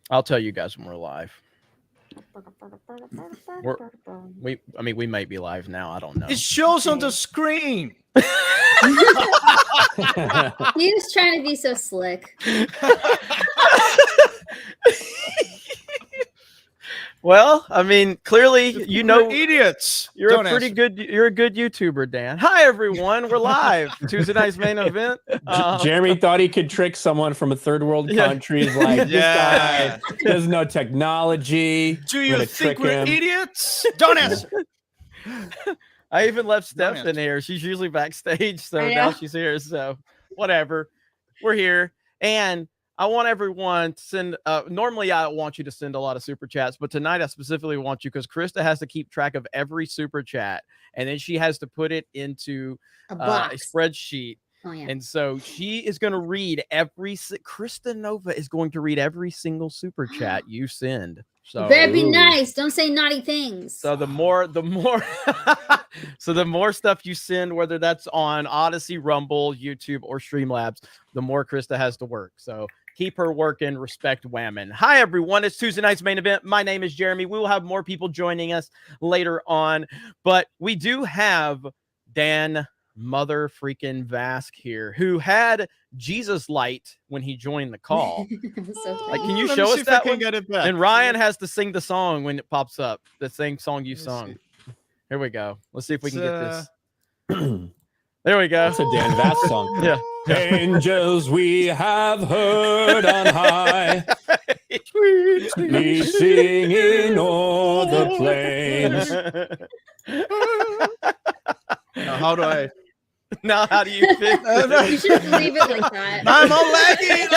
I'll tell you guys when we're live. We're I mean, we might be live now. I don't know. It shows on the screen. He was trying to be so slick. Well, I mean, clearly, you know, idiots. You're Don't a pretty answer. good. You're a good YouTuber, Dan. Hi, everyone. We're live. Tuesday night's main event. Jeremy thought he could trick someone from a third world country. He's like, this guy doesn't know technology. Do you think we're idiots? Don't answer. I even left Steph in here. She's usually backstage, so now she's here. So whatever. We're here, and I want everyone to send. Normally, I want you to send a lot of super chats, but tonight I specifically want you because Krista has to keep track of every super chat, and then she has to put it into a spreadsheet. Oh, yeah. And so she is going to read Krista Nova is going to read every single super chat you send. So better be nice. Don't say naughty things. So the more so the more stuff you send, whether that's on Odyssey, Rumble, YouTube, or Streamlabs, the more Krista has to work. So keep her working. Respect Whammon. Hi, everyone. It's Tuesday night's main event. My name is Jeremy. We will have more people joining us later on, but we do have Dan Mother freaking Vask here, who had Jesus light when he joined the call. Like, can you show us that one? And Ryan has to sing the song when it pops up, the same song you sung. Here we go. Let's see if we can get this. There we go. It's a Dan Vask song. Yeah. Angels we have heard on high, sweetly singing o'er the plains. Now, how do I? Now, how do you fix it? You should leave it like that. I'm all laggy.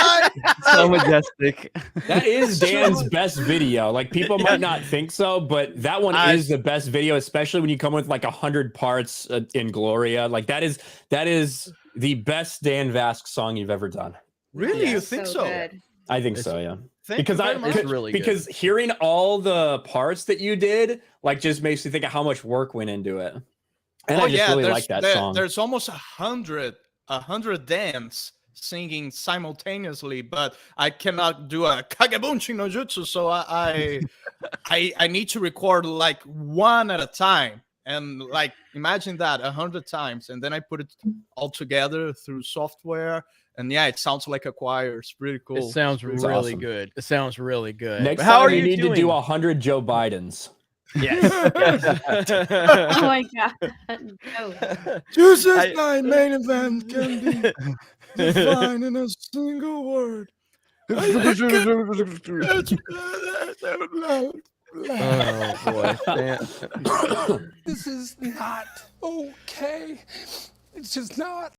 So majestic. That is Dan's best video. Like, people might not think so, but that one is the best video, especially when you come with like 100 parts in Gloria. Like, that is the best Dan Vask song you've ever done. Really? Yeah, You think so? good. I think so, yeah. Because It's really good. because hearing all the parts that you did, like, just makes me think of how much work went into it. And I just really like that song. There's almost 100 Dans singing simultaneously, but I cannot do a kagebunshi no jutsu, so I need to record like one at a time, and like imagine that 100 times, and then I put it all together through software, and yeah, it sounds like a choir. It's pretty cool. It sounds really awesome. good. It sounds really good. Next how time are you you need doing? to do 100 Joe Bidens. Yes. Oh my god. No. Tuesday's night main event can be defined in a single word. Oh boy. This is not okay. It's just not.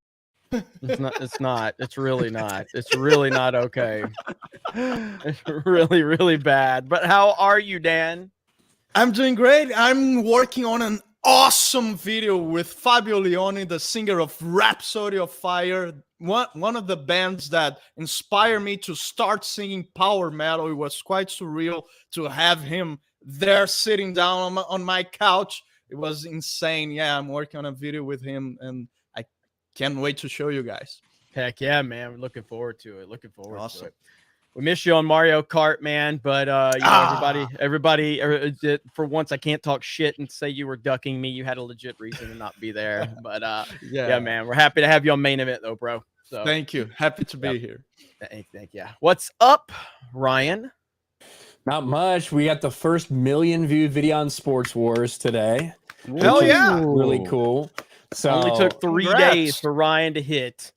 It's not. It's really not. It's really not okay. It's really, really bad. But how are you, Dan? I'm doing great. I'm working on an awesome video with Fabio Leone, the singer of Rhapsody of Fire, one of the bands that inspired me to start singing power metal. It was quite surreal to have him there sitting down on my couch. It was insane. Yeah, I'm working on a video with him, and I can't wait to show you guys. Heck yeah, man. We're looking forward to it. Looking forward to it. We miss you on Mario Kart, man. But you know, everybody, for once, I can't talk shit and say you were ducking me. You had a legit reason to not be there. But yeah, man, we're happy to have you on main event, though, bro. So thank you. Happy to be here. Thank you. What's up, Ryan? Not much. We got the first million-viewed video on Sports Wars today. Hell yeah! Really cool. So only took 3 days for Ryan to hit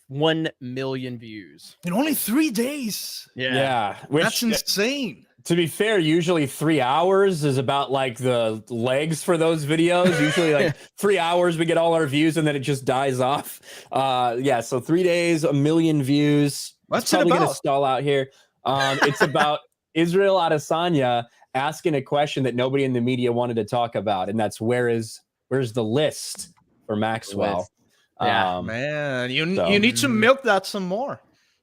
1 million views in only 3 days. Yeah, That's insane. To be fair, usually 3 hours is about like the legs for those videos. Usually like 3 hours, we get all our views and then it just dies off. Yeah, so 3 days, 1 million views. What's probably it about? Gonna stall out here. It's about Israel Adesanya asking a question that nobody in the media wanted to talk about, and that's where's the list for Maxwell? Yeah, man, you need to milk that some more.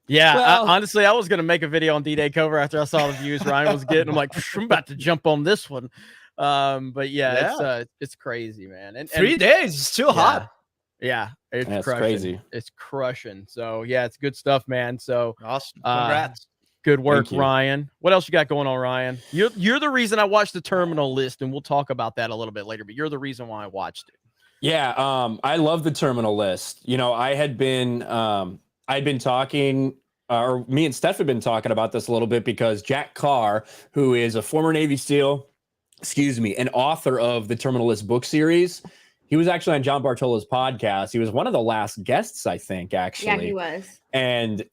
Yeah, Well, honestly, I was gonna make a video on D-Day cover after I saw the views Ryan was getting. I'm like, I'm about to jump on this one. But yeah, it's crazy, man. And 3 days is still hot. Yeah, it's That's crushing. crazy. It's crushing. So yeah, it's good stuff, man. So Awesome. Congrats. Good work, Thank you. Ryan. What else you got going on, Ryan? You're the reason I watched the Terminal List, and we'll talk about that a little bit later. But you're the reason why I watched it. Yeah, I love the Terminal List. You know, I'd been talking, or me and Steph had been talking about this a little bit because Jack Carr, who is a former Navy SEAL, and author of the Terminal List book series, he was actually on John Bartolo's podcast. He was one of the last guests, I think, actually. Yeah, he was. And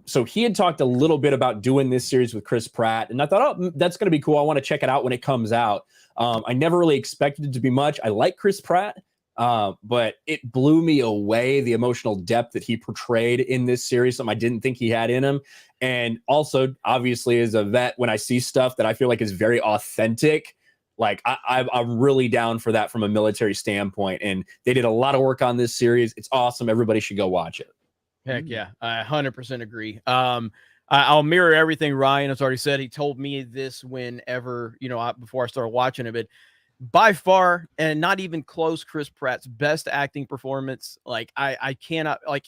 so he had talked a little bit about doing this series with Chris Pratt. And I thought, oh, that's going to be cool. I want to check it out when it comes out. I never really expected it to be much. I like Chris Pratt, but it blew me away, the emotional depth that he portrayed in this series, something I didn't think he had in him. And also, obviously, as a vet, when I see stuff that I feel like is very authentic, like I'm really down for that from a military standpoint. And they did a lot of work on this series. It's awesome. Everybody should go watch it. Heck yeah, I 100% agree. I'll mirror everything Ryan has already said. He told me this whenever, before I started watching it, but by far and not even close, Chris Pratt's best acting performance. Like I cannot, like,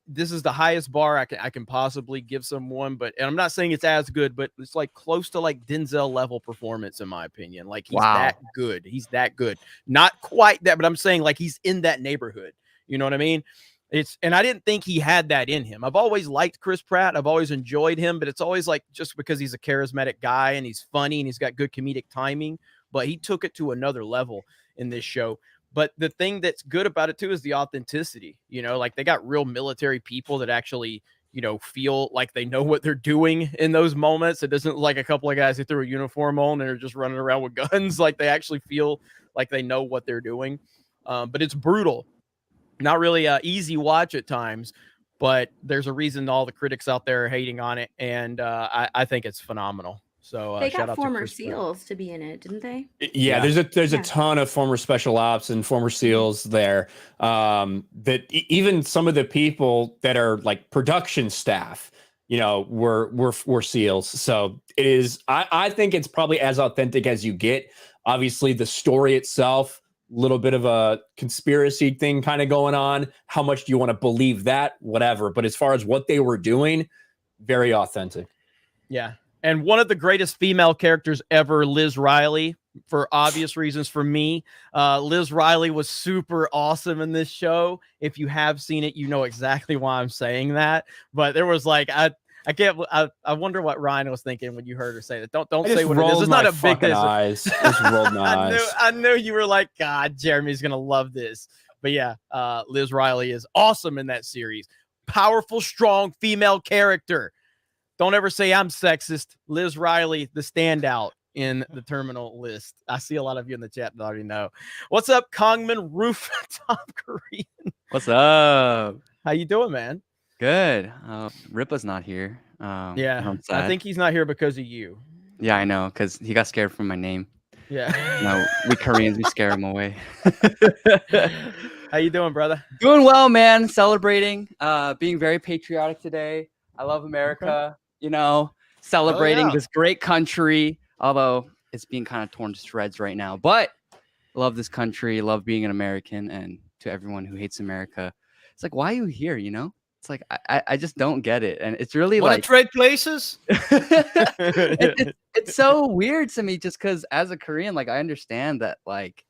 this is the highest bar I can possibly give someone, and I'm not saying it's as good, but it's like close to like Denzel level performance in my opinion. Like he's that good. He's that good. Not quite that, but I'm saying like he's in that neighborhood. You know what I mean? And I didn't think he had that in him. I've always liked Chris Pratt. I've always enjoyed him, but it's always like just because he's a charismatic guy and he's funny and he's got good comedic timing, but he took it to another level in this show. But the thing that's good about it too is the authenticity, like they got real military people that actually, feel like they know what they're doing in those moments. It doesn't like a couple of guys that threw a uniform on and are just running around with guns. Like they actually feel like they know what they're doing. But it's brutal. Not really a easy watch at times, but there's a reason all the critics out there are hating on it. And I think it's phenomenal. So they shout got out former to Chris SEALs to be in it, didn't they? Yeah, there's a ton of former special ops and former SEALs there. That even some of the people that are like production staff, were SEALs. So it is. I think it's probably as authentic as you get. Obviously, the story itself, a little bit of a conspiracy thing kind of going on. How much do you want to believe that? Whatever. But as far as what they were doing, very authentic. Yeah. And one of the greatest female characters ever, Liz Riley, for obvious reasons for me. Liz Riley was super awesome in this show. If you have seen it, you know exactly why I'm saying that. But there was like, I wonder what Ryan was thinking when you heard her say that. Don't say what it is. It's not a big eyes. Just rolled my eyes. I knew you were like, God, Jeremy's gonna love this. But yeah, Liz Riley is awesome in that series. Powerful, strong female character. Don't ever say I'm sexist. Liz Riley, the standout in the Terminal List. I see a lot of you in the chat that already know. What's up, Kongman Rooftop Korean? What's up? How you doing, man? Good. Ripa's not here. Yeah, I'm sad. I think he's not here because of you. Yeah, I know, because he got scared from my name. Yeah. No, we Koreans, we scare him away. How you doing, brother? Doing well, man. Celebrating, being very patriotic today. I love America. Okay. Celebrating this great country, although it's being kind of torn to shreds right now. But I love this country, love being an American, and to everyone who hates America, it's like, why are you here? It's like I just don't get it, and it's really Want like to trade places. It's so weird to me, just because as a Korean, like I understand that, like,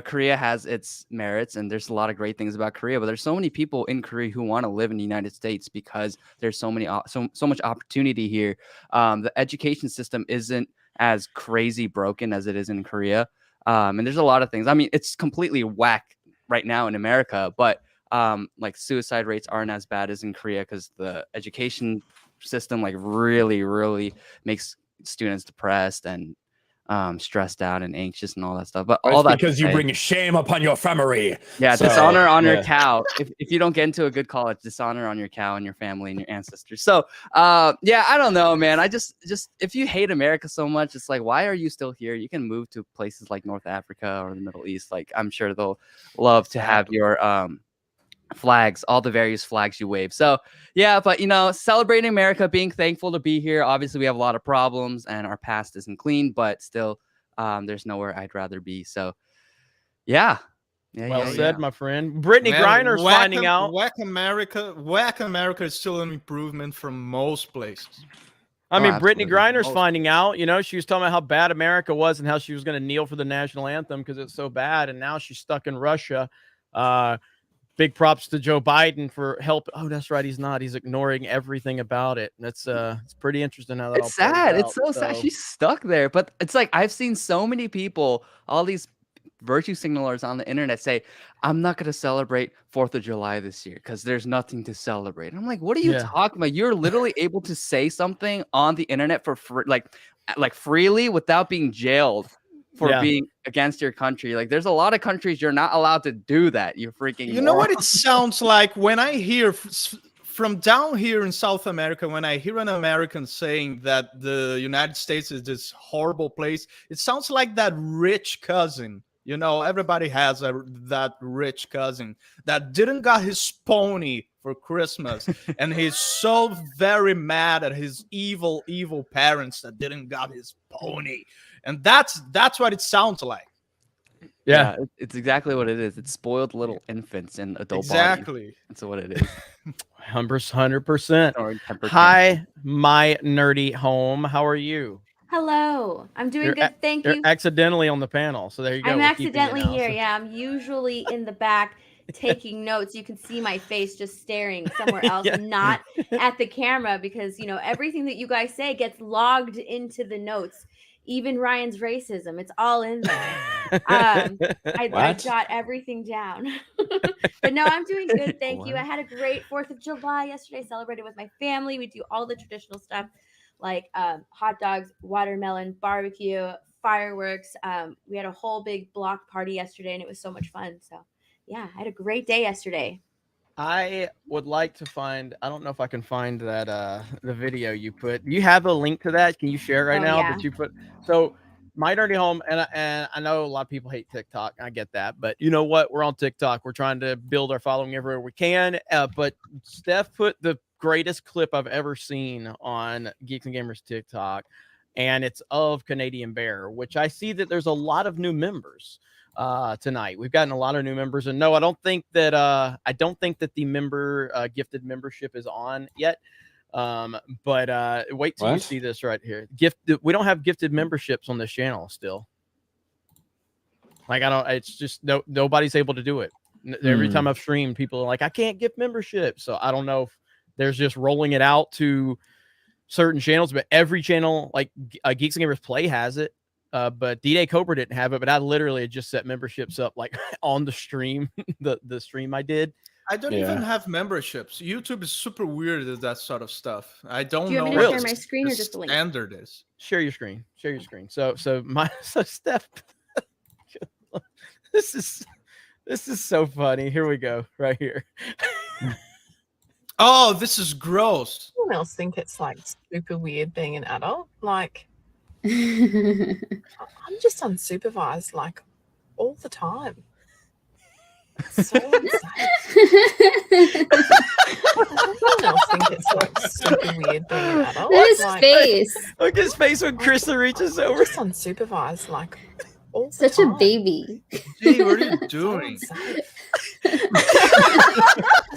Korea has its merits, and there's a lot of great things about Korea, but there's so many people in Korea who want to live in the United States because there's so much opportunity here. The education system isn't as crazy broken as it is in Korea, and there's a lot of things. I mean, it's completely whack right now in America, but like suicide rates aren't as bad as in Korea because the education system like really, really makes students depressed and stressed out and anxious and all that stuff. But all that because you bring shame upon your family. Yeah, dishonor on your cow. If you don't get into a good college, dishonor on your cow and your family and your ancestors. So yeah, I don't know, man. I just if you hate America so much, it's like, why are you still here? You can move to places like North Africa or the Middle East. Like, I'm sure they'll love to have your flags, all the various flags you wave. So yeah, but celebrating America, being thankful to be here. Obviously we have a lot of problems and our past isn't clean, but still there's nowhere I'd rather be. So yeah, Yeah, Well yeah, said, yeah. my friend. Brittany Man, Griner's finding out. Whack America is still an improvement from most places. I Oh, mean, Brittany absolutely. Griner's finding out. You know, she was talking about how bad America was and how she was going to kneel for the national anthem because it's so bad, and now she's stuck in Russia. Big props to Joe Biden for help. Oh, that's right, he's not. He's ignoring everything about it. That's it's pretty interesting how that all It's plays sad. out. It's so sad. She's stuck there. But it's like I've seen so many people, all these virtue signalers on the internet say, I'm not going to celebrate 4th of July this year because there's nothing to celebrate. I'm like, what are you talking about? You're literally able to say something on the internet for free, like freely without being jailed for being against your country. Like there's a lot of countries you're not allowed to do that. You freaking You know what it sounds like when I hear from down here in South America, when I hear an American saying that the United States is this horrible place, it sounds like that rich cousin. You know, everybody has that rich cousin that didn't got his pony for Christmas, and he's so very mad at his evil parents that didn't got his pony, and that's what it sounds like. Yeah, it's exactly what it is. It's spoiled little infants in adult exactly. bodies. That's what it is. 100%. Hi, my nerdy home. How are you? Hello. I'm doing good. Thank you. You're accidentally on the panel, so there you go. I'm accidentally here. Yeah, I'm usually in the back taking notes. You can see my face just staring somewhere else, not at the camera, because you know everything that you guys say gets logged into the notes. Even Ryan's racism, it's all in there. I jot everything down. But no, I'm doing good. Thank you. I had a great 4th of July yesterday. Celebrated with my family. We do all the traditional stuff like hot dogs, watermelon, barbecue, fireworks. We had a whole big block party yesterday, and it was so much fun. So yeah, I had a great day yesterday. I would like to find, I don't know if I can find that the video you put. You have a link to that? Can you share it right now that you put? So my nerdy home, and I know a lot of people hate TikTok. I get that, but you know what? We're on TikTok. We're trying to build our following everywhere we can. But Steph put the greatest clip I've ever seen on Geeks and Gamers TikTok, and it's of Canadian Bear, which I see that there's a lot of new members tonight. We've gotten a lot of new members, and no, I don't think that the member gifted membership is on yet. But wait till you see this right here. We don't have gifted memberships on this channel still. Like it's just nobody's able to do it. Every time I've streamed, people are like, I can't gift membership. So I don't know if there's just rolling it out to certain channels, but every channel like Geeks and Gamers Play has it. But D-Day Cobra didn't have it, but I literally just set memberships up like on the stream, the stream I did. I don't even have memberships. YouTube is super weird at that sort of stuff. I don't Do you know want me to what share my screen or just the link? standard is. Share your screen. Share your screen. So Steph, this is so funny. Here we go, right here. Oh, this is gross. Someone else think it's like super weird being an adult. Like, I'm just unsupervised like all the time. It's so insane. Someone else think it's like super weird being an adult. Look at his like, face. Look at his face when Krista reaches over. Just unsupervised like all the Such time. a baby. Gee, what are you doing? Does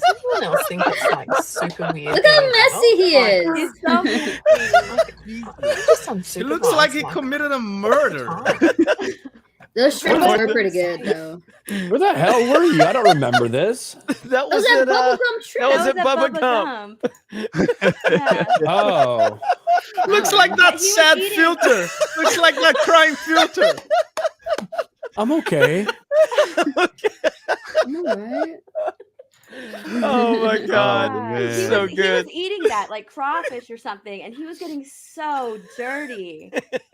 anyone else think it's like super weird? Look how messy he is. He's so messy. Just unsupervised. It looks like he committed a murder. Those shrimps were pretty good though. Where the hell were you? I don't remember this. That Was was that it. bubblegum shrimp? That was it. Bubba Gump. Yeah. Oh, Looks like that He was sad eating- filter. Looks like that crying filter. I'm okay. I'm alright. Oh my god, He so was, good. He was eating that like crawfish or something, and he was getting so dirty.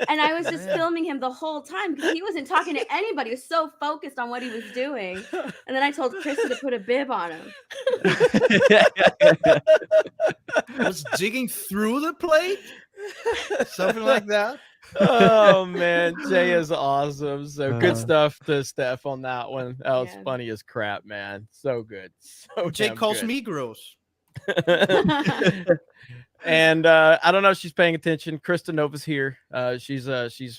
And I was just filming him the whole time because he wasn't talking to anybody. He was so focused on what he was doing. And then I told Krista to put a bib on him. Was digging through the plate? Something like that. Oh man, Jay is awesome. So good stuff to Steph on that one. That was funny as crap, man. So good. So Jay damn calls good. me gross. And I don't know if she's paying attention. Krista Nova's here. She's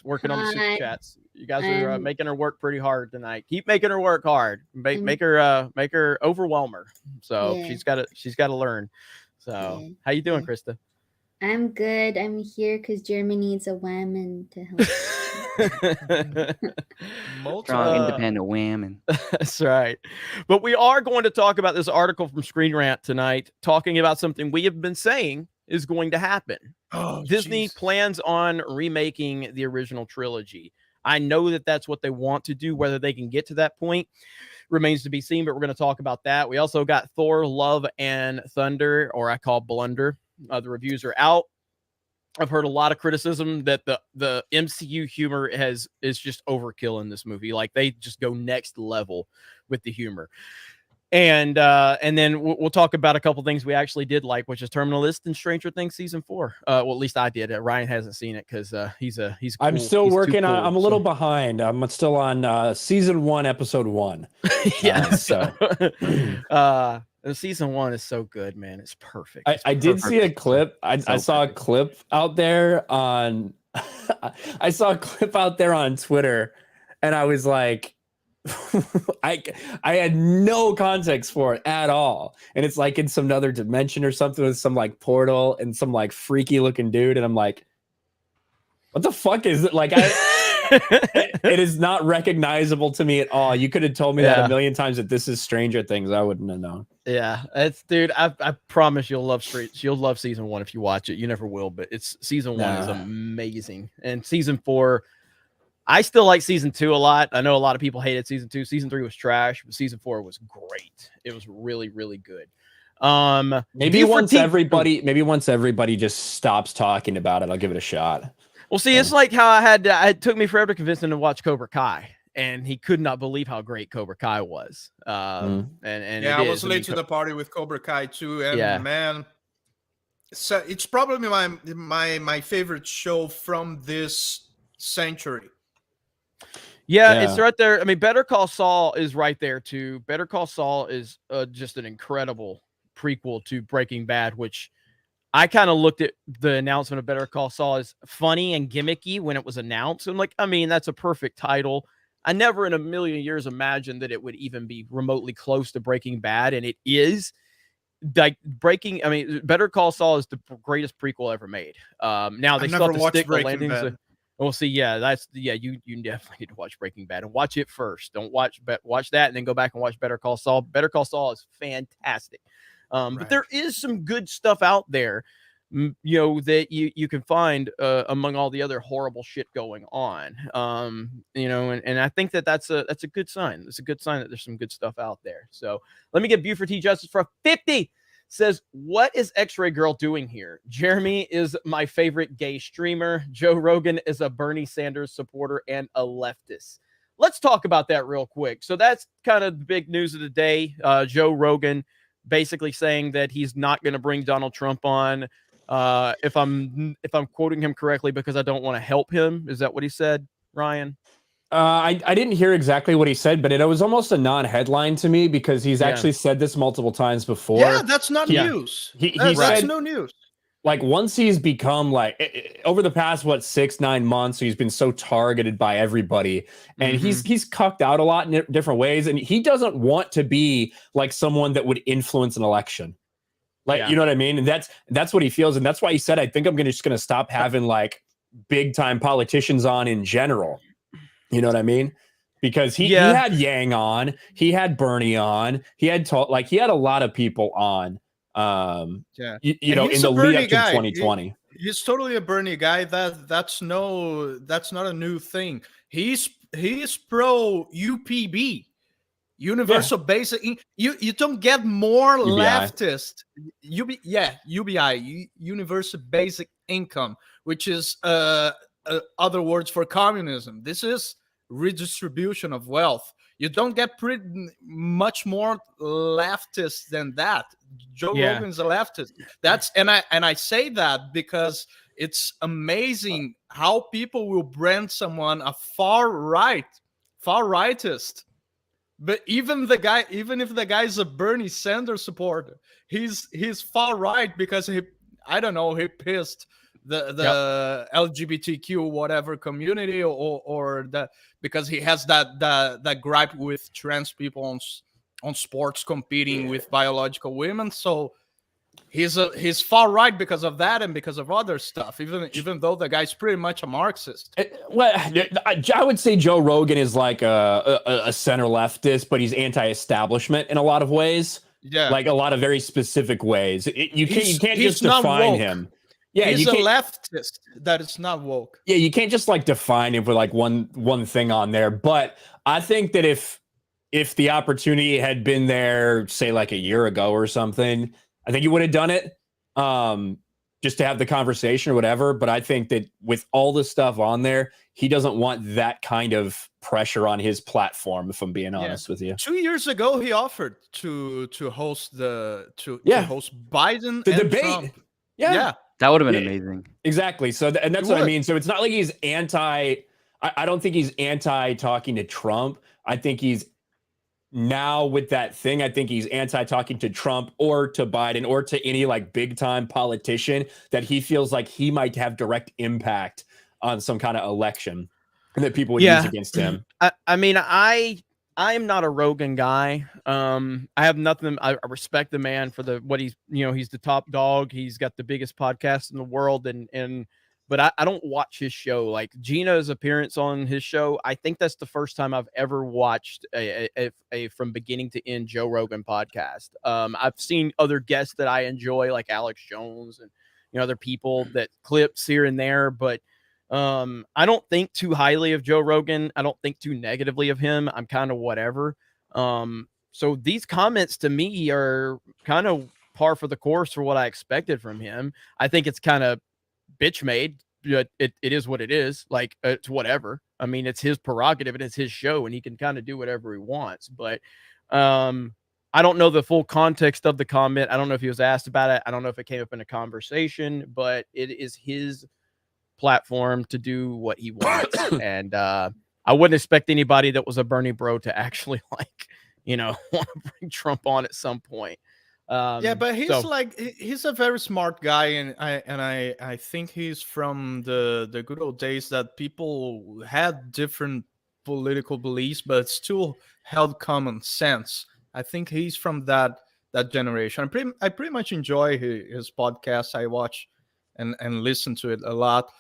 working on the super Hi. chats. You guys are making her work pretty hard tonight. Keep making her work hard. Make her overwhelm her. So Yeah. she's got to learn. So how you doing, Krista? I'm good. I'm here because Jeremy needs a woman to help. Strong, independent women. That's right. But we are going to talk about this article from Screen Rant tonight, talking about something we have been saying is going to happen. Disney plans on remaking the original trilogy. I know that that's what they want to do. Whether they can get to that point remains to be seen, but we're going to talk about that. We also got Thor, Love, and Thunder, or I call Blunder. The reviews are out. I've heard a lot of criticism that the MCU humor is just overkill in this movie. Like, they just go next level with the humor. And then we'll talk about a couple things we actually did like, which is Terminalist and Stranger Things season 4. Well, at least I did. Ryan hasn't seen it because he's cool. I'm still working on. I'm a little so. behind. I'm still on season 1, episode 1. Yeah. Season 1 is so good, man. It's perfect. I did see a clip. I saw a clip out there on. I saw a clip out there on Twitter, and I was like, I had no context for it at all, and it's like in some other dimension or something with some like portal and some like freaky looking dude, and I'm like, what the fuck is it? Like, it is not recognizable to me at all. You could have told me that a million times that this is Stranger Things. I wouldn't have known. Yeah, it's dude. I promise you'll love season 1 if you watch it. You never will, but season 1 is amazing, and season 4. I still like season 2 a lot. I know a lot of people hated season 2. Season 3 was trash, but season 4 was great. It was really, really good. Maybe once everybody just stops talking about it, I'll give it a shot. Well, see, it's like how it took me forever to convince him to watch Cobra Kai, and he could not believe how great Cobra Kai was. And I was late to the party with Cobra Kai too, and man, so it's probably my favorite show from this century. Yeah, it's right there. I mean, Better Call Saul is right there too. Better Call Saul is just an incredible prequel to Breaking Bad, which I kind of looked at the announcement of Better Call Saul as funny and gimmicky when it was announced. I'm like, I mean, that's a perfect title. I never in a million years imagined that it would even be remotely close to Breaking Bad, and it is. Like Better Call Saul is the greatest prequel ever made. Now they still have to stick the landings. We'll see. Yeah, you definitely need to watch Breaking Bad and watch it first. Don't watch that and then go back and watch Better Call Saul. Better Call Saul is fantastic. But there is some good stuff out there, that you can find among all the other horrible shit going on. And I think that's a good sign. It's a good sign that there's some good stuff out there. So let me get Buford T. Justice for 50. Says, what is X-Ray Girl doing here? Jeremy is my favorite gay streamer. Joe Rogan is a Bernie Sanders supporter and a leftist. Let's talk about that real quick. So that's kind of the big news of the day. Joe Rogan basically saying that he's not going to bring Donald Trump on. If I'm quoting him correctly, because I don't want to help him. Is that what he said, Ryan? I didn't hear exactly what he said, but it was almost a non-headline to me because he's actually said this multiple times before. Yeah, that's not news. That's said, no news. Like, once he's become like over the past 6-9 months, he's been so targeted by everybody, and he's cucked out a lot in different ways, and he doesn't want to be like someone that would influence an election. Like, you know what I mean? And that's what he feels, and that's why he said, I think I'm just gonna stop having like big time politicians on in general. You know what I mean? Because he had Yang on, he had Bernie on, he had a lot of people on. In the lead up to 2020. He's totally a Bernie guy. That's not a new thing. He's pro UPB, universal basic. You don't get more UBI. Leftist. UBI, universal basic income, which is other words for communism. This is redistribution of wealth. You don't get pretty much more leftist than that. Joe Rogan's a leftist. And I say that because it's amazing how people will brand someone a far rightist. But even if the guy is a Bernie Sanders supporter, he's far right because I don't know, he pissed the LGBTQ whatever community, or that because he has that gripe with trans people on sports competing with biological women. So he's far right because of that and because of other stuff, even though the guy's pretty much a Marxist. Well, I would say Joe Rogan is like a center leftist, but he's anti-establishment in a lot of ways. Yeah, like a lot of very specific ways. You can't he's just not define woke. him. Yeah, he's you a can't, leftist that is not woke. yeah, you can't just like define him with like one thing on there. But I think that if the opportunity had been there, say like a year ago or something, I think he would have done it. Just to have the conversation or whatever. But I think that with all the stuff on there, he doesn't want that kind of pressure on his platform, if I'm being honest with you. 2 years ago, he offered to host to host Biden the and debate. Trump. Yeah. That would have been amazing. Exactly. So, and that's what I mean. So it's not like he's I don't think he's anti talking to Trump. I think he's now with that thing, I think he's anti talking to Trump or to Biden or to any like big time politician that he feels like he might have direct impact on some kind of election and that people would use against him. I mean, I am not a Rogan guy. I have nothing. I respect the man for what he's, he's the top dog. He's got the biggest podcast in the world. But I don't watch his show. Like Gina's appearance on his show, I think that's the first time I've ever watched a from beginning to end Joe Rogan podcast. I've seen other guests that I enjoy, like Alex Jones and other people that clips here and there, but I don't think too highly of Joe Rogan. I don't think too negatively of him. I'm kind of whatever. So these comments to me are kind of par for the course for what I expected from him. I think it's kind of bitch made, but it is what it is. Like it's whatever. I mean, it's his prerogative and it's his show and he can kind of do whatever he wants. But I don't know the full context of the comment. I don't know if he was asked about it. I don't know if it came up in a conversation, but it is his platform to do what he wants. And I wouldn't expect anybody that was a Bernie bro to actually want to bring Trump on at some point. But he's a very smart guy, and I think he's from the good old days that people had different political beliefs but still held common sense. I think he's from that generation. I pretty much enjoy his podcast. I watch and listen to it a lot.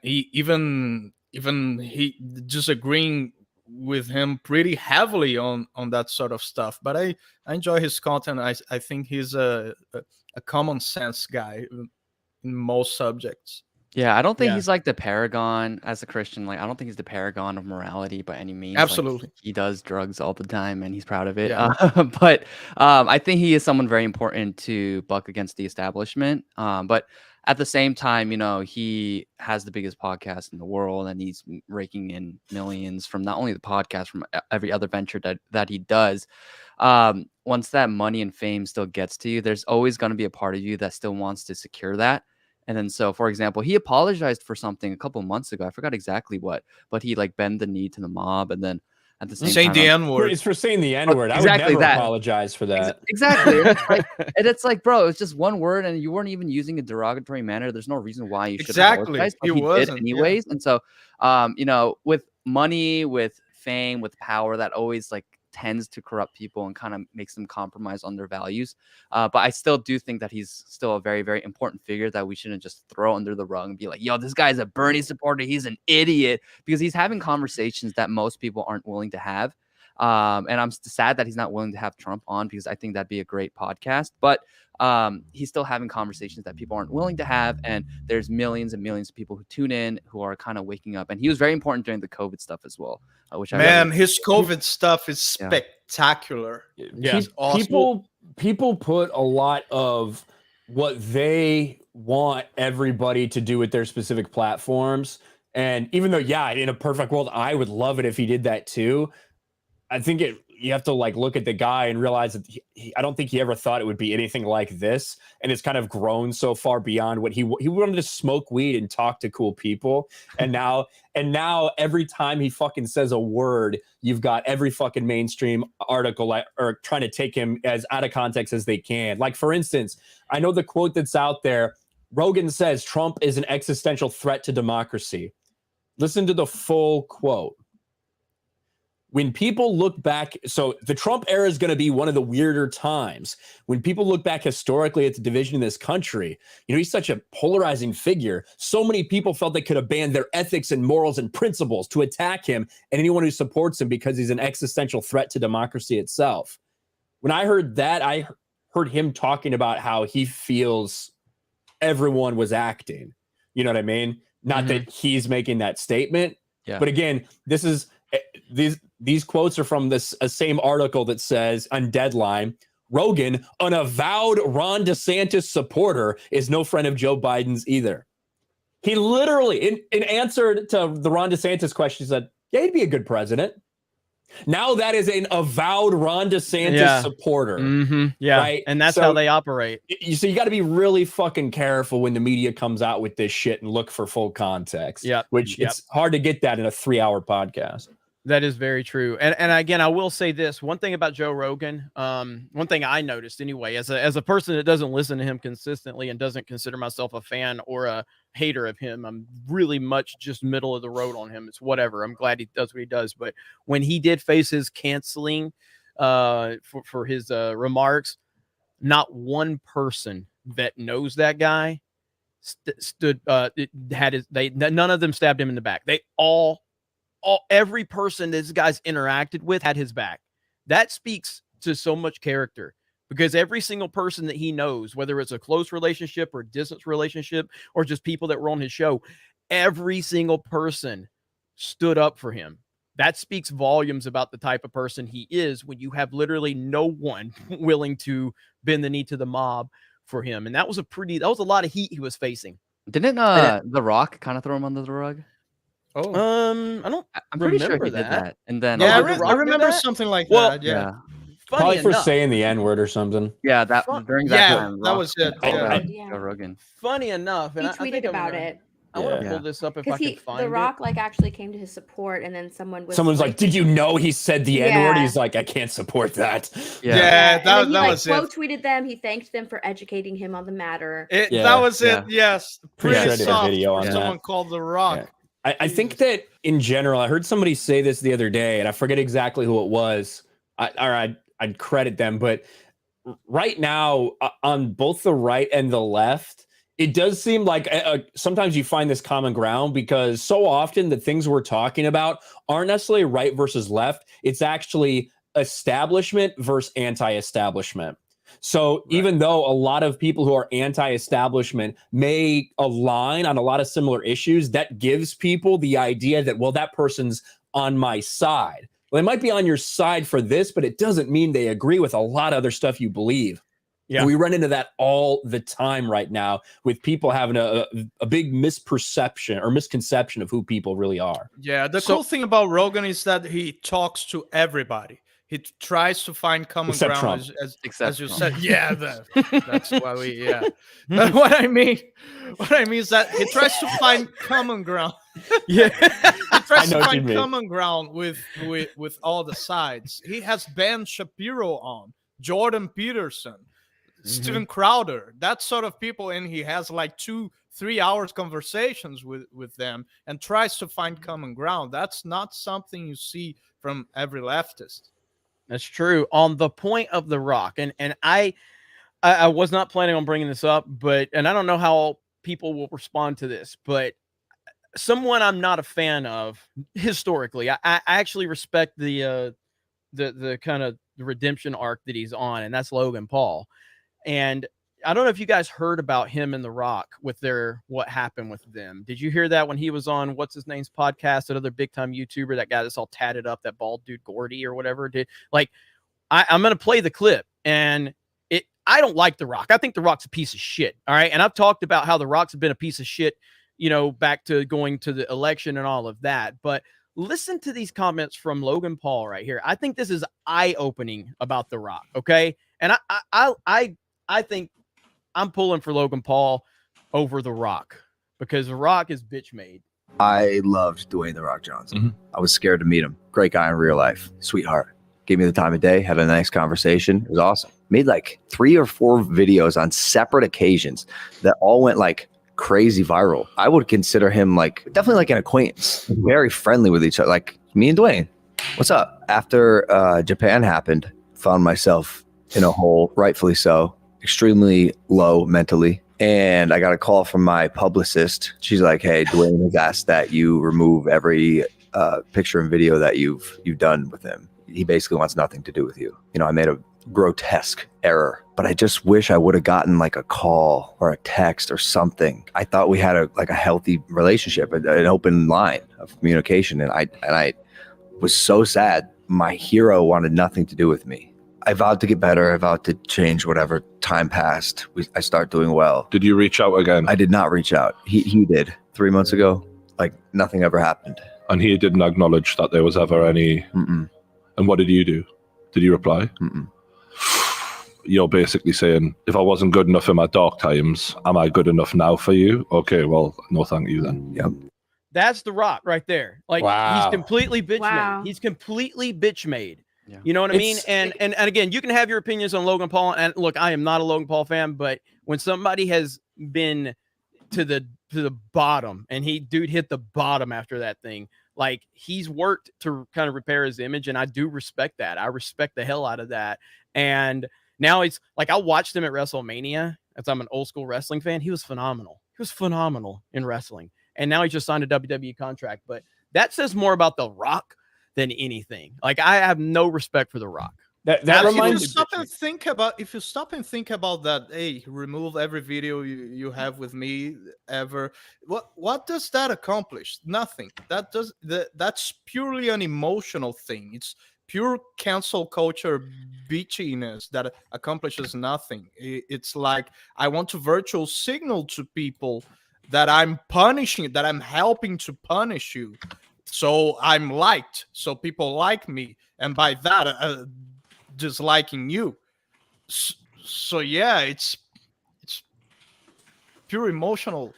He even he disagreeing with him pretty heavily on that sort of stuff, but I enjoy his content. I think he's a common sense guy in most subjects. Yeah, I don't think he's like the paragon as a Christian. Like, I don't think he's the paragon of morality by any means. Absolutely. Like, he does drugs all the time and he's proud of it. Yeah. But I think he is someone very important to buck against the establishment. But at the same time, he has the biggest podcast in the world and he's raking in millions from not only the podcast, from every other venture that he does. Once that money and fame still gets to you, there's always going to be a part of you that still wants to secure that. And then, so for example, he apologized for something a couple of months ago. I forgot exactly what, but he like bent the knee to the mob, and then at the same saying time, the N-word. It's for saying the N-word. Exactly I would never that. apologize for that. Exactly. And it's like, bro, it's just one word, and you weren't even using a derogatory manner. There's no reason why you should apologize. But he did anyways. And so, with money, with fame, with power, that always like tends to corrupt people and kind of makes them compromise on their values. But I still do think that he's still a very, very important figure that we shouldn't just throw under the rug and be like, yo, this guy's a Bernie supporter. He's an idiot, because he's having conversations that most people aren't willing to have. And I'm sad that he's not willing to have Trump on, because I think that'd be a great podcast. But he's still having conversations that people aren't willing to have. And there's millions and millions of people who tune in who are kind of waking up. And he was very important during the COVID stuff as well, which his COVID stuff is spectacular. Yeah, awesome. People put a lot of what they want everybody to do with their specific platforms. And even though, in a perfect world, I would love it if he did that too. I think you have to like look at the guy and realize that I don't think he ever thought it would be anything like this, and it's kind of grown so far beyond what he wanted to smoke weed and talk to cool people, and now every time he fucking says a word, you've got every fucking mainstream article or trying to take him as out of context as they can. Like, for instance, I know the quote that's out there Rogan says Trump is an existential threat to democracy. Listen to the full quote. When people look back, so the Trump era is going to be one of the weirder times. When people look back historically at the division in this country, you know, he's such a polarizing figure. So many people felt they could abandon their ethics and morals and principles to attack him and anyone who supports him because he's an existential threat to democracy itself. When I heard that, I heard him talking about how he feels everyone was acting. You know what I mean? Not that he's making that statement. Yeah. But again, this is these quotes are from this same article that says on Deadline, Rogan, an avowed Ron DeSantis supporter, is no friend of Joe Biden's either. He literally, in answer to the Ron DeSantis question, said, yeah, he'd be a good president. Now that is an avowed Ron DeSantis supporter. Yeah, right? And that's how they operate. So you got to be really fucking careful when the media comes out with this shit and look for full context. Yeah, which it's hard to get that in a 3-hour podcast. That is very true. And again, I will say this one thing about Joe Rogan. One thing I noticed anyway, as a person that doesn't listen to him consistently and doesn't consider myself a fan or a hater of him, I'm really much just middle of the road on him. It's whatever. I'm glad he does what he does. But when he did face his canceling for his remarks, not one person that knows that guy stood none of them stabbed him in the back. They every person this guy's interacted with had his back. That speaks to so much character, because every single person that he knows, whether it's a close relationship or distance relationship or just people that were on his show, every single person stood up for him. That speaks volumes about the type of person he is when you have literally no one willing to bend the knee to the mob for him. And that was a lot of heat he was facing. Didn't The Rock kind of throw him under the rug? Oh, I'm pretty sure he did that. And then I remember something like that. Yeah. Probably for saying the N-word or something. Yeah, during that time. That was it. Joe Rogan. Funny enough, and he tweeted about it. I want to pull this up if I can find it. The Rock actually came to his support, and then someone's like, "Did you know he said the N-word?" He's like, "I can't support that." That was quote tweeted them. He thanked them for educating him on the matter. That was it. Yes, pretty soft. Video on someone called The Rock. I think that in general, I heard somebody say this the other day, and I forget exactly who it was. I'd credit them, but right now on both the right and the left, it does seem like sometimes you find this common ground, because so often the things we're talking about aren't necessarily right versus left. It's actually establishment versus anti-establishment. So even though a lot of people who are anti-establishment may align on a lot of similar issues, that gives people the idea that, well, that person's on my side. Well, they might be on your side for this, but it doesn't mean they agree with a lot of other stuff you believe. Yeah. And we run into that all the time right now with people having a big misperception or misconception of who people really are. Yeah, the cool thing about Rogan is that he talks to everybody. He tries to find common ground, as you said. Yeah, that's why we. Yeah, but what I mean is that he tries to find common ground. Yeah, he tries to find common ground with all the sides. He has Ben Shapiro on, Jordan Peterson, Steven Crowder, that sort of people, and he has like 2-3 hours conversations with them and tries to find common ground. That's not something you see from every leftist. That's true. On the point of The Rock, and I was not planning on bringing this up, and I don't know how people will respond to this, but someone I'm not a fan of historically. I actually respect the kind of the redemption arc that he's on, and that's Logan Paul. And I don't know if you guys heard about him and The Rock with what happened with them. Did you hear that when he was on what's his name's podcast, that other big time YouTuber, that guy that's all tatted up, that bald dude Gordy or whatever? I'm gonna play the clip, and I don't like The Rock. I think The Rock's a piece of shit. All right, and I've talked about how The Rock's been a piece of shit, back to going to the election and all of that. But listen to these comments from Logan Paul right here. I think this is eye-opening about The Rock. Okay, and I think I'm pulling for Logan Paul over The Rock, because The Rock is bitch made. I loved Dwayne The Rock Johnson. I was scared to meet him. Great guy in real life. Sweetheart. gave me the time of day, had a nice conversation. It was awesome. Made like 3 or 4 videos on separate occasions that all went like crazy viral. I would consider him like definitely like an acquaintance, very friendly with each other. Like me and Dwayne, what's up? After Japan happened, found myself in a hole, rightfully so, extremely low mentally. And I got a call from my publicist. She's like, hey, Dwayne has asked that you remove every picture and video that you've done with him. He basically wants nothing to do with you. You know, I made a grotesque error, but I just wish I would have gotten like a call or a text or something. I thought we had a healthy relationship, an open line of communication. And I was so sad. My hero wanted nothing to do with me. I vowed to get better. I vowed to change. Whatever time passed, I start doing well. Did you reach out again? I did not reach out. He did 3 months ago. Like nothing ever happened. And he didn't acknowledge that there was ever any. Mm-mm. And what did you do? Did you reply? Mm-mm. You're basically saying, if I wasn't good enough in my dark times, am I good enough now for you? Okay, well, no thank you then. Yep. That's The Rock right there. Like Wow. he's completely bitch Wow. made. He's completely bitch made. Yeah. You know what I mean? It's- And again, you can have your opinions on Logan Paul. And look, I am not a Logan Paul fan, but when somebody has been to the bottom and dude hit the bottom after that thing, like he's worked to kind of repair his image, and I do respect that. I respect the hell out of that. And now it's like I watched him at WrestleMania, as I'm an old school wrestling fan. He was phenomenal. He was phenomenal in wrestling. And now he just signed a WWE contract. But that says more about The Rock than anything. Like I have no respect for The Rock. That If you reminds stop and think about that, hey, remove every video you have with me ever. What does that accomplish? Nothing. That's purely an emotional thing. It's pure cancel culture bitchiness that accomplishes nothing. It's like I want to virtual signal to people that I'm punishing, that I'm helping to punish you. So I'm liked, so people like me, and by that disliking you. So yeah, it's pure emotional.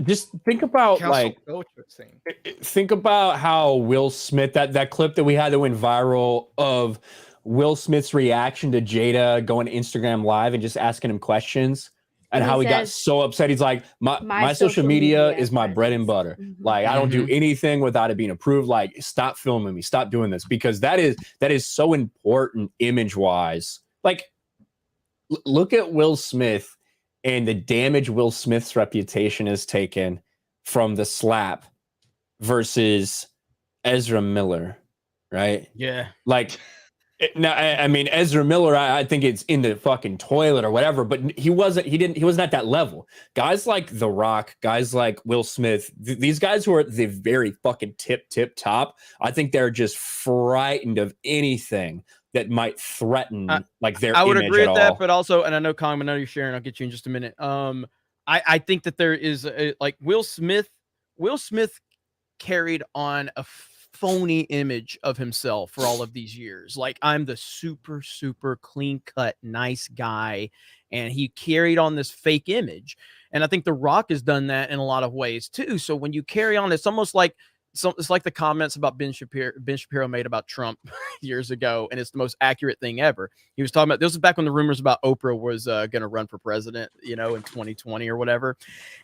just think about Cancel like culture thing. think about how Will Smith, that clip that we had that went viral of Will Smith's reaction to Jada going to Instagram Live and just asking him questions, and And how he he got says, so upset. He's like, my social media is my bread and butter. Mhm. Like I don't do anything without it being approved. Like stop filming me, stop doing this, because that is so important image wise. Like look at Will Smith and the damage Will Smith's reputation has taken from the slap versus Ezra Miller, right? Yeah. Like, now, I mean, Ezra Miller, I think it's in the fucking toilet or whatever, but he wasn't at that level. Guys like The Rock, guys like Will Smith, these guys who are at the very fucking tip top, I think they're just frightened of anything that might threaten like their image. I would agree with all. that, but also, and I know Kong, I know you're sharing, I'll get you in just a minute. I think that there is like Will Smith carried on a phony image of himself for all of these years. Like I'm the super clean cut, nice guy. And he carried on this fake image. And I think The Rock has done that in a lot of ways too. So when you carry on, it's almost like, it's like the comments about Ben Shapiro made about Trump years ago, and it's the most accurate thing ever. He was talking about, this was back when the rumors about Oprah was going to run for president, in 2020 or whatever.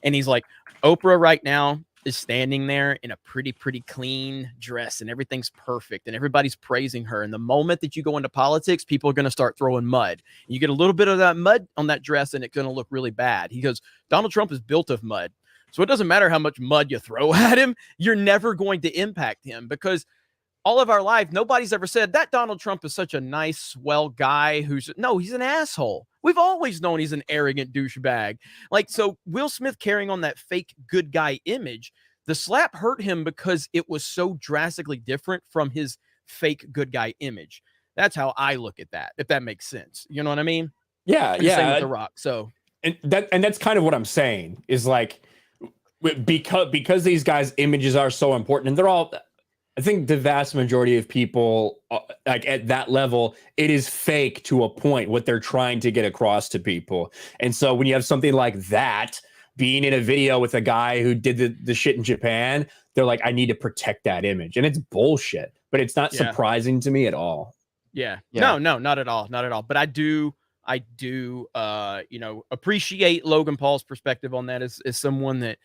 And he's like, Oprah right now is standing there in a pretty clean dress, and everything's perfect, and everybody's praising her. And the moment that you go into politics, people are going to start throwing mud. You get a little bit of that mud on that dress, and it's going to look really bad. He goes, Donald Trump is built of mud. So it doesn't matter how much mud you throw at him, you're never going to impact him, because all of our life, nobody's ever said that Donald Trump is such a nice, swell guy he's an asshole. We've always known he's an arrogant douchebag. Like, so Will Smith carrying on that fake good guy image, the slap hurt him because it was so drastically different from his fake good guy image. That's how I look at that, if that makes sense. You know what I mean? Yeah. Same with The Rock. So, and that's kind of what I'm saying is like, because these guys' images are so important, and they're all, I think the vast majority of people like at that level, it is fake to a point what they're trying to get across to people. And so when you have something like that being in a video with a guy who did the shit in Japan, they're like, I need to protect that image. And it's bullshit. but it's not surprising to me at all. Yeah. No, not at all. Not at all. But I do, you know, appreciate Logan Paul's perspective on that as someone that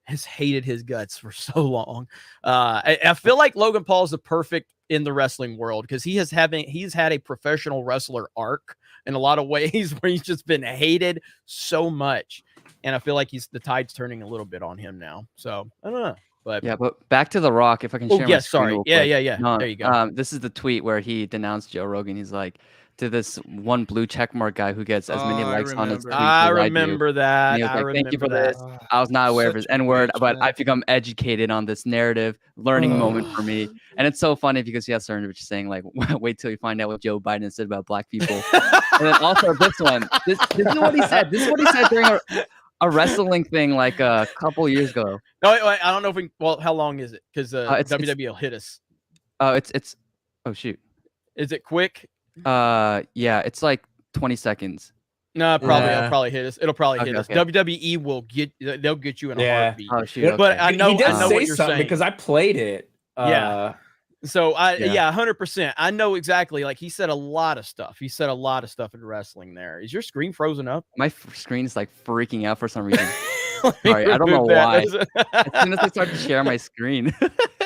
has hated his guts for so long. I feel like Logan Paul is the perfect in the wrestling world because he's had a professional wrestler arc in a lot of ways where he's just been hated so much. And I feel like the tide's turning a little bit on him now. So I don't know. But yeah, but back to The Rock, if I can share my screen real quick. Yeah. No, there you go. This is the tweet where he denounced Joe Rogan. He's like, to this one blue checkmark guy who gets as many likes on his tweets I as remember that. And he was like, thank you for this. I was not aware of his N-word, but I've become educated on this narrative, learning moment for me. And it's so funny because he has Cernovich saying like, wait till you find out what Joe Biden said about black people. And then also this one, this is what he said. This is what he said during a wrestling thing like a couple years ago. No, wait, I don't know if well, how long is it? Because WWE will hit us. It's oh shoot. Is it quick? Yeah, it's like 20 seconds. No, probably it'll probably hit us. It'll probably hit us. WWE will they'll get you in a heartbeat. Oh shoot. But I know he did I know say what you're something saying because I played it. So 100%. I know exactly. Like he said a lot of stuff. He said a lot of stuff in wrestling there. Is your screen frozen up? My screen's like freaking out for some reason. Sorry, I don't know why. As soon as I start to share my screen.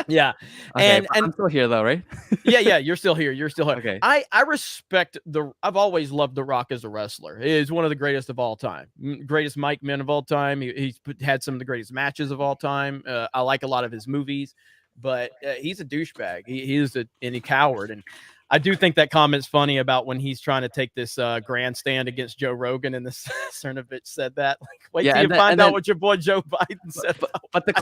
Yeah. Okay, and I'm still here though, right? yeah, you're still here. You're still here. Okay. I respect I've always loved The Rock as a wrestler. He is one of the greatest of all time. Greatest mic men of all time. He's had some of the greatest matches of all time. I like a lot of his movies, but he's a douchebag. He is a coward. And I do think that comment's funny about when he's trying to take this grandstand against Joe Rogan, and the Cernovich said that. Like, wait till you find out what your boy Joe Biden said. But the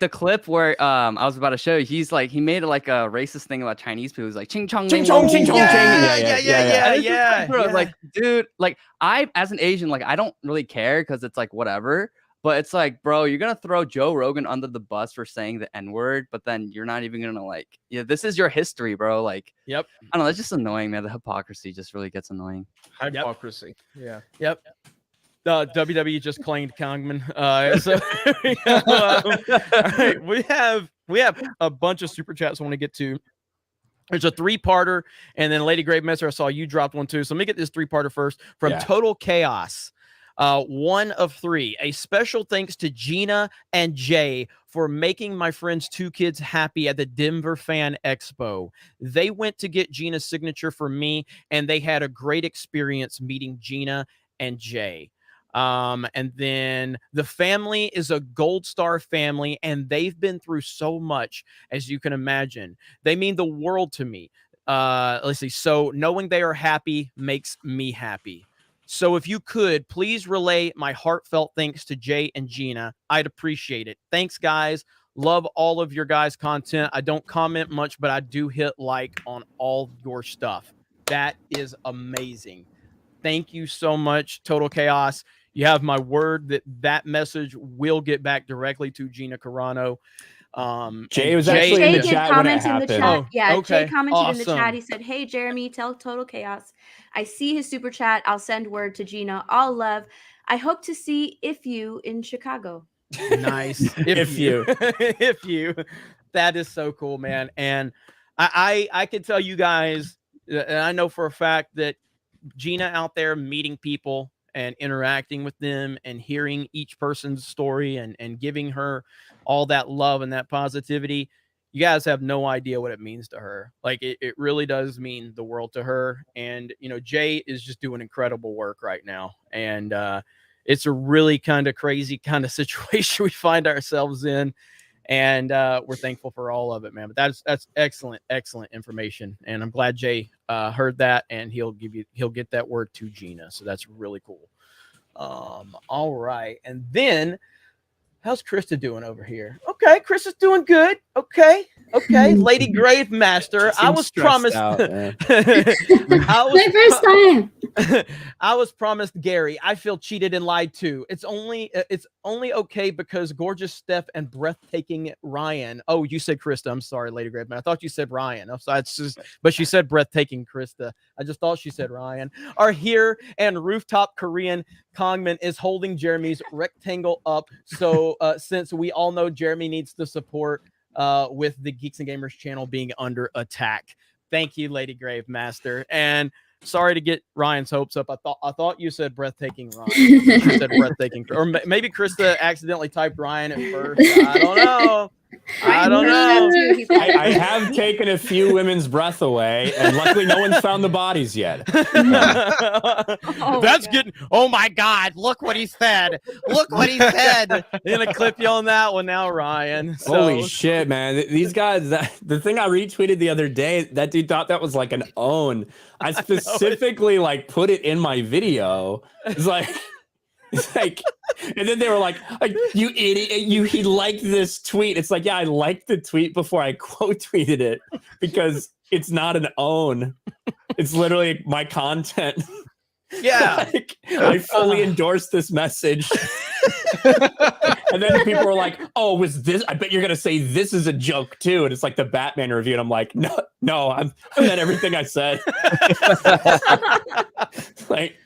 clip where I was about to show you, he's like he made like a racist thing about Chinese people. He's like ching chong ching chong ching chong yeah. Like, dude, like I as an Asian, like I don't really care because it's like whatever. But it's like, bro, you're gonna throw Joe Rogan under the bus for saying the N-word, but then you're not even gonna like, this is your history, bro. Like, yep. I don't know, it's just annoying, man. The hypocrisy just really gets annoying. Hypocrisy. Yeah. Yep. WWE just claimed Kongman. All right, we have a bunch of super chats I want to get to. There's a 3-parter, and then Lady Gravemesser, I saw you dropped one too. So let me get this 3-parter first from Total Chaos. 1 of 3. A special thanks to Gina and Jay for making my friend's 2 kids happy at the Denver Fan Expo. They went to get Gina's signature for me, and they had a great experience meeting Gina and Jay. And then the family is a Gold Star family, and they've been through so much, as you can imagine. They mean the world to me. Let's see. So knowing they are happy makes me happy. So if you could, please relay my heartfelt thanks to Jay and Gina. I'd appreciate it. Thanks, guys. Love all of your guys' content. I don't comment much, but I do hit like on all your stuff. That is amazing. Thank you so much, Total Chaos. You have my word that message will get back directly to Gina Carano. Jay was actually in the chat when it happened. Jay commented in the chat. He said, "Hey Jeremy, tell Total Chaos I see his super chat. I'll send word to Gina. All love. I hope to see you in Chicago." Nice. if you, that is so cool, man. And I can tell you guys, and I know for a fact that Gina out there meeting people and interacting with them and hearing each person's story and giving her all that love and that positivity, you guys have no idea what it means to her. Like it really does mean the world to her. And, Jay is just doing incredible work right now. And it's a really kind of crazy kind of situation we find ourselves in. And we're thankful for all of it, man. But that's excellent information. And I'm glad Jay heard that, and he'll get that word to Gina. So that's really cool. All right. And then how's Krista doing over here? Okay, Krista's doing good. Okay. Lady Gravemaster. I was promised out, my first time. I was promised Gary. I feel cheated and lied to. It's only okay because gorgeous Steph and breathtaking Ryan. Oh, you said Krista. I'm sorry, Lady Gravemaster. I thought you said Ryan. But she said breathtaking Krista. I just thought she said Ryan. Are here, and rooftop Korean Kongman is holding Jeremy's rectangle up. So since we all know Jeremy needs the support, with the Geeks and Gamers channel being under attack. Thank you, Lady Gravemaster. And sorry to get Ryan's hopes up. I thought you said breathtaking Ryan. You said breathtaking, or maybe Krista accidentally typed Ryan at first. I don't know. I don't know. I have taken a few women's breath away, and luckily no one's found the bodies yet. That's getting. Oh my God! Look what he said. Look what he said. They're gonna clip you on that one now, Ryan. So. Holy shit, man! These guys. The thing I retweeted the other day, that dude thought that was like an own. I specifically like put it in my video. It's like. And then they were like, you idiot, he liked this tweet. It's like, yeah, I liked the tweet before I quote tweeted it because it's not an own. It's literally my content. Yeah. I fully endorse this message. And then people were like, oh, was this? I bet you're going to say this is a joke too. And it's like the Batman review. And I'm like, no, I meant everything I said. Like,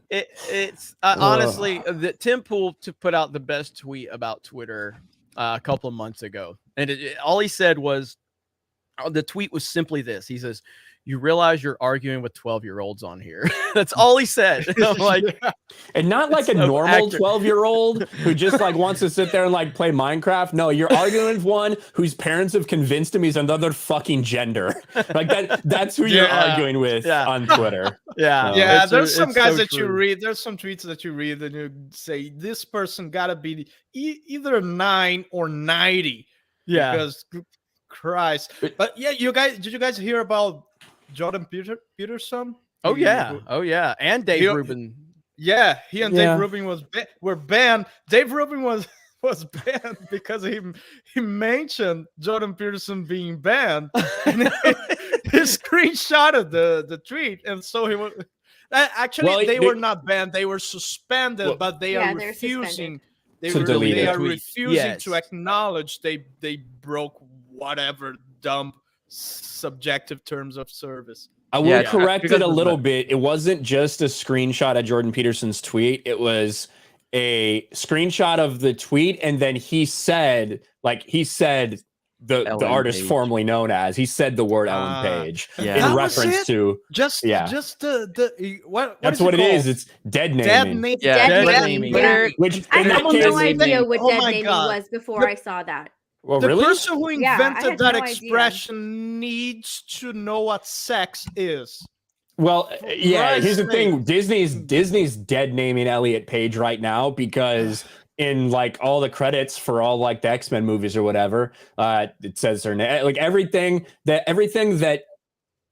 it's honestly that Tim Pool to put out the best tweet about Twitter a couple of months ago, and all he said was the tweet was simply this. He says, "You realize you're arguing with 12-year-olds on here." That's all he said. I'm like, and not like a normal 12-year-old who just like wants to sit there and like play Minecraft. No, you're arguing with one whose parents have convinced him he's another fucking gender. Like that's who you're arguing with on Twitter. Yeah, there's some guys that you read. There's some tweets that you read and you say this person gotta be either 9 or 90. Yeah, because Christ. But yeah, did you guys hear about Jordan Peterson? Oh yeah, and Dave Rubin. Yeah, he and Dave Rubin were banned. Dave Rubin was banned because he mentioned Jordan Peterson being banned, and he screenshotted the tweet, and so he was. Actually, they were not banned; they were suspended, but they are refusing. They are refusing to acknowledge they broke whatever dumb subjective terms of service. I will correct it a little bit. It wasn't just a screenshot of Jordan Peterson's tweet. It was a screenshot of the tweet, and then he said the artist Page. Formerly known as, he said the word Ellen Page in reference to just the what that's what it is. It's dead naming. Dead naming. Which I had no idea what dead naming was before I saw that. Well, the really? person who invented that expression needs to know what sex is. Well, yeah, here's the thing. Disney's dead naming Elliot Page right now because in like all the credits for all like the X-Men movies or whatever, it says her name. Like everything that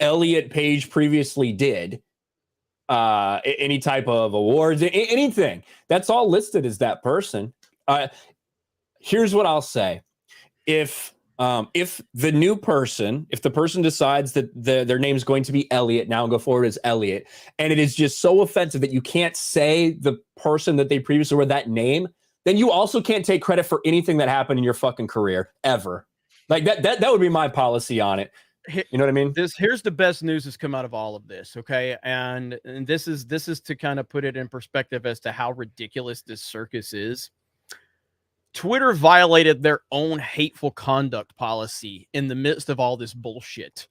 Elliot Page previously did, any type of awards, anything, that's all listed as that person. Here's what I'll say. If the person decides that their name is going to be Elliot now and go forward as Elliot, and it is just so offensive that you can't say the person that they previously were that name, then you also can't take credit for anything that happened in your fucking career ever. Like that would be my policy on it. You know what I mean? Here's the best news that's come out of all of this. Okay. And this is to kind of put it in perspective as to how ridiculous this circus is. Twitter violated their own hateful conduct policy in the midst of all this bullshit.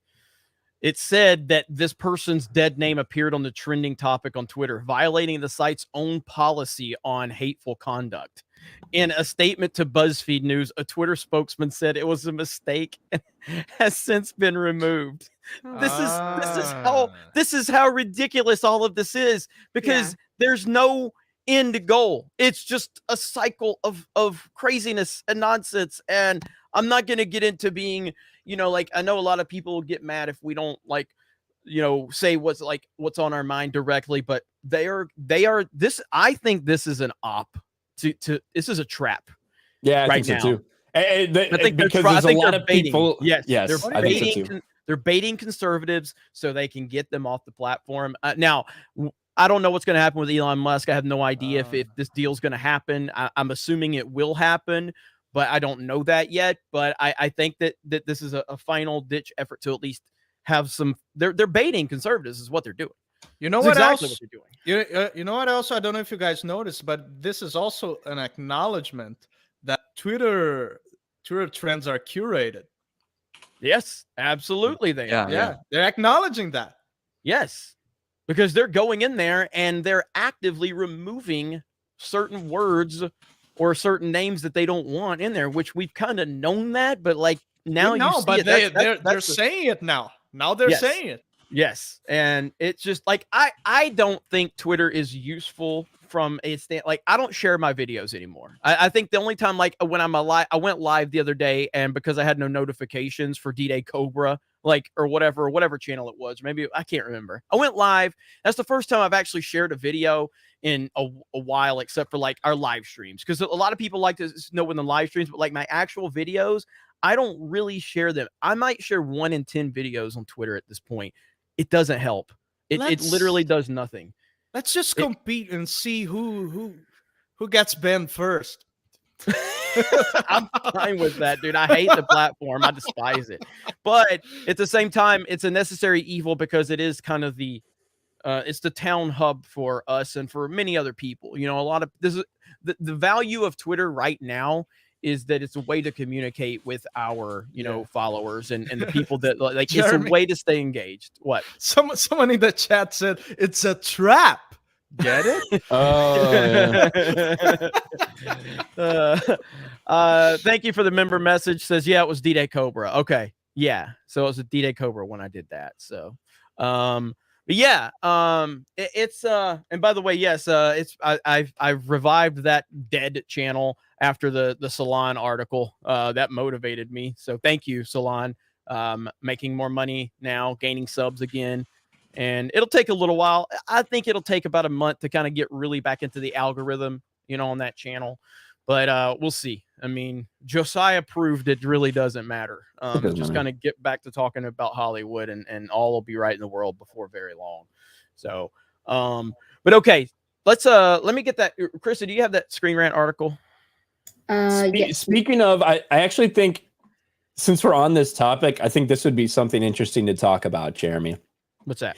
It said that this person's dead name appeared on the trending topic on Twitter, violating the site's own policy on hateful conduct. In a statement to BuzzFeed News, a Twitter spokesman said it was a mistake and has since been removed. This is how ridiculous all of this is, because there's no end goal. It's just a cycle of craziness and nonsense. And I'm not going to get into being, like, I know a lot of people will get mad if we don't say what's on our mind directly, but they are this. I think this is an op this is a trap. Yeah, I think so too. I think because there's a lot of people. Yes, I think so too. They're baiting conservatives so they can get them off the platform. Now, I don't know what's going to happen with Elon Musk. I have no idea if this deal's going to happen. I'm assuming it will happen, but I don't know that yet. But I think that this is a final ditch effort to at least have some. They're baiting conservatives is what they're doing. You know what else? What they're doing. You know what else? I don't know if you guys noticed, but this is also an acknowledgement that Twitter Twitter trends are curated. Yes, absolutely they are. Yeah, they're acknowledging that. Yes, because they're going in there and they're actively removing certain words or certain names that they don't want in there, which we've kind of known that, but like now you see but it. they're saying it now. Now they're saying it. Yes, and it's just like I don't think Twitter is useful from a stand. Like I don't share my videos anymore. I think the only time, like when I'm alive, I went live the other day, and because I had no notifications for D-Day Cobra, like or whatever channel it was, maybe I can't remember. I went live. That's the first time I've actually shared a video in a while, except for like our live streams, because a lot of people like to know when the live streams, but like my actual videos, I don't really share them. I might share 1 in 10 videos on Twitter at this point. It doesn't help. It literally does nothing. Let's just compete and see who gets banned first. I'm fine with that, dude. I hate the platform. I despise it. But at the same time, it's a necessary evil because it is kind of the it's the town hub for us and for many other people. You know, a lot of this is the value of Twitter right now is that it's a way to communicate with our, you know, followers and the people that like Jeremy, it's a way to stay engaged. What? Someone in the chat said it's a trap. Get it? Thank you for the member message. Says, yeah, it was D-Day Cobra. Okay. Yeah. So it was a D-Day Cobra when I did that. So but yeah, it's and by the way, yes, it's I've revived that dead channel after the Salon article. That motivated me. So thank you, Salon. Making more money now, gaining subs again. And it'll take a little while. I think it'll take about a month to kind of get really back into the algorithm, you know, on that channel. But we'll see. I mean, Josiah proved it really doesn't matter. Just kind of get back to talking about Hollywood and all will be right in the world before very long. So, but okay, let me get that. Krista, do you have that Screen Rant article? Yes. Speaking of, I actually think since we're on this topic, I think this would be something interesting to talk about, Jeremy. What's that?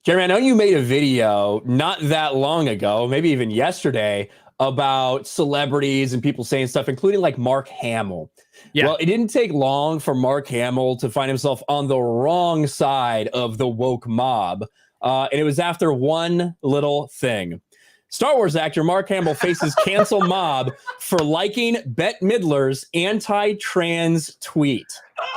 Jeremy, I know you made a video not that long ago, maybe even yesterday, about celebrities and people saying stuff, including like Mark Hamill. Yeah. Well, it didn't take long for Mark Hamill to find himself on the wrong side of the woke mob. And it was after one little thing. Star Wars actor Mark Hamill faces cancel mob for liking Bette Midler's anti-trans tweet.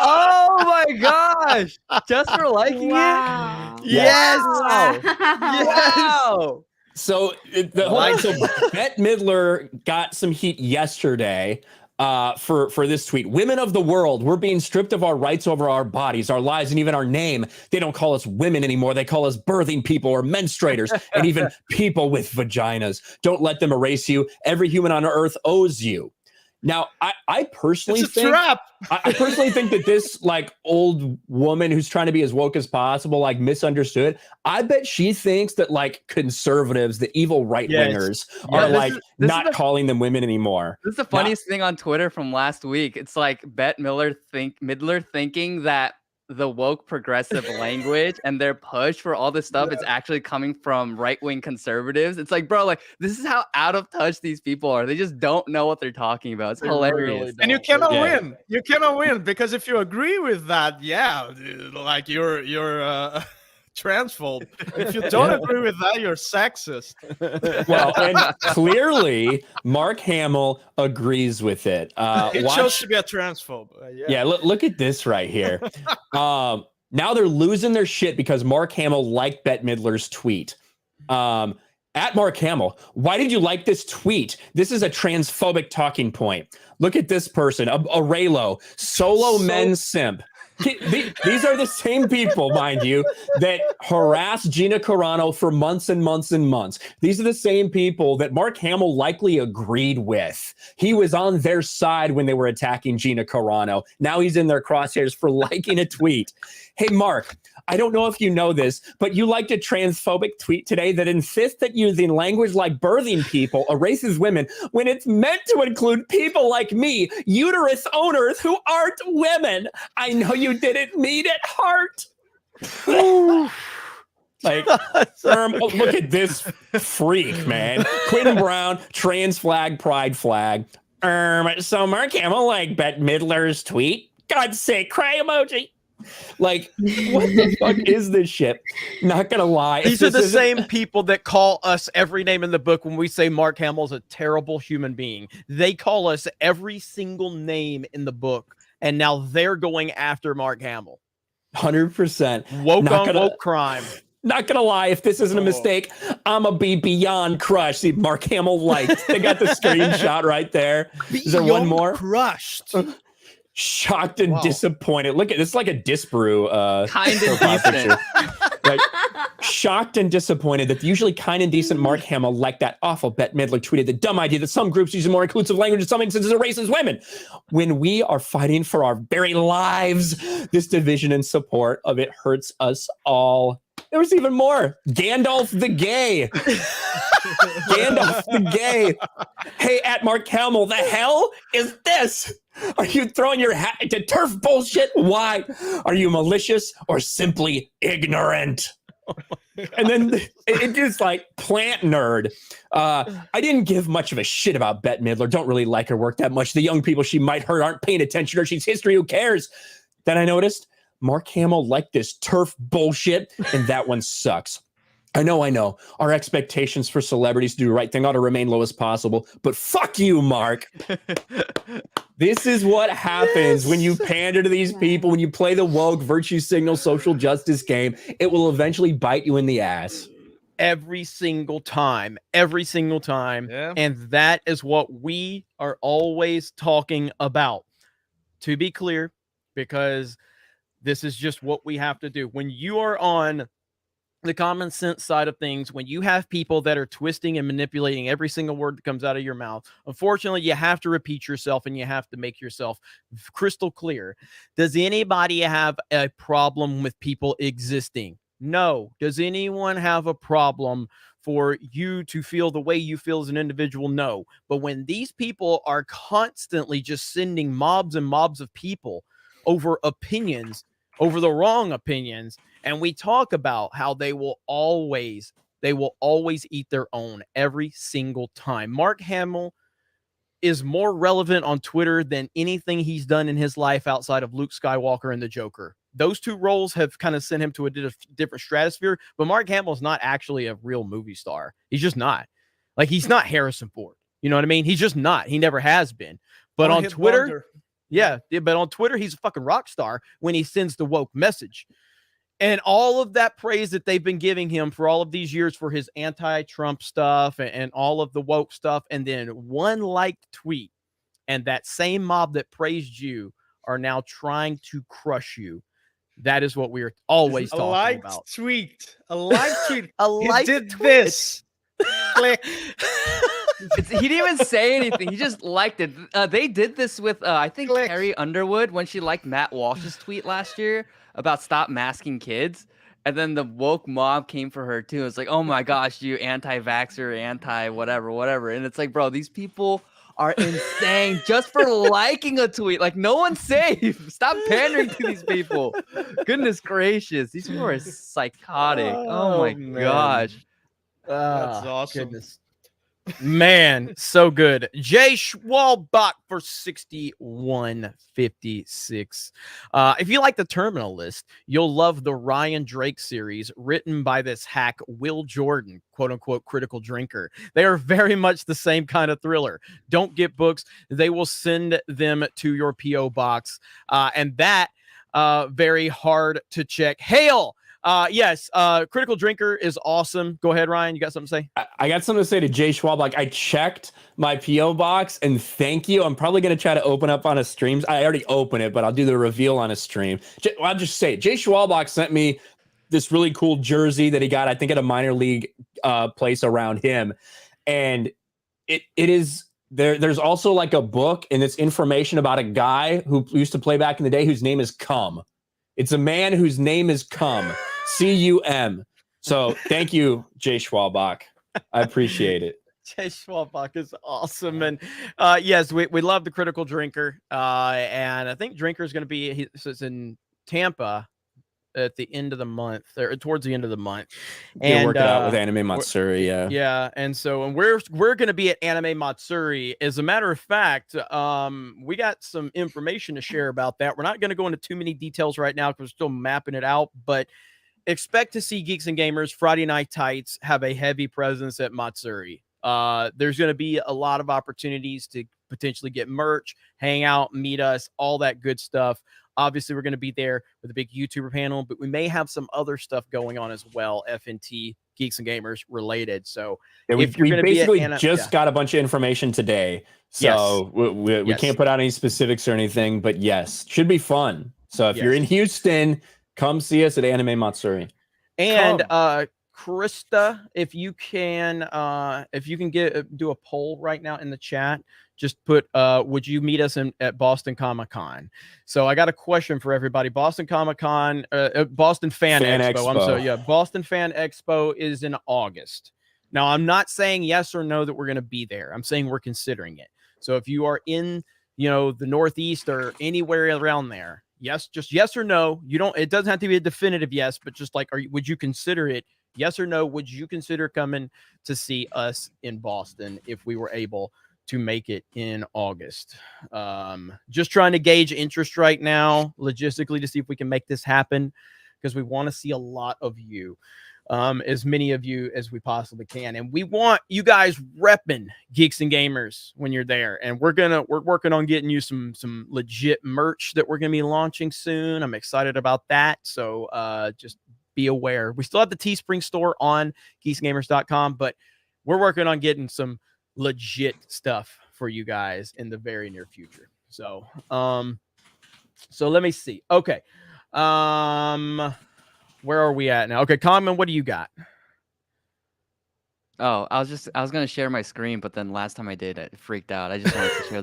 Oh my gosh! Just for liking it? Yes! Wow. Wow! So Bette Midler got some heat yesterday for this tweet. Women of the world, we're being stripped of our rights over our bodies, our lives, and even our name. They don't call us women anymore. They call us birthing people or menstruators and even people with vaginas. Don't let them erase you. Every human on earth owes you. Now, I personally think trap. I personally think that this like old woman who's trying to be as woke as possible, like misunderstood. I bet she thinks that like conservatives, the evil right wingers, are like not calling them women anymore. This is the funniest thing on Twitter from last week. It's like Bette Midler thinking that the woke progressive language and their push for all this stuff, it's actually coming from right-wing conservatives. It's like, bro, like this is how out of touch these people are. They just don't know what they're talking about. It's hilarious. Really and you cannot win. You cannot win because if you agree with that, like you're transphobe. If you don't agree with that, you're sexist. Well, and clearly Mark Hamill agrees with it. It shows to be a transphobe. Look at this right here. Now they're losing their shit because Mark Hamill liked Bette Midler's tweet. At Mark Hamill, why did you like this tweet? This is a transphobic talking point. Look at this person, a Raylo, solo men simp. These are the same people, mind you, that harassed Gina Carano for months and months and months. These are the same people that Mark Hamill likely agreed with. He was on their side when they were attacking Gina Carano. Now he's in their crosshairs for liking a tweet. Hey, Mark, I don't know if you know this, but you liked a transphobic tweet today that insists that using language like birthing people erases women when it's meant to include people like me, uterus owners who aren't women. I know you didn't mean it, heart. Like, look at this freak, man. Quinn Brown, trans flag, pride flag. So Mark Hamill like Bette Midler's tweet. God's sake, cry emoji. Like, what the fuck is this shit? Not gonna lie. These are the same people that call us every name in the book when we say Mark Hamill's a terrible human being. They call us every single name in the book, and now they're going after Mark Hamill. 100%. Woke on woke crime. Not gonna lie, if this isn't a mistake, I'ma be beyond crushed. See, Mark Hamill liked. They got the screenshot right there. Is there one more? Crushed. Shocked and disappointed. Look at this, like a disparu Kind of decent. Like, shocked and disappointed that the usually kind and decent Mark Hamill, like that awful Bette Midler, tweeted the dumb idea that some groups use more inclusive language in some instances are racist women. When we are fighting for our very lives, this division and support of it hurts us all. There was even more. Gandalf the gay. Gandalf the gay. Hey, at Mark Hamill, the hell is this? Are you throwing your hat into turf bullshit? Why? Are you malicious or simply ignorant? And then it is like plant nerd. I didn't give much of a shit about Bette Midler. Don't really like her work that much. The young people she might hurt aren't paying attention, or she's history. Who cares? Then I noticed Mark Hamill liked this turf bullshit, and that one sucks. I know. Our expectations for celebrities to do the right thing ought to remain low as possible, but fuck you, Mark. This is what happens when you pander to these people, when you play the woke virtue signal social justice game. It will eventually bite you in the ass. Every single time. Yeah. And that is what we are always talking about. To be clear, because this is just what we have to do. When you are on the common sense side of things, when you have people that are twisting and manipulating every single word that comes out of your mouth, unfortunately, you have to repeat yourself and you have to make yourself crystal clear. Does anybody have a problem with people existing? No. Does anyone have a problem for you to feel the way you feel as an individual? No. But when these people are constantly just sending mobs and mobs of people over opinions, over the wrong opinions, and we talk about how they will always eat their own every single time. Mark Hamill is more relevant on Twitter than anything he's done in his life outside of Luke Skywalker and the Joker. Those two roles have kind of sent him to a different stratosphere, but Mark Hamill is not actually a real movie star. He's just not. Like, he's not Harrison Ford. You know what I mean? He's just not. He never has been. But on Twitter, but on Twitter, he's a fucking rock star when he sends the woke message. And all of that praise that they've been giving him for all of these years for his anti-Trump stuff and all of the woke stuff, and then one liked tweet, and that same mob that praised you are now trying to crush you. That is what we are always talking about. A liked tweet. He did this. Click. He didn't even say anything. He just liked it. They did this with, I think, Carrie Underwood when she liked Matt Walsh's tweet last year about stop masking kids. And then the woke mob came for her, too. It's like, oh, my gosh, you anti-vaxxer, anti-whatever. And it's like, bro, these people are insane just for liking a tweet. Like, no one's safe. Stop pandering to these people. Goodness gracious. These people are psychotic. Oh, my gosh. That's awesome. Goodness. Man, so good. Jay Schwalbach for 6156. If you like the Terminal List, you'll love the Ryan Drake series written by this hack Will Jordan, quote unquote critical drinker. They are very much the same kind of thriller. Don't get books. They will send them to your P.O. box. And that very hard to check. Hail! Yes, Critical Drinker is awesome. Go ahead, Ryan. You got something to say? I got something to say to Jay Schwab. Like, I checked my P.O. box, and thank you. I'm probably going to try to open up on a stream. I already opened it, but I'll do the reveal on a stream. I'll just say it. Jay Schwalbach sent me this really cool jersey that he got, I think, at a minor league place around him. And it is... There's also like a book, and it's information about a guy who used to play back in the day whose name is Cum. It's a man whose name is Cum. C-U-M. So thank you, Jay Schwalbach. I appreciate it. Jay Schwalbach is awesome. And yes, we love the Critical Drinker. And I think Drinker is going to be it's in Tampa. at the end of the month, or towards the end of the month. They're working out with uh, Anime Matsuri. Yeah. yeah, and we're going to be at Anime Matsuri. As a matter of fact, we got some information to share about that. We're not going to go into too many details right now because we're still mapping it out, but expect to see Geeks and Gamers Friday Night Tights have a heavy presence at Matsuri. There's going to be a lot of opportunities to potentially get merch, hang out, meet us, all that good stuff. Obviously, we're going to be there with a big YouTuber panel, but we may have some other stuff going on as well, FNT, Geeks and Gamers related. So yeah, if you're we going to basically be at just got a bunch of information today. So we can't put out any specifics or anything, but yes, should be fun. So if you're in Houston, come see us at Anime Matsuri. And Krista, if you can do a poll right now in the chat, just put would you meet us at Boston Comic-Con? So I got a question for everybody. Boston Comic-Con, Boston Fan Expo. Boston Fan Expo is in August. Now I'm not saying yes or no that we're going to be there. I'm saying we're considering it. So if you are in, the Northeast or anywhere around there, yes, just yes or no. It doesn't have to be a definitive yes, but just like, would you consider it? Yes or no? Would you consider coming to see us in Boston if we were able to make it in August? Just trying to gauge interest right now, logistically, to see if we can make this happen, because we want to see a lot of you, as many of you as we possibly can, and we want you guys repping Geeks and Gamers when you're there. And we're working on getting you some legit merch that we're gonna be launching soon. I'm excited about that. So just be aware. We still have the Teespring store on geeksgamers.com, but we're working on getting some legit stuff for you guys in the very near future. So so let me see. Okay, where are we at now? Okay, Common, what do you got? Oh, I was gonna share my screen, but then last time I did, it freaked out. I just wanted to share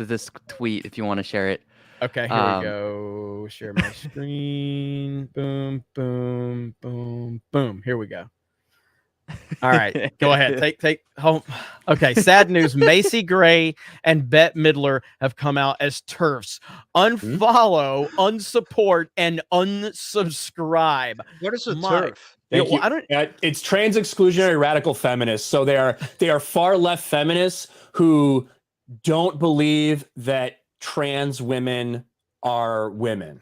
this tweet if you want to share it. Okay, here we go. Share my screen. Boom, boom, boom, boom. Here we go. All right, go ahead. Take home. Okay, sad news. Macy Gray and Bette Midler have come out as TERFs. Unfollow, unsupport, and unsubscribe. What is a TERF? I don't. It's trans exclusionary radical feminists. So they are far left feminists who don't believe that trans women are women.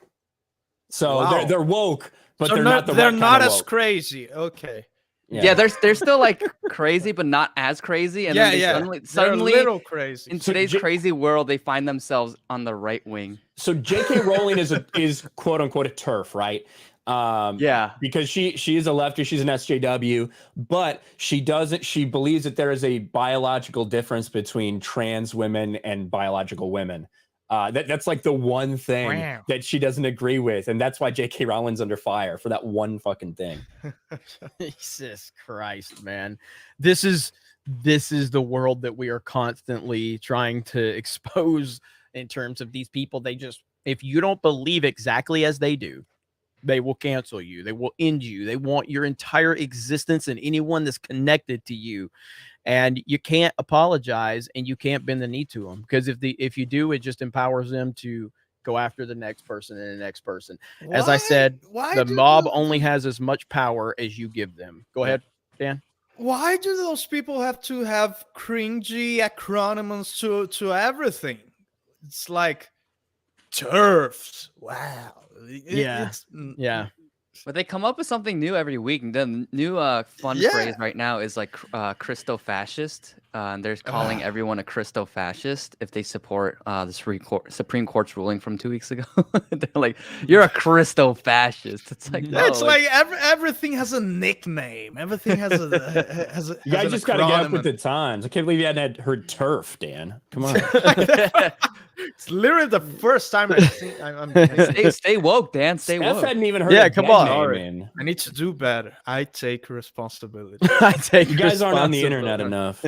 So they're woke, but they're not the right kind of as woke. crazy. Okay. Yeah, they're still like crazy, but not as crazy. And then suddenly they're a little crazy. In today's crazy world, they find themselves on the right wing. So J.K. Rowling is quote unquote a TERF, right? Because she is a lefty, she's an SJW, but she believes that there is a biological difference between trans women and biological women. That's like the one thing that she doesn't agree with, and that's why J.K. Rowling's under fire for that one fucking thing. Jesus Christ, man. This is the world that we are constantly trying to expose in terms of these people. If you don't believe exactly as they do, they will cancel you. They will end you. They want your entire existence and anyone that's connected to you. And you can't apologize and you can't bend the knee to them, because if you do, it just empowers them to go after the next person and the next person. As I said, the mob only has as much power as you give them. Go ahead, Dan. Why do those people have to have cringy acronyms to everything? It's like TERFs. Wow. Yeah. But they come up with something new every week. And the new fun phrase right now is like Christo-fascist. And they're calling everyone a Christo-fascist if they support the Supreme Court's ruling from 2 weeks ago. They're like, you're a Christo-fascist. It's like, no, it's like everything has a nickname. Everything has a you guys just got to get up with the times. I can't believe you hadn't heard TERF, Dan. Come on. It's literally the first time I've seen. Stay woke, Dan. Stay woke. Steph hadn't even heard. Yeah, come on. I need to do better. I take responsibility. You guys aren't on the internet enough.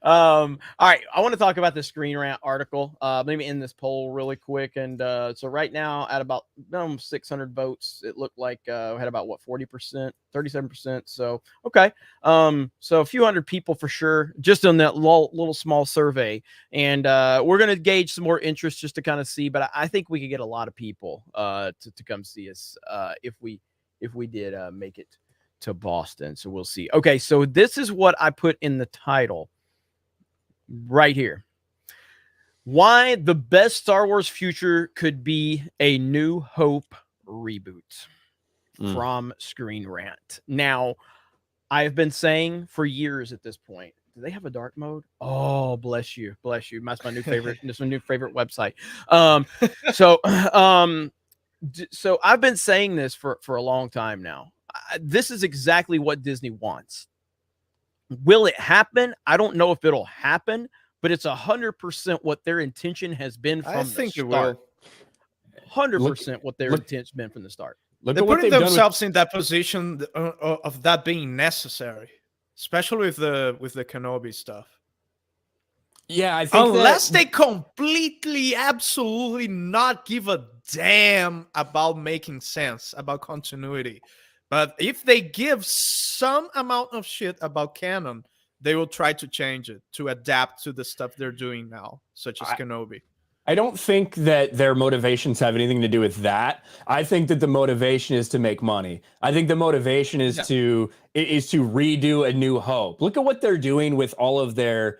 All right, I want to talk about the Screen Rant article. Let me end this poll really quick. And so right now, at about 600 votes, it looked like we had about 40%, 37%. So okay, so a few hundred people for sure, just on that little small survey. And we're gonna gauge some more interest just to kind of see, but I think we could get a lot of people to come see us if we did make it to Boston. So we'll see. Okay, so this is what I put in the title right here. Why the best Star Wars future could be a New Hope reboot from Screen Rant. Now, I've been saying for years at this point, do they have a dark mode? Oh, bless you. Bless you. That's my new favorite. This is my new favorite website. So I've been saying this for a long time now. This is exactly what Disney wants. Will it happen? I don't know if it'll happen, but it's 100% what their intention has been from the start. 100% what their intention has been from the start. They're putting themselves in that position of that being necessary, especially with the Kenobi stuff. Yeah, I think unless they completely, absolutely not give a damn about making sense, about continuity. But if they give some amount of shit about canon, they will try to change it to adapt to the stuff they're doing now, such as Kenobi. I don't think that their motivations have anything to do with that. I think that the motivation is to make money. I think the motivation is to redo A New Hope. Look at what they're doing with all of their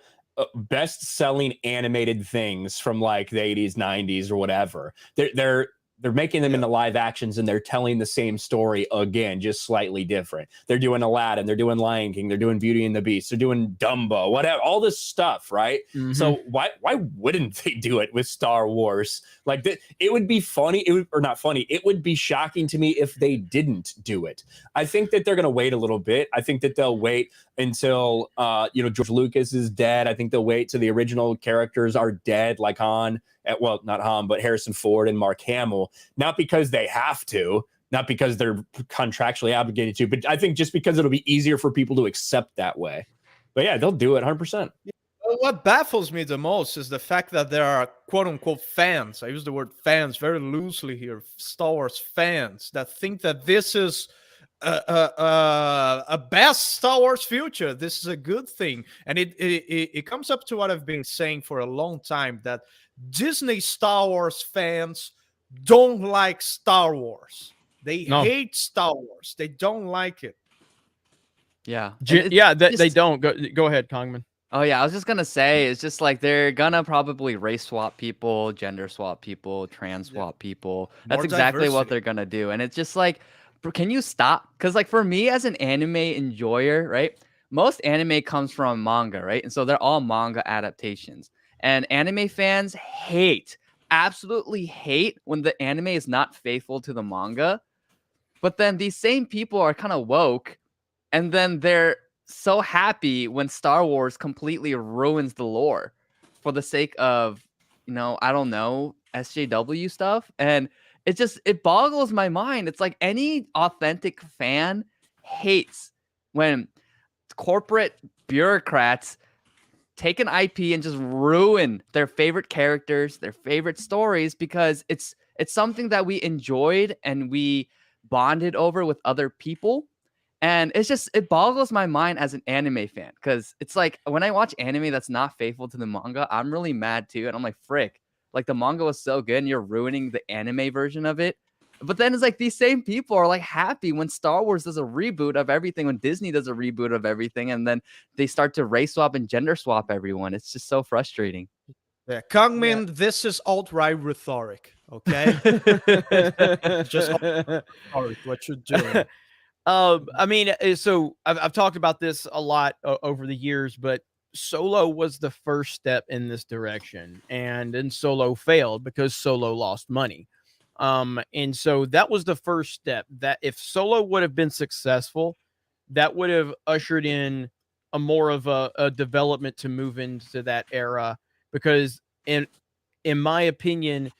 best-selling animated things from like the 80s, 90s, or whatever. They're making them into live actions, and they're telling the same story again, just slightly different. They're doing Aladdin, they're doing Lion King, they're doing Beauty and the Beast, they're doing Dumbo, whatever, all this stuff, right? So why wouldn't they do it with Star Wars? Like it would be funny, it would be shocking to me if they didn't do it. I think that they're gonna wait a little bit. I think that they'll wait until George Lucas is dead. I think they'll wait till the original characters are dead, like Han. Well, not Han, but Harrison Ford and Mark Hamill, not because they have to, not because they're contractually obligated to, but I think just because it'll be easier for people to accept that way. But yeah, they'll do it 100%. What baffles me the most is the fact that there are quote unquote fans. I use the word fans very loosely here. Star Wars fans that think that this is a best Star Wars future. This is a good thing. And it comes up to what I've been saying for a long time, that Disney Star Wars fans don't like Star Wars. They hate Star Wars. They don't like it. Yeah. They don't. Go ahead, Kongman. Oh, yeah. I was just going to say, it's just like they're going to probably race swap people, gender swap people, trans swap people. That's More exactly what diversity. they're going to do. And it's just like, can you stop? Because like for me as an anime enjoyer, right? Most anime comes from manga, right? And so they're all manga adaptations. And anime fans absolutely hate when the anime is not faithful to the manga. But then these same people are kind of woke, and then they're so happy when Star Wars completely ruins the lore for the sake of, I don't know, SJW stuff. And it boggles my mind. It's like any authentic fan hates when corporate bureaucrats take an IP and just ruin their favorite characters, their favorite stories, because it's something that we enjoyed and we bonded over with other people. And it boggles my mind as an anime fan, because it's like when I watch anime that's not faithful to the manga, I'm really mad too. And I'm like, frick, like the manga was so good and you're ruining the anime version of it. But then it's like these same people are like happy when Star Wars does a reboot of everything, when Disney does a reboot of everything, and then they start to race swap and gender swap everyone. It's just so frustrating. Yeah, Kongmin, this is alt-right rhetoric, okay? Just alt-right, what you're doing. I mean, so I've talked about this a lot over the years, but Solo was the first step in this direction, and then Solo failed because Solo lost money. And so that was the first step. That if Solo would have been successful, that would have ushered in a more of a development to move into that era, because in my opinion,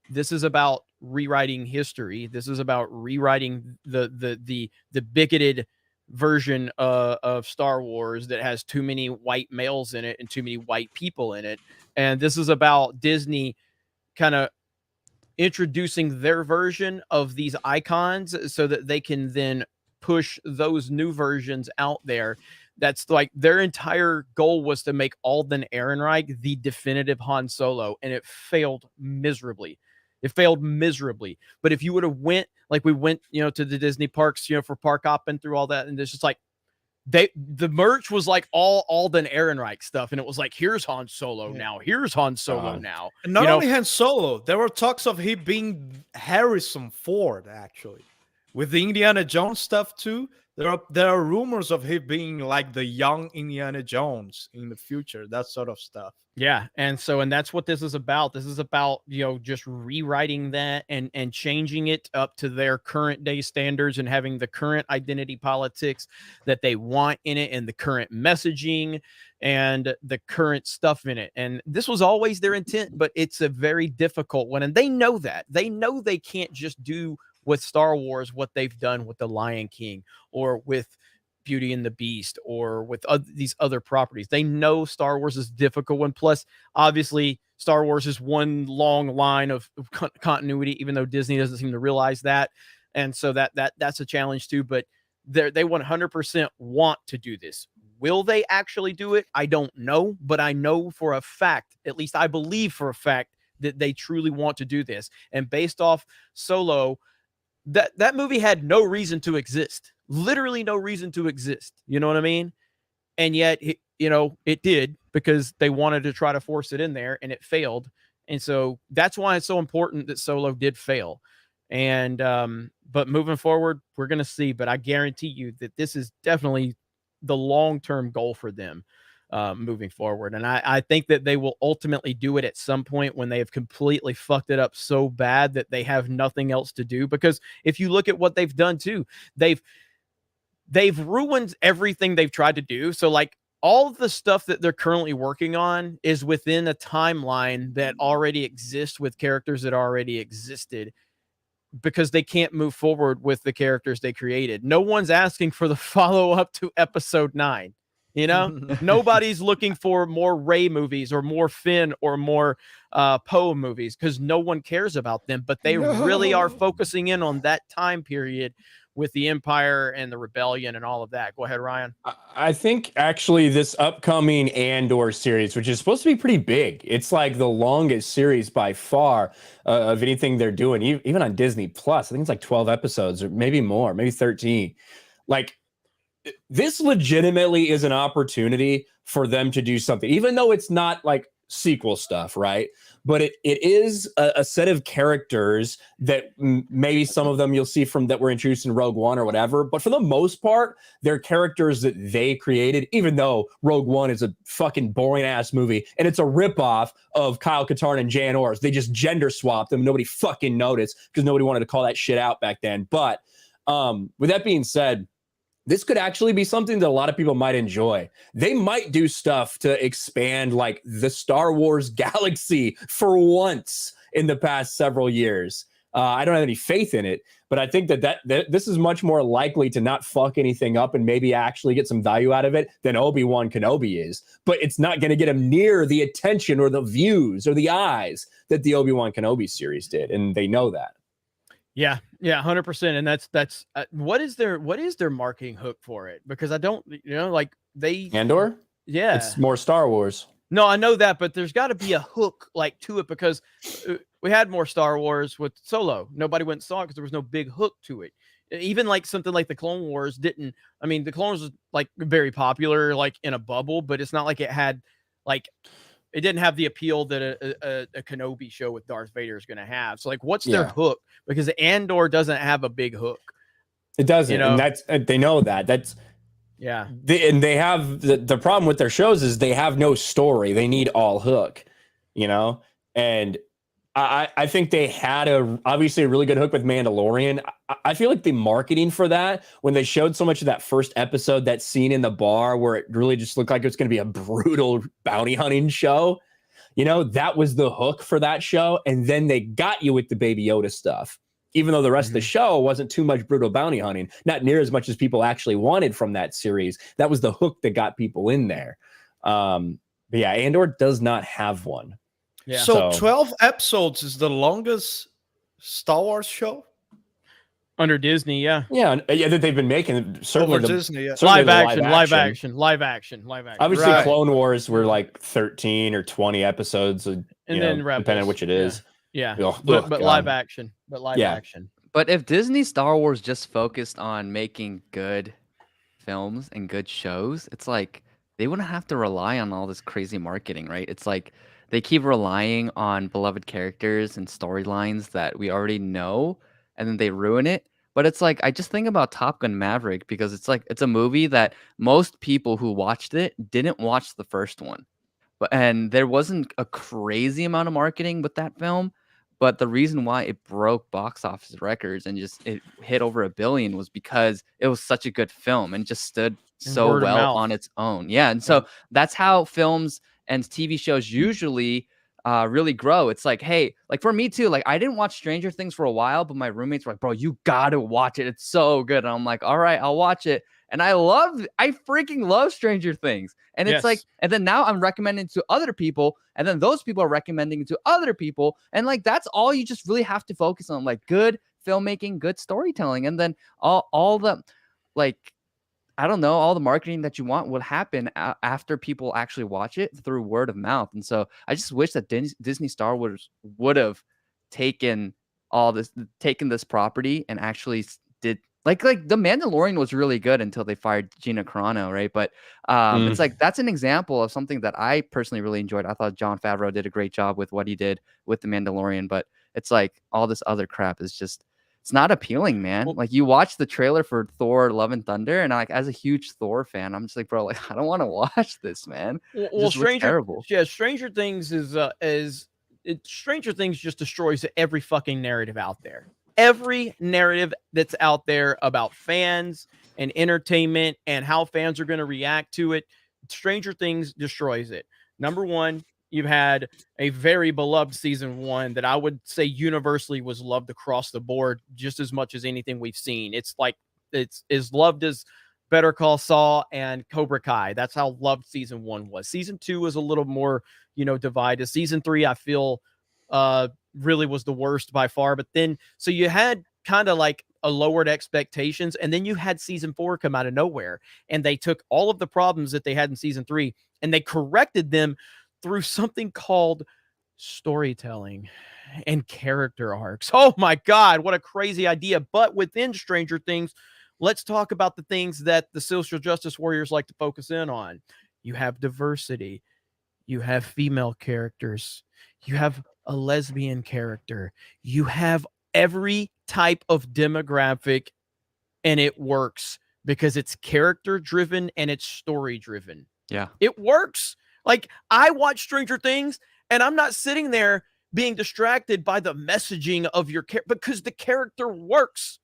this is about rewriting history. This is about rewriting the bigoted version of Star Wars that has too many white males in it and too many white people in it. And this is about Disney kind of introducing their version of these icons so that they can then push those new versions out there That's like their entire goal was to make Alden Ehrenreich the definitive Han Solo, and it failed miserably. It failed miserably. But if you would have went like we went, to the Disney parks, for park hopping through all that, and it's just like the merch was like all Alden Ehrenreich stuff, and it was like, here's Han Solo now, here's Han Solo now. And not only Han Solo, there were talks of him being Harrison Ford, actually, with the Indiana Jones stuff too. There are rumors of him being like the young Indiana Jones in the future, that sort of stuff. Yeah, and that's what this is about. This is about, just rewriting that and changing it up to their current day standards and having the current identity politics that they want in it and the current messaging and the current stuff in it. And this was always their intent, but it's a very difficult one. And they know that. They know they can't just do with Star Wars what they've done with The Lion King or with Beauty and the Beast or with these other properties. They know Star Wars is difficult one. Plus, obviously, Star Wars is one long line of continuity, even though Disney doesn't seem to realize that. And so that's a challenge too. But they 100% want to do this. Will they actually do it? I don't know, but I know for a fact, at least I believe for a fact, that they truly want to do this. And based off Solo, that movie had no reason to exist. Literally no reason to exist. You know what I mean? And yet, it did because they wanted to try to force it in there and it failed. And so that's why it's so important that Solo did fail. And, but moving forward, we're going to see, but I guarantee you that this is definitely the long-term goal for them moving forward. And I think that they will ultimately do it at some point when they have completely fucked it up so bad that they have nothing else to do. Because if you look at what they've done too, they've ruined everything they've tried to do. So like all of the stuff that they're currently working on is within a timeline that already exists with characters that already existed, because they can't move forward with the characters they created. No one's asking for the follow-up to episode 9. Nobody's looking for more Rey movies or more Finn or more Poe movies because no one cares about them. But they really are focusing in on that time period with the Empire and the Rebellion and all of that. Go ahead, Ryan. I think actually this upcoming Andor series, which is supposed to be pretty big, it's like the longest series by far of anything they're doing, even on Disney Plus. I think it's like 12 episodes or maybe more, maybe 13. Like, this legitimately is an opportunity for them to do something, even though it's not like sequel stuff, right? But it is a set of characters that maybe some of them you'll see from that were introduced in Rogue One or whatever. But for the most part, they're characters that they created, even though Rogue One is a fucking boring ass movie and it's a ripoff of Kyle Katarn and Jan Ors. They just gender swapped them. Nobody fucking noticed because nobody wanted to call that shit out back then. But with that being said, this could actually be something that a lot of people might enjoy. They might do stuff to expand like the Star Wars galaxy for once in the past several years. I don't have any faith in it, but I think that this is much more likely to not fuck anything up and maybe actually get some value out of it than Obi-Wan Kenobi is. But it's not going to get him near the attention or the views or the eyes that the Obi-Wan Kenobi series did, and they know that. Yeah, 100%. And that's what is their marketing hook for it? Because I don't, like they Andor. Yeah, it's more Star Wars. No, I know that, but there's got to be a hook like to it because we had more Star Wars with Solo. Nobody went and saw it because there was no big hook to it. Even like something like the Clone Wars didn't. I mean, the Clone Wars was like very popular, like in a bubble, but it's not like it had like. It didn't have the appeal that a Kenobi show with Darth Vader is going to have. So, like, what's their hook? Because Andor doesn't have a big hook. It doesn't, and that's they know that. That's they have the problem with their shows is they have no story. They need all hook, and I think they had obviously a really good hook with Mandalorian. I feel like the marketing for that, when they showed so much of that first episode, that scene in the bar where it really just looked like it was going to be a brutal bounty hunting show, that was the hook for that show. And then they got you with the Baby Yoda stuff, even though the rest of the show wasn't too much brutal bounty hunting, not near as much as people actually wanted from that series. That was the hook that got people in there. But yeah, Andor does not have one. Yeah. So 12 episodes is the longest Star Wars show? Under Disney, yeah. Yeah, that they've been making certainly Over the Disney, yeah. certainly Live the action, live action, live action, live action. Obviously, Right. Clone Wars were like 13 or 20 episodes, And then Rebels, depending on which it is. Yeah, Oh, but God. live action, action. But if Disney Star Wars just focused on making good films and good shows, it's like they wouldn't have to rely on all this crazy marketing, right? It's like they keep relying on beloved characters and storylines that we already know, and then they ruin it. But it's like I just think about Top Gun Maverick because it's like it's a movie that most people who watched it didn't watch the first one. And there wasn't a crazy amount of marketing with that film, but the reason why it broke box office records and just it hit over $1 billion was because it was such a good film and just stood so word of well mouth. on its own. Yeah, and so that's how films and TV shows usually really grow. It's like, hey, like for me too, like I didn't watch Stranger Things for a while, but my roommates were like, bro, you gotta watch it. It's so good. And I'm like, all right, I'll watch it. And I freaking love Stranger Things. And it's like, and then now I'm recommending to other people, and then those people are recommending to other people. And like, that's all you just really have to focus on, like good filmmaking, good storytelling. And then all the, like, I don't know, all the marketing that you want would happen after people actually watch it through word of mouth. And so I just wish that Disney Star Wars would have taken this property and actually did like The Mandalorian was really good until they fired Gina Carano, right? But it's like that's an example of something that I personally really enjoyed. I thought Jon Favreau did a great job with what he did with The Mandalorian, but it's like all this other crap is just it's not appealing, man. Like you watch the trailer for Thor: Love and Thunder, and like as a huge Thor fan, I'm just like, bro, like I don't want to watch this, man. Well, Stranger Things Stranger Things just destroys every fucking narrative out there. Every narrative that's out there about fans and entertainment and how fans are going to react to it, Stranger Things destroys it. Number one, you've had a very beloved season 1 that I would say universally was loved across the board just as much as anything we've seen. It's like it's as loved as Better Call Saul and Cobra Kai. That's how loved season 1 was. Season 2 was a little more, divided. Season 3, I feel really was the worst by far. But then, so you had kind of like a lowered expectations, and then you had season 4 come out of nowhere, and they took all of the problems that they had in season 3 and they corrected them through something called storytelling and character arcs. Oh my God, what a crazy idea. But within Stranger Things, let's talk about the things that the social justice warriors like to focus in on. You have diversity, you have female characters, you have a lesbian character, you have every type of demographic, and it works because it's character driven and it's story driven. Yeah, it works. Like I watch Stranger Things and I'm not sitting there being distracted by the messaging of your character because the character works.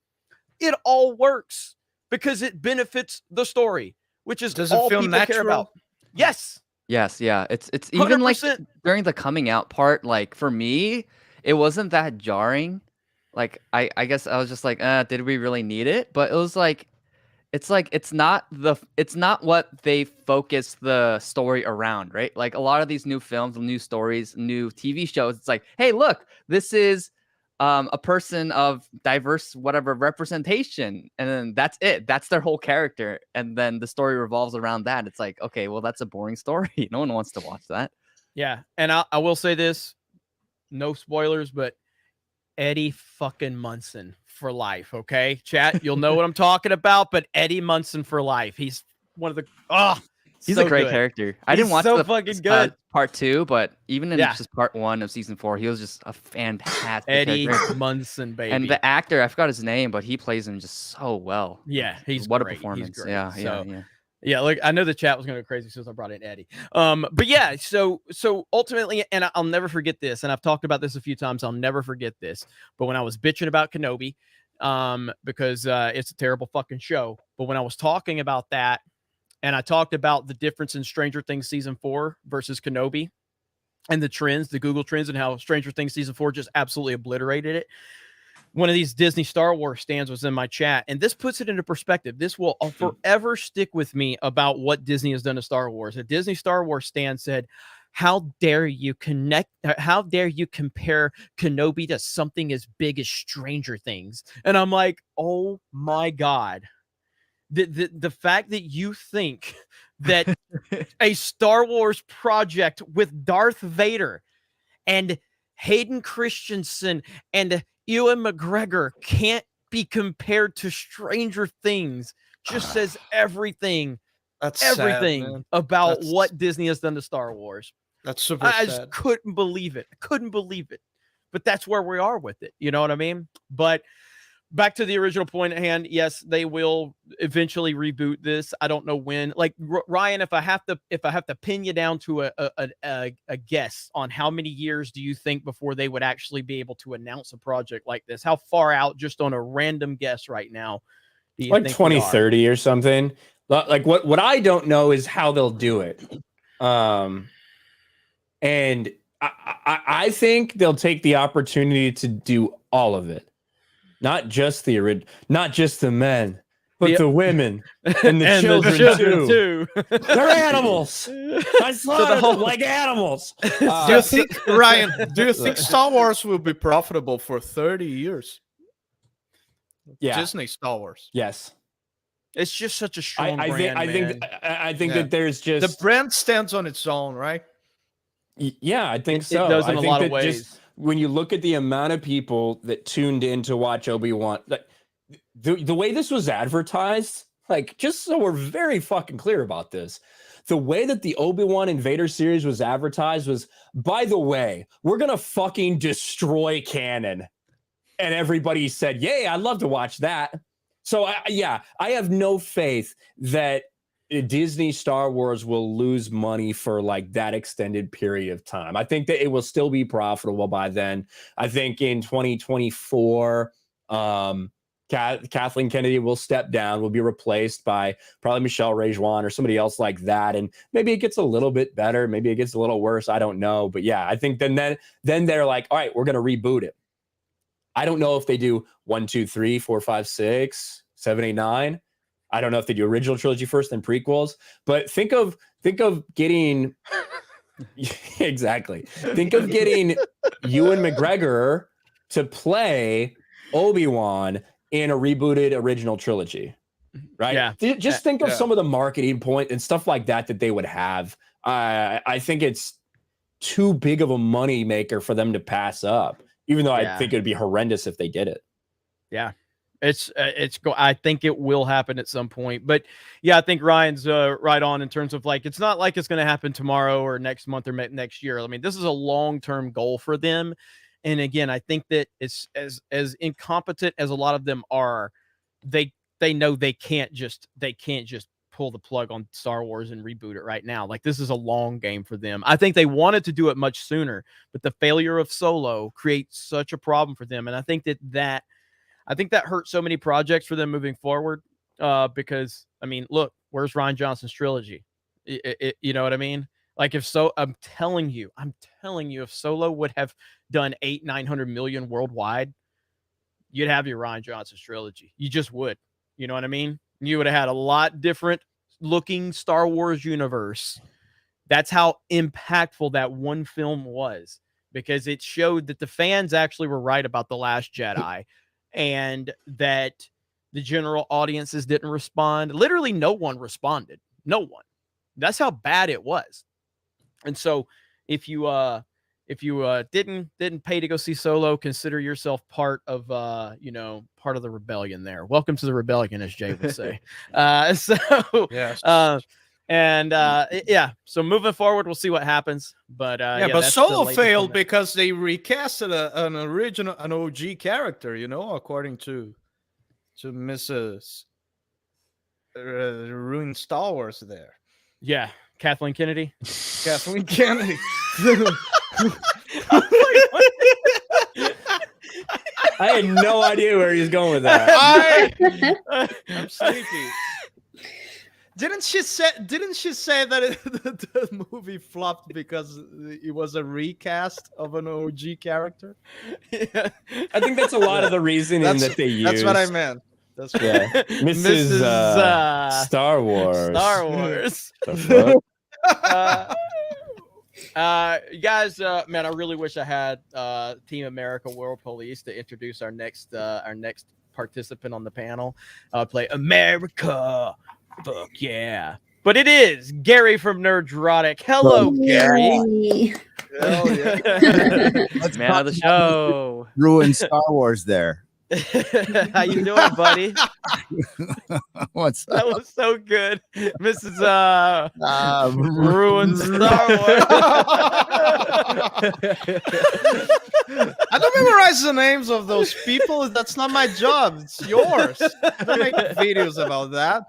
It all works because it benefits the story, which is all people care about. Yes. Yes, yeah. It's even 100%. like during the coming out part, like for me, it wasn't that jarring. Like I guess I was just like, did we really need it? But it was like it's not what they focus the story around, right? Like a lot of these new films, new stories, new TV shows, it's like, hey, look, this is a person of diverse whatever representation, and then that's it. That's their whole character, and then the story revolves around that. It's like, okay, well, that's a boring story. No one wants to watch that. Yeah, and I will say this, no spoilers, but Eddie fucking Munson for life, okay? Chat, you'll know what I'm talking about, but Eddie Munson for life. He's one of the he's a great character. I didn't watch the fucking good part 2, but even in just part 1 of season 4, he was just a fantastic Eddie character. Munson, baby. And the actor, I forgot his name, but he plays him just so well. Yeah, he's what great. a performance. He's great. Yeah. Yeah, look, I know the chat was going to go crazy since I brought in Eddie. But yeah, so ultimately, and I'll never forget this, and I've talked about this a few times, I'll never forget this. But when I was bitching about Kenobi, because it's a terrible fucking show, but when I was talking about that, and I talked about the difference in Stranger Things season 4 versus Kenobi, and the trends, the Google trends, and how Stranger Things season 4 just absolutely obliterated it. One of these Disney Star Wars stands was in my chat, and this puts it into perspective. This will forever stick with me about what Disney has done to Star Wars. A Disney Star Wars stand said, how dare you how dare you compare Kenobi to something as big as Stranger Things? And I'm like, oh my God. The fact that you think that a Star Wars project with Darth Vader and Hayden Christensen and Ewan McGregor can't be compared to Stranger Things just says everything. That's everything sad, about what Disney has done to Star Wars. That's super I sad. just couldn't believe it. But that's where we are with it. You know what I mean? But back to the original point at hand. Yes, they will eventually reboot this. I don't know when. Like Ryan, if I have to pin you down to a guess on how many years do you think before they would actually be able to announce a project like this? How far out, just on a random guess right now, do you like think 2030 or something? Like what I don't know is how they'll do it. And I think they'll take the opportunity to do all of it. Not just not just the men, but the women and the children too. They're animals. I slaughtered them like animals. Do you think, Ryan? Do you think Star Wars will be profitable for 30 years? Yeah, Disney Star Wars. Yes, it's just such a strong brand. I think that there's just the brand stands on its own, right? Yeah, I think so. It does in a lot of ways. When you look at the amount of people that tuned in to watch Obi-Wan, like the way this was advertised, like, just so we're very fucking clear about this, the way that the Obi-Wan and Vader series was advertised was, by the way, we're gonna fucking destroy canon. And everybody said, yay, I'd love to watch that. So I have no faith that Disney Star Wars will lose money for like that extended period of time. I think that it will still be profitable by then. I think in 2024, Kathleen Kennedy will step down, will be replaced by probably Michelle Rejuan or somebody else like that. And maybe it gets a little bit better. Maybe it gets a little worse. I don't know. But yeah, I think then they're like, all right, we're going to reboot it. I don't know if they do 1, 2, 3, 4, 5, 6, 7, 8, 9. I don't know if they do original trilogy first, then prequels. But think of getting exactly. Think of getting Ewan McGregor to play Obi-Wan in a rebooted original trilogy, right? Yeah. Just think of some of the marketing point and stuff like that they would have. I think it's too big of a money maker for them to pass up, even though I think it would be horrendous if they did it. Yeah. I think it will happen at some point, but yeah, I think Ryan's right on in terms of like, it's not like it's going to happen tomorrow or next month or next year. I mean, this is a long-term goal for them. And again, I think that it's as incompetent as a lot of them are, they know they can't just pull the plug on Star Wars and reboot it right now. Like, this is a long game for them. I think they wanted to do it much sooner, but the failure of Solo creates such a problem for them. And I think that hurt so many projects for them moving forward, because, I mean, look, where's Rian Johnson's trilogy? You know what I mean? Like, I'm telling you, if Solo would have done 800-900 million worldwide, you'd have your Rian Johnson's trilogy. You just would. You know what I mean? You would have had a lot different looking Star Wars universe. That's how impactful that one film was, because it showed that the fans actually were right about The Last Jedi. And that the general audiences didn't respond. Literally, no one responded. No one. That's how bad it was. And so, if you didn't pay to go see Solo, consider yourself part of the rebellion. There, welcome to the rebellion, as Jay would say. Yes. So moving forward, we'll see what happens. But but Solo failed because they recasted an OG character, according to Mrs. Ruined Star Wars there. Yeah, Kathleen Kennedy. Kathleen Kennedy. I had no idea where he was going with that. I'm sleepy. Didn't she say that the movie flopped because it was a recast of an OG character? Yeah. I think that's a lot of the reasoning that they used. That's what I meant. That's Mrs. Star Wars. Star Wars. You guys, man, I really wish I had Team America World Police to introduce our next participant on the panel. Play America, fuck yeah! But it is Gary from Nerdrotic. Hello, Gary. Yay. Hell yeah. Let's Man of the show. ruin Star Wars there. How you doing, buddy? What's That up? was so good, Mrs. Ruined Star Wars. I don't memorize the names of those people. That's not my job. It's yours. Don't make videos about that.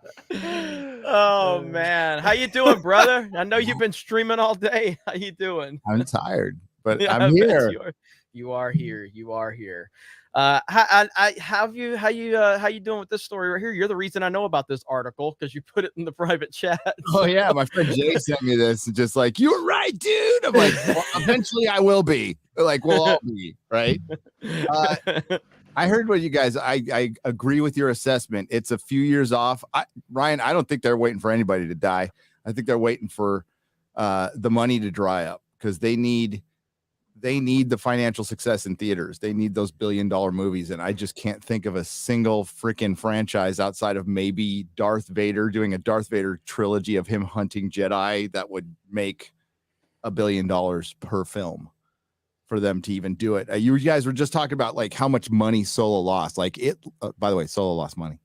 Oh man, how you doing, brother? I know you've been streaming all day. How you doing? I'm tired, but Yeah, I I'm bet here. You are here. You are here. How you doing with this story right here? You're the reason I know about this article because you put it in the private chat. Oh yeah, my friend Jay sent me this and just like, you were right, dude. I'm like, well, eventually I will be. Like, we'll all be, right? I heard what you guys. I agree with your assessment. It's a few years off. Ryan, I don't think they're waiting for anybody to die. I think they're waiting for the money to dry up because they need the financial success in theaters. They need those billion-dollar movies, and I just can't think of a single freaking franchise outside of maybe Darth Vader doing a Darth Vader trilogy of him hunting Jedi that would make $1 billion per film for them to even do it. You guys were just talking about like how much money Solo lost. Like it, by the way, Solo lost money,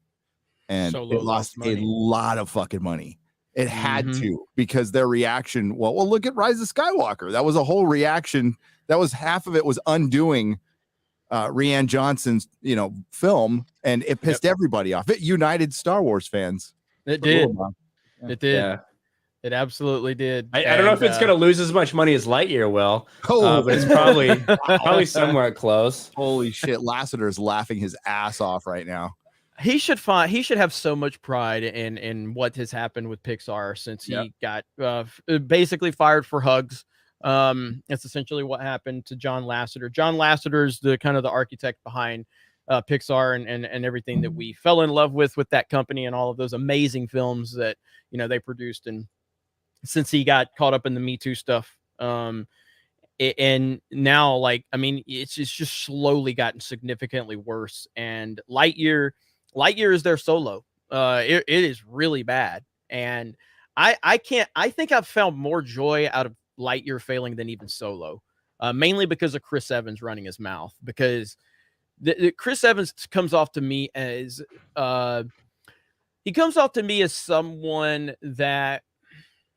and Solo it lost lost money. a lot of fucking money. It had to, because their reaction. Well, look at Rise of Skywalker. That was a whole reaction. That was half of it was undoing Rian Johnson's, film, and it pissed everybody off. It united Star Wars fans. It did. Yeah. It did. Yeah. It absolutely did. I don't know if it's going to lose as much money as Lightyear will, but it's probably somewhere close. Holy shit. Lasseter's laughing his ass off right now. He should have so much pride in what has happened with Pixar since he got basically fired for hugs. It's essentially what happened to John Lasseter. John Lasseter's the kind of the architect behind Pixar and everything that we fell in love with that company and all of those amazing films that they produced. And since he got caught up in the Me Too stuff, and now it's just slowly gotten significantly worse. And Lightyear is their Solo. It is really bad, and I think I've found more joy out of Lightyear failing than even Solo, mainly because of Chris Evans running his mouth. Because Chris Evans comes off to me as someone that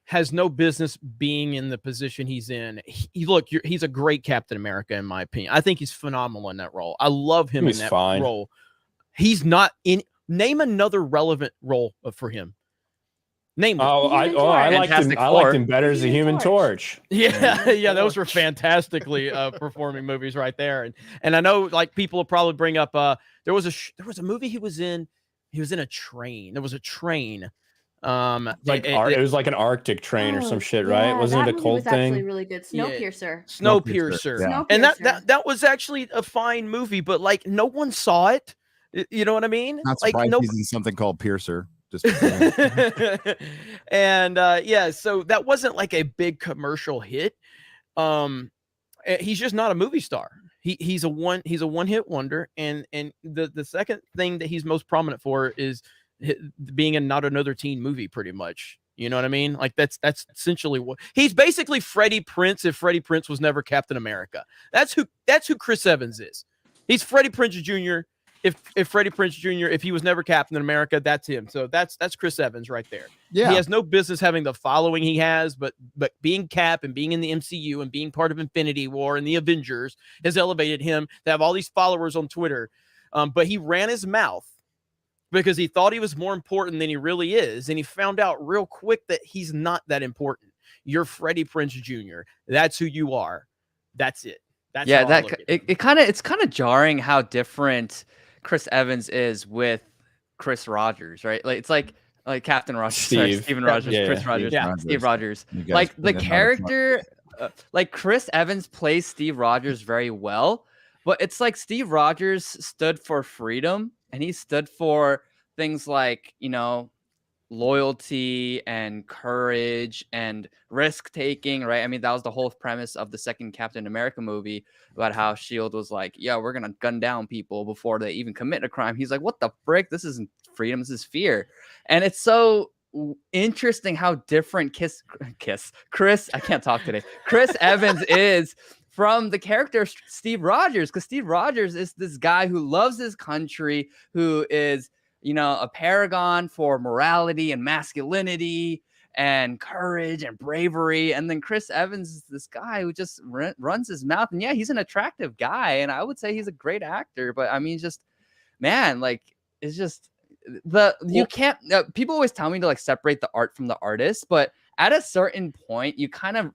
has no business being in the position he's in. He's a great Captain America, in my opinion. I think he's phenomenal in that role. I love him in that role. He's not in. Name another relevant role for him. Name it. I liked him better as a Human Torch. Yeah, those were fantastically performing movies right there. And I know people will probably bring up there was a movie he was in. He was in a train. There was a train. It was like an Arctic train or some shit, right? Wasn't it a cold was thing? Actually really good. Snowpiercer. Snowpiercer. Yeah. And that was actually a fine movie, but no one saw it. You know what I mean? Not surprised he's in something called Piercer. Just and so that wasn't like a big commercial hit. He's just not a movie star. He's a one-hit wonder, and the second thing that he's most prominent for is being in Not Another Teen Movie, pretty much. You know what I mean? That's essentially what he's basically. Freddie Prinze if Freddie Prinze was never Captain America. That's who Chris Evans is. He's Freddie Prinze Jr. If Freddie Prinze Jr. if he was never Captain America, that's him. So that's Chris Evans right there. Yeah, he has no business having the following he has, but being Cap and being in the MCU and being part of Infinity War and the Avengers has elevated him to have all these followers on Twitter. But he ran his mouth because he thought he was more important than he really is, and he found out real quick that he's not that important. You're Freddie Prinze Jr. That's who you are. That's it. That's it's kind of jarring how different Chris Evans is with Chris Rogers, right? It's like Captain Rogers, Steven Rogers, Chris Rogers, Steve Rogers. Like the character, Chris Evans plays Steve Rogers very well, but it's like Steve Rogers stood for freedom, and he stood for things like loyalty and courage and risk taking, right? I mean, that was the whole premise of the second Captain America movie, about how Shield was like, yeah, we're gonna gun down people before they even commit a crime. He's like, what the frick? This isn't freedom, this is fear. And it's so interesting how different Chris Evans is from the character of Steve Rogers, because Steve Rogers is this guy who loves his country, who is, you know, a paragon for morality and masculinity and courage and bravery. And then Chris Evans is this guy who just runs his mouth. And yeah, he's an attractive guy, and I would say he's a great actor. But I mean, just, man, like, it's just you can't. People always tell me to like separate the art from the artist, but at a certain point, you kind of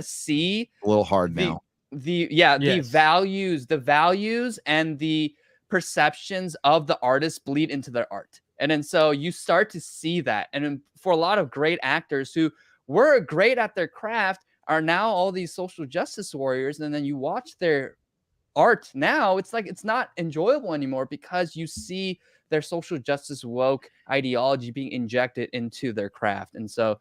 see a little hard now. The values and the perceptions of the artist bleed into their art. And then so you start to see that. And for a lot of great actors who were great at their craft are now all these social justice warriors. And then you watch their art now, it's like, it's not enjoyable anymore because you see their social justice woke ideology being injected into their craft. And so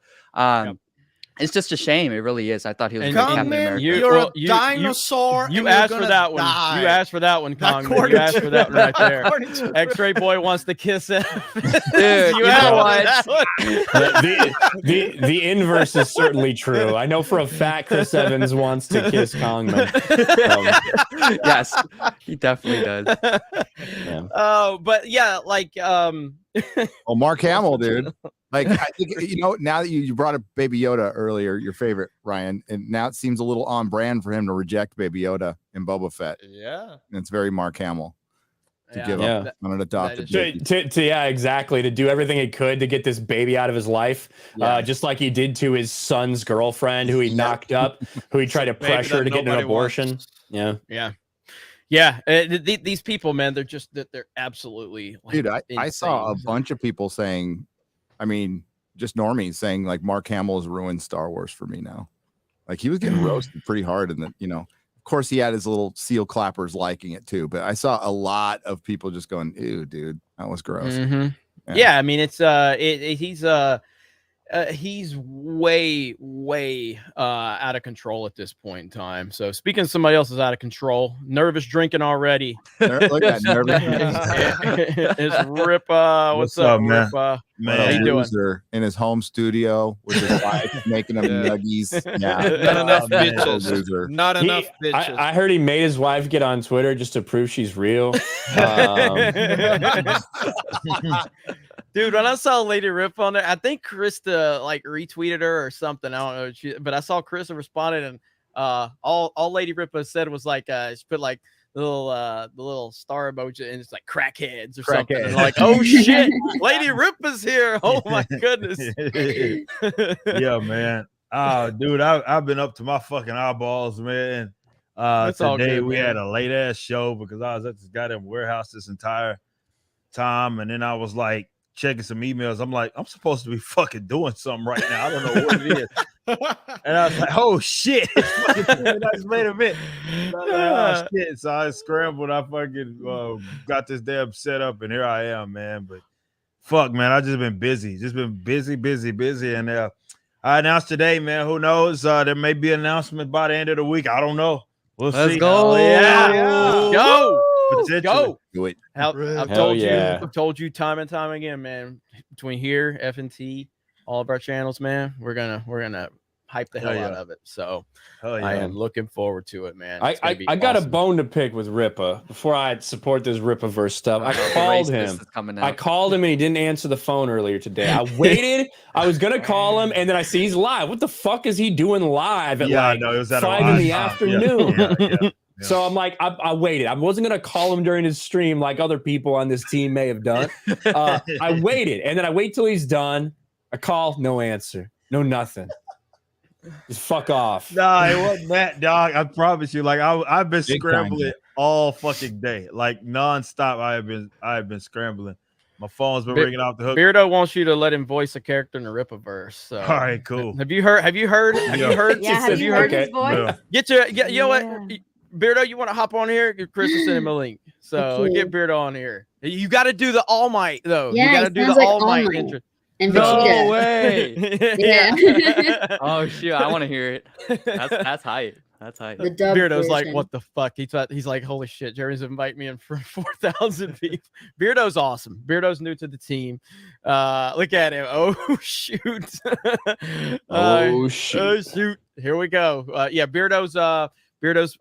it's just a shame. It really is. I thought he was Captain America. You're a dinosaur. You asked for that one. You asked for that one, Kongman. You asked for that one right there. X-Ray Boy wants to kiss him. Dude, you know what? The inverse is certainly true. I know for a fact Chris Evans wants to kiss Kongman. Yes, he definitely does. Oh, but yeah, like well, Mark Hamill, dude. Like, I think, you know, now that you brought up Baby Yoda earlier, your favorite, Ryan, and now it seems a little on brand for him to reject Baby Yoda in Boba Fett. Yeah. And it's very Mark Hamill to give up on an adopted baby. Yeah, exactly. To do everything he could to get this baby out of his life, just like he did to his son's girlfriend, who he knocked up, who he tried to pressure to get an abortion. Yeah. These people, man, they're absolutely like, dude. I saw a bunch of people saying, I mean, just normies saying like Mark Hamill has ruined Star Wars for me now. Like, he was getting roasted pretty hard, and you know, of course he had his little seal clappers liking it too, but I saw a lot of people just going, ew, dude, that was gross. Yeah, I mean, it's he's way out of control at this point in time. So speaking of somebody else is out of control, nervous drinking already. Look at nervous. It's Rippa. What's up, man? Rippa? Man, how you doing? In his home studio with his wife making him nuggies. Yeah, not enough bitches. Not enough bitches. I heard he made his wife get on Twitter just to prove she's real. Dude, when I saw Lady Rip on there, I think Krista like retweeted her or something. I don't know, but I saw Krista responded, and all Lady Rippa said was like, she put like the little star emoji, and it's like crackheads or something. And like, oh shit, Lady Rippa's here! Oh my goodness. Yeah, man. Oh, dude, I've been up to my fucking eyeballs, man. Today we had a late ass show because I was at this goddamn warehouse this entire time, and then I was like checking some emails. I'm like, I'm supposed to be fucking doing something right now. I don't know what it is. And I was like, oh shit, I just made a bit. Oh shit. So I scrambled. I fucking got this damn setup, and here I am, man. But fuck, man, I just been busy. And I announced today, man. Who knows? There may be an announcement by the end of the week. I don't know. Let's see. Go. Go. Go. Do it. I've told you time and time again, man. Between here, F&T, all of our channels, man, we're gonna hype the hell out of it. So I am looking forward to it, man. I got a bone to pick with Rippa before I support this Rippaverse stuff. I called him. And he didn't answer the phone earlier today. I waited. I was gonna call him, and then I see he's live. What the fuck is he doing live at it was at 5 in the afternoon? Yeah. So I'm like, I waited. I wasn't going to call him during his stream like other people on this team may have done. I waited, and then I wait till he's done. I call, no answer, no nothing. Just fuck off. Nah, it wasn't that, dog. I promise you. Like I've been scrambling all fucking day, like nonstop. I have been scrambling. My phone's been ringing off the hook. Beardo wants you to let him voice a character in the Rippaverse. So. All right, cool. Have you heard? Have you heard? Yeah, have you heard his voice? No. You know what? Beardo, you want to hop on here? Chris will send him a link. So get Beardo on here. You got to do the All Might though. Yeah, you got to do the All Might intro. And No Vegeta. way. Yeah. Oh shoot, I want to hear it. That's hype. That's hype. The dubbed Beardo's like, version. what the fuck? He's like, holy shit, Jerry's inviting me in for 4,000 people. Beardo's awesome. Beardo's new to the team. Look at him. Oh shoot. Oh shoot. Oh shoot. Here we go. Yeah, Beardo's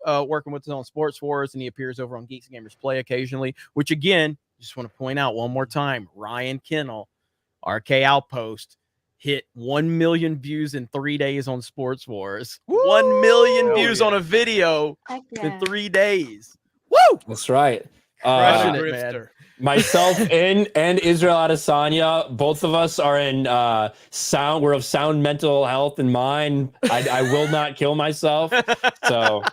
working with his own Sports Wars, and he appears over on Geeks Gamers Play occasionally, which again, just want to point out one more time, Ryan Kennel, RK Outpost, hit 1 million views in 3 days on Sports Wars. Woo! 1 million views on a video in 3 days. Woo! That's right. Crushing it, man. Myself and Israel Adesanya, both of us are in sound. We're of sound mental health and mind. I will not kill myself. So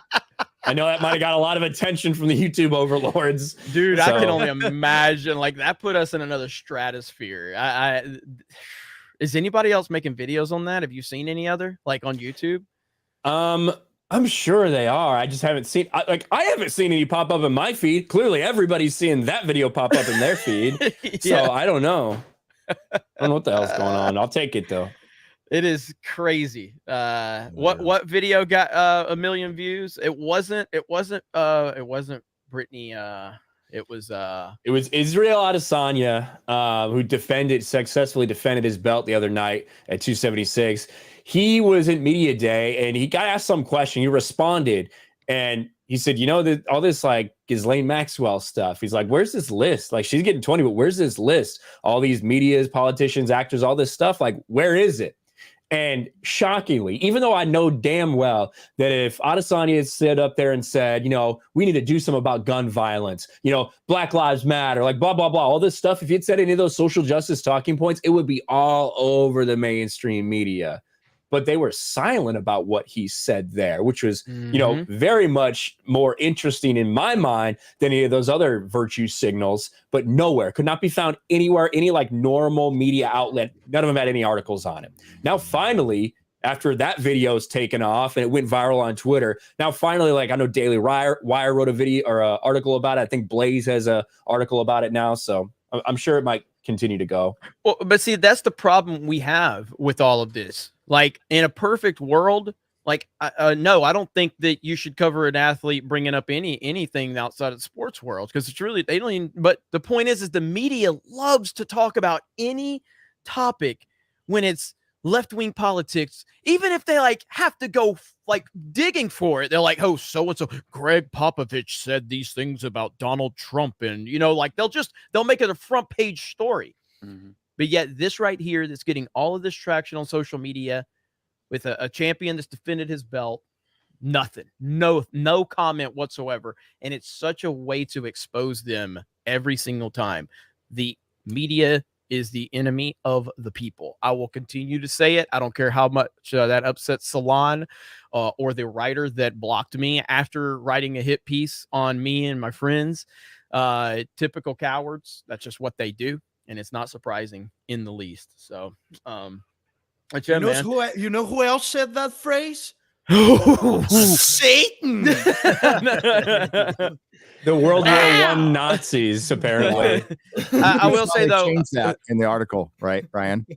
I know that might have got a lot of attention from the YouTube overlords. Dude, I can only imagine. Like, that put us in another stratosphere. Is anybody else making videos on that? Have you seen any other, like, on YouTube? I'm sure they are. I just haven't seen. I haven't seen any pop up in my feed. Clearly, everybody's seeing that video pop up in their feed. Yeah. So I don't know. I don't know what the hell's going on. I'll take it though. It is crazy. What video got 1 million views? It wasn't Brittany. It was Israel Adesanya who successfully defended his belt the other night at 276. He was at media day and he got asked some question. He responded and he said, you know, all this like Ghislaine Maxwell stuff. He's like, where's this list? Like, she's getting 20, but where's this list? All these medias, politicians, actors, all this stuff. Like, where is it? And shockingly, even though I know damn well that if Adesanya had stood up there and said, you know, we need to do something about gun violence, you know, Black Lives Matter, like blah, blah, blah, all this stuff, if he had said any of those social justice talking points, it would be all over the mainstream media. But they were silent about what he said there, which was, you know, very much more interesting in my mind than any of those other virtue signals, but nowhere, could not be found anywhere, any like normal media outlet. None of them had any articles on it. Now, finally, after that video is taken off and it went viral on Twitter, now finally, like I know Daily Wire wrote a video or an article about it. I think Blaze has an article about it now. So I'm sure it might continue to go. Well, but see, that's the problem we have with all of this. Like, in a perfect world, like, no, I don't think that you should cover an athlete bringing up anything outside of the sports world, because it's really, they don't even, but the point is the media loves to talk about any topic when it's left-wing politics, even if they like have to go like digging for it. They're like, oh, so-and-so Greg Popovich said these things about Donald Trump, and you know, like they'll make it a front page story. But yet this right here that's getting all of this traction on social media with a champion that's defended his belt, nothing, no comment whatsoever. And it's such a way to expose them every single time. The media is the enemy of the people. I will continue to say it. I don't care how much that upsets Salon or the writer that blocked me after writing a hit piece on me and my friends. Typical cowards. That's just what they do. And it's not surprising in the least. So, but yeah, you know who else said that phrase? Satan. The World War I Nazis, apparently. I will say though, changed that in the article, right, Ryan?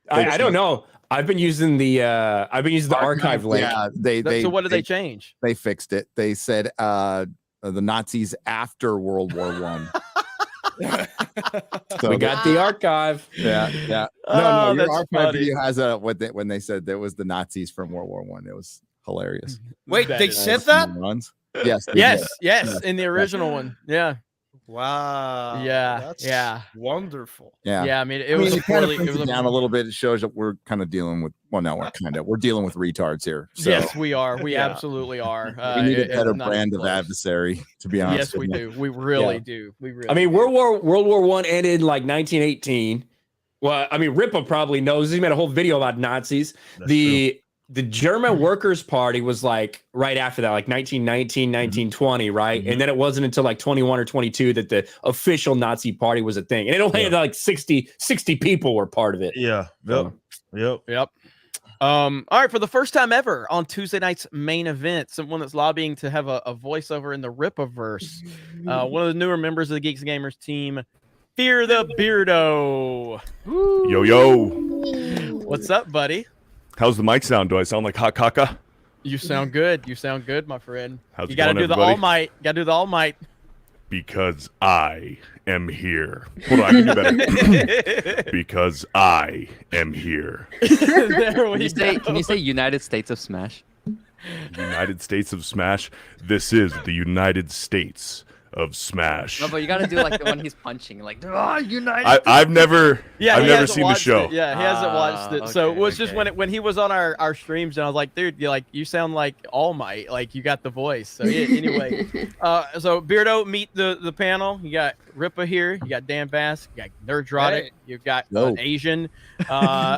I don't know. I've been using the archive link. Yeah, so what did they change? They fixed it. They said the Nazis after World War I. So we got the archive. Yeah. No, your archive video has when they said there was the Nazis from World War I. It was hilarious. Wait, they said that? Yes. In the original one. Yeah. Wow. That's wonderful. Yeah. I mean, it was down a little bit. It shows that we're kind of dealing with. Well, no, we're dealing with retards here. So. Yes, we are. We absolutely are. We need a better brand of adversary, to be honest. Yes, we do. We really do. We really. I mean, World War I ended in like 1918. Well, I mean, Ripa probably knows. He made a whole video about Nazis. That's true. The German Workers' Party was like right after that, like 1919, 1920, right? And then it wasn't until like 21 or 22 that the official Nazi party was a thing. And it only had like 60 people were part of it. Yeah. Yep. All right, for the first time ever on Tuesday night's main event, someone that's lobbying to have a voiceover in the Ripaverse. One of the newer members of the Geeks Gamers team, Fear the Beardo. Yo, yo. What's up, buddy? How's the mic sound? Do I sound like hot caca? You sound good. You sound good, my friend. How's you it got to going, do the everybody? All Might. Got to do the All Might. Because I am here. Hold on, I can do better. Because I am here. There we Can you say United States of Smash? United States of Smash. This is the United States of Smash. No, but you gotta do like the one he's punching, like United. I've never he seen the watched show. It. Yeah, he hasn't watched it. So it was just when he was on our streams, and I was like, dude, you sound like All Might, like you got the voice. So yeah, anyway, so Beardo, meet the panel. You got Ripa here, you got Dan Bass, you got Nerdrotic, you've got an Asian. Boy,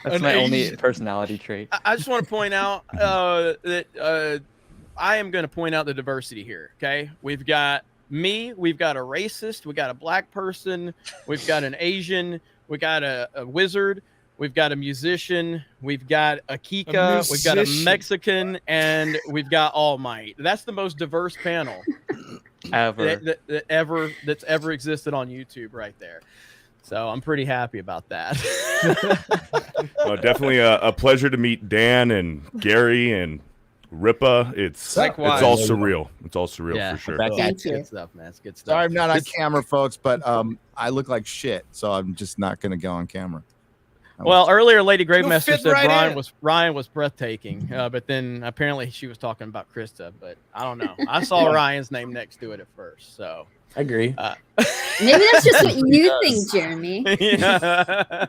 that's my only personality trait. I just want to point out that I am going to point out the diversity here. Okay, we've got me, we've got a racist, we got a black person, we've got an Asian, we got a wizard, we've got a musician, we've got a Kika, we've got a Mexican, and we've got All Might. That's the most diverse panel that's ever existed on YouTube, right there. So I'm pretty happy about that. Definitely a pleasure to meet Dan and Gary and Ripa. It's all surreal. It's all surreal for sure. That's good stuff, man. It's good stuff. Sorry, I'm not on camera, folks, but I look like shit, so I'm just not gonna go on camera. Well, earlier Lady Gravemaster fit said right Ryan was breathtaking, but then apparently she was talking about Krista. But I don't know. I saw Ryan's name next to it at first, so I agree. Maybe that's just what you think, Jeremy. Yeah.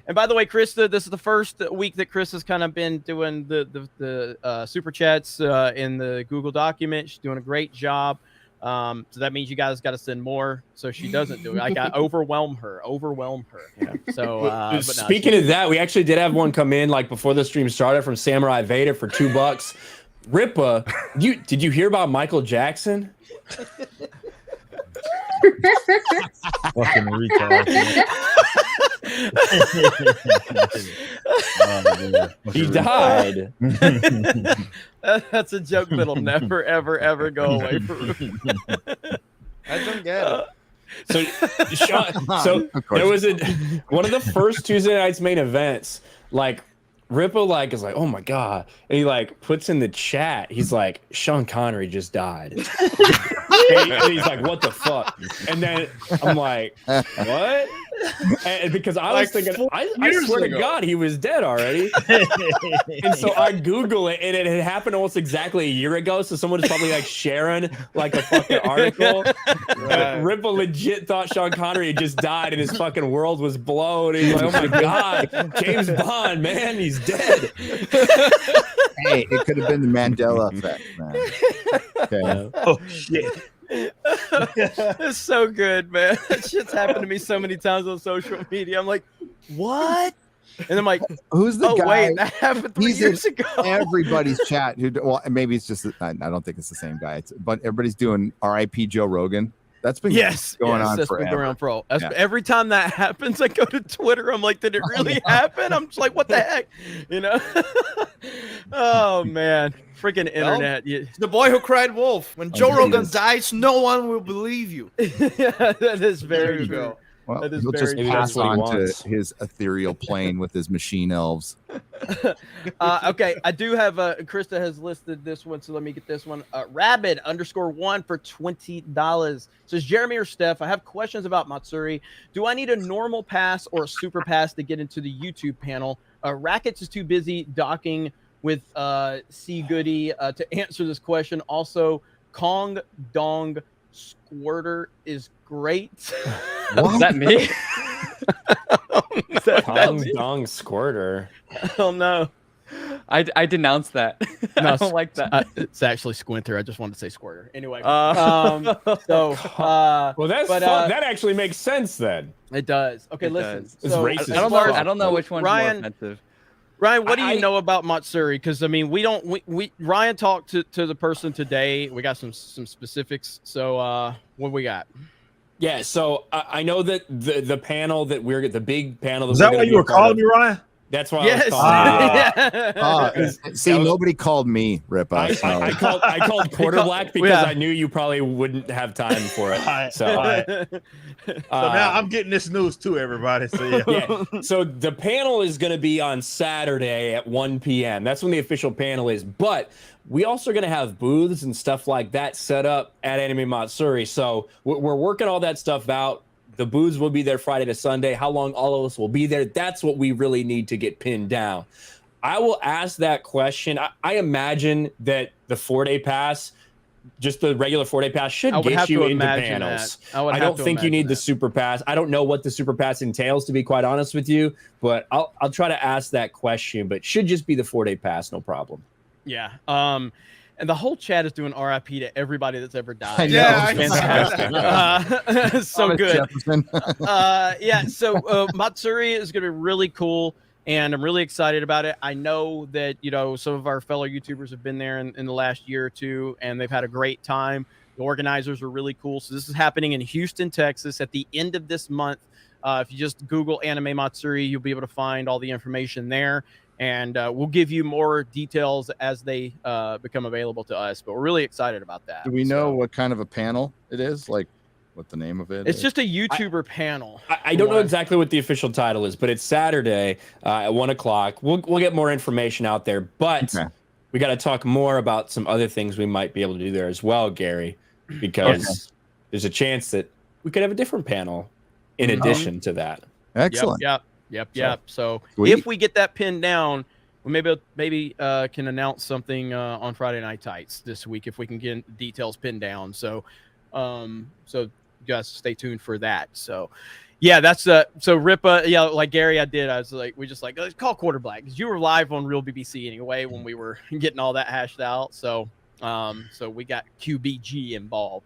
And by the way, Krista, this is the first week that Krista's kind of been doing the super chats in the Google document. She's doing a great job. So that means you guys got to send more so she doesn't do it. I got overwhelm her. Yeah. So speaking of that, we actually did have one come in like before the stream started from Samurai Vader for $2. Ripa, did you hear about Michael Jackson? Fucking retard. He died. That's a joke that'll never, ever, ever go away from me. I don't get it. So there was one of the first Tuesday night's main events. Like Ripa is like, oh my god, and he like puts in the chat. He's like, Sean Connery just died. And he's like, what the fuck? And then I'm like, what? And because I was thinking, I swear to God, he was dead already. And so I Google it, and it had happened almost exactly a year ago. So someone was probably like sharing like a fucking article. Right. Ripa legit thought Sean Connery had just died, and his fucking world was blown. And he's like, oh my God, James Bond, man, he's dead. Hey, it could have been the Mandela effect, man. Okay. Oh shit. It's so good, man. That shit's happened to me so many times on social media. I'm like, what? And I'm like, who's the guy? Wait, that happened 3 years ago. Everybody's chat. Well, maybe it's just I don't think it's the same guy. But everybody's doing R.I.P. Joe Rogan. That's been going on that's forever. Been going on for all. Every time that happens, I go to Twitter. I'm like, did it really happen? I'm just like, what the heck? You know? Oh man, freaking internet! It's the boy who cried wolf. When Joe Rogan dies, no one will believe you. Yeah, that is very true. Well, that is he'll just very pass true. on to his ethereal plane with his machine elves. Okay, I do have Krista has listed this one, so let me get this one. Rabid_1 for $20 says, Jeremy or Steph, I have questions about Matsuri. Do I need a normal pass or a super pass to get into the YouTube panel? Rackets is too busy docking with C Goody to answer this question. Also, Kong Dong Squirter is great. Is that me? Kong Dong Squirter. Oh no. I denounced that. No, I don't like that. It's actually Squinter. I just wanted to say Squirter. Anyway. Well, that's fun. That actually makes sense then. It does. Okay, listen. It's so, racist. I don't know which one's more offensive. Ryan, what do you know about Matsuri? Because I mean, we Ryan talked to the person today. We got some specifics. So what we got? Yeah, so I know that the panel that the big panel. Is that why you were calling me, Ryan? That's why Yes. I was calling See, nobody called me, Ripa. I called Quarterblack because I knew you probably wouldn't have time for it. So, So now I'm getting this news too, everybody. So yeah. So the panel is going to be on Saturday at 1 p.m. That's when the official panel is. But we also are going to have booths and stuff like that set up at Anime Matsuri. So we're working all that stuff out. The booths will be there Friday to Sunday. How long all of us will be there, that's what we really need to get pinned down. I will ask that question. I imagine that the 4-day pass, just the regular 4-day pass, should get you into panels. I don't think you need the super pass. I don't know what the super pass entails, to be quite honest with you, but I'll try to ask that question, but should just be the 4-day pass, no problem. Yeah. And the whole chat is doing RIP to everybody that's ever died. Yeah, fantastic. So Thomas good. Jefferson. Yeah. So Matsuri is going to be really cool, and I'm really excited about it. I know that some of our fellow YouTubers have been there in the last year or two, and they've had a great time. The organizers are really cool. So this is happening in Houston, Texas, at the end of this month. If you just Google Anime Matsuri, you'll be able to find all the information there. And we'll give you more details as they become available to us. But we're really excited about that. Do we know what kind of a panel it is? Like, what the name of it It's is? just a YouTuber panel. I don't know exactly what the official title is, but it's Saturday at 1 o'clock. We'll get more information out there. But we got to talk more about some other things we might be able to do there as well, Gary, because there's a chance that we could have a different panel in addition to that. Excellent. Yep. So Sweet. if we get that pinned down, we maybe can announce something on Friday Night Tights this week if we can get details pinned down. So you guys stay tuned for that. So yeah, that's so Ripa. Yeah, like Gary, I was like, let's call Quarterblack because you were live on Real BBC anyway when we were getting all that hashed out. So so we got QBG involved.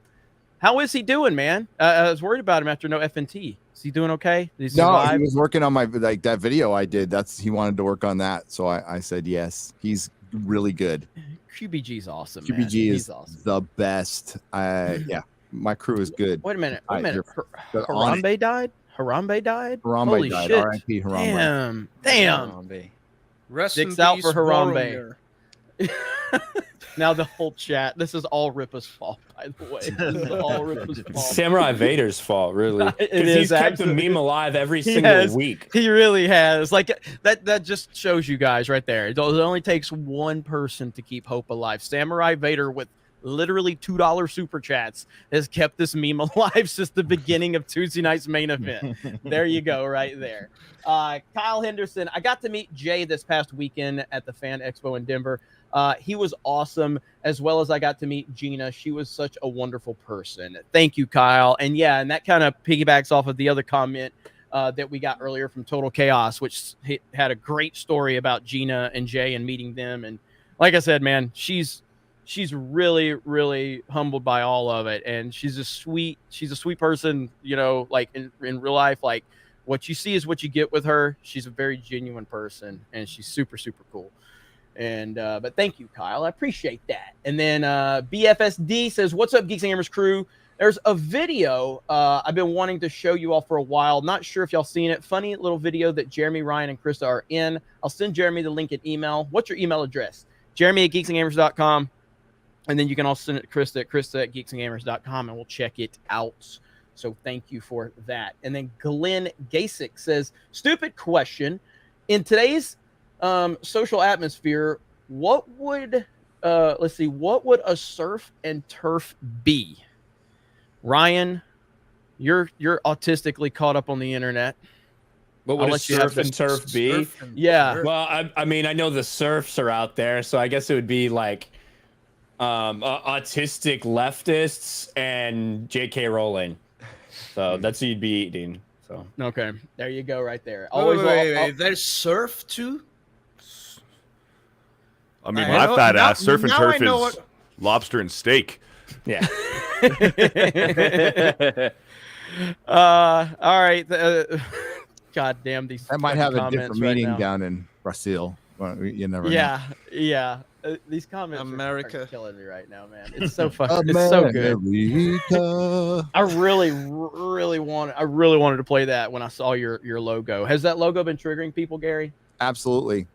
How is he doing, man? I was worried about him after no FNT. Is he doing okay? Did he survive? No, he was working on that video I did. He wanted to work on that, so I said yes. He's really good. QBG's awesome. QBG is awesome. The best. Yeah, my crew is good. Wait a minute. Harambe died. Harambe died. Harambe died. Shit. R.I.P. Harambe. Damn. Rest Dicks in out peace, for Harambe. Boromir. Now the whole chat. This is all Ripa's fault, by the way. This is all Ripa's fault. Samurai Vader's fault, really. It Because is he's kept the actually. meme alive every single week. He really has. Like that just shows you guys right there. It only takes one person to keep hope alive. Samurai Vader with literally $2 super chats has kept this meme alive since the beginning of Tuesday night's main event. There you go, right there. Kyle Henderson. I got to meet Jay this past weekend at the Fan Expo in Denver. He was awesome, as well as I got to meet Gina. She was such a wonderful person. Thank you, Kyle. And yeah, and that kind of piggybacks off of the other comment that we got earlier from Total Chaos, which had a great story about Gina and Jay and meeting them. And like I said, man, she's really, really humbled by all of it. And she's a sweet person, like in real life, like what you see is what you get with her. She's a very genuine person, and she's super, super cool. And but thank you, Kyle. I appreciate that. And then BFSD says, "What's up, Geeks and Gamers crew? There's a video I've been wanting to show you all for a while. Not sure if y'all seen it. Funny little video that Jeremy, Ryan, and Krista are in. I'll send Jeremy the link in email. What's your email address? Jeremy@geeksandgamers.com. And then you can also send it to Krista at geeksandgamers.com, and we'll check it out. So thank you for that. And then Glenn Gasick says, "Stupid question. In today's social atmosphere, what would a surf and turf be?" Ryan, you're autistically caught up on the internet. What would a surf and turf be? Yeah. Well, I mean, I know the surfs are out there, so I guess it would be like autistic leftists and J.K. Rowling. So that's who you'd be eating. So okay, there you go, right there. Wait. There's surf too. I mean, my fat ass surf and turf is lobster and steak. Yeah. All right. God damn these. That might have a different meaning right down in Brazil. Well, you never know. Yeah. These comments America are killing me right now, man. It's so fucking. It's so good. I really wanted to play that when I saw your logo. Has that logo been triggering people, Gary? absolutely.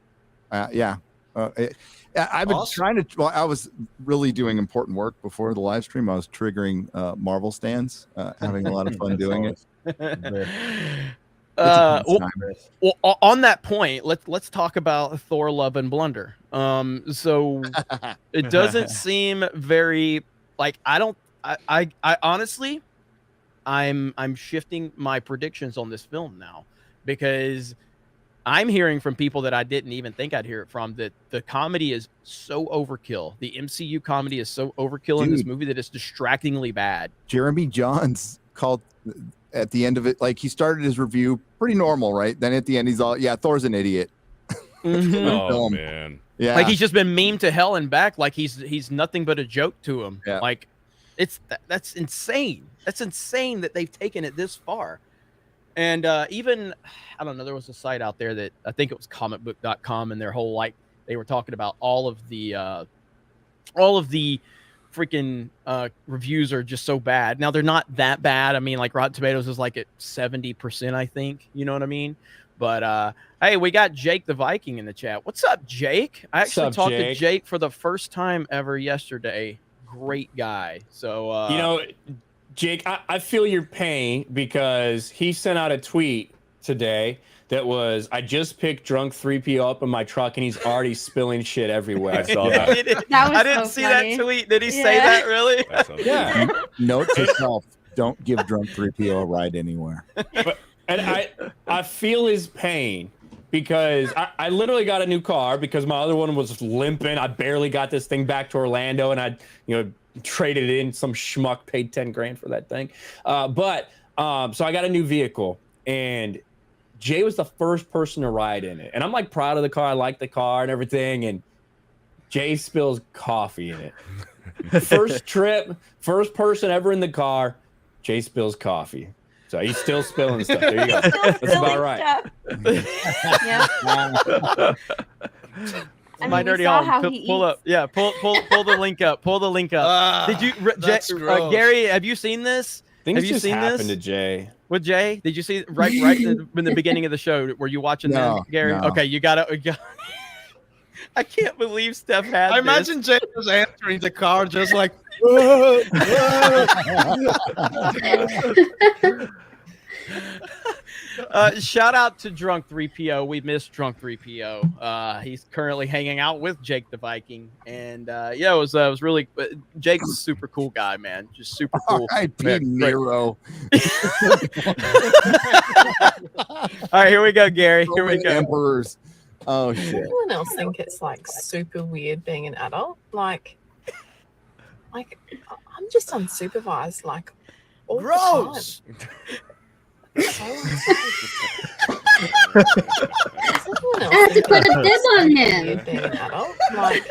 Yeah. I've been trying to. Well, I was really doing important work before the live stream. I was triggering Marvel stands, having a lot of fun doing it. Well, on that point, let's talk about Thor: Love and Blunder. So it doesn't seem very like I honestly, I'm shifting my predictions on this film now because I'm hearing from people that I didn't even think I'd hear it from that the comedy is so overkill. The MCU comedy is so overkill in this movie that it's distractingly bad. Jeremy Johns called at the end of it, like he started his review pretty normal, right? Then at the end, he's all, "Yeah, Thor's an idiot." Oh man, yeah, like he's just been memed to hell and back. Like he's nothing but a joke to him. Yeah. Like that's insane. That's insane that they've taken it this far. And even I don't know, there was a site out there that I think it was comicbook.com, and their whole like they were talking about all of the freaking reviews are just so bad. Now they're not that bad. I mean, like Rotten Tomatoes is like at 70%, I think. You know what I mean? But hey, we got Jake the Viking in the chat. What's up, Jake? I actually talked to Jake for the first time ever yesterday. Great guy. So you know, Jake, I feel your pain because he sent out a tweet today that was, "I just picked drunk 3PO up in my truck and he's already spilling shit everywhere." I saw that. I didn't see that tweet. Did he say that really? Yeah. Note to self: don't give drunk 3PO a ride anywhere. And I feel his pain because I literally got a new car because my other one was limping. I barely got this thing back to Orlando, and I traded it in. Some schmuck paid 10 grand for that thing. So I got a new vehicle, and Jay was the first person to ride in it. And I'm like proud of the car. I like the car and everything. And Jay spills coffee in it. First trip, first person ever in the car, Jay spills coffee. So he's still spilling stuff. There you go. That's about right. Yeah. My dirty home. Pull up. Yeah, pull the link up. Pull the link up. Did you, Gary? Have you seen this? Things have you just seen happened this to Jay. with Jay? Did you see it right in the beginning of the show? Were you watching that, Gary? No. Okay, you gotta. I can't believe Steph had. I imagine Jay was entering the car just like. Shout out to Drunk 3PO. We missed Drunk 3PO. He's currently hanging out with Jake the Viking, and it was really. Jake's a super cool guy, man. Just super cool. R.I.P. Nero. All right, here we go, Gary. Here we go. Emperors. Oh shit. Does anyone else think it's like super weird being an adult? Like I'm just unsupervised like all Gross. the time. So I have to put a dib on him. being an adult? Like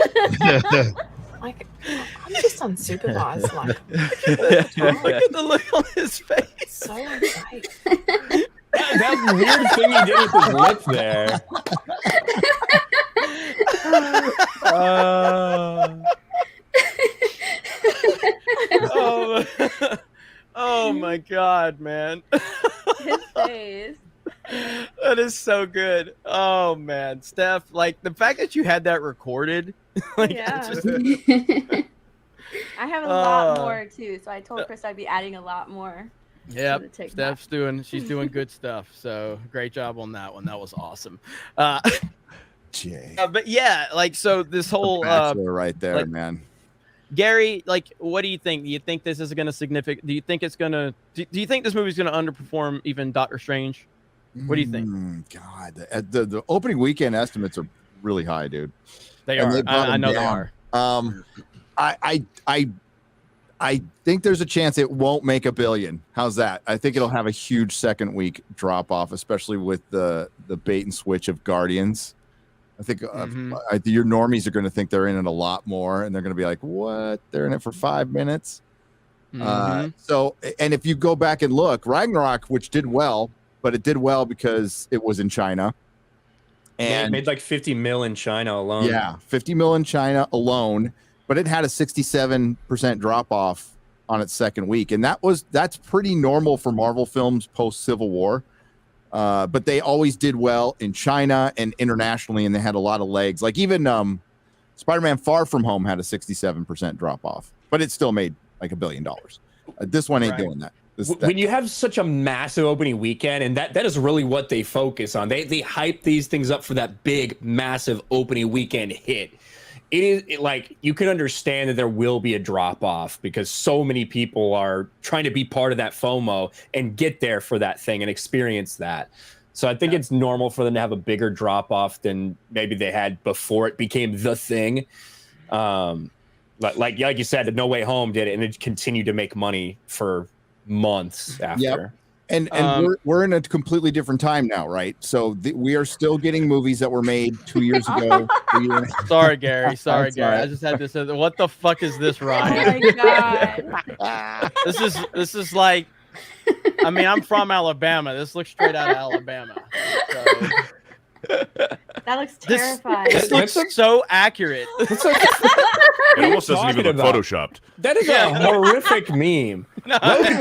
I'm just unsupervised like Look at the look on his face. so unsafe. That weird thing he did with his lip there. Oh my God, man. His face. That is so good. Oh man, Steph, like the fact that you had that recorded, like Yeah. it's just, I have a lot more too, so I told Chris I'd be adding a lot more. yeah, to the TikTok. she's doing good stuff. So great job on that one. That was awesome. Jay. But yeah, like so this whole Bachelor right there, like, man. Gary, like, what do you think? Do you think this is going to significant? Do you think it's going to? Do you think this movie's going to underperform even Doctor Strange? What do you think? God, the opening weekend estimates are really high, dude. They And are. they brought I them know down. they are. I think there's a chance it won't make $1 billion. How's that? I think it'll have a huge second week drop off, especially with the bait and switch of Guardians. I think your normies are going to think they're in it a lot more, and they're going to be like, "What? They're in it for 5 minutes." So, and if you go back and look, Ragnarok, which did well, but it did well because it was in China, And it made like 50 mil in China alone. Yeah, 50 mil in China alone, but it had a 67% drop off on its second week, and that's pretty normal for Marvel films post Civil War. But they always did well in China and internationally, and they had a lot of legs. Like even Spider-Man Far From Home had a 67% drop off, but it still made like $1 billion. This one ain't doing that. When you have such a massive opening weekend, and that is really what they focus on. They hype these things up for that big, massive opening weekend hit. Like you can understand that there will be a drop off because so many people are trying to be part of that FOMO and get there for that thing and experience that. So I think it's normal for them to have a bigger drop off than maybe they had before it became the thing. Like you said, the No Way Home did it, and it continued to make money for months after. Yep. And we're in a completely different time now, right? So we are still getting movies that were made 2 years ago. Sorry, Gary. Sorry, Gary. I just had to say, what the fuck is this, Ryan? Oh my god. This is like, I mean, I'm from Alabama. This looks straight out of Alabama. So. That looks terrifying. This looks so accurate. It almost doesn't even look photoshopped. That is a horrific meme. No.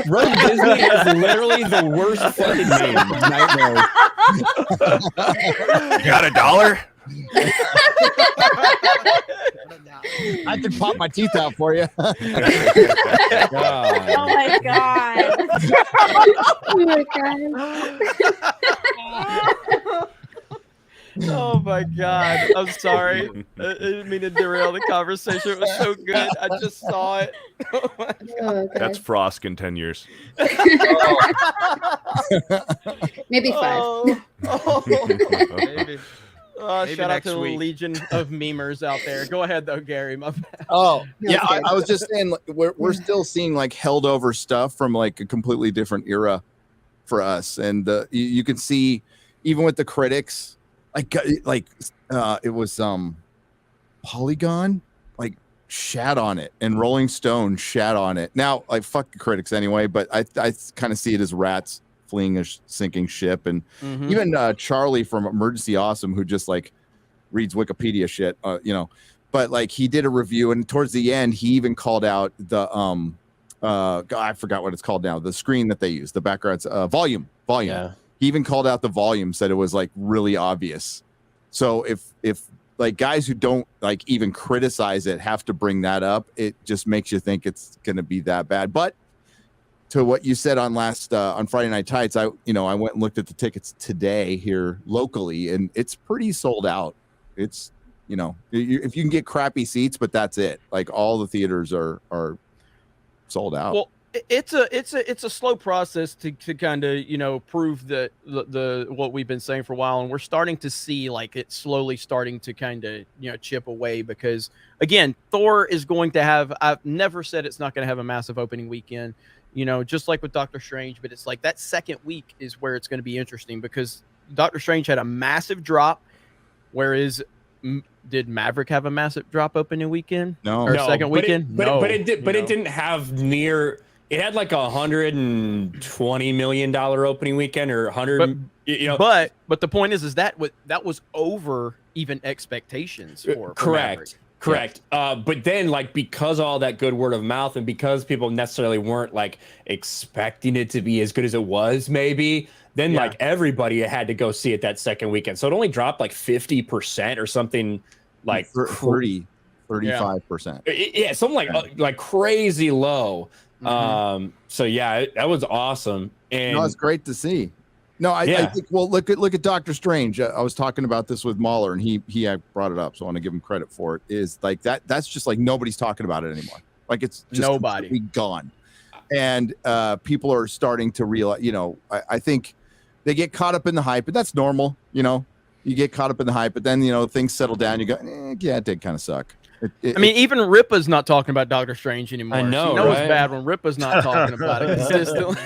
Road Disney is literally the worst fucking meme. Nightmare. You got $1? I can pop my teeth out for you. Oh my god. Oh my god. Oh my god. I'm sorry. I didn't mean to derail the conversation. It was so good. I just saw it. Oh my god. That's Frost in 10 years. Maybe 5. Maybe. Maybe Shout out next to the week. legion of memers out there. Go ahead though, Gary. My bad. Oh, yeah. I was just saying, like, we're still seeing like held over stuff from like a completely different era for us, and you can see even with the critics, like it was Polygon like shat on it, and Rolling Stone shat on it. Now, like fuck the critics anyway, but I kind of see it as rats fleeing a sinking ship, and even Charlie from Emergency Awesome, who just like reads Wikipedia shit, but like he did a review, and towards the end he even called out the I forgot what it's called now, the screen that they use, the background's volume. Yeah. He even called out the volume, said it was like really obvious. So if like guys who don't like even criticize it have to bring that up, it just makes you think it's going to be that bad. But to what you said on on Friday Night Tights, I went and looked at the tickets today here locally, and it's pretty sold out. It's if you can get crappy seats, but that's it. Like all the theaters are sold out. Well, it's a slow process to kind of prove that the what we've been saying for a while, and we're starting to see like it slowly starting to kind of chip away, because again, Thor is going to have, I've never said it's not going to have a massive opening weekend, just like with Doctor Strange, but it's like that second week is where it's going to be interesting, because Doctor Strange had a massive drop, whereas did Maverick have a massive drop opening weekend? No. Or second weekend? But it didn't have near. It had like $120 million opening weekend, or 100. But the point is that was over even expectations for correct. But then, like, because all that good word of mouth, and because people necessarily weren't like expecting it to be as good as it was, maybe then like everybody had to go see it that second weekend. So it only dropped like 50% or something, like 35%. Yeah, something like crazy low. So yeah, that was awesome, and it's great to see. No, I think, well, look at Doctor Strange. I was talking about this with Mahler, and he brought it up, so I want to give him credit for it. Is like that's just like nobody's talking about it anymore. Like it's just nobody gone, and people are starting to realize. I think they get caught up in the hype, but that's normal. You get caught up in the hype, but then things settle down. You go, yeah, it did kind of suck. I mean, even Ripa's not talking about Doctor Strange anymore. I know, you know right? It's bad when Ripa's not talking about it consistently.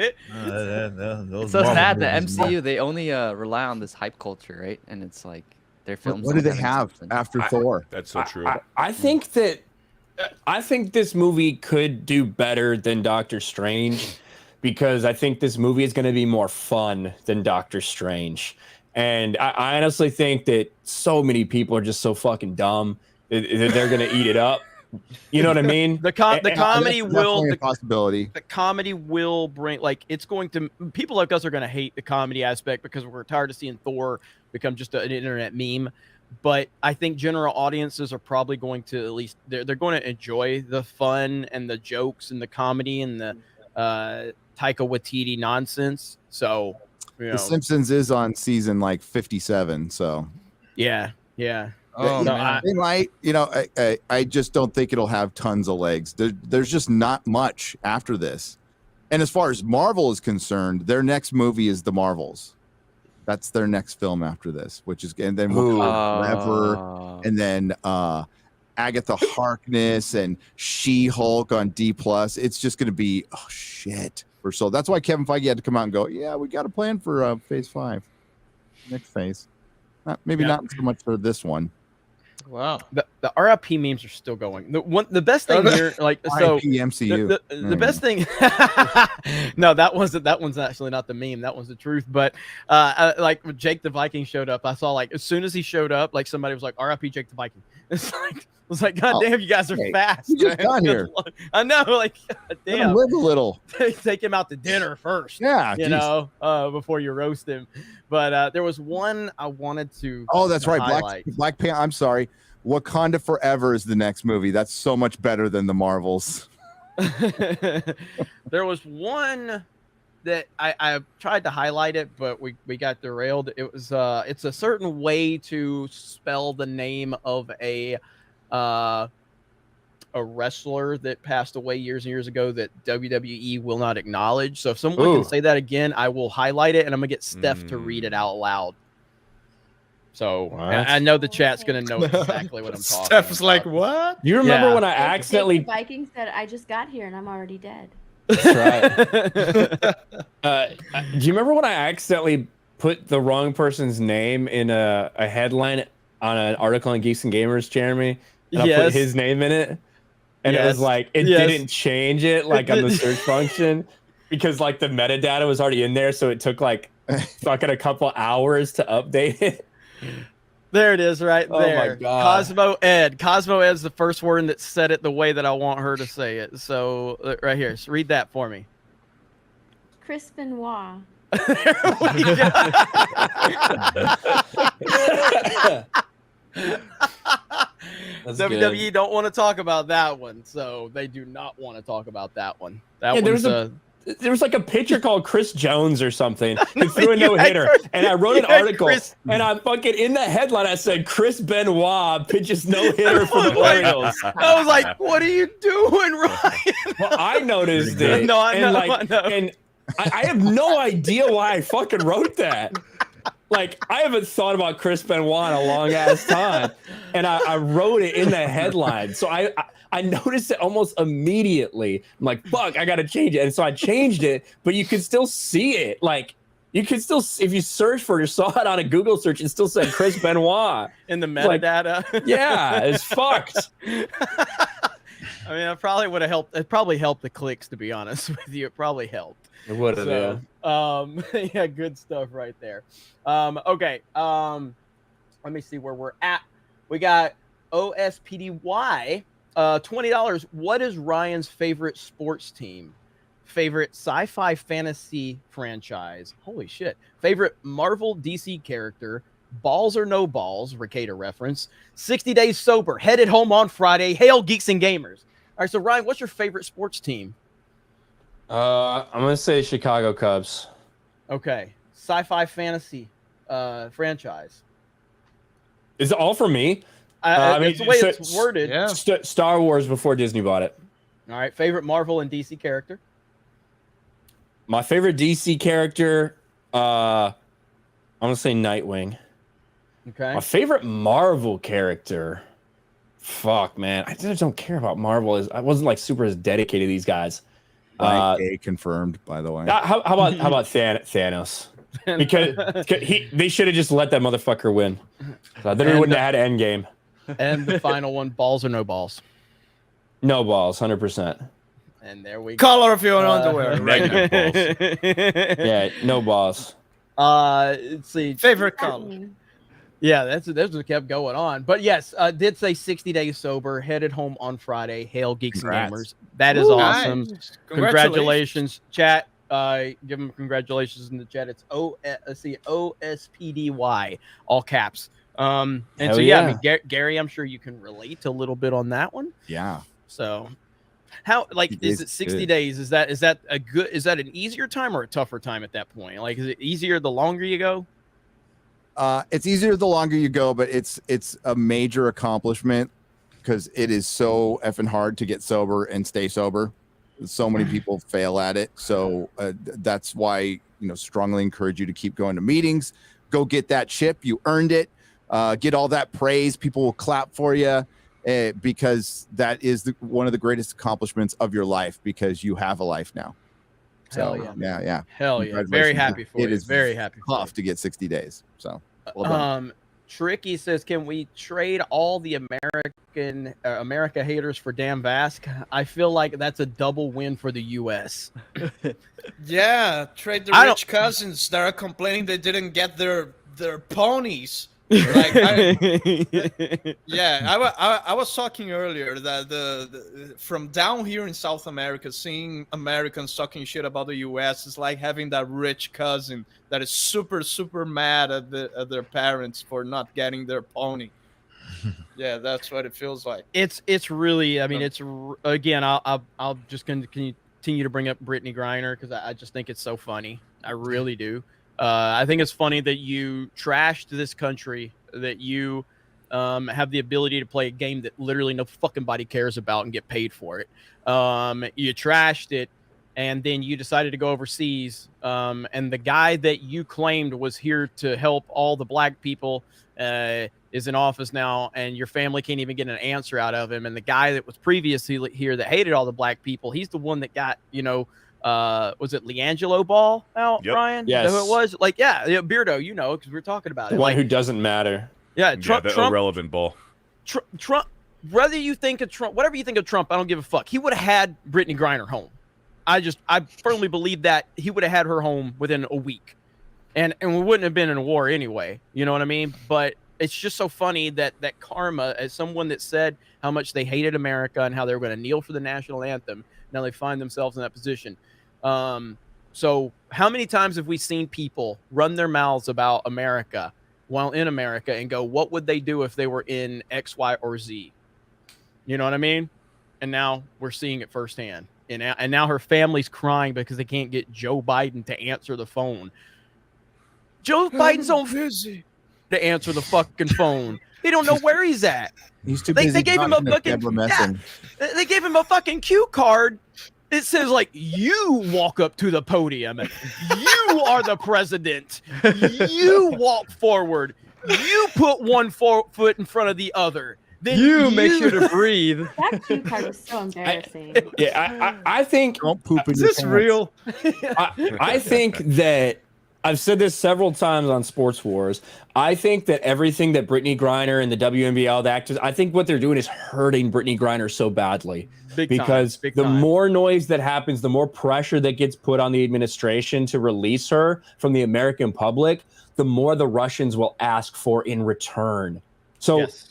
It's so sad. The MCU, they only rely on this hype culture, right? And it's like their films. What do they have after Thor? That's so true. I think this movie could do better than Doctor Strange, because I think this movie is going to be more fun than Doctor Strange. And I honestly think that so many people are just so fucking dumb. They're going to eat it up. You know what I mean? The comedy That's will definitely a possibility. The comedy will bring, like, it's going to, people like us are going to hate the comedy aspect because we're tired of seeing Thor become just an internet meme. But I think general audiences are probably going to, at least they're going to enjoy the fun and the jokes and the comedy and the Taika Waititi nonsense. So, The Simpsons is on season like 57. So yeah. Oh, no, man. they might, I just don't think it'll have tons of legs. There's just not much after this. And as far as Marvel is concerned, their next movie is The Marvels. That's their next film after this, which is, and then Forever, and then Agatha Harkness and She-Hulk on D+. It's just going to be, oh shit. So that's why Kevin Feige had to come out and go, yeah, we got a plan for phase 5, next phase. Not so much for this one. Wow. The RIP memes are still going. The best thing here, like, so RIP MCU. The best thing. No, that one's actually not the meme. That one's the truth. But like when Jake the Viking showed up, I saw, like, as soon as he showed up, like, somebody was like, RIP Jake the Viking. It's like, God damn, you guys are fast. You just got here. I know, like, God damn. Live a little. Take him out to dinner first. Yeah, before you roast him. But there was one I wanted to. Oh, that's right. highlight. Black Panther. I'm sorry. Wakanda Forever is the next movie. That's so much better than the Marvels. There was one that I tried to highlight it, but we got derailed. It was it's a certain way to spell the name of a wrestler that passed away years and years ago that WWE will not acknowledge. So if someone can say that again, I will highlight it, and I'm gonna get Steph to read it out loud. So I know the chat's gonna know exactly what I'm talking Steph's about. like, what? You remember when I accidentally? The Viking said, "I just got here and I'm already dead." That's right. Do you remember when I accidentally put the wrong person's name in a headline on an article on Geeks and Gamers, Jeremy? And I put his name in it, and it was like it didn't change it like on the search function because like the metadata was already in there, so it took like fucking a couple hours to update it. There it is, right there. Oh my god. Cosmo Ed's the first word that said it the way that I want her to say it. So right here, so read that for me. Chris Benoit. WWE don't want to talk about that one, so they do not want to talk about that one. There was like a pitcher called Chris Jones or something who threw a no-hitter, and I wrote an article, and I fucking in the headline I said Chris Benoit pitches no-hitter for the Orioles. I was like, "What are you doing, Ryan?" Well, I noticed it. No, I know. And I have no idea why I fucking wrote that. Like, I haven't thought about Chris Benoit in a long ass time, and I wrote it in the headline. So I noticed it almost immediately. I'm like, fuck, I gotta change it. And so I changed it, but you could still see it. Like, you could still, if you search for it or saw it on a Google search, it still said Chris Benoit. In the metadata. Like, yeah, it's fucked. I mean, it probably would have helped. It probably helped the clicks, to be honest with you. It probably helped. It would have, yeah, good stuff right there. Okay. Let me see where we're at. We got OSPDY. $20. What is Ryan's favorite sports team? Favorite sci-fi fantasy franchise? Holy shit. Favorite Marvel DC character? Balls or no balls? Ricada reference. 60 days sober. Headed home on Friday. Hail Geeks and Gamers. All right, so Ryan, what's your favorite sports team? I'm gonna say Chicago Cubs. Okay. Sci-fi fantasy franchise. Is it all for me? I mean, it's the way it's worded. Yeah. Star Wars before Disney bought it. All right. Favorite Marvel and DC character? My favorite DC character, I'm gonna say Nightwing. Okay. My favorite Marvel character, fuck man, I just don't care about Marvel. I wasn't like super as dedicated to these guys. Confirmed, by the way. How about Thanos? Because they should have just let that motherfucker win. So then we wouldn't have had Endgame. And the final one, balls or no balls? No balls, 100%. And there we go. Color of your underwear. Negative balls. Yeah, no balls. Let's see. Favorite color? Yeah, that's what kept going on. But yes, did say 60 days sober, headed home on Friday. Hail Geeks and Gamers. That is awesome. Nice. Congratulations, chat. Give them congratulations in the chat. It's OSPDY, all caps. And Hell so yeah, I yeah. mean, Gary, I'm sure you can relate a little bit on that one. Yeah. So how, like, is it 60 days? Is that an easier time or a tougher time at that point? Like, is it easier the longer you go? It's easier the longer you go, but it's a major accomplishment because it is so effing hard to get sober and stay sober. So many people fail at it. So that's why, strongly encourage you to keep going to meetings. Go get that chip. You earned it. Get all that praise. People will clap for you because that is one of the greatest accomplishments of your life because you have a life now. So, Hell yeah. yeah. Hell yeah. Very happy for you. It is very happy. Tough to get 60 days. So, well done. Tricky says, can we trade all the America haters for Dan Vask? I feel like that's a double win for the U.S. Yeah, trade the rich cousins that are complaining they didn't get their ponies. Like, I was talking earlier that the from down here in South America, seeing Americans talking shit about the U.S. is like having that rich cousin that is super mad at their parents for not getting their pony. Yeah, that's what it feels like. It's really, I mean, it's again, I'll just continue to bring up Brittany Griner because I just think it's so funny. I really do. I think it's funny that you trashed this country, that you have the ability to play a game that literally no fucking body cares about and get paid for it. You trashed it, and then you decided to go overseas. And the guy that you claimed was here to help all the black people is in office now, and your family can't even get an answer out of him. And the guy that was previously here that hated all the black people, he's the one that got, was it LiAngelo Ball out, Brian? Yes. Is that who it was? Like, yeah, Beardo, because we were talking about The it. one Like, who doesn't matter. Yeah, the irrelevant ball. Trump, whether you think of Trump, whatever you think of Trump, I don't give a fuck. He would have had Brittany Griner home. I firmly believe that he would have had her home within a week. And we wouldn't have been in a war anyway. You know what I mean? But it's just so funny that karma, as someone that said how much they hated America and how they were going to kneel for the national anthem, now they find themselves in that position. So how many times have we seen people run their mouths about America while in America and go, what would they do if they were in X, Y, or Z? You know what I mean? And now we're seeing it firsthand. And now her family's crying because they can't get Joe Biden to answer the phone. Joe Biden's on busy to answer the fucking phone. They don't know where he's at. He's too busy. They gave him a fucking they gave him a fucking cue card. It says, like, you walk up to the podium. You are the president. You walk forward. You put one foot in front of the other. Then you make sure to breathe. That cue card was so embarrassing. I think. Don't poop in Is your this pants. real? I think that I've said this several times on Sports Wars. I think that everything that Brittany Griner and the WNBA, all the actors, I think what they're doing is hurting Brittany Griner so badly. Big the time. more noise that happens, the more pressure that gets put on the administration to release her from the American public, the more the Russians will ask for in return. So Yes.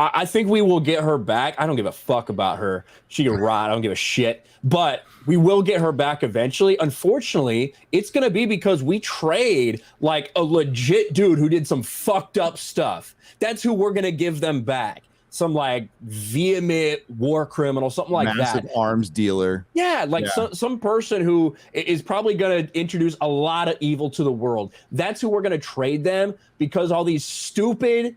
I think we will get her back. I don't give a fuck about her. She can rot. I don't give a shit. But we will get her back eventually. Unfortunately, it's going to be because we trade like a legit dude who did some fucked up stuff. That's who we're going to give them back. Some like vehement war criminal, something like Massive that. arms dealer. Yeah, like some person who is probably going to introduce a lot of evil to the world. That's who we're going to trade them because all these stupid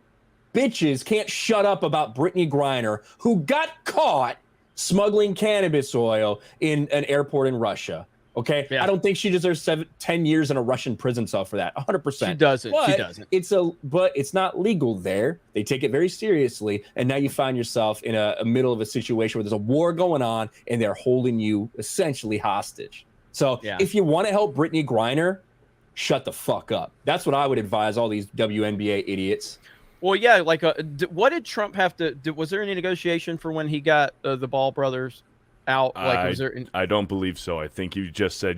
bitches can't shut up about Brittany Griner, who got caught smuggling cannabis oil in an airport in Russia. Okay, I don't think she deserves 10 years in a Russian prison cell for that. 100%. She doesn't. But She doesn't. But it's not legal there. They take it very seriously, and now you find yourself in a middle of a situation where there's a war going on, and they're holding you essentially hostage. So if you want to help Brittany Griner, shut the fuck up. That's what I would advise all these WNBA idiots. Well, yeah, like, what did Trump have to do? Was there any negotiation for when he got the Ball brothers out? Like, was there? I don't believe so. I think you just said,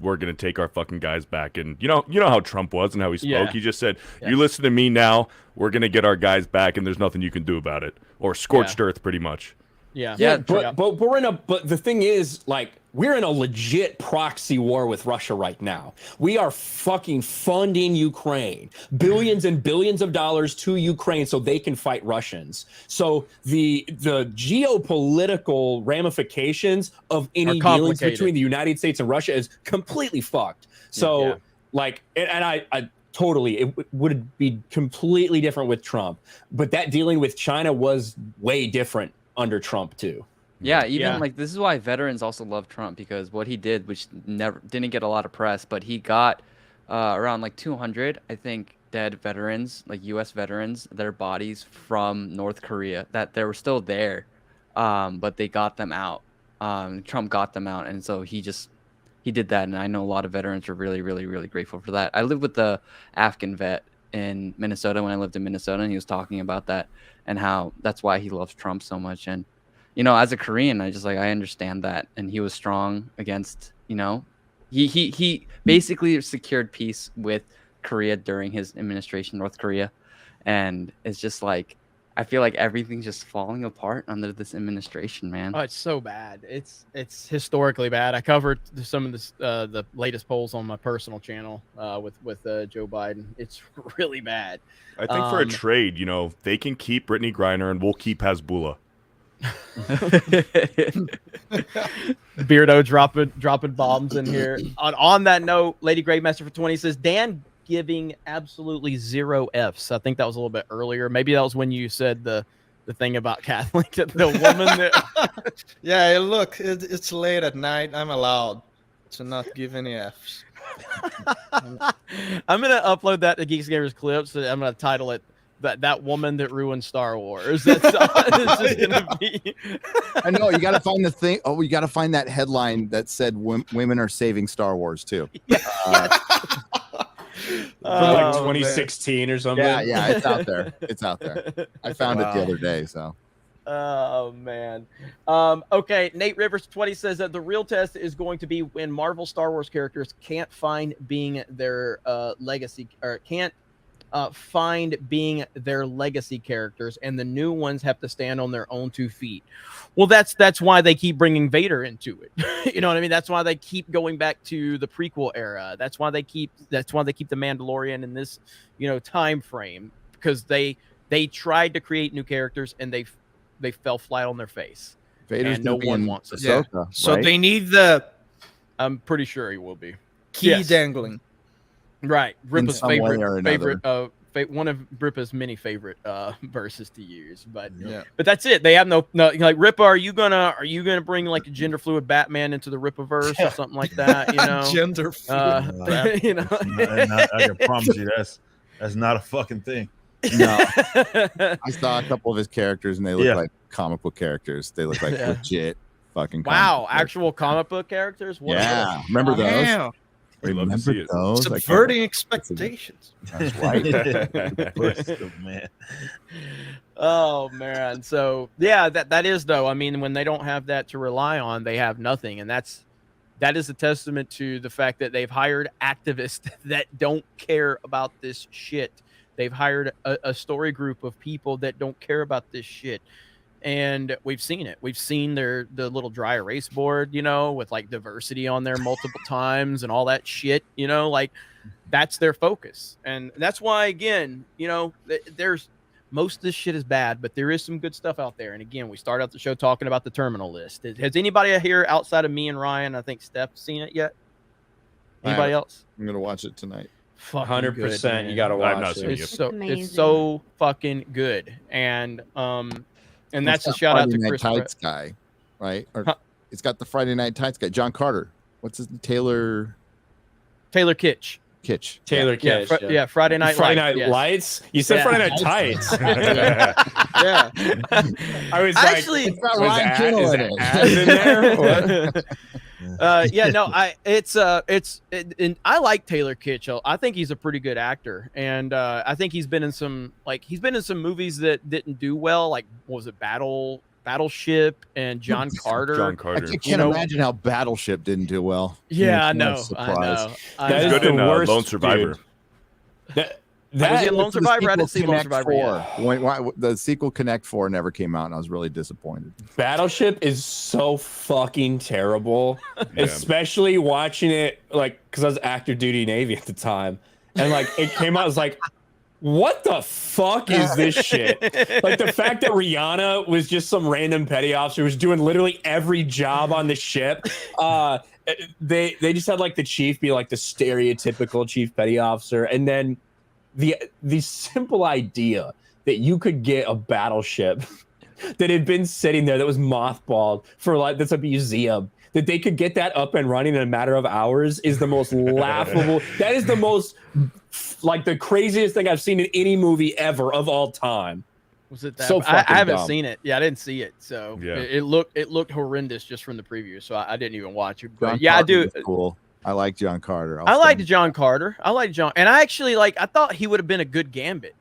we're gonna take our fucking guys back. And you know how Trump was and how he spoke. Yeah. He just said, Yes. "You listen to me now. We're gonna get our guys back, and there's nothing you can do about it." Or scorched earth, pretty much. Yeah. But we're in a. But the thing is, like, we're in a legit proxy war with Russia right now. We are fucking funding Ukraine, billions and billions of dollars to Ukraine so they can fight Russians. So the geopolitical ramifications of any dealings between the United States and Russia is completely fucked. So like, and I totally, it would be completely different with Trump, but that dealing with China was way different under Trump too. Yeah, even like this is why veterans also love Trump, because what he did, which never didn't get a lot of press, but he got around like 200, I think, dead veterans, like U.S. veterans, their bodies from North Korea that they were still there, but they got them out. Trump got them out, and so he did that, and I know a lot of veterans are really, really, really grateful for that. I lived with the Afghan vet in Minnesota when I lived in Minnesota, and he was talking about that and how that's why he loves Trump so much. And you know, as a Korean, I understand that. And he was strong against, you know, he basically secured peace with Korea during his administration, North Korea. And it's just like, I feel like everything's just falling apart under this administration, man. Oh, it's so bad. It's historically bad. I covered some of this, the latest polls on my personal channel with Joe Biden. It's really bad. I think for a trade, you know, they can keep Brittany Griner and we'll keep Hezbollah. Beardo dropping bombs in here. On that note, Lady Gravemaster for 20 says Dan giving absolutely 0 Fs. I think that was a little bit earlier. Maybe that was when you said the thing about Kathleen, the woman that. Yeah, look, it's late at night. I'm allowed to not give any Fs. I'm gonna upload that to Geeks Gamers clips. I'm gonna title it that woman that ruined Star Wars. That's it's just gonna be. I know you got to find the thing. Oh, you got to find that headline that said women are saving Star Wars too. From like 2016 or something. Yeah, it's out there. It's out there. I found it the other day. So. Oh man. Okay, Nate Rivers 20 says that the real test is going to be when Marvel Star Wars characters can't find being their legacy, or can't find being their legacy characters, and the new ones have to stand on their own 2 feet. Well, that's why they keep bringing Vader into it. You know what I mean? That's why they keep going back to the prequel era. That's why they keep the Mandalorian in this, you know, time frame, because they tried to create new characters and they fell flat on their face. Vader's and no one wants it. Ahsoka, so they need the. I'm pretty sure he will be key dangling. Right, Ripa's favorite one of Ripa's many favorite verses to use, but that's it. They have no like Ripa. Are you gonna bring like a gender fluid Batman into the Ripaverse or something like that? You know, gender fluid. You know, I can promise you that's not a fucking thing. No, I saw a couple of his characters and they look like comic book characters. They look like legit fucking. Actual comic book characters. Remember those? Yeah. Remember those? Subverting expectations. That's right. Man. Oh man. So yeah, that is though. I mean, when they don't have that to rely on, they have nothing, and that is a testament to the fact that they've hired activists that don't care about this shit. They've hired a story group of people that don't care about this shit. And we've seen it. We've seen the little dry erase board, you know, with like diversity on there multiple times and all that shit, you know, like that's their focus. And that's why, again, you know, there's most of this shit is bad, but there is some good stuff out there. And again, we start out the show talking about the terminal list. Has anybody here outside of me and Ryan, I think Steph, seen it yet? Anybody else? I'm going to watch it tonight. 100%. You got to watch it. It's so fucking good. And that's a shout out to Chris Tights guy, right? Or it's got the Friday Night Tights guy, John Carter. What's his Taylor Kitsch. Taylor Kitsch. Yeah, Friday Night Lights. You said Friday Night Tights. Yeah. I was actually, like, it's not Ryan Kinnell in it. I like Taylor Kitsch. I think he's a pretty good actor, and I think he's been in some movies that didn't do well. Like, what was it, Battle Battleship and John Carter. John Carter. I can't imagine how Battleship didn't do well. Yeah, I I'm know. surprised. That is good in Lone Survivor. Was he in Lone Survivor? I didn't see Lone Connect Survivor 4. yet. The sequel Connect 4 never came out, and I was really disappointed. Battleship is so fucking terrible, especially watching it like because I was active duty Navy at the time, and like it came out, I was like, what the fuck is this shit? Like the fact that Rihanna was just some random petty officer who was doing literally every job on the ship. They just had like the chief be like the stereotypical chief petty officer, and then the simple idea that you could get a battleship that had been sitting there that was mothballed for like that's a museum, that they could get that up and running in a matter of hours is the most laughable. That is the most like the craziest thing I've seen in any movie ever of all time. Was it that? So I haven't dumb. seen it. Yeah, I didn't see it. So it looked horrendous just from the preview. So I didn't even watch it. But John I do. Carter was cool. I like John Carter. I liked John Carter. I liked John, and I actually I thought he would have been a good Gambit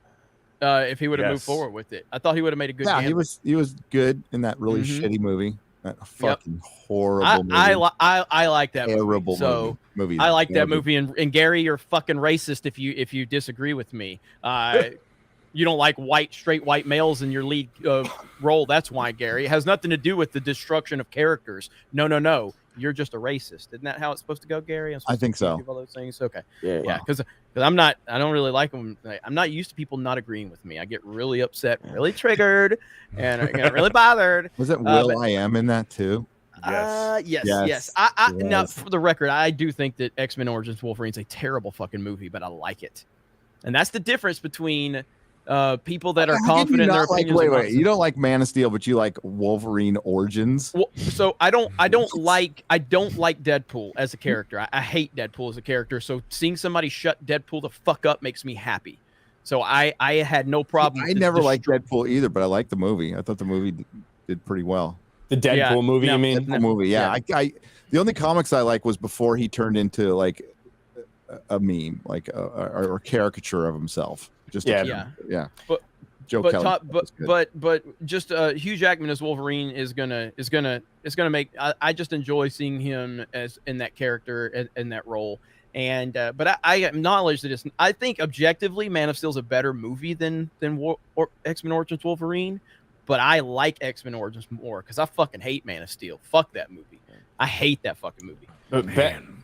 if he would have moved forward with it. I thought he would have made a good. Yeah, Gambit. he was good in that really shitty movie. That fucking horrible movie. I like that terrible movie. So movie. I like that movie. And Gary, you're fucking racist if you disagree with me. You don't like straight white males in your lead role. That's why, Gary. It has nothing to do with the destruction of characters. No. You're just a racist. Isn't that how it's supposed to go, Gary? I think so. All those things. Okay. Yeah. Because I'm not. I don't really like them. I'm not used to people not agreeing with me. I get really upset, really triggered, and I get really bothered. Was it Will I Am in that too? Yes. Now, for the record, I do think that X-Men Origins Wolverine's a terrible fucking movie, but I like it, and that's the difference between people that are confident in their opinions. Wait. You don't like Man of Steel, but you like Wolverine Origins? Well, so I don't like Deadpool as a character. I hate Deadpool as a character. So seeing somebody shut Deadpool the fuck up makes me happy. So I had no problem. I never liked Deadpool either, but I liked the movie. I thought the movie did pretty well. The Deadpool movie, you mean? Deadpool movie, yeah. I the only comics I like was before he turned into like a meme, like or caricature of himself. Just yeah. But Joe but Kelly. but just Hugh Jackman as Wolverine is gonna make. I just enjoy seeing him as in that character in that role. And but I acknowledge that it's. I think objectively, Man of Steel is a better movie than X-Men Origins Wolverine. But I like X-Men Origins more because I fucking hate Man of Steel. Fuck that movie. I hate that fucking movie. But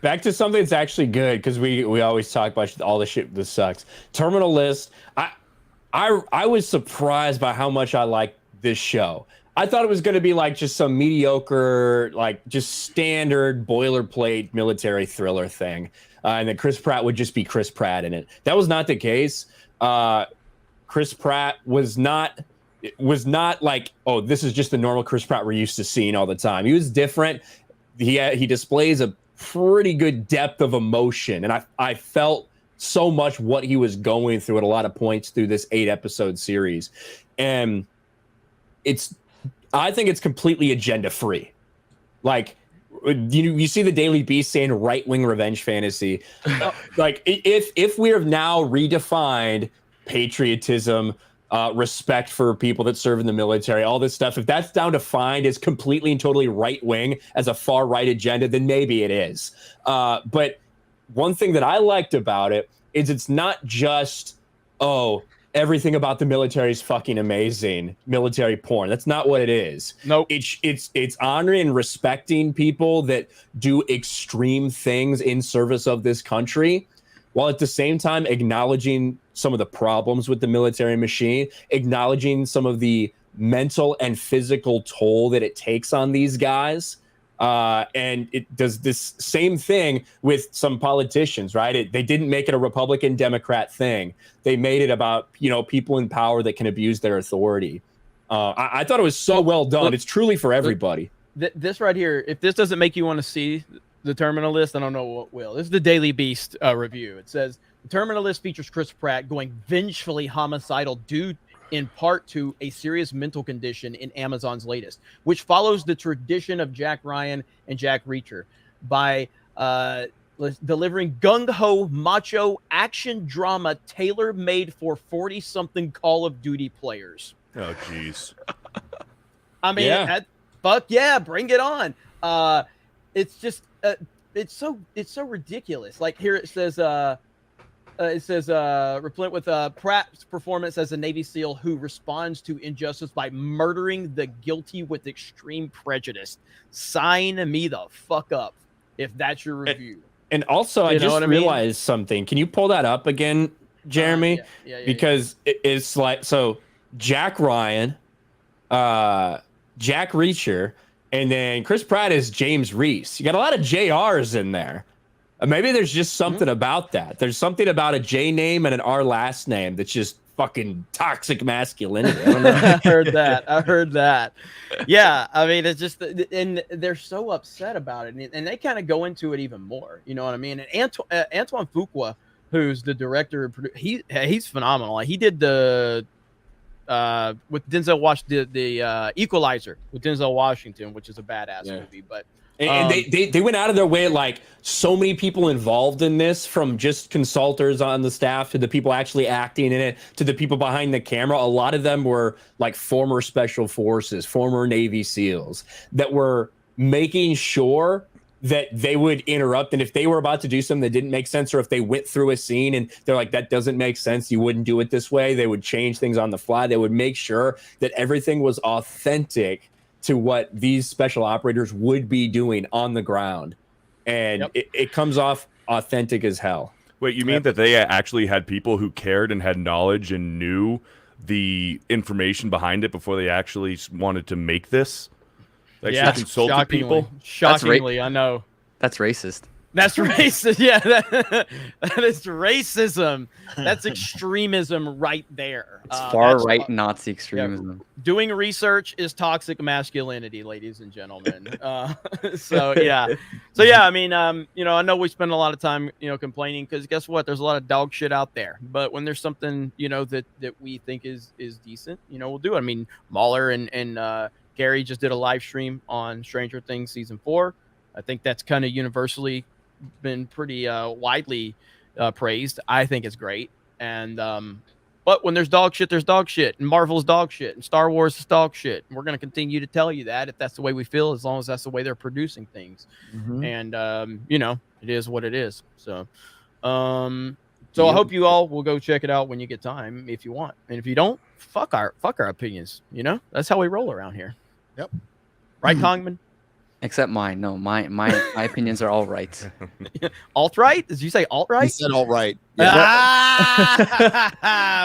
back to something that's actually good, because we always talk about all the shit that sucks. Terminal List. I was surprised by how much I liked this show. I thought it was going to be like just some mediocre, like just standard boilerplate military thriller thing, and that Chris Pratt would just be Chris Pratt in it. That was not the case. Chris Pratt was not like, oh, this is just the normal Chris Pratt we're used to seeing all the time. He was different. He displays a pretty good depth of emotion, and I felt so much what he was going through at a lot of points through this 8-episode series. And I think it's completely agenda free. Like, you see the Daily Beast saying right-wing revenge fantasy. Like, if we have now redefined patriotism, respect for people that serve in the military, all this stuff, if that's now defined as completely and totally right-wing as a far-right agenda, then maybe it is. But one thing that I liked about it is it's not just, oh, everything about the military is fucking amazing, military porn. That's not what it is. No, it's honoring and respecting people that do extreme things in service of this country, while at the same time acknowledging some of the problems with the military machine, acknowledging some of the mental and physical toll that it takes on these guys. And it does this same thing with some politicians, right? They didn't make it a Republican Democrat thing. They made it about, people in power that can abuse their authority. I thought it was so well done. It's truly for everybody. This right here, if this doesn't make you want to see the Terminal List, I don't know what will. This is the Daily Beast review. It says the Terminal List features Chris Pratt going vengefully homicidal due in part to a serious mental condition in Amazon's latest, which follows the tradition of Jack Ryan and Jack Reacher by delivering gung-ho macho action drama tailor-made for 40-something Call of Duty players. Oh, jeez. I mean, fuck yeah, bring it on. It's just it's so ridiculous. Like here it says replete with Pratt's performance as a Navy SEAL who responds to injustice by murdering the guilty with extreme prejudice. Sign me the fuck up if that's your review. And also, I just realized something. Can you pull that up again, Jeremy? Because it's like, so Jack Ryan, Jack Reacher, and then Chris Pratt is James Reese. You got a lot of JRs in there. Maybe there's just something about that. There's something about a J name and an R last name that's just fucking toxic masculinity. I don't know. I heard that. Yeah, I mean, it's just, and they're so upset about it, and they kind of go into it even more. You know what I mean? And Antoine Fuqua, who's the director and producer, he's phenomenal. Like, he did the with Denzel Washington, the Equalizer with Denzel Washington, which is a badass movie. But and they went out of their way, like, so many people involved in this, from just consultants on the staff to the people actually acting in it to the people behind the camera. A lot of them were like former special forces, former Navy SEALs that were making sure that they would interrupt. And if they were about to do something that didn't make sense, or if they went through a scene and they're like, that doesn't make sense, you wouldn't do it this way, they would change things on the fly. They would make sure that everything was authentic to what these special operators would be doing on the ground. And it comes off authentic as hell. Wait, you mean that they actually had people who cared and had knowledge and knew the information behind it before they actually wanted to make this? They actually consulted people? Shockingly, I know. That's racist. That's racist. Yeah, that is racism. That's extremism right there. It's far-right Nazi extremism. Yeah, doing research is toxic masculinity, ladies and gentlemen. So yeah. I mean, you know, I know we spend a lot of time, you know, complaining, because guess what? There's a lot of dog shit out there. But when there's something, you know, that we think is decent, you know, we'll do it. I mean, Mahler and Gary just did a live stream on Stranger Things season 4. I think that's kind of universally been pretty widely praised. I think it's great. And but when there's dog shit, there's dog shit, and Marvel's dog shit, and Star Wars is dog shit. And we're going to continue to tell you that if that's the way we feel, as long as that's the way they're producing things. And you know, it is what it is. So I hope you all will go check it out when you get time, if you want. And if you don't, fuck our opinions. You know, that's how we roll around here. Yep. Right, Kongman? Except mine. No, my opinions are all right. Alt-right? Did you say alt-right? He said alt-right. Yeah.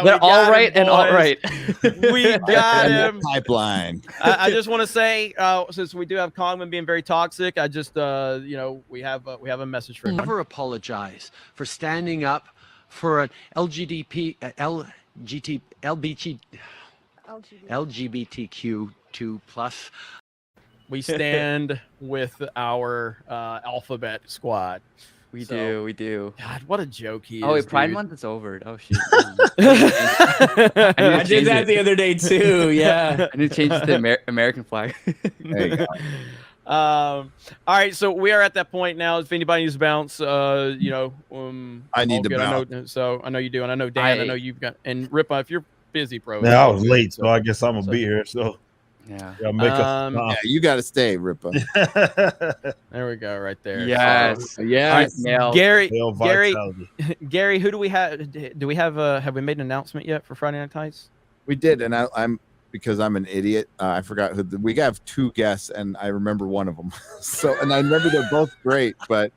They're all right and alt-right. We got him. Pipeline. I just want to say, since we do have Kongman being very toxic, I just, you know, we have a message for him. Never apologize for standing up for an LGBTQ2+. We stand with our alphabet squad. We do. God, what a joke he is. Oh, wait, Pride dude. Month is over. Oh, shit. I did that the other day, too. Yeah. I need to change it to the American flag. There you go. All right, so we are at that point now. If anybody needs to bounce, you know, I need to bounce. I know you do, and I know Dan. I know you've got, and Ripa, if you're busy, bro. Man, I was late, so I guess I'm gonna be here. So yeah, yeah, you got to stay, Ripa. There we go, right there. Yes, yes. Right. Gary, who do we have? Do we have we made an announcement yet for Friday Night Heights? We did, and I'm because I'm an idiot. I forgot who we have 2 guests, and I remember one of them. So, and I remember they're both great, but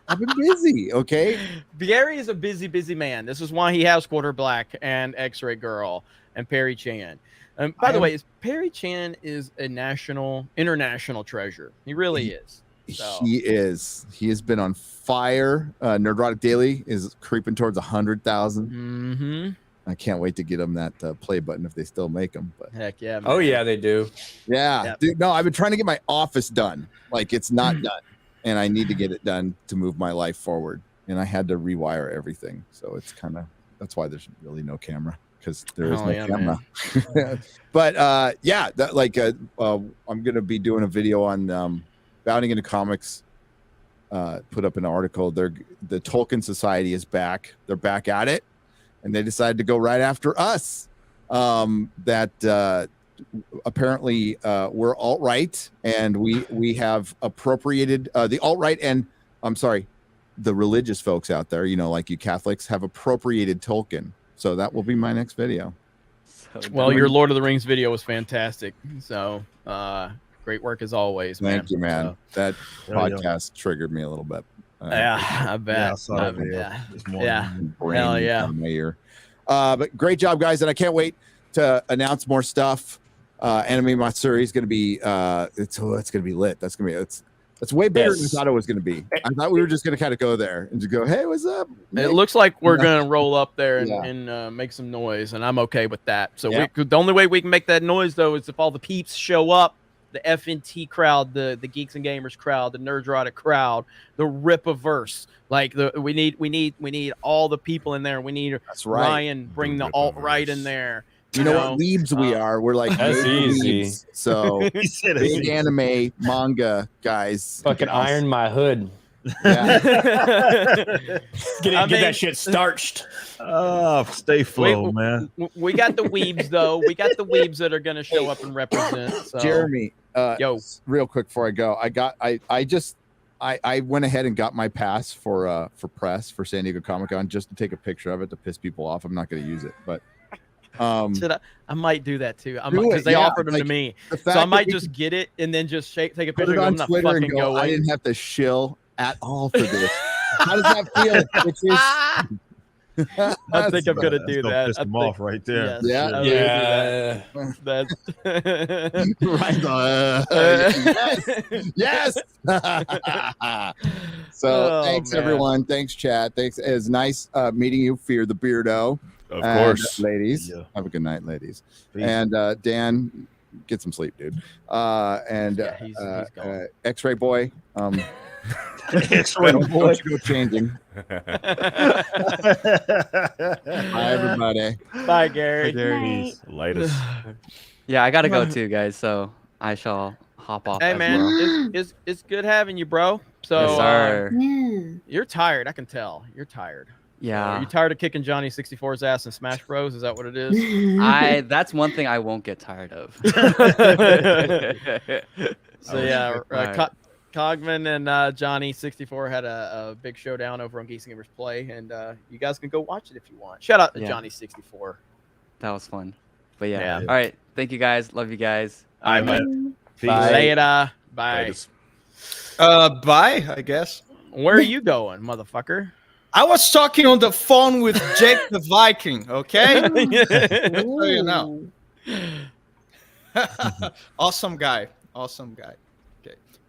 I've been busy. Okay, Gary is a busy man. This is why he has Quarter Black and X-Ray Girl and Perry Chan. By the way, Perry Chan is a international treasure. He really is. So. He is. He has been on fire. Nerdrotic Daily is creeping towards 100,000. Mm-hmm. I can't wait to get them that play button if they still make them. But heck yeah, man. Oh yeah, they do. Yeah, yep. Dude, no, I've been trying to get my office done. Like, it's not done, and I need to get it done to move my life forward. And I had to rewire everything, so it's kind of that's why there's really no camera, because there is no camera. But yeah, that, like I'm gonna be doing a video on bounding into comics. Put up an article. The Tolkien Society is back. They're back at it. And they decided to go right after us. That apparently we're alt-right, and we have appropriated the alt-right, and I'm sorry, the religious folks out there, you know, like you Catholics, have appropriated Tolkien. So that will be my next video. Well, your Lord of the Rings video was fantastic. So great work as always, man. Thank you, man. So, That podcast triggered me a little bit. Yeah, I bet. Yeah, I saw that video this morning. Hell yeah. My ear. But great job, guys, and I can't wait to announce more stuff. Anime Matsuri is going to be it's going to be lit. That's going to be it's way bigger than I thought it was going to be. I thought we were just going to kind of go there and just go, hey, what's up? It looks like we're going to roll up there and make some noise, and I'm okay with that. So the only way we can make that noise, though, is if all the peeps show up, the FNT crowd, the Geeks and Gamers crowd, the Nerdrotic crowd, the Ripaverse. Like we need all the people in there. We need Ryan bring the alt-right in there. You know what leads we are? We're like that's easy. Leads. So big anime manga guys. Fucking iron my hood. Yeah. Get that shit starched. Oh, stay flow, man. We got the weebs though. We got the weebs that are gonna show up and represent. So. Jeremy, real quick before I go, I went ahead and got my pass for press for San Diego Comic-Con just to take a picture of it to piss people off. I'm not going to use it, but I might do that too. Because they offered them to me, so I might just get it and then just take a picture. On I'm not Twitter fucking and go, I didn't have to shill at all for this. How does that feel? I think I'm gonna do that. Piss them off right there. Yeah. That's right. Yes. So thanks everyone. Thanks chat. Thanks. It was nice meeting you, Fear the Beardo. Of course, ladies. Yeah. Have a good night, ladies. Peace. And Dan, get some sleep, dude. And he's X-Ray Boy. X-Ray Boy, go changing. Bye, everybody. Bye, Gary. Latest. Yeah, I gotta go too, guys. So I shall hop off. Hey, man, it's good having you, bro. So yes, sir. You're tired. I can tell. You're tired. Yeah. Are you tired of kicking Johnny 64's ass in Smash Bros? Is that what it is? That's one thing I won't get tired of. So yeah, Cogman and Johnny 64 had a big showdown over on Geeks Gamers Play, and you guys can go watch it if you want. Shout out to Johnny 64. That was fun. But yeah. All right. Thank you guys. Love you guys. All right, man. Later. Bye. Bye, I guess. Where are you going, motherfucker? I was talking on the phone with Jake the Viking, okay? So you know. Awesome guy. Okay.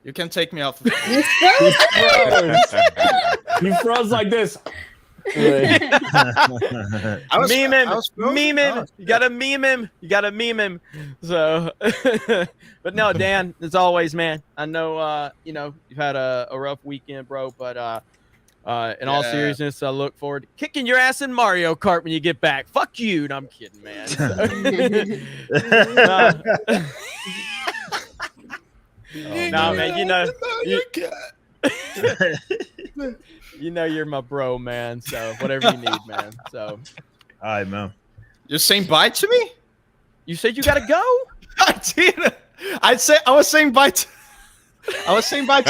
You can take me off. You froze like this. I was meme him. You gotta meme him. So, but no, Dan, as always, man. I know, you've had a rough weekend, bro. But in all seriousness, I look forward to kicking your ass in Mario Kart when you get back. Fuck you. No, I'm kidding, man. No, man. You know you're my bro, man. So whatever you need, man. So, all right, man. You're saying bye to me? You said you gotta go. I did. I was saying bye to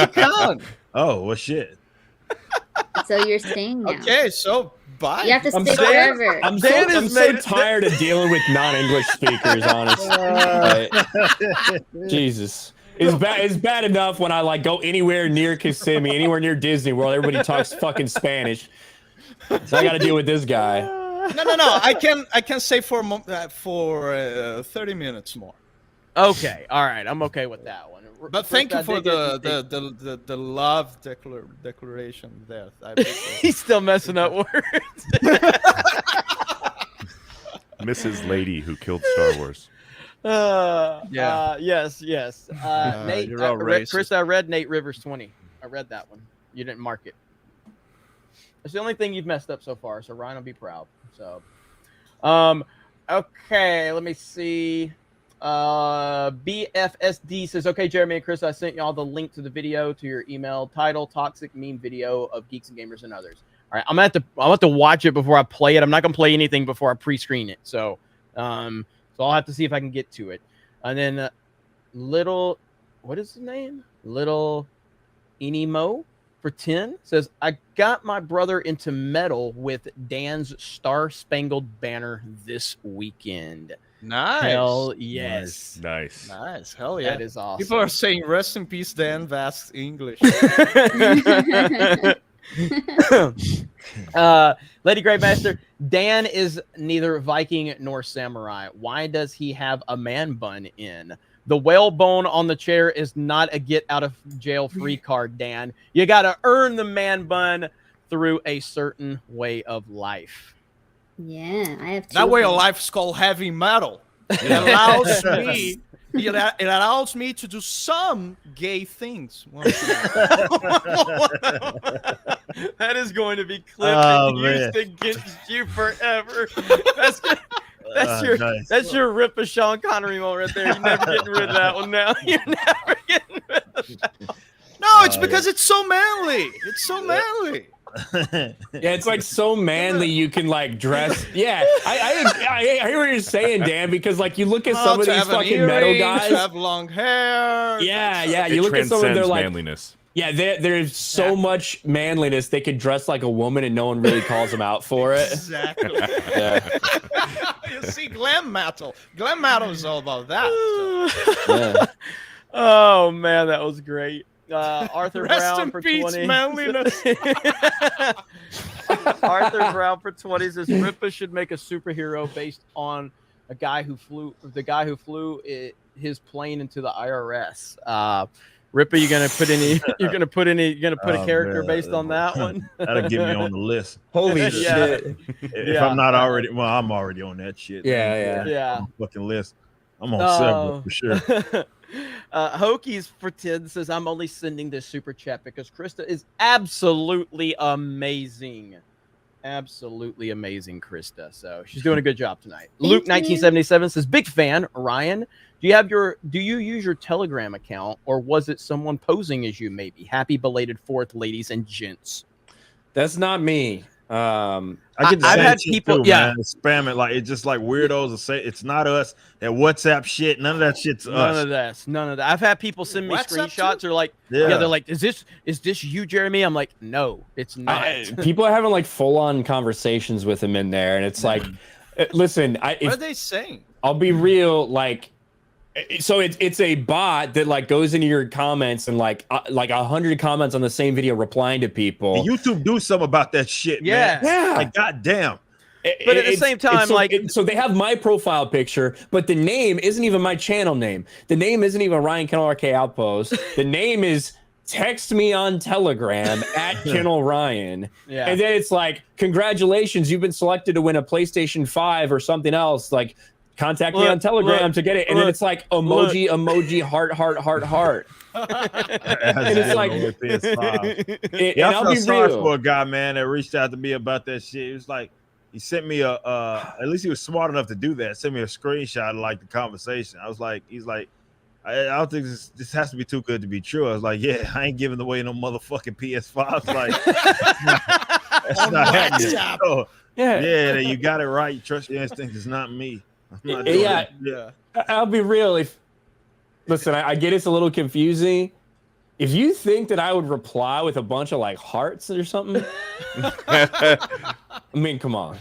Khan. Oh well, shit. So you're staying now. Okay, so bye. You have to stay forever. I'm so tired of dealing with non-English speakers, honestly. Jesus. It's bad enough when I go anywhere near Kissimmee, anywhere near Disney World, everybody talks fucking Spanish. So I got to deal with this guy. No. I can stay for 30 minutes more. Okay, all right, I'm okay with that one. But thank you for the love declaration there. He's still messing up words. Mrs. Lady who killed Star Wars. Yes. Nate, you're all racist. Chris, I read Nate Rivers 20. I read that one. You didn't mark it. It's the only thing you've messed up so far. So Ryan will be proud. So, okay, let me see. BFSD says, okay, Jeremy and Chris, I sent y'all the link to the video to your email. Title: Toxic Meme Video of Geeks and Gamers and Others. All right, I'm gonna have to watch it before I play it. I'm not gonna play anything before I pre-screen it. So I'll have to see if I can get to it. And then little, what is his name? Little Inimo for 10 says, I got my brother into metal with Dan's Star Spangled Banner this weekend. Nice. Hell yes. Nice. Nice. Hell yeah. That is awesome. People are saying rest in peace, Dan Vast English. Lady Greatmaster, Dan is neither Viking nor samurai. Why does he have a man bun in? The whalebone on the chair is not a get out of jail free card, Dan. You got to earn the man bun through a certain way of life. Yeah, I have two. That way of life is called heavy metal. It allows me. It allows me to do some gay things. That is going to be clipped and used against you forever. That's your rip of Sean Connery moment right there. You're never getting rid of that one now. You're never getting rid of that one. No, it's because it's so manly. It's so manly. Yeah, it's like so manly you can like dress. Yeah, I hear what you're saying, Dan, because like you look at some of these fucking metal guys have long hair. Yeah. You look at some of their like manliness. Yeah, there's so much manliness they could dress like a woman and no one really calls them out for it. Exactly. Yeah. You see, glam metal. Glam metal is all about that. So. Yeah. Oh man, that was great. Arthur Rest Brown in for peace, 20. manliness. Arthur Brown for 20 says Ripa should make a superhero based on the guy who flew his plane into the IRS. Ripa, you gonna put any? You're gonna put a character based on that one? That'll get me on the list. Holy shit! If I'm not already, well, I'm already on that shit. Yeah. Fucking list. I'm on several for sure. Hokies for 10 says, I'm only sending this super chat because Krista is absolutely amazing. Absolutely amazing, Krista. So she's doing a good job tonight. Luke 1977 says, big fan. Ryan, do you use your Telegram account, or was it someone posing as you? Maybe. Happy belated 4th, ladies and gents. That's not me. I get the I've same had shit people, too, man. Spam it like it's just like weirdos will say it's not us. That WhatsApp shit, none of that shit's us. None of that. I've had people send me screenshots or like, yeah, they're like, is this you, Jeremy? I'm like, no, it's not. People are having like full on conversations with him in there, and it's like, listen, what are they saying? I'll be real, like. So it's a bot that like goes into your comments and like 100 comments on the same video replying to people. And YouTube do something about that shit, man. Yeah. Like goddamn. But at the same time, so they have my profile picture, but the name isn't even my channel name. The name isn't even Ryan Kennel RK Outpost. The name is text me on Telegram at Kennel Ryan. Yeah. And then it's like, congratulations, you've been selected to win a PlayStation 5 or something else. Like, contact me on Telegram to get it. And then it's like emoji, heart. And it's like, I felt sorry for a guy, man, that reached out to me about that shit. It was like, he sent me at least he was smart enough to do that. Sent me a screenshot of like the conversation. I was like, he's like, I don't think this has to be too good to be true. I was like, yeah, I ain't giving away no motherfucking PS5. Like, that's not happening. So, yeah, you got it right. You trust your instincts. It's not me. Yeah. I'll be real. Listen, I get it's a little confusing. If you think that I would reply with a bunch of like hearts or something, I mean, come on.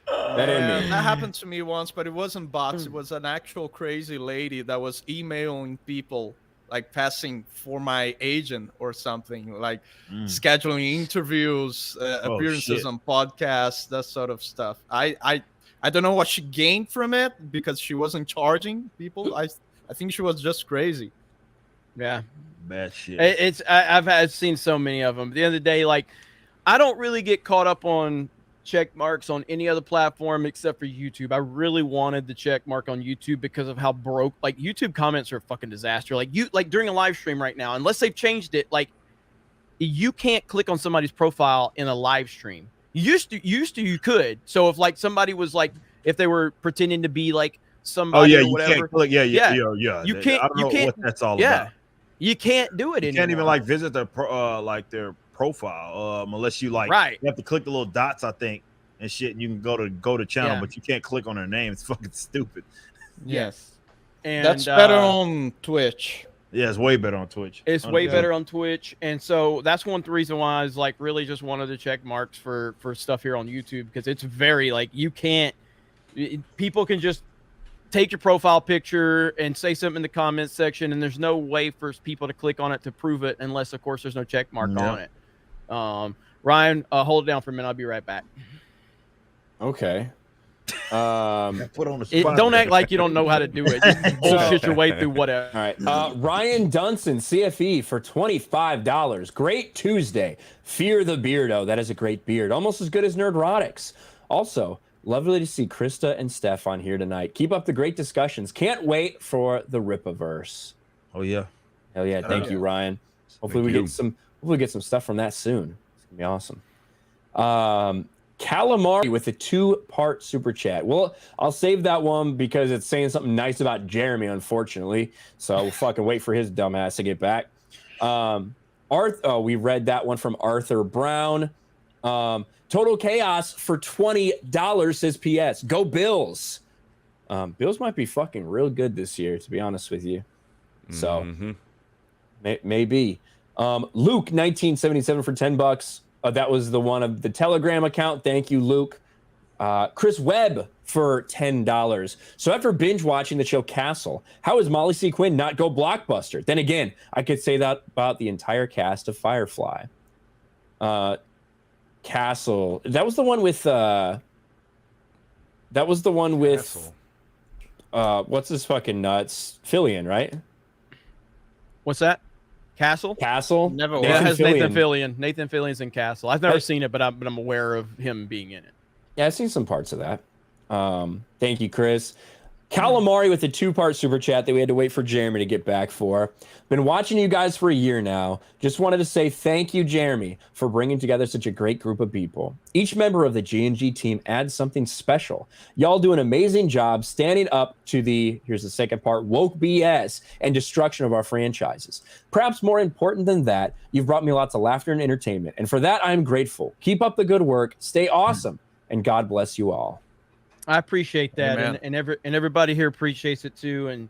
That ain't me. That happened to me once, but it wasn't bots. It was an actual crazy lady that was emailing people, like passing for my agent or something, like scheduling interviews, appearances on podcasts, that sort of stuff. I don't know what she gained from it because she wasn't charging people. I think she was just crazy. Yeah, bad shit. I've seen so many of them. At the end of the day, like, I don't really get caught up on check marks on any other platform except for YouTube. I really wanted the check mark on YouTube because of how broke. Like, YouTube comments are a fucking disaster. Like during a live stream right now, unless they've changed it, like, you can't click on somebody's profile in a live stream. Used to you could. So if like somebody was like, if they were pretending to be like somebody or whatever, can't click. Yeah. You can't. I don't know what that's all about. You can't do it anymore. You can't even like visit their their profile unless you like. Right. You have to click the little dots, I think, and shit. And you can go to channel, but you can't click on their name. It's fucking stupid. Yes. And that's better on Twitch. Yeah, it's way better on Twitch. It's way better on Twitch, and so that's one reason why I was like really just wanted to check marks for stuff here on YouTube, because it's very like people can just take your profile picture and say something in the comments section, and there's no way for people to click on it to prove it unless, of course, there's no check mark on it. Ryan, hold it down for a minute. I'll be right back. Okay. Put on the spot. Don't act like you don't know how to do it. Just bullshit your way through whatever. All right. Ryan Dunson, CFE, for $25. Great Tuesday. Fear the Beardo. That is a great beard. Almost as good as Nerdrotics. Also, lovely to see Krista and Steph on here tonight. Keep up the great discussions. Can't wait for the Ripaverse. Oh yeah. Hell yeah. Thank you, Ryan. Hopefully we get some stuff from that soon. It's gonna be awesome. Calamari with a 2-part super chat. Well, I'll save that one because it's saying something nice about Jeremy, unfortunately. So we'll fucking wait for his dumbass to get back. We read that one from Arthur Brown. Total Chaos for $20 says PS. Go Bills. Bills might be fucking real good this year, to be honest with you. So maybe. Luke 1977 for $10. That was the one of the Telegram account. Thank you, Luke. Chris Webb for $10. So after binge watching the show Castle, how is Molly C. Quinn not go blockbuster? Then again, I could say that about the entire cast of Firefly. Castle. That was the one with what's his fucking nuts? Fillion, right? What's that? Castle? Never. Yeah, it has Nathan Fillion. Nathan Fillion's in Castle. I've never seen it, but I'm aware of him being in it. Yeah, I've seen some parts of that. Thank you, Chris. Calamari with a 2-part super chat that we had to wait for Jeremy to get back for. Been watching you guys for a year now. Just wanted to say thank you, Jeremy, for bringing together such a great group of people. Each member of the G&G team adds something special. Y'all do an amazing job standing up to here's the second part, woke BS and destruction of our franchises. Perhaps more important than that, you've brought me lots of laughter and entertainment. And for that, I'm grateful. Keep up the good work. Stay awesome. And God bless you all. I appreciate that, and everybody here appreciates it too. And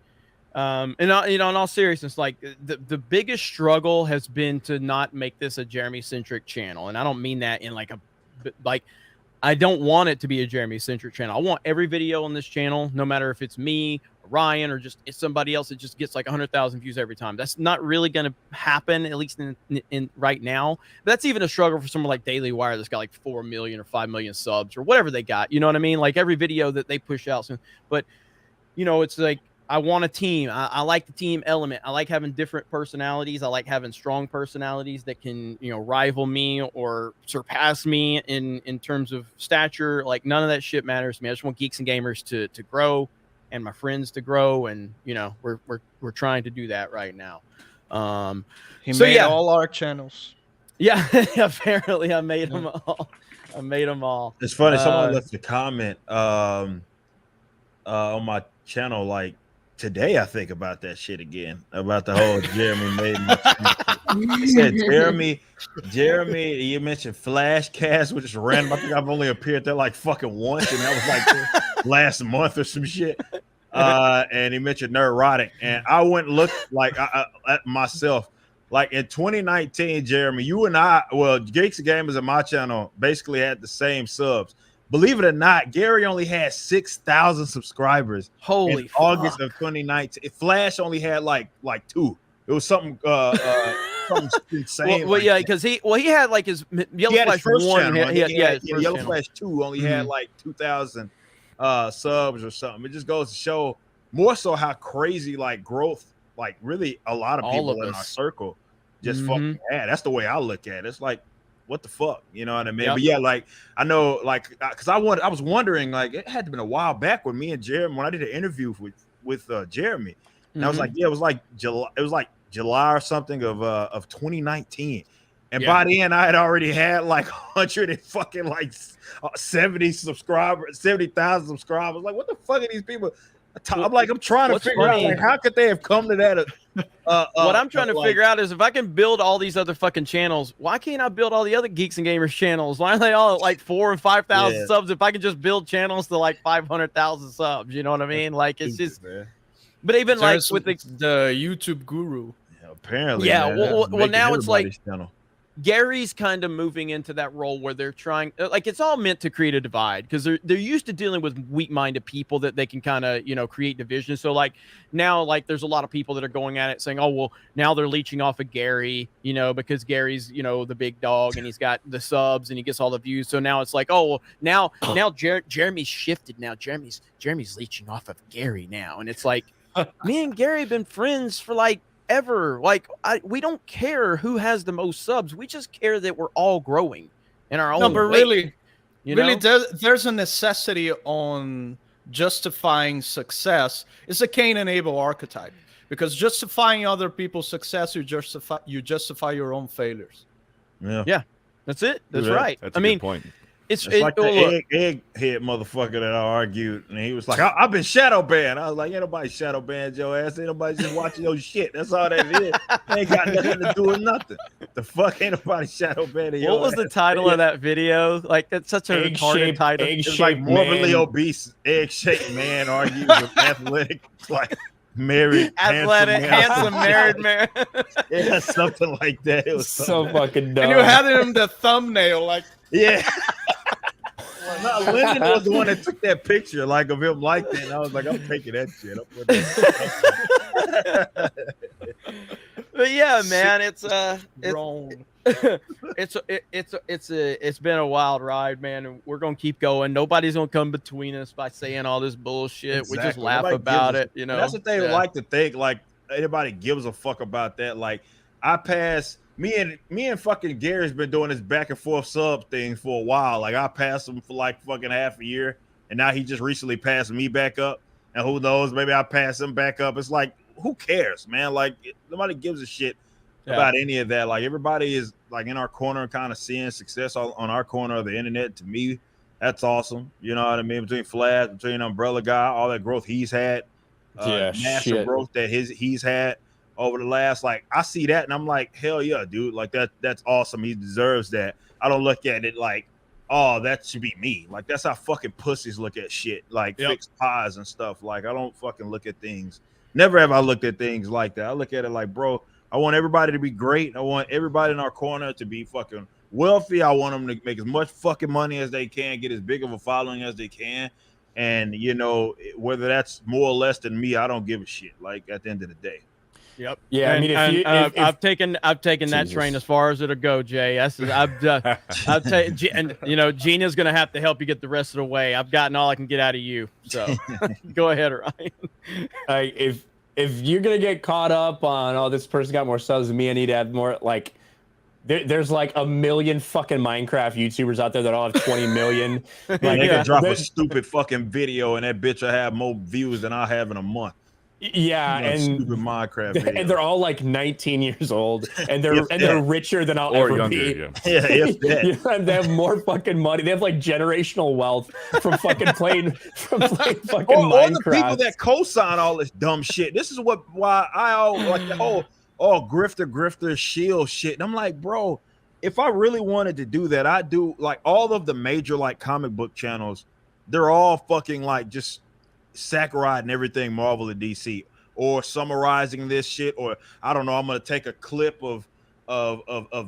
in all seriousness, like the biggest struggle has been to not make this a Jeremy centric channel, and I don't mean that in I don't want it to be a Jeremy centric channel. I want every video on this channel, no matter if it's me, Ryan, or just it's somebody else that just gets like 100,000 views every time. That's not really going to happen, at least in right now. But that's even a struggle for someone like Daily Wire that's got like 4 million or 5 million subs or whatever they got. You know what I mean? Like every video that they push out. But it's like I want a team. I like the team element. I like having different personalities. I like having strong personalities that can rival me or surpass me in terms of stature. Like none of that shit matters to me. I just want Geeks and Gamers to grow, and my friends to grow, and we're trying to do that right now. He made all our channels. Yeah, apparently I made them all. It's funny. Someone left a comment on my channel like today. I think about that shit again, about the whole Jeremy made me. Said Jeremy, you mentioned Flashcast, which is random. I think I've only appeared there like fucking once, and that was like last month or some shit. And he mentioned Nerdrotic, and I went and looked like at myself. Like in 2019, Jeremy, you and I, Geeks Gamers and my channel basically had the same subs. Believe it or not, Gary only had 6,000 subscribers. Holy in August of 2019. Flash only had like 2. It was something something insane. Well, yeah, because he had like his Yellow Flash first 1. Channel, Yellow Flash 2 only had like 2,000 subs or something. It just goes to show more so how crazy like growth, like really a lot of people in our circle just fucking had. That's the way I look at it. It's like, what the fuck, you know what I mean? But yeah, like I know, like because I was wondering, like it had to been a while back with me and Jeremy when I did an interview with Jeremy, and I was like, yeah, it was like July or something of 2019, and by then I had already had like 100 and fucking like 70,000 subscribers. Like, what the fuck are these people? I'm trying to figure out like how could they have come to that? What I'm trying to figure out is if I can build all these other fucking channels, why can't I build all the other Geeks and Gamers channels? Why are they all at like 4,000 and 5,000 subs? If I can just build channels to like 500,000 subs, you know what I mean? Like it's just, But even like There's with the YouTube guru. Apparently, yeah. man, Well, making now it's like everybody's channel. Gary's kind of moving into that role where they're trying, like, it's all meant to create a divide because they're used to dealing with weak-minded people that they can kind of, you know, create division. So like now, like there's a lot of people that are going at it saying, oh, well, now they're leeching off of Gary, you know, because Gary's, you know, the big dog and he's got the subs and he gets all the views. So now it's like, oh, well, now Jeremy's shifted. Now Jeremy's leeching off of Gary now. And it's like, me and Gary have been friends for like ever. Like we don't care who has the most subs. We just care that we're all growing in our own way. No, but really, you really, know? there's a necessity on justifying success. It's a Cain and Abel archetype, because justifying other people's success, you justify your own failures. Yeah, that's it. That's Yeah, right. That's I a mean, good point. it's like the look, egghead motherfucker that I argued, and he was like, I've been shadow banned. I was like, ain't nobody shadow banned your ass. Ain't nobody just watching your shit. That's all that is. Ain't got nothing to do with nothing. The fuck ain't nobody shadow banning your what was ass. the title of that video? Like, it's such a retarded title. It's like morbidly obese, egg-shaped man argues with athletic, like married, athletic, handsome married man. Yeah, something like that. It was so fucking dumb. And you had him the thumbnail, like, yeah. No, Lyndon was the one that took that picture, like of him like that. And I was like, I'm taking that shit. I'm putting that But yeah, man, it's been a wild ride, man, and we're gonna keep going. Nobody's gonna come between us by saying all this bullshit. Exactly. We just laugh Nobody about gives it, you know. And that's what they like to think. Like anybody gives a fuck about that. Like I pass me and fucking Gary's been doing this back and forth sub thing for a while. Like I passed him for like fucking half a year, and now he just recently passed me back up. And who knows, maybe I pass him back up. It's like, who cares, man? Like nobody gives a shit about any of that. Like everybody is like in our corner, kind of seeing success on our corner of the internet. To me, that's awesome. You know what I mean? Between Flash, between Umbrella Guy, all that growth he's had, massive growth that he's had over the last, like, I see that and I'm like, hell yeah, dude. Like that's awesome. He deserves that. I don't look at it like, oh, that should be me. Like that's how fucking pussies look at shit, like fixed pies and stuff. Like I don't fucking look at things. Never have I looked at things like that. I look at it like, bro, I want everybody to be great. I want everybody in our corner to be fucking wealthy. I want them to make as much fucking money as they can, get as big of a following as they can. And you know, whether that's more or less than me, I don't give a shit. Like at the end of the day. Yep. Yeah, I mean, if I've taken that train as far as it'll go, Jay. I've taken, and you know, Gina's gonna have to help you get the rest of the way. I've gotten all I can get out of you. So go ahead, Ryan. If you're gonna get caught up on, oh, this person got more subs than me, I need to have more. Like, there's like 1 million fucking Minecraft YouTubers out there that all have 20 million. Like, they can drop a stupid fucking video and that bitch will have more views than I have in a month. Yeah, and stupid Minecraft video. And they're all like 19 years old, and they're richer than I'll ever younger, be. yeah. If that. You know, they have more fucking money. They have like generational wealth from fucking playing fucking Minecraft. All the people that co-sign all this dumb shit. This is why I all like the whole grifter shield shit. And I'm like, bro, if I really wanted to do that, I do. Like all of the major like comic book channels, they're all fucking like just sacchariding everything Marvel and DC, or summarizing this shit, or I don't know, I'm gonna take a clip of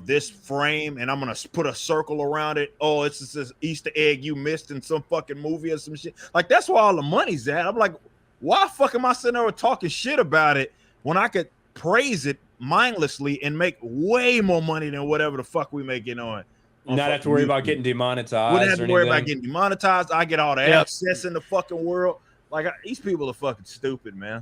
this frame and I'm gonna put a circle around it. Oh, it's just this Easter egg you missed in some fucking movie or some shit. Like that's where all the money's at. I'm like, why fuck am I sitting there talking shit about it when I could praise it mindlessly and make way more money than whatever the fuck we making on not have to worry about getting demonetized. Wouldn't have to worry about getting demonetized. I get all the access in the fucking world. Like these people are fucking stupid, man.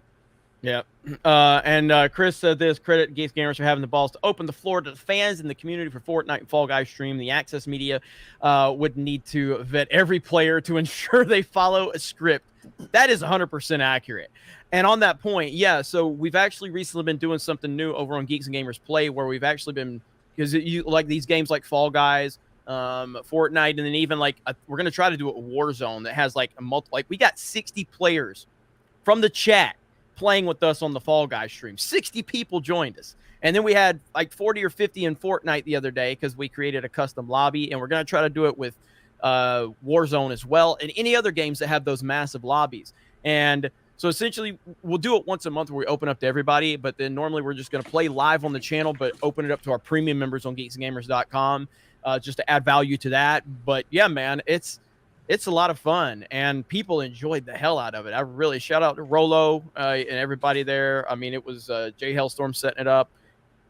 Yeah. And Chris said this: credit Geeks Gamers for having the balls to open the floor to the fans in the community for Fortnite and Fall Guys stream. The Access Media would need to vet every player to ensure they follow a script. That is 100% accurate. And on that point, yeah, so we've actually recently been doing something new over on Geeks and Gamers Play, where we've actually been, because you like these games like Fall Guys, Fortnite, and then even like we're gonna try to do a Warzone that has like we got 60 players from the chat playing with us on the Fall Guys stream. 60 people joined us, and then we had like 40 or 50 in Fortnite the other day because we created a custom lobby, and we're gonna try to do it with Warzone as well, and any other games that have those massive lobbies. And So essentially, we'll do it once a month where we open up to everybody, but then normally we're just going to play live on the channel, but open it up to our premium members on geeksgamers.com just to add value to that. But yeah, man, it's a lot of fun, and people enjoyed the hell out of it. I really shout out to Rolo and everybody there. I mean, it was Jay Hellstorm setting it up.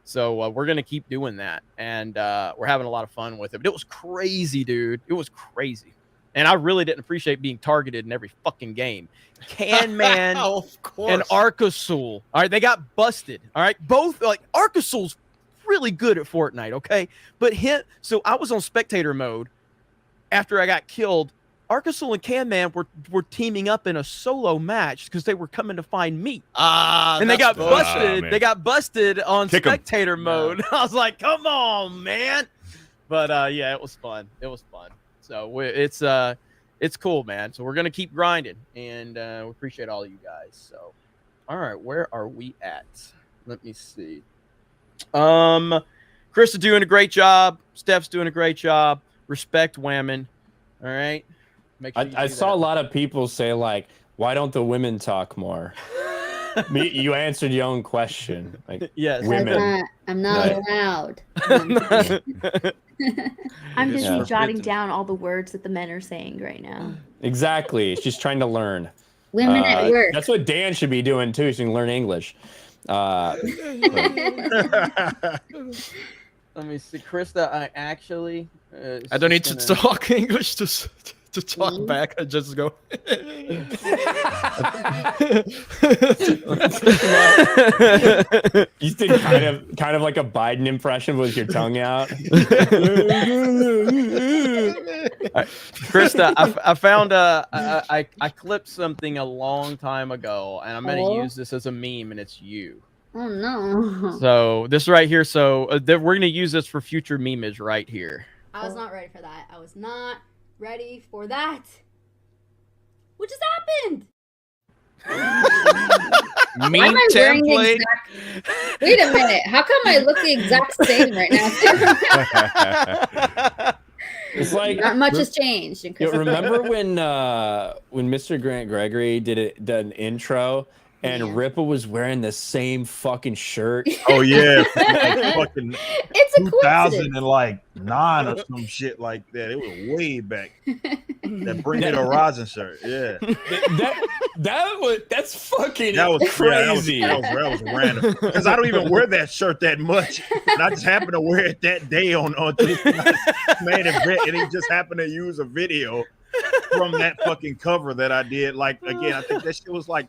So we're going to keep doing that, and we're having a lot of fun with it. But it was crazy, dude. It was crazy. And I really didn't appreciate being targeted in every fucking game. Can Man Of course. and Arcasul. All right, they got busted. All right, both like Arcasul's really good at Fortnite. Okay, but so I was on spectator mode after I got killed. Arcasul and Can Man were teaming up in a solo match because they were coming to find me. And they got busted. They got busted on spectator mode. I was like, come on, man. But yeah, it was fun. It was fun. So it's cool, man. So we're gonna keep grinding, and we appreciate all of you guys. So, all right, where are we at? Let me see. Chris is doing a great job. Steph's doing a great job. Respect women. All right. Make sure I saw a lot of people say like, "Why don't the women talk more?" You answered your own question. Like, yes, women. I'm not allowed. I'm busy jotting down all the words that the men are saying right now. Exactly. She's trying to learn. Women at work. That's what Dan should be doing too. She can learn English. Let me see, Krista. I actually. I don't need to talk English to talk back. I just go. You did kind of like a Biden impression with your tongue out. Krista, I found I clipped something a long time ago, and I'm gonna use this as a meme, and it's you. Oh no! So this right here. So we're gonna use this for future memeage right here. I was not ready for that. I was not ready for that. What just happened? Meme template. Wait a minute. How come I look the exact same right now? It's like not much has changed. Remember when Mr. Grant Gregory did an intro and Rippa was wearing the same fucking shirt? Oh yeah, like fucking it's a 2009 or some shit like that. It was way back. That Bring Me the Horizon shirt, yeah. That's fucking crazy. Yeah, that was random because I don't even wear that shirt that much, and I just happened to wear it that day on this main event, and he just happened to use a video from that fucking cover that I did. Like again, I think that shit was like.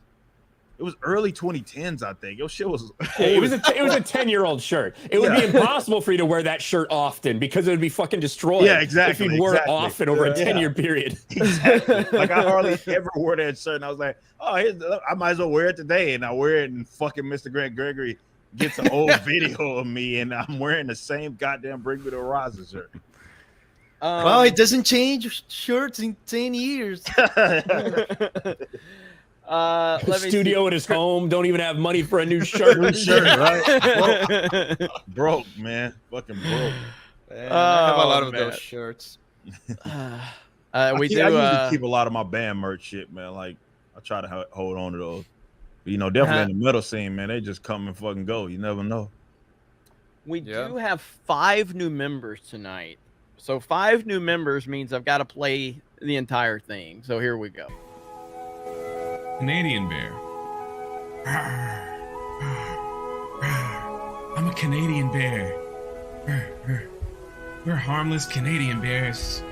It was early 2010s, I think. Your shit was. It was a 10-year-old shirt. It would be impossible for you to wear that shirt often because it would be fucking destroyed. Yeah, exactly. If you wore it often over a 10-year period. Exactly. Like I hardly ever wore that shirt, and I was like, oh, I might as well wear it today, and I wear it, and fucking Mr. Grant Gregory gets an old video of me, and I'm wearing the same goddamn Bring Me the Horizon shirt. Well, it doesn't change shirts in 10 years. The studio at his home don't even have money for a new shirt. Right? Broke, man. Fucking broke. Man, I have a lot of those shirts. I usually keep a lot of my band merch shit, man. Like I try to hold on to those. But, you know, definitely in the metal scene, man. They just come and fucking go. You never know. We do have 5 new members tonight. So 5 new members means I've got to play the entire thing. So here we go. Canadian bear. I'm a Canadian bear. We're harmless Canadian bears.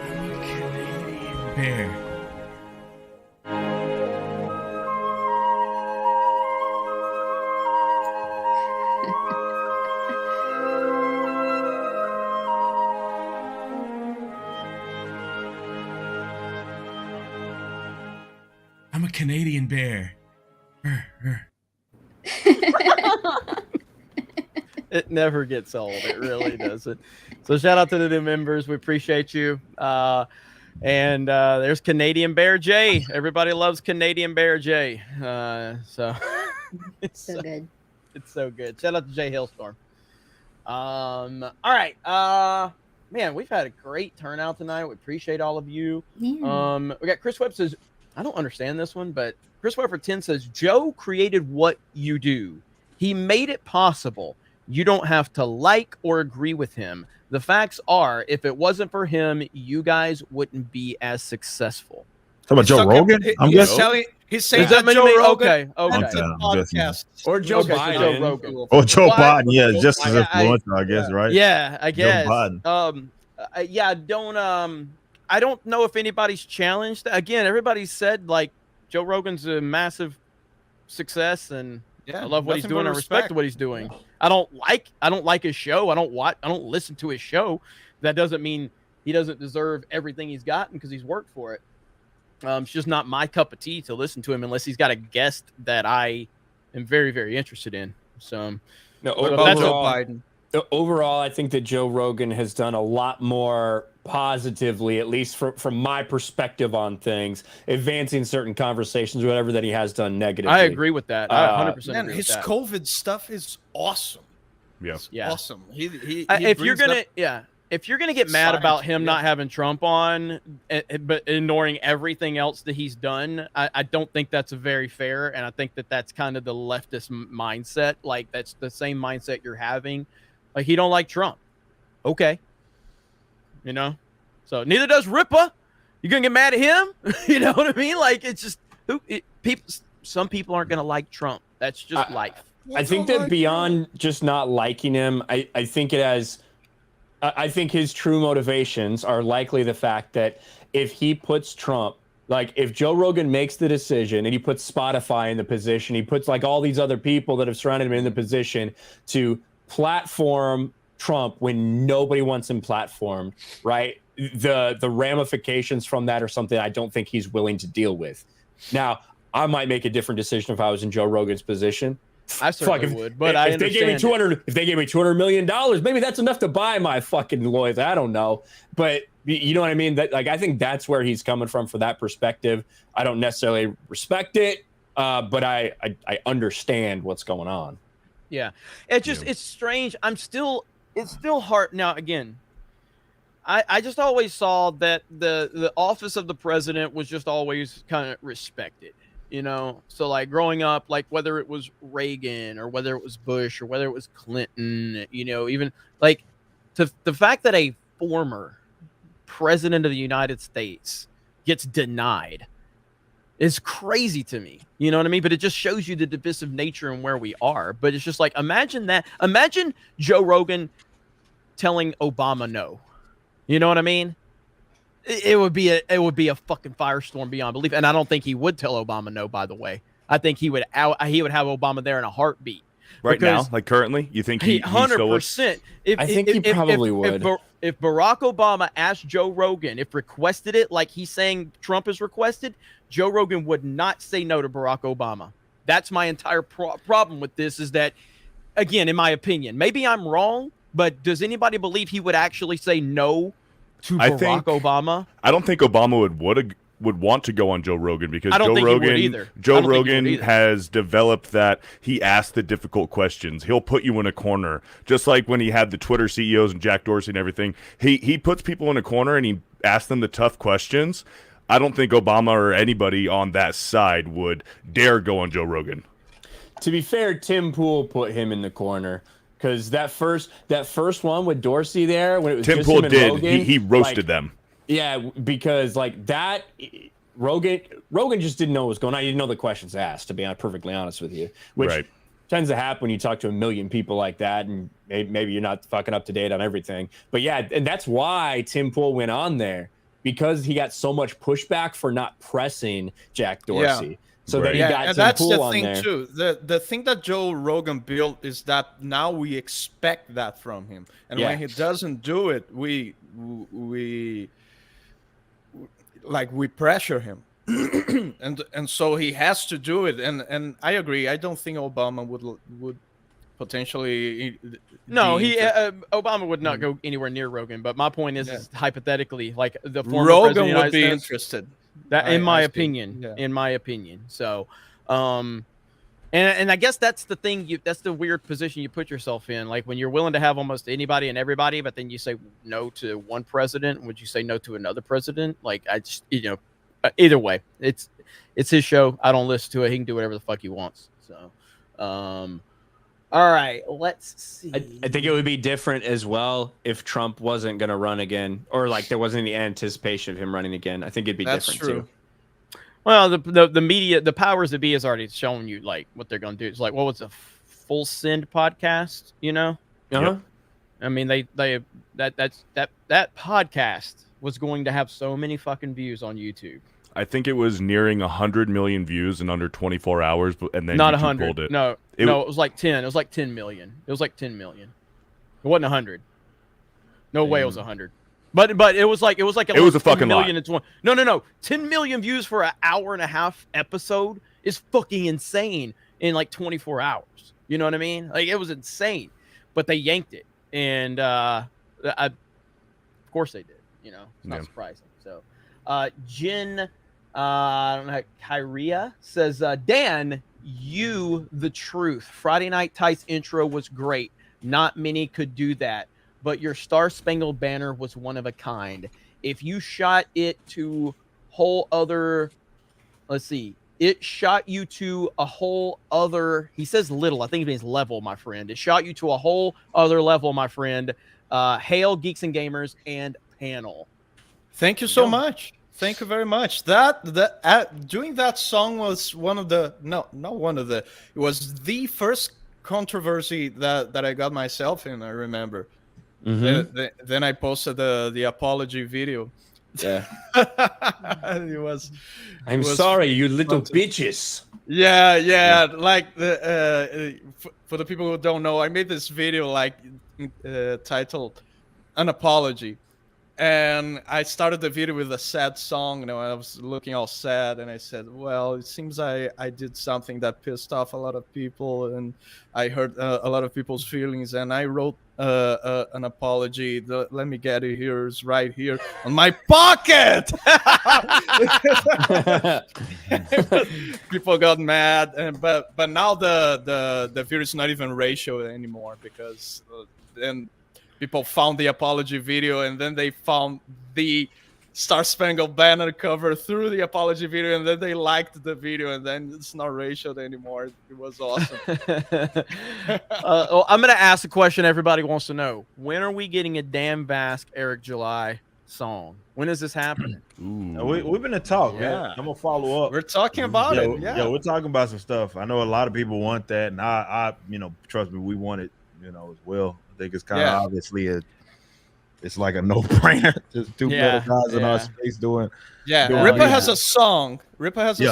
I'm a Canadian bear. I'm a Canadian bear. It never gets old. It really doesn't. So shout out to the new members. We appreciate you. And there's Canadian Bear J. Everybody loves Canadian Bear J. So it's so good. It's so good. Shout out to Jay Hailstorm. All right. man, we've had a great turnout tonight. We appreciate all of you. Yeah. We got Chris Webb says, I don't understand this one, but Chris Webb for 10 says, Joe created what you do. He made it possible. You don't have to like or agree with him. The facts are, if it wasn't for him, you guys wouldn't be as successful. Talking about Joe Rogan? I'm guessing. He's saying Does that that mean Joe me? Rogan Okay. has a I'm guessing. podcast. Or Joe Okay, so Biden. Joe Rogan. Or Joe Well, Biden, yeah, just as I- influential, I guess, right? Yeah, I guess. Biden. Yeah, I don't know if anybody's challenged. Again, everybody said like Joe Rogan's a massive success, and Yeah, I love what he's nothing doing. but I respect respect. what he's doing. I don't like his show. I don't listen to his show. That doesn't mean he doesn't deserve everything he's gotten because he's worked for it. It's just not my cup of tea to listen to him unless he's got a guest that I am very, very interested in. So, No, but That's that's Joe Biden. overall, I think that Joe Rogan has done a lot more positively, at least from my perspective on things, advancing certain conversations, whatever that he has done negatively. I agree with that. I 100% Man, agree his with that. COVID stuff is awesome. Yeah. Yeah. Awesome. He If you're brings gonna, up- if you're gonna get mad Science, about him yeah. not having Trump on, but ignoring everything else that he's done, I don't think that's very fair, and I think that that's kind of the leftist mindset. Like that's the same mindset you're having. Like he don't like Trump, okay? You know, so neither does Ripa. You gonna get mad at him? You know what I mean? Like it's just people. Some people aren't gonna like Trump. That's just life. I think that beyond just not liking him, I think it has. I think his true motivations are likely the fact that if he puts Trump, like if Joe Rogan makes the decision and he puts Spotify in the position, he puts like all these other people that have surrounded him in the position to platform Trump when nobody wants him platformed, right? The ramifications from that are something I don't think he's willing to deal with. Now, I might make a different decision if I was in Joe Rogan's position. I certainly would, but I if they gave me understand. if they gave me $200 million, maybe that's enough to buy my fucking lawyers. I don't know, but you know what I mean. That like I think that's where he's coming from for that perspective. I don't necessarily respect it, but I understand what's going on. Yeah, it's strange. It's still hard now. Again, I just always saw that the office of the president was just always kind of respected. You know, so like growing up, like whether it was Reagan or whether it was Bush or whether it was Clinton, you know, even like the fact that a former president of the United States gets denied is crazy to me. You know what I mean? But it just shows you the divisive nature and where we are. But it's just like, imagine that. Imagine Joe Rogan telling Obama no. You know what I mean? It would be a fucking firestorm beyond belief, and I don't think he would tell Obama no. By the way, I think he would have Obama there in a heartbeat. Right now, like currently, you think he 100%. I think he probably would. If Barack Obama asked Joe Rogan, if requested it, like he's saying Trump has requested, Joe Rogan would not say no to Barack Obama. That's my entire problem with this. Is that, again, in my opinion, maybe I'm wrong, but does anybody believe he would actually say no to Barack Obama? I don't think Obama would want to go on Joe Rogan because Joe Rogan has developed that he asks the difficult questions. He'll put you in a corner, just like when he had the Twitter CEOs and Jack Dorsey and everything. He puts people in a corner and he asks them the tough questions. I don't think Obama or anybody on that side would dare go on Joe Rogan. To be fair, Tim Pool put him in the corner. Because that first one with Dorsey there, when it was Tim just Pool him and did. Rogan, He roasted them. Yeah, because like that, Rogan just didn't know what was going on. He didn't know the questions asked, to be perfectly honest with you. Which tends to happen when you talk to a million people like that, and maybe you're not fucking up to date on everything. But yeah, and that's why Tim Pool went on there, because he got so much pushback for not pressing Jack Dorsey. Yeah. So that he got and Tim that's Pool the on thing there. too. The thing that Joe Rogan built is that now we expect that from him, and when he doesn't do it, we pressure him, and so he has to do it. And I agree. I don't think Obama would potentially. No, Obama would not go anywhere near Rogan. But my point is hypothetically, like the former Rogan president of the would United be States, interested. That in my opinion. So, And I guess that's the thing. That's the weird position you put yourself in. Like when you're willing to have almost anybody and everybody, but then you say no to one president. Would you say no to another president? Like I just, either way, it's his show. I don't listen to it. He can do whatever the fuck he wants. So, all right, let's see. I think it would be different as well if Trump wasn't going to run again, or like there wasn't any anticipation of him running again. I think it'd be different too. Well, the media, the powers that be has already shown you like what they're going to do. It's like, what was a Full Send podcast? Yep. I mean, that podcast was going to have so many fucking views on YouTube. I think it was nearing 100 million views in under 24 hours, and then not YouTube 100. pulled it. No, it was like 10. It was like 10 million. It was like 10 million. It wasn't 100. No way it was 100. But it was like it was a fucking million lot. No. 10 million views for an hour and a half episode is fucking insane in like 24 hours. You know what I mean? Like it was insane. But they yanked it, and of course they did. It's not surprising. So, Jen, I don't know, Kyria says, Dan, you the truth. Friday Night Tights intro was great. Not many could do that, but your Star Spangled Banner was one of a kind. If you shot it to whole other, it shot you to a whole other, he says little, I think it means level, my friend. It shot you to a whole other level, my friend. Hail Geeks and Gamers and panel. Thank you so much. Thank you very much. Doing that song was it was the first controversy that I got myself in, I remember. Then I posted the apology video. Yeah. it was sorry, you little bitches. Yeah. Like for the people who don't know, I made this video titled "An Apology," and I started the video with a sad song. I was looking all sad, and I said, "Well, it seems I did something that pissed off a lot of people, and I hurt a lot of people's feelings, and I wrote an apology. Let me get it here. It's right here on my pocket." People got mad, but now the video is not even racial anymore, because then people found the apology video, and then they found the Star Spangled Banner cover through the apology video, and then they liked the video, and then it's not racial anymore. It was awesome. I'm going to ask a question everybody wants to know. When are we getting a Dan Vasc, Eric July song? When is this happening? We've been in talk, man. I'm going to follow up. We're talking about it. Yeah, we're talking about some stuff. I know a lot of people want that, and I trust me, we want it, as well. I think it's kind of obviously it's like a no-brainer. Just two little guys in our space doing. Yeah, Ripper has a song.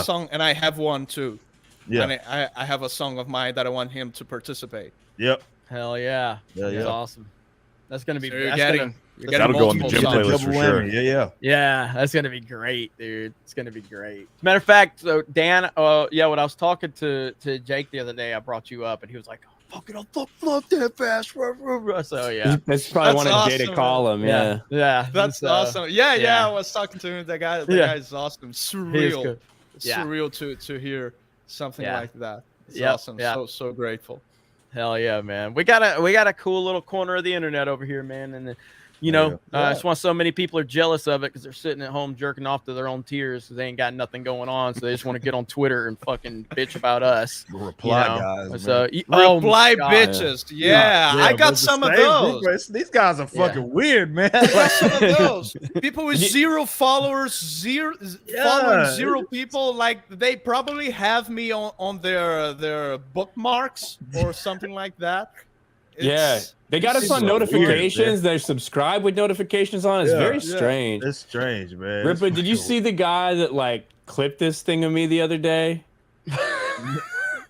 Song, and I have one too. Yeah, and I have a song of mine that I want him to participate. Yep. Hell yeah. That's awesome. That's gonna be. That'll go on the gym playlist for sure. Yeah, that's gonna be great, dude. It's gonna be great. Matter of fact, so Dan, when I was talking to Jake the other day, I brought you up, and he was like, "Fucking, I love that fast." So yeah, that's probably one of Jay to call him. Yeah. That's awesome. Yeah. I was talking to him. The guy is awesome. Surreal. Surreal to hear something like that. It's awesome. So grateful. Hell yeah, man. We got a cool little corner of the internet over here, man, and that's why so many people are jealous of it, because they're sitting at home jerking off to their own tears because they ain't got nothing going on, so they just want to get on Twitter and fucking bitch about us. Guys. So reply bitches. Yeah, I got some of those. These guys are fucking weird, man. I got some of those. People with 0 followers, following 0 people, like they probably have me on their bookmarks or something like that. They got us on notifications. They're subscribed with notifications on. It's very strange. It's strange, man. Ripper, did you see the guy that clipped this thing of me the other day?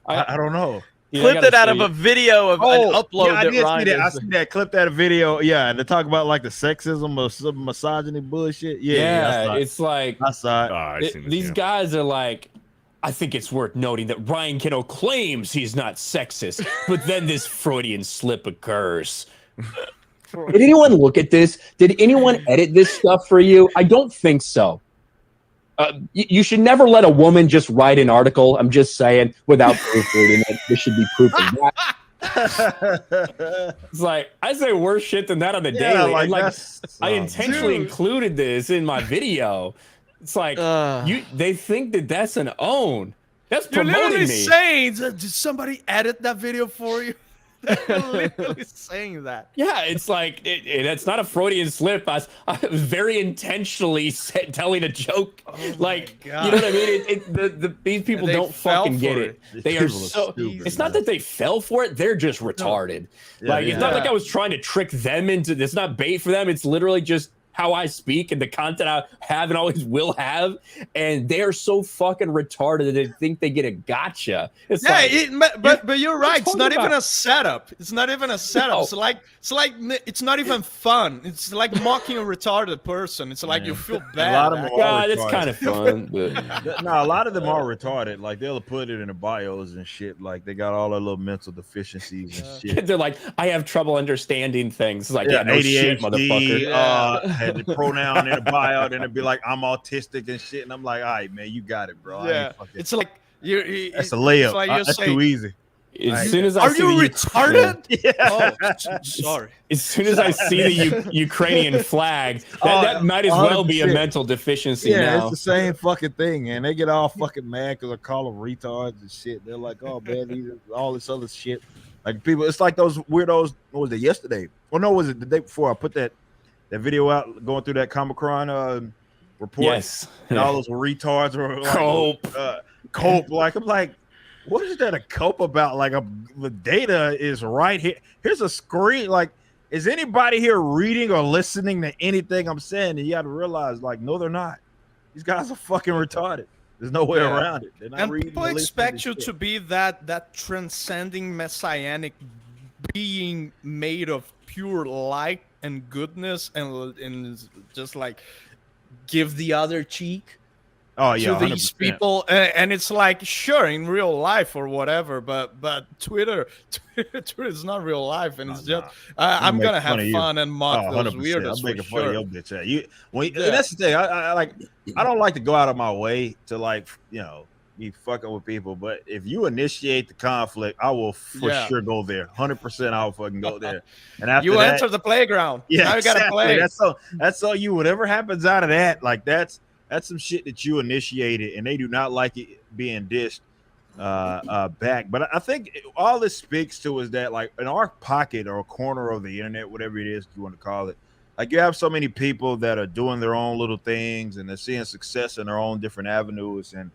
I don't know. Clipped it out of a video of an upload. I did see that. I see that. Clipped out a video. Yeah, and to talk about the sexism or some misogyny bullshit. Yeah, it's like I saw it. These guys are like, I think it's worth noting that Ryan Kiddo claims he's not sexist, but then this Freudian slip occurs. Did anyone look at this? Did anyone edit this stuff for you? I don't think so. You should never let a woman just write an article. I'm just saying, without proofreading it. There should be proof of that. It's like I say worse shit than that on the daily. Like, and like that's, I intentionally included this in my video. It's like they think that that's an own. That's You're promoting literally me. saying, did somebody edit that video for you? They're literally saying that. Yeah, it's like it's not a Freudian slip. I was very intentionally telling a joke. Like, you know what I mean? These people don't fucking get it. They are so. It's not that they fell for it. They're just retarded. Like, it's not like I was trying to trick them into. It's not bait for them. It's literally just how I speak and the content I have and always will have, and they're so fucking retarded that they think they get a gotcha. It's but you're right. It's not even a setup. It's not even a setup. No. It's not even fun. It's like mocking a retarded person. It's like you feel bad. A lot of them are it's kind of fun, but no, a lot of them are retarded. Like they'll put it in the bios and shit. Like they got all their little mental deficiencies and shit. They're like, I have trouble understanding things. It's like, no ADHD, shit, motherfucker. Had the pronoun in the bio, and it'd be like, I'm autistic and shit. And I'm like, all right, man, you got it, bro. Yeah, it's like that's a layup. Like That's too easy. As soon as I are see you the retarded? Yeah. Oh, sorry. As soon as I see the Ukrainian flag, that might as well be a 100%. mental deficiency Yeah, now. it's the same fucking thing, and they get all fucking mad because I call them retards and shit. They're like, oh man, these are all this other shit. Like people, it's like those weirdos. What was it yesterday? Or no, was it the day before? I put that video out going through that Comic-Con report. Yes, and all those retards were like, cope. Like I'm like, what is that a cope about? Like the data is right here. Here's a screen. Like, is anybody here reading or listening to anything I'm saying? And you got to realize, like, no, they're not. These guys are fucking retarded. There's no way around it. They're not And reading people or listening expect to you shit. to be that transcending messianic being made of pure light and goodness and just like give the other cheek to these 100%. people, and it's like, sure, in real life or whatever, but Twitter is not real life, and it's just I'm gonna have fun and mock those 100%. weirdos I'm making for fun sure. of your bitch ass. That's the thing. I don't like to go out of my way to be fucking with people, but if you initiate the conflict, I will for sure go there. 100%, I'll fucking go there. And after You that, enter the playground. yeah, Now you gotta exactly. play. That's all you. Whatever happens out of that, like that's some shit that you initiated, and they do not like it being dished back. But I think all this speaks to is that, like, in our pocket or corner of the internet, whatever it is you want to call it, like, you have so many people that are doing their own little things and they're seeing success in their own different avenues, and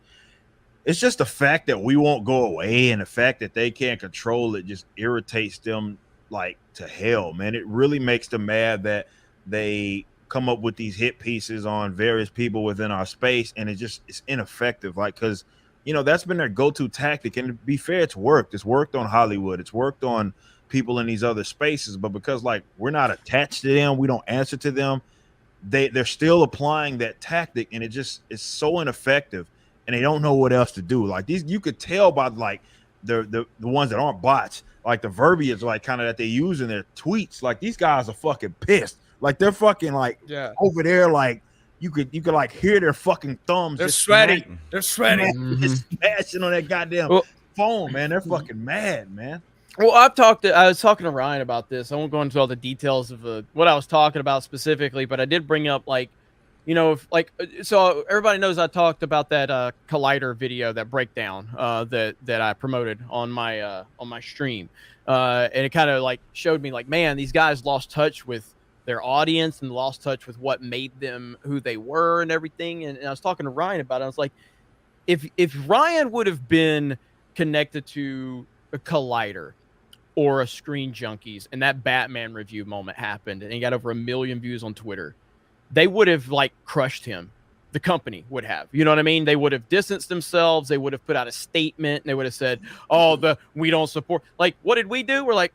it's just the fact that we won't go away, and the fact that they can't control it just irritates them like to hell, man. It really makes them mad that they come up with these hit pieces on various people within our space, and it's ineffective. Like, because that's been their go-to tactic, and to be fair, it's worked. It's worked on Hollywood. It's worked on people in these other spaces, but because, like, we're not attached to them, we don't answer to them, they're still applying that tactic, and it's so ineffective, and they don't know what else to do. Like, these, you could tell by, like, the ones that aren't bots, like the verbiage, like, kind of that they use in their tweets. Like, these guys are fucking pissed. Like, they're fucking, like, over there, like, you could like hear their fucking thumbs. They're just sweating. smashing. They're sweating. Just smashing on that goddamn phone, man. They're fucking mad, man. Well, I was talking to Ryan about this. I won't go into all the details of what I was talking about specifically, but I did bring up, like, so everybody knows I talked about that Collider video, that breakdown that I promoted on my stream, and it kind of like showed me, like, man, these guys lost touch with their audience and lost touch with what made them who they were and everything. And I was talking to Ryan about it. I was like, if Ryan would have been connected to a Collider or a Screen Junkies, and that Batman review moment happened and he got over 1 million views on Twitter, they would have, like, crushed him. The company would have, you know what I mean? They would have distanced themselves. They would have put out a statement. And they would have said, we don't support. Like, what did we do? We're like,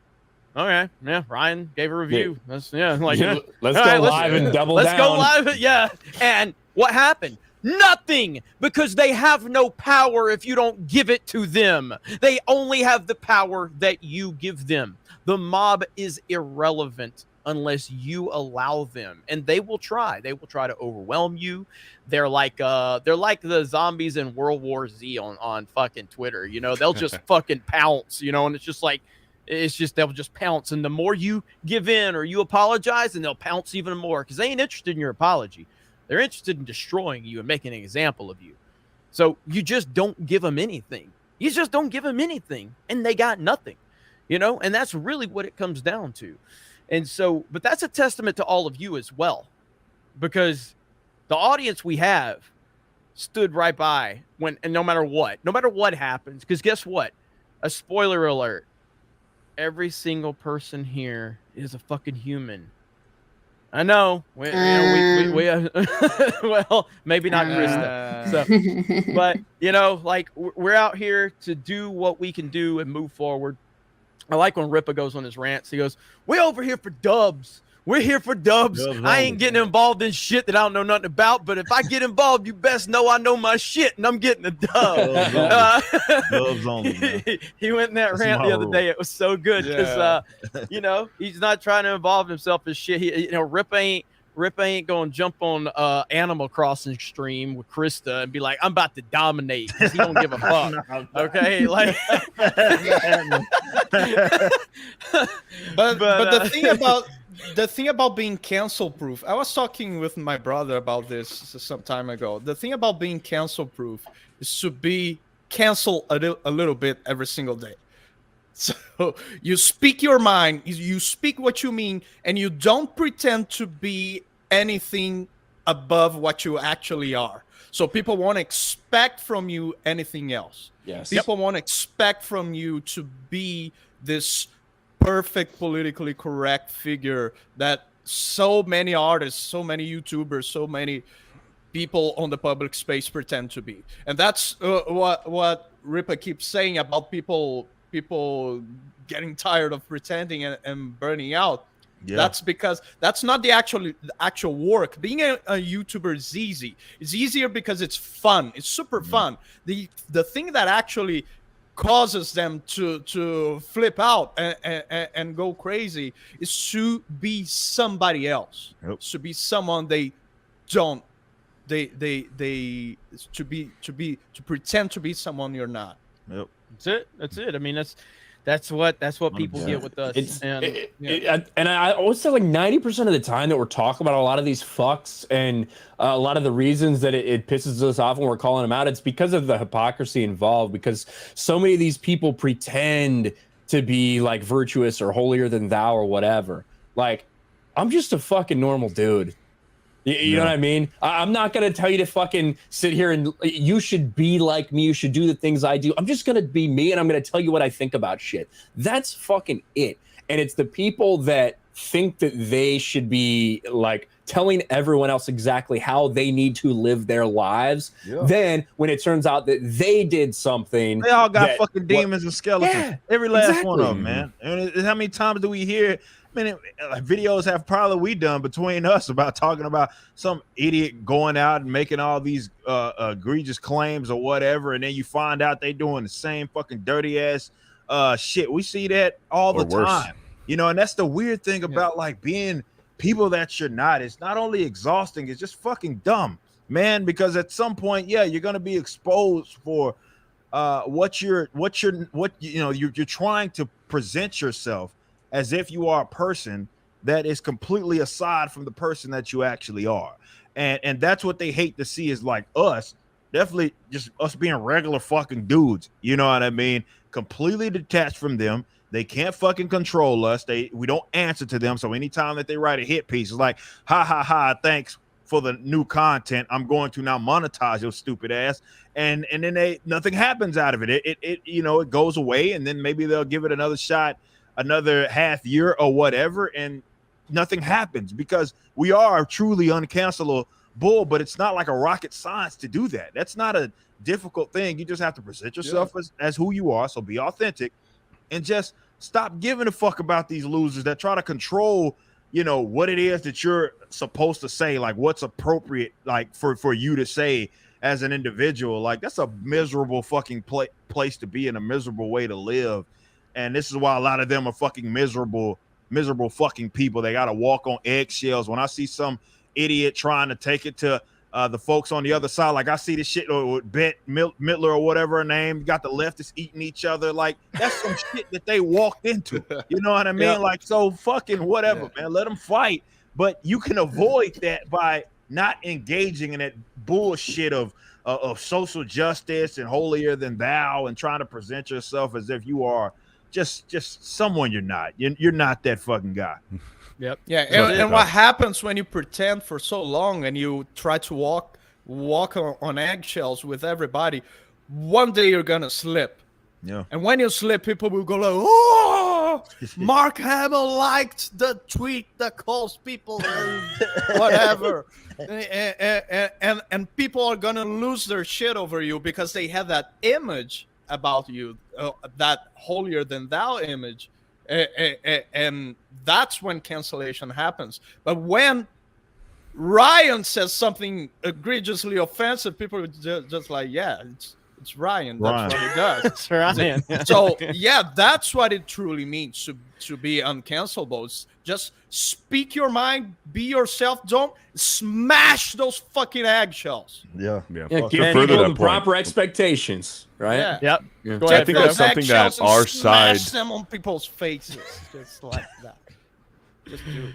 okay, yeah, Ryan gave a review. Let's go live and double down. Let's go live. Yeah. And what happened? Nothing, because they have no power if you don't give it to them. They only have the power that you give them. The mob is irrelevant unless you allow them, and they will try to overwhelm you. They're like the zombies in World War Z on fucking Twitter, you know. They'll just fucking pounce, you know, and it's just they'll just pounce, and the more you give in or you apologize, and they'll pounce even more, because they ain't interested in your apology. They're interested in destroying you and making an example of you. So you just don't give them anything. You just don't give them anything, and they got nothing, you know? And that's really what it comes down to. And so, but that's a testament to all of you as well, because the audience we have stood right by and no matter what happens, because guess what? A spoiler alert. Every single person here is a fucking human. I know. We well, maybe not Krista. So, but you know, like, we're out here to do what we can do and move forward. I like when Ripa goes on his rants. He goes, "We're over here for dubs. We're here for dubs. I ain't getting involved in shit that I don't know nothing about. But if I get involved, you best know I know my shit, and I'm getting a dub." Dubs only. Man. He went in that rant the other day. It was so good because you know, he's not trying to involve himself in shit. You know, Ripa ain't going to jump on Animal Crossing stream with Krista and be like, "I'm about to dominate." He don't give a fuck. Okay, like. but the thing about being cancel proof, I was talking with my brother about this some time ago. The thing about being cancel proof is to be canceled a little bit every single day. So you speak your mind, you speak what you mean, and you don't pretend to be anything above what you actually are. So people won't expect from you anything else. Yes. People won't expect from you to be this perfect politically correct figure that so many artists, so many YouTubers, so many people on the public space pretend to be. And that's what Ripa keeps saying about people getting tired of pretending and burning out. Yeah. That's because that's not the actual work. Being a YouTuber is easy. It's easier because it's fun. It's super fun. The thing that actually causes them to flip out and go crazy is to be somebody else. Yep. To be someone they don't. To pretend to be someone you're not. Yep. That's it. I mean, that's what people get with us. And I always say, like, 90% of the time that we're talking about a lot of these fucks and a lot of the reasons that it pisses us off when we're calling them out, it's because of the hypocrisy involved, because so many of these people pretend to be like virtuous or holier than thou or whatever. Like, I'm just a fucking normal dude. You know what I mean? I'm not going to tell you to fucking sit here and you should be like me. You should do the things I do. I'm just going to be me, and I'm going to tell you what I think about shit. That's fucking it. And it's the people that think that they should be like telling everyone else exactly how they need to live their lives. Yeah. Then when it turns out that they did something, they all got fucking demons and skeletons. Yeah, every last one of them, man. And how many times do we hear? I mean, videos have probably we done between us about talking about some idiot going out and making all these egregious claims or whatever, and then you find out they doing the same fucking dirty ass shit. We see that all the time, you know. And that's the weird thing about like being people that you're not. It's not only exhausting, it's just fucking dumb, man. Because at some point, you're gonna be exposed for what you're trying to present yourself as if you are a person that is completely aside from the person that you actually are. And that's what they hate to see, is like us, definitely just us being regular fucking dudes. You know what I mean? Completely detached from them. They can't fucking control us. We don't answer to them. So anytime that they write a hit piece, it's like, ha ha ha, thanks for the new content. I'm going to now monetize your stupid ass. And then nothing happens out of it. It goes away, and then maybe they'll give it another shot, another half year or whatever, and nothing happens, because we are truly uncancelable, but it's not like a rocket science to do that. That's not a difficult thing. You just have to present yourself as who you are. So be authentic and just stop giving a fuck about these losers that try to control, what it is that you're supposed to say, like what's appropriate, like for you to say as an individual. Like, that's a miserable fucking place to be, and a miserable way to live. And this is why a lot of them are fucking miserable miserable fucking people. They got to walk on eggshells. When I see some idiot trying to take it to the folks on the other side, like I see this shit with Bette Midler or whatever her name, got the leftists eating each other. Like that's some shit that they walked into. You know what I mean? Like, so fucking whatever, man. Let them fight. But you can avoid that by not engaging in that bullshit of social justice and holier than thou and trying to present yourself as if you are just someone you're not. You're not that fucking guy. Yep. Yeah, and what happens when you pretend for so long and you try to walk on eggshells with everybody? One day you're gonna slip. Yeah. And when you slip, people will go like, "Oh, Mark Hamill liked the tweet that calls people whatever," and people are gonna lose their shit over you because they have that image about you, that holier than thou image. And that's when cancellation happens. But when Ryan says something egregiously offensive, people are just like, yeah, it's Ryan. That's what he does. It's Ryan. So yeah, that's what it truly means to be uncancelable. It's just speak your mind, be yourself. Don't smash those fucking eggshells. Give people the proper expectations, right? Yeah. Yep. So I think that's something that our side. Smash them on people's faces, just like that. Just do it.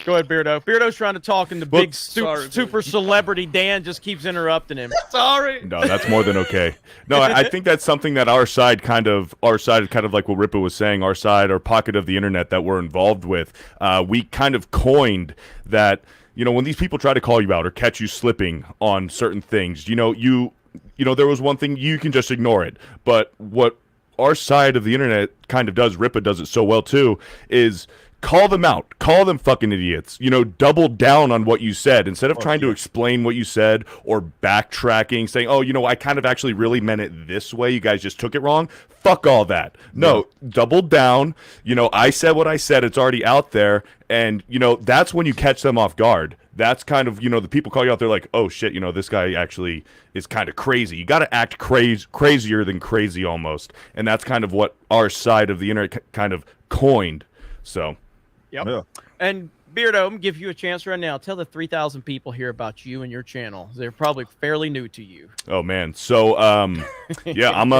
Go ahead, Beardo. Beardo's trying to talk, and the big super celebrity Dan just keeps interrupting him. Sorry. No, that's more than okay. No, I think that's something that our side kind of like what Rippa was saying, our side, our pocket of the internet that we're involved with. We kind of coined that, when these people try to call you out or catch you slipping on certain things, there was one thing, you can just ignore it. But what our side of the internet kind of does, Rippa does it so well too, is call them out. Call them fucking idiots. Double down on what you said. Instead of trying to explain what you said or backtracking, saying, I kind of actually really meant it this way. You guys just took it wrong. Fuck all that. No, double down. I said what I said. It's already out there. And, that's when you catch them off guard. That's kind of, the people call you out. They're like, oh, shit, this guy actually is kind of crazy. You got to act crazier than crazy almost. And that's kind of what our side of the internet kind of coined. So... Yep. Yeah. And Beardo, I'm gonna give you a chance right now. Tell the 3,000 people here about you and your channel. They're probably fairly new to you. Oh man, so yeah, I'm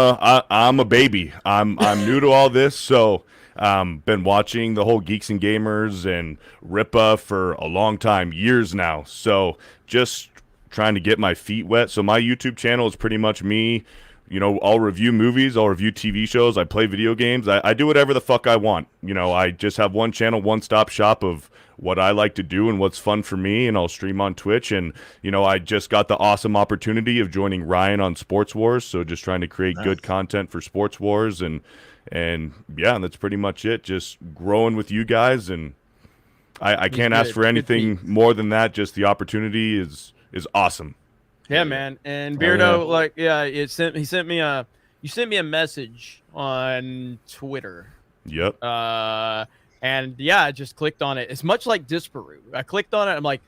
a baby. I'm new to all this, so been watching the whole Geeks and Gamers and Rippa for a long time, years now. So just trying to get my feet wet. So my YouTube channel is pretty much me. I'll review movies, I'll review TV shows, I play video games, I do whatever the fuck I want. I just have one channel, one-stop shop of what I like to do and what's fun for me, and I'll stream on Twitch. And, I just got the awesome opportunity of joining Ryan on Sports Wars, so just trying to create good content for Sports Wars. And yeah, that's pretty much it, just growing with you guys. And I can't ask for anything more than that, just the opportunity is awesome. Yeah, man. And Beardo, you sent me a message on Twitter. Yep. And yeah, I just clicked on it. It's much like Disparu. I clicked on it. I'm like,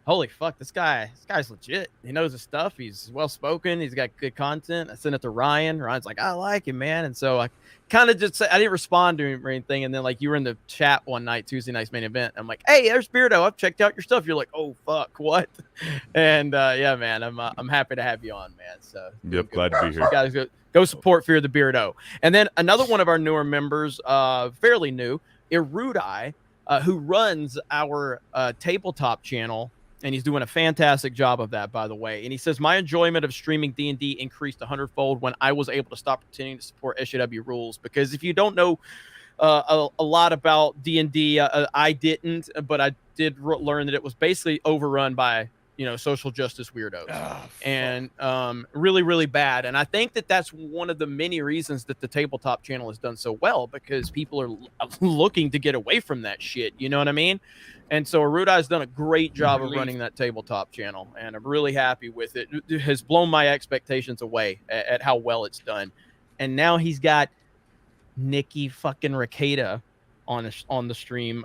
holy fuck, this guy's legit. He knows his stuff. He's well spoken. He's got good content. I sent it to Ryan. Ryan's like, I like him, man. And so I kind of just I didn't respond to him or anything. And then you were in the chat one night, Tuesday night's main event. I'm like, hey, there's Beardo. I've checked out your stuff. You're like, oh fuck, what? And yeah, man, I'm happy to have you on, man. So yep, glad to be here. You guys go support Fear the Beardo. And then another one of our newer members, fairly new, Erudai, who runs our tabletop channel. And he's doing a fantastic job of that, by the way. And he says, my enjoyment of streaming D&D increased 100-fold when I was able to stop pretending to support SJW rules. Because if you don't know a lot about D&D, I didn't, but I did learn that it was basically overrun by, social justice weirdos. And really, really bad. And I think that that's one of the many reasons that the tabletop channel has done so well, because people are looking to get away from that shit. You know what I mean? And so Erudai's done a great job of running that tabletop channel, and I'm really happy with it. It has blown my expectations away at how well it's done. And now he's got Nikki fucking Raketa on the stream.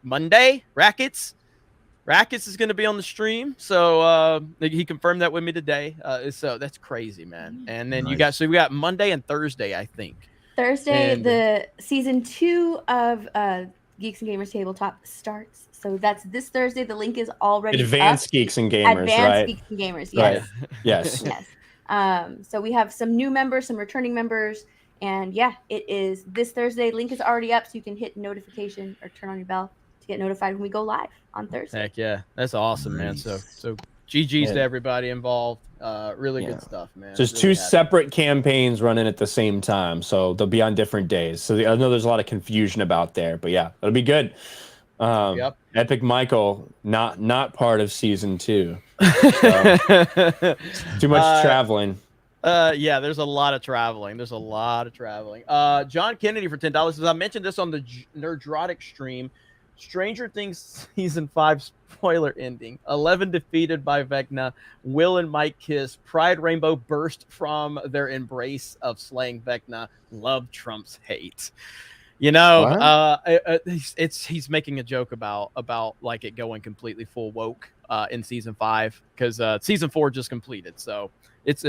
Monday? Rackets is going to be on the stream. So he confirmed that with me today. So that's crazy, man. And then we got Monday and Thursday, I think. Thursday, And- the season 2 of Geeks and Gamers Tabletop starts. So that's this Thursday. The link is already Advanced up. Geeks and Gamers, Advanced right? Geeks and Gamers, Right. yes. Yes. Yes. So we have some new members, some returning members, and yeah, it is this Thursday. Link is already up, so you can hit notification or turn on your bell to get notified when we go live on Thursday. Heck yeah, that's awesome, man. So GG's to everybody involved. Really good stuff, man. There's Really two happy. separate campaigns running at the same time, so they'll be on different days. So I know there's a lot of confusion about there, but yeah, it'll be good. Epic Michael, not part of season 2. So, too much traveling. Yeah, there's a lot of traveling. John Kennedy for $10 says, I mentioned this on the Nerdrotic stream. Stranger Things season 5 spoiler ending. 11 defeated by Vecna. Will and Mike kiss. Pride Rainbow burst from their embrace of slaying Vecna. Love trumps hate. You know, he's making a joke about like it going completely full woke in season 5 because season 4 just completed. So it's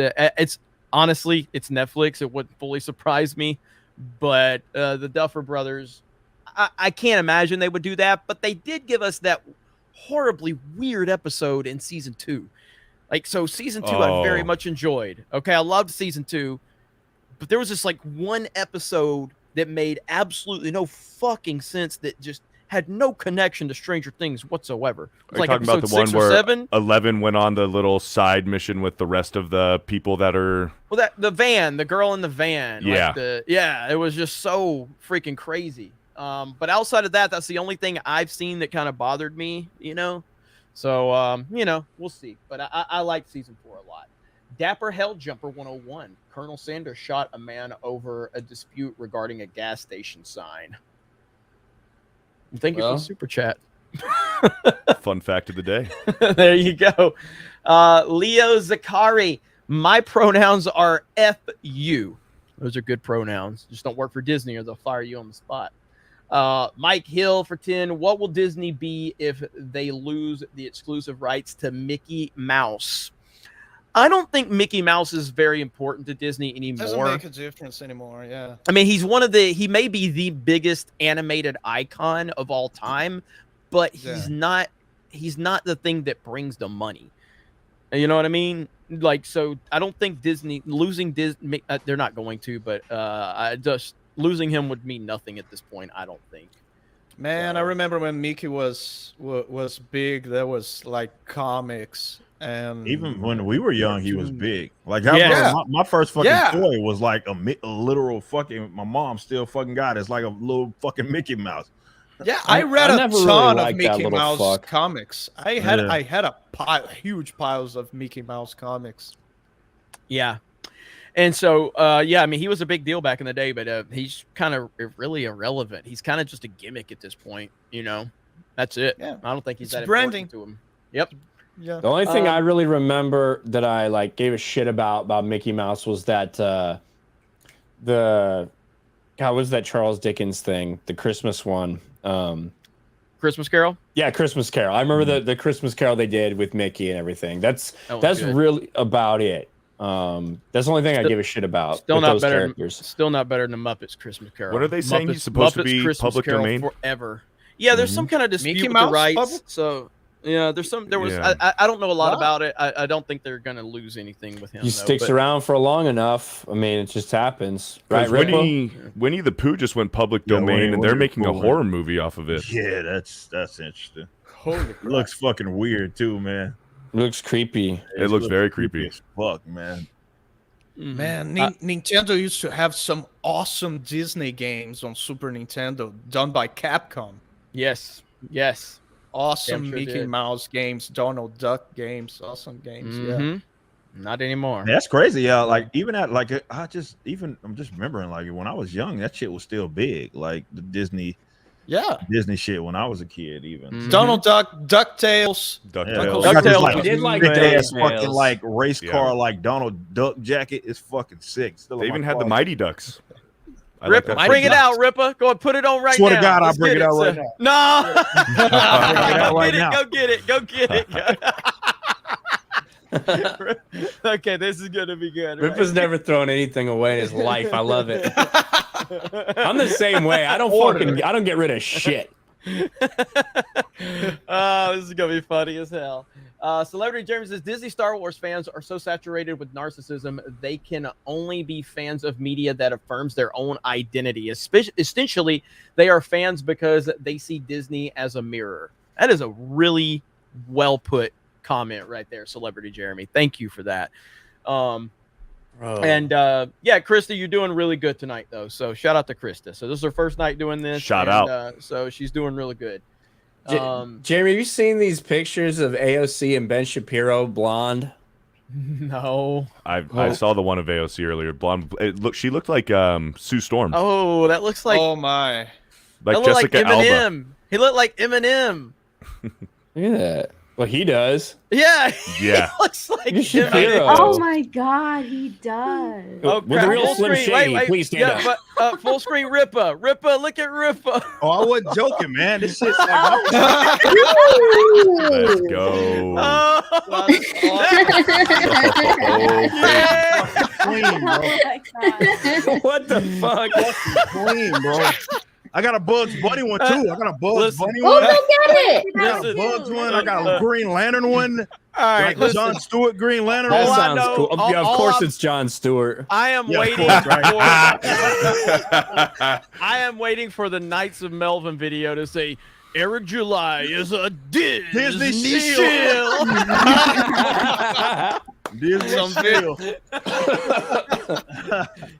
honestly it's Netflix. It wouldn't fully surprise me, but the Duffer Brothers, I can't imagine they would do that. But they did give us that horribly weird episode in season 2. Like, so season 2 I very much enjoyed. Okay, I loved season 2, but there was just like one episode that made absolutely no fucking sense, that just had no connection to Stranger Things whatsoever. It was Are you like talking about the one 6 or where 7? 11 went on the little side mission with the rest of the people that are... Well, the girl in the van. Yeah. It was just so freaking crazy. But outside of that, that's the only thing I've seen that kind of bothered me, you know? So, we'll see. But I liked season 4 a lot. Dapper Helljumper 101. Colonel Sanders shot a man over a dispute regarding a gas station sign. Thank you for the super chat. Fun fact of the day. There you go. Leo Zakari. My pronouns are F-U. Those are good pronouns. Just don't work for Disney or they'll fire you on the spot. Mike Hill for 10. What will Disney be if they lose the exclusive rights to Mickey Mouse? I don't think Mickey Mouse is very important to Disney anymore. Doesn't make a difference anymore. Yeah. I mean, he may be the biggest animated icon of all time, but he's not the thing that brings the money. You know what I mean? Like, so I don't think losing Disney, they're not going to, but losing him would mean nothing at this point, I don't think. Man, I remember when Mickey was big, there was like comics. And even when we were young, he was big. Like my first fucking toy was like a literal fucking. My mom still fucking got it. It's like a little fucking Mickey Mouse. Yeah, I read a ton of Mickey Mouse comics. I had a huge piles of Mickey Mouse comics. Yeah, and so I mean, he was a big deal back in the day, but he's kind of really irrelevant. He's kind of just a gimmick at this point. You know, that's it. Yeah. I don't think he's that branding important to him. Yep. Yeah. The only thing I really remember that I like gave a shit about Mickey Mouse was that what was that Charles Dickens thing? The Christmas one. Christmas Carol? Yeah, Christmas Carol. I remember the Christmas Carol they did with Mickey and everything. That's really about it. That's the only thing I give a shit about. Still not better. Characters. Still not better than Muppets Christmas Carol. What are they saying? He's supposed to be Christmas public Carol domain forever. Yeah, there's some kind of dispute Mickey with Mouse the rights. public? So yeah, I don't know a lot about it. I don't think they're gonna lose anything with him. He sticks around for long enough. I mean, it just happens. Right, Winnie the Pooh just went public domain, and they're making a horror movie off of it. Yeah, that's interesting. Holy crap. It looks fucking weird too, man. It looks creepy. It looks very creepy as fuck, man. Man, Nintendo used to have some awesome Disney games on Super Nintendo done by Capcom. Yes. Awesome Mickey Mouse games, Donald Duck games, awesome games. Yeah. Not anymore. That's crazy. Yeah, like even at like I'm just remembering like when I was young, that shit was still big. Like the Disney shit when I was a kid, even Donald Duck, DuckTales. DuckTales. Like, did like big ass DuckTales. fucking like race car like Donald Duck jacket is fucking sick. Still They even had the Mighty Ducks. Ripper, bring it out, Ripper. Go and put it on right now. Swear to God, I'll bring it out right now. No. Go get it. Okay, this is gonna be good. Rip has never thrown anything away in his life. I love it. I'm the same way. I don't get rid of shit. Oh, this is gonna be funny as hell. Celebrity Jeremy says Disney Star Wars fans are so saturated with narcissism they can only be fans of media that affirms their own identity. Essentially, they are fans because they see Disney as a mirror. That is a really well put comment right there, Celebrity Jeremy. Thank you for that. And yeah, Krista, you're doing really good tonight, though. So shout out to Krista. So this is her first night doing this. Shout out. So she's doing really good. Jeremy, have you seen these pictures of AOC and Ben Shapiro blonde? No. I saw the one of AOC earlier. Blonde. She looked like Sue Storm. Oh, that looks like. Oh my. Like Jessica Alba. He looked like Eminem. Look at that. Well, he does. Yeah. Yeah. He looks like Shapiro. Oh my God, he does. Oh, with the real Slim Shady, please stand up. But, full screen Rippa. Rippa, look at Rippa. Oh, I wasn't joking, man. This shit's like Let's go. clean, bro. What the fuck? Clean, bro. I got a Bugs Bunny one too. I got a Bugs Bunny Oh, one. go get it. I got a Bugs one. I got a Green Lantern one. All right, like John Stewart Green Lantern. That one. sounds cool. Yeah, of course it's John Stewart. I am waiting. Course, right? I am waiting for the Knights of Melvin video to say Eric July is a Disney shield. Disney shield.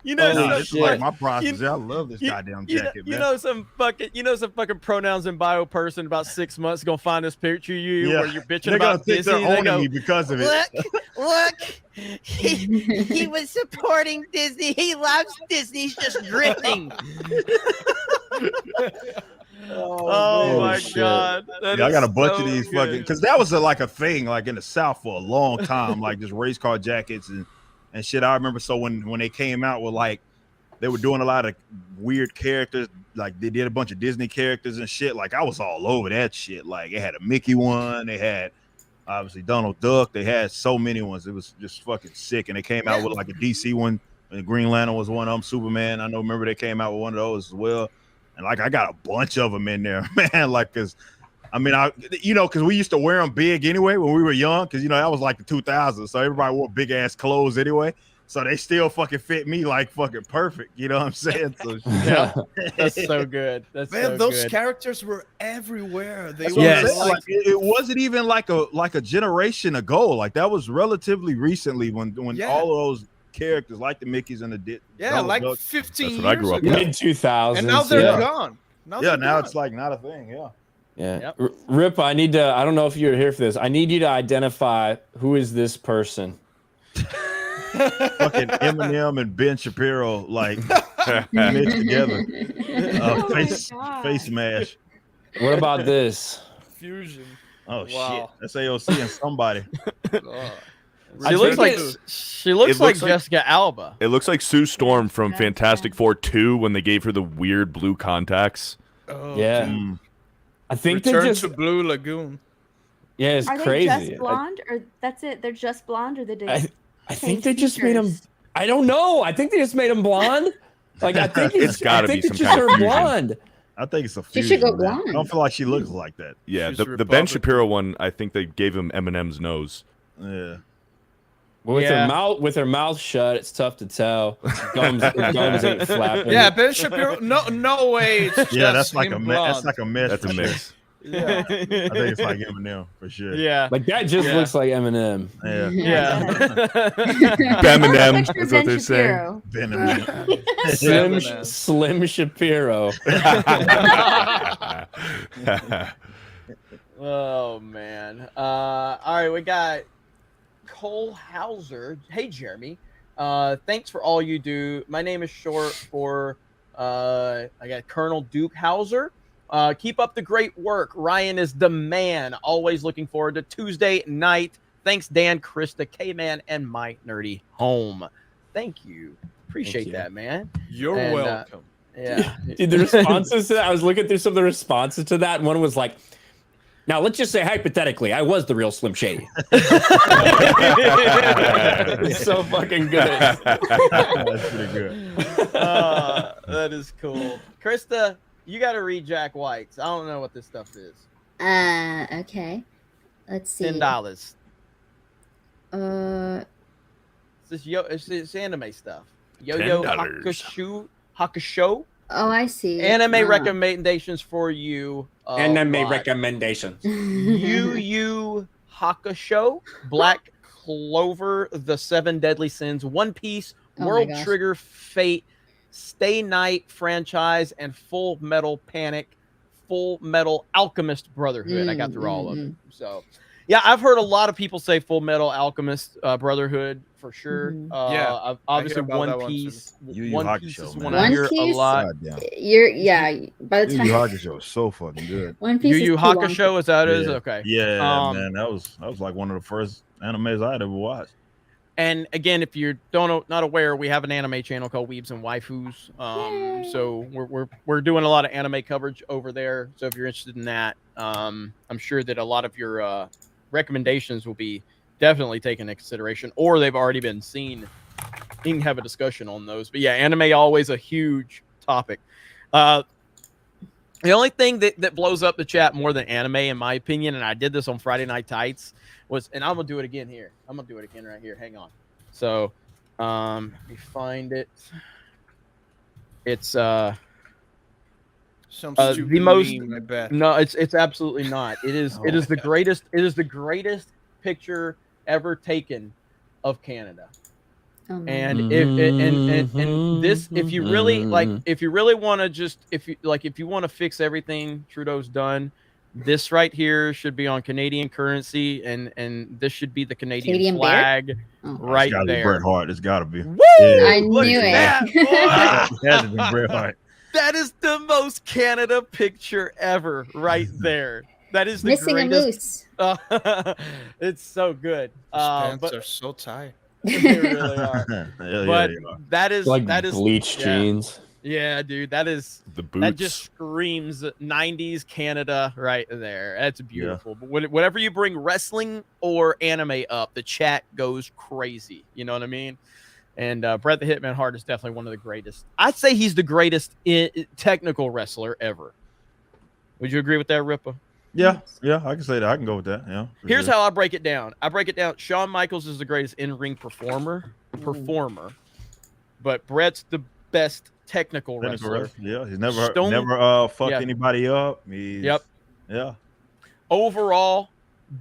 You know, this is like my process. I love this goddamn jacket, man. You know some fucking pronouns and bio person about 6 months gonna find this picture of you where you're bitching They're about gonna think Disney. they're owning me because of it. Look, he was supporting Disney. He loves Disney. He's just drifting. Oh my God! I got a bunch of these fucking because that was like a thing like in the South for a long time, like just race car jackets and shit. I remember so when they came out with like they were doing a lot of weird characters, like they did a bunch of Disney characters and shit. Like I was all over that shit. Like they had a Mickey one, they had obviously Donald Duck, they had so many ones. It was just fucking sick. And they came out with like a DC one, and Green Lantern was one of them. Superman, I know. Remember they came out with one of those as well. And like I got a bunch of them in there, man. Like, cause I mean, cause we used to wear them big anyway when we were young, cause that was like the 2000s, so everybody wore big ass clothes anyway. So they still fucking fit me like fucking perfect. You know what I'm saying? So yeah, that's so good. That's man, so those good. characters were everywhere. They were like, it wasn't even like a generation ago. Like that was relatively recently when all of those characters like the Mickeys and the like Duck. 15 years ago. Mid 2000s. And now they're gone. Now it's like not a thing. Yeah. Rip, I don't know if you're here for this. I need you to identify who is this person. Fucking Eminem and Ben Shapiro like mixed together. Face mash. What about this? Fusion. Oh shit. That's AOC and somebody. She looks like Jessica Alba. It looks like Sue Storm from Fantastic Four 2 when they gave her the weird blue contacts. Oh, yeah. I think Return they just to Blue Lagoon. Yeah, it's Are crazy. they just blonde, or that's it? They're just blonde, or they? I think they just made them. I don't know. I think they just made them blonde. Like I think it's got to be some kind of fusion. Blonde. I think it's a She fusion. should go blonde. I don't feel like she looks like that. Yeah, She's the Ben Republican. Shapiro one, I think they gave him Eminem's nose. Yeah. Well, with her mouth shut, it's tough to tell. Gums ain't flapping. Yeah, Ben Shapiro. No way. It's That's just like him a blonde. that's like a mess. That's a mix. Yeah. I think it's like Eminem for sure. Yeah, like that just looks like Eminem. Yeah. Eminem is what they're saying. Slim Shapiro. Oh man. All right, we got Cole Hauser. Hey Jeremy. Thanks for all you do. My name is short for I got Colonel Duke Hauser. Keep up the great work. Ryan is the man. Always looking forward to Tuesday night. Thanks, Dan, Krista, K-Man, and my nerdy home. Thank you. Appreciate that, man. You're welcome. Yeah. Dude, the responses to that, I was looking through some of the responses to that, and one was like, Now, let's just say hypothetically, I was the real Slim Shady. It's so fucking good. That's pretty good. That is cool. Krista, you got to read Jack White's. I don't know what this stuff is. Okay. Let's see. $10. It's anime stuff. Yo-Yo Hakusho. Oh, I see. Anime recommendations for you. Anime recommendations. Yu Yu Hakusho, Black Clover, The Seven Deadly Sins, One Piece, World Trigger, Fate, Stay Night franchise, and Full Metal Panic, Full Metal Alchemist Brotherhood. I got through all of it. So, yeah, I've heard a lot of people say Full Metal Alchemist Brotherhood for sure. Yeah, obviously One Piece. One Piece is one one I hear a lot. By the time Yu Yu Hakusho is so fucking good. One Piece Yu Yu is too long. Hakusho, is that is okay? Yeah, man, that was like one of the first animes I'd ever watched. And again, if you're not aware, we have an anime channel called Weebs and Waifus. So we're doing a lot of anime coverage over there. So if you're interested in that, I'm sure that a lot of your recommendations will be definitely taken into consideration, or they've already been seen. You can have a discussion on those. But yeah, anime always a huge topic. The only thing that blows up the chat more than anime, in my opinion, and I did this on Friday Night Tights, was, and I'm gonna do it again here. I'm gonna do it again right here. Hang on. So, let me find it. It's some stupid the most. meme, I bet. No, it's absolutely not. It is the greatest. It is the greatest picture ever taken of Canada. And if you really want to just if you want to fix everything Trudeau's done, this right here should be on Canadian currency, and this should be the Canadian flag right it's there. Bret Hart, it's got to be. Woo! Yeah. I knew it. That be Bret Hart. That is the most Canada picture ever, right there. That is the Missing greatest. a moose. It's so good. Pants But are so tight. they really are. But that is like that is bleached jeans. Yeah, dude, that is The boots. that just screams 90s Canada right there. That's beautiful. But whenever you bring wrestling or anime up, the chat goes crazy. You know what I mean? And Bret the Hitman Hart is definitely one of the greatest. I'd say he's the greatest technical wrestler ever. Would you agree with that, Ripa? Yeah, I can say that. I can go with that. Yeah. Here's how I break it down. Shawn Michaels is the greatest in-ring performer, but Bret's the best technical wrestler. Yeah, he's never fucked anybody up. Yeah. Overall,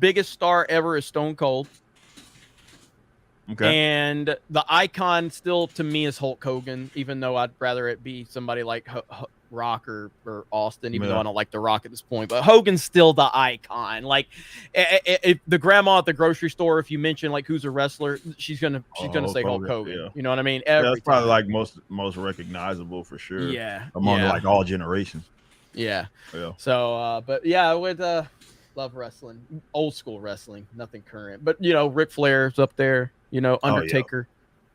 biggest star ever is Stone Cold. Okay. And the icon still to me is Hulk Hogan, even though I'd rather it be somebody like Rock or Austin, even though I don't like The Rock at this point. But Hogan's still the icon. Like, if the grandma at the grocery store, if you mention like who's a wrestler, she's gonna say Hulk Hogan. Yeah. You know what I mean? That's probably like most recognizable for sure. Yeah. Among like all generations. Yeah. Yeah. So, but yeah, I would love wrestling, old school wrestling, nothing current. But Ric Flair's up there. Undertaker.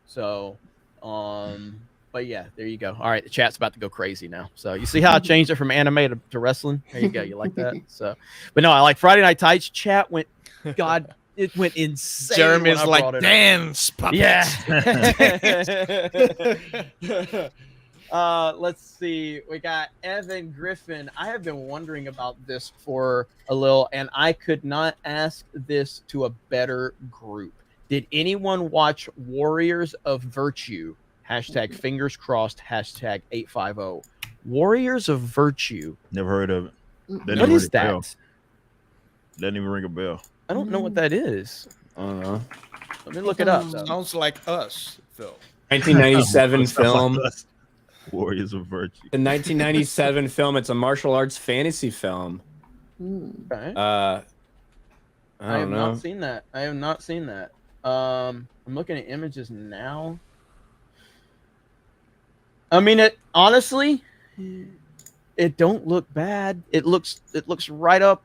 So, but yeah, there you go. All right, the chat's about to go crazy now. So you see how I changed it from anime to wrestling? There you go. You like that? So, but no, I like Friday Night Tights. Chat went, it went insane. Jeremy's like, dance puppets. Yeah. Let's see. We got Evan Griffin. I have been wondering about this for a little, and I could not ask this to a better group. Did anyone watch Warriors of Virtue? Hashtag fingers crossed. Hashtag 850. Warriors of Virtue. Never heard of it. What is that? Doesn't even ring a bell. I don't know what that is. I don't know. Let me look it up. Sounds like us, Phil. 1997 film. Warriors of Virtue. The 1997 film. It's a martial arts fantasy film. Okay. I have don't know. not seen that. I have not seen that. I'm looking at images now. I mean, it honestly, it don't look bad. It looks right up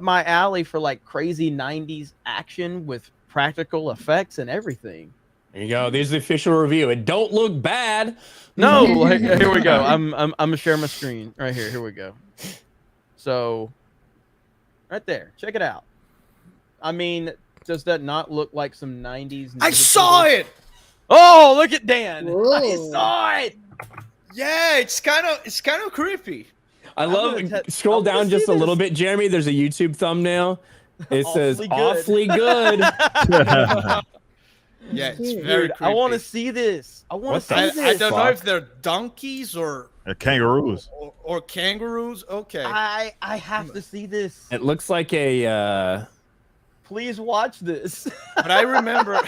my alley for like crazy 90s action with practical effects and everything. There you go. There's the official review. It don't look bad. No, here we go. I'm gonna share my screen right here. Here we go. So Right there. Check it out. I mean, does that not look like some 90s? I saw it. Oh, look at Dan. Whoa. I saw it. Yeah, it's kind of creepy. I love scroll down just a little bit, Jeremy. There's a YouTube thumbnail. It says awfully good. Yeah, it's very creepy. I want to see this. I want to see this. I don't know if they're donkeys or kangaroos. Or kangaroos. Okay. I have to see this. It looks like a Please watch this. But I remember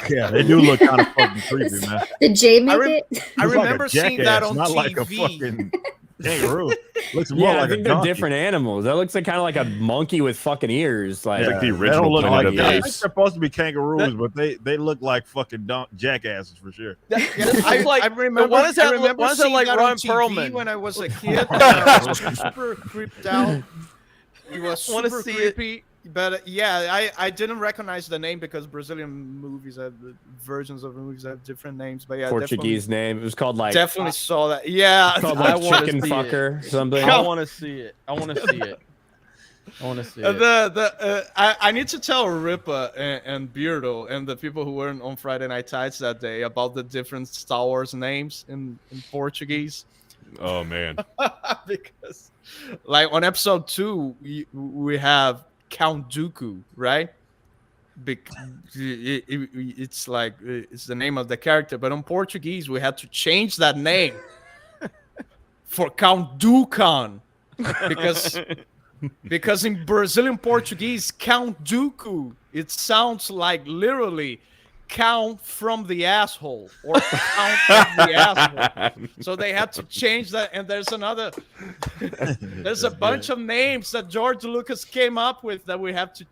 Yeah, they do look kind of fucking creepy, man. Did Jay make it? I remember seeing that on not TV. like a fucking kangaroo. Looks more yeah, like I think a they're donkey. different animals. That looks like kind of like a monkey with fucking ears. Like, like the They original don't look Planet like of the I think Apes. they're supposed to be kangaroos, but they look like fucking jackasses for sure. I remember. why does that I look- remember why does that seeing like that Ron on TV Perlman? when I was a kid. I was super creeped out. It was I wanna super see it. creepy. But yeah, I didn't recognize the name because Brazilian movies have versions of movies have different names. But yeah, Portuguese name. It was called like definitely saw that. Yeah, it's called I like wanna chicken see fucker it. something. I want to see it. I want to see it. I want to see it. I need to tell Ripa and Beardo and the people who weren't on Friday Night Tights that day about the different Star Wars names in Portuguese. Oh man. Because like on episode 2 we have Count Dooku, right? It's like it's the name of the character, but in Portuguese we had to change that name for Count Dukan because in Brazilian Portuguese Count Dooku it sounds like literally count from the asshole or count from the asshole. So they had to change that, and there's a bunch of names that George Lucas came up with that we had to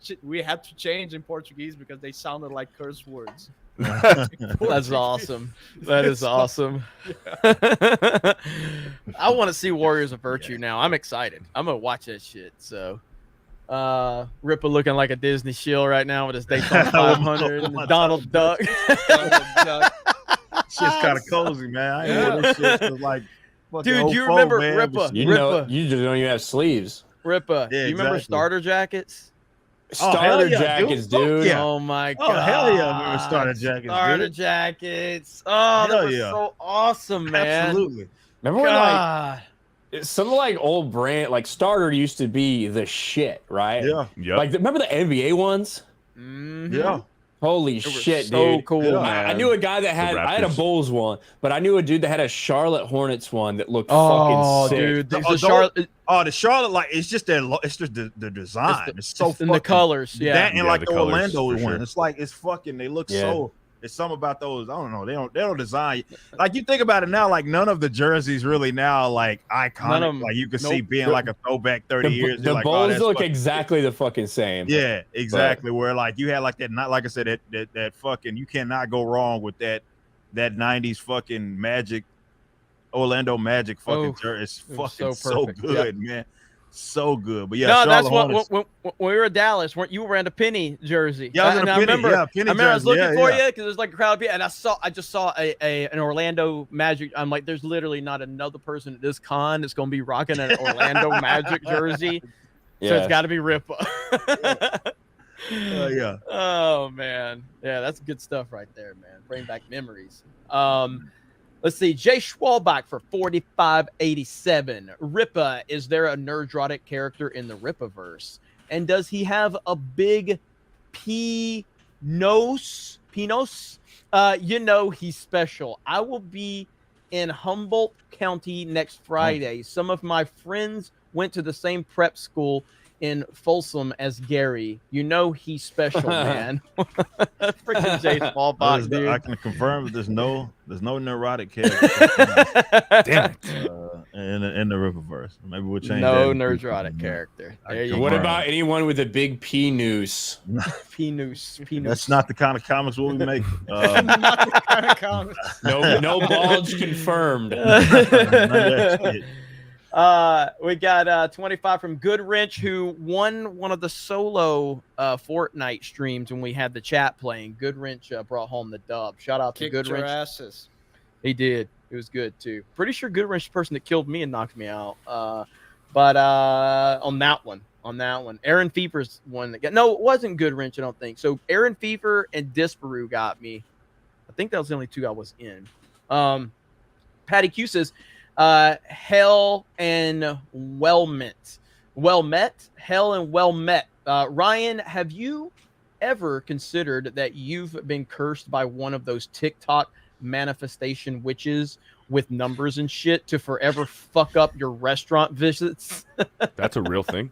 change in Portuguese because they sounded like curse words. That's awesome. That is awesome. I want to see Warriors of Virtue now. I'm excited. I'm gonna watch that shit. So Ripper looking like a Disney shield right now with his Daytona 500 and Donald Duck. Shit's kind of cozy, man. I ain't know this shit was like fucking Dude, old you folk, remember man. Ripper? You know, you just don't even have sleeves. Ripper. Yeah, You remember exactly. starter jackets? Oh, hell Starter yeah, jackets, dude. Fuck dude. yeah. Oh my Oh, god. hell yeah, I remember starter jackets, Starter dude. jackets. Oh, that Hell was yeah. so awesome, man. Absolutely. Remember when like God. some like old brand like starter used to be the shit, right? Yeah. Yep. Like remember the NBA ones? Mhm. Yeah. Holy They were shit, so dude! cool, Yeah. man. I knew a guy that had. I had a Raptors. Bulls one, but I knew a dude that had a Charlotte Hornets one that looked Oh, fucking sick. dude, The- the Charlotte. the Charlotte, like it's just the design. It's so in the fucking colors, yeah. That and Yeah, like the the colors, Orlando for one. sure. It's like it's fucking. They look Yeah. so. It's something about those. I don't know. They don't design like you think about it now. Like none of the jerseys really now like None iconic. of 'em. Like you can Nope. see being like a throwback 30 years. The You're like, oh, Bulls that's look fucking- exactly the fucking same. Yeah, exactly. Where like you had like that. Not like I said that fucking. You cannot go wrong with that 90s fucking Magic, Orlando Magic fucking Oh, jersey. It's it was fucking so so perfect. good, man. So good. But yeah, No, Charlotte that's what Hornets. when we were in Dallas. Weren't you were in a Penny jersey? Yeah, I was in And a I Penny, remember. yeah, Penny I remember I was jersey, looking yeah, for yeah. you because there's like a crowd of people, and I just saw an Orlando Magic. I'm like, there's literally not another person at this con that's gonna be rocking an Orlando Magic jersey. So Yeah. it's got to be Ripa. Yeah. Oh man, yeah, that's good stuff right there, man. Bring back memories. Let's see, Jay Schwalbach for 4587. Ripa, is there a Nerdrotic character in the Ripaverse? And does he have a big Pinos? You know he's special. I will be in Humboldt County next Friday. Some of my friends went to the same prep school in Folsom as Gary. You know he's special, man. Freaking Jay Schwalbach, dude. I can confirm that there's no neurotic character. Damn it. In the Riververse. Maybe we'll change No that. Nerdrotic character. There you What go. about anyone with a big P noose? P-noose? That's not the kind of comics we'll be making. Not the kind of comics. No bulge confirmed. We got 25 from Goodwrench, who won one of the solo Fortnite streams when we had the chat playing. Goodwrench brought home the dub. Shout out to Kicked your Goodwrench. asses. He did. It was good too. Pretty sure Goodwrench is the person that killed me and knocked me out. But on that one, on that one. Aaron Fever's one that got no, it wasn't Good Wrench, I don't think. So Aaron Fever and Disparu got me. I think that was the only two I was in. Patty Q says, Hell and Well Met. Well Met, Hell and Well Met. Ryan, have you ever considered that you've been cursed by one of those TikTok manifestation witches with numbers and shit to forever fuck up your restaurant visits? That's a real thing.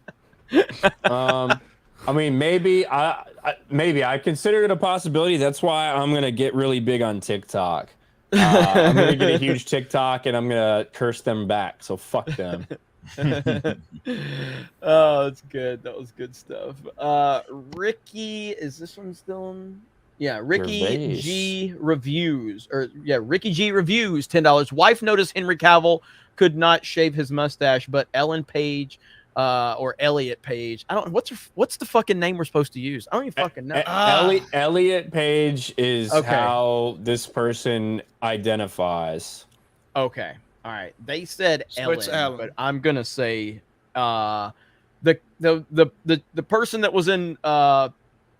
I mean, maybe I consider it a possibility. That's why I'm gonna get really big on TikTok. I'm gonna get a huge TikTok and I'm gonna curse them back. So fuck them. Oh, that's good. That was good stuff. Ricky, is this one still on? Yeah, Ricky Gervais. G Reviews, Ricky G Reviews, $10. Wife noticed Henry Cavill could not shave his mustache, but Ellen Page, or Elliot Page, I don't. What's the fucking name we're supposed to use? I don't even fucking know. Elliot Page is how this person identifies. Okay, all right. They said So it's Ellen, Ellen. but I'm gonna say the person that was in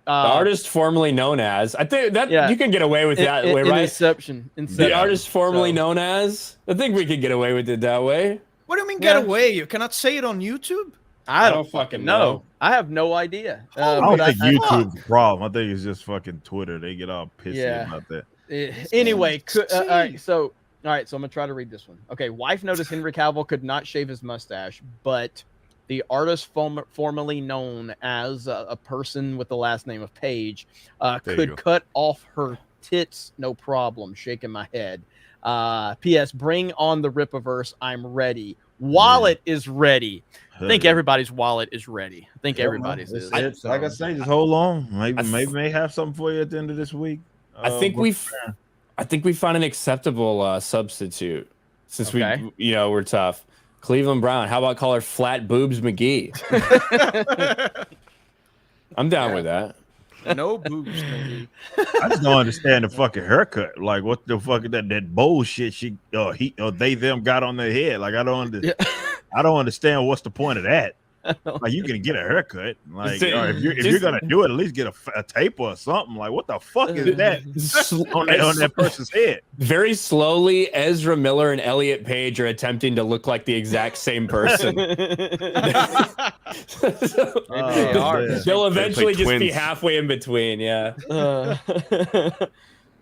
The artist formerly known as, I think that you can get away with that way, right? Inception. The artist formerly known as, I think we could get away with it that way. What do you mean get away? You cannot say it on YouTube? I don't fucking know. I have no idea. I don't think YouTube's the problem. I think it's just fucking Twitter. They get all pissy about that. Anyway, all right. So I'm gonna try to read this one. Okay, wife noticed Henry Cavill could not shave his mustache, but the artist formerly known as a person with the last name of Page could cut off her tits, no problem. Shaking my head. P.S. Bring on the Rippaverse. I'm ready. Wallet is ready. I think everybody's wallet is ready. I think everybody's is. Like I say, just hold on. Maybe may have something for you at the end of this week. I think we found an acceptable substitute since we're tough. Cleveland Brown. How about call her Flat Boobs McGee? I'm down with that. No boobs, McGee. I just don't understand the fucking haircut. Like, what the fuck is that bullshit they them got on their head? Like, I don't understand what's the point of that. Like, you can get a haircut. Like, if you're gonna do it, at least get a tape or something. Like, what the fuck is that on that person's head? Very slowly, Ezra Miller and Elliot Page are attempting to look like the exact same person. They'll eventually just be halfway in between. Yeah.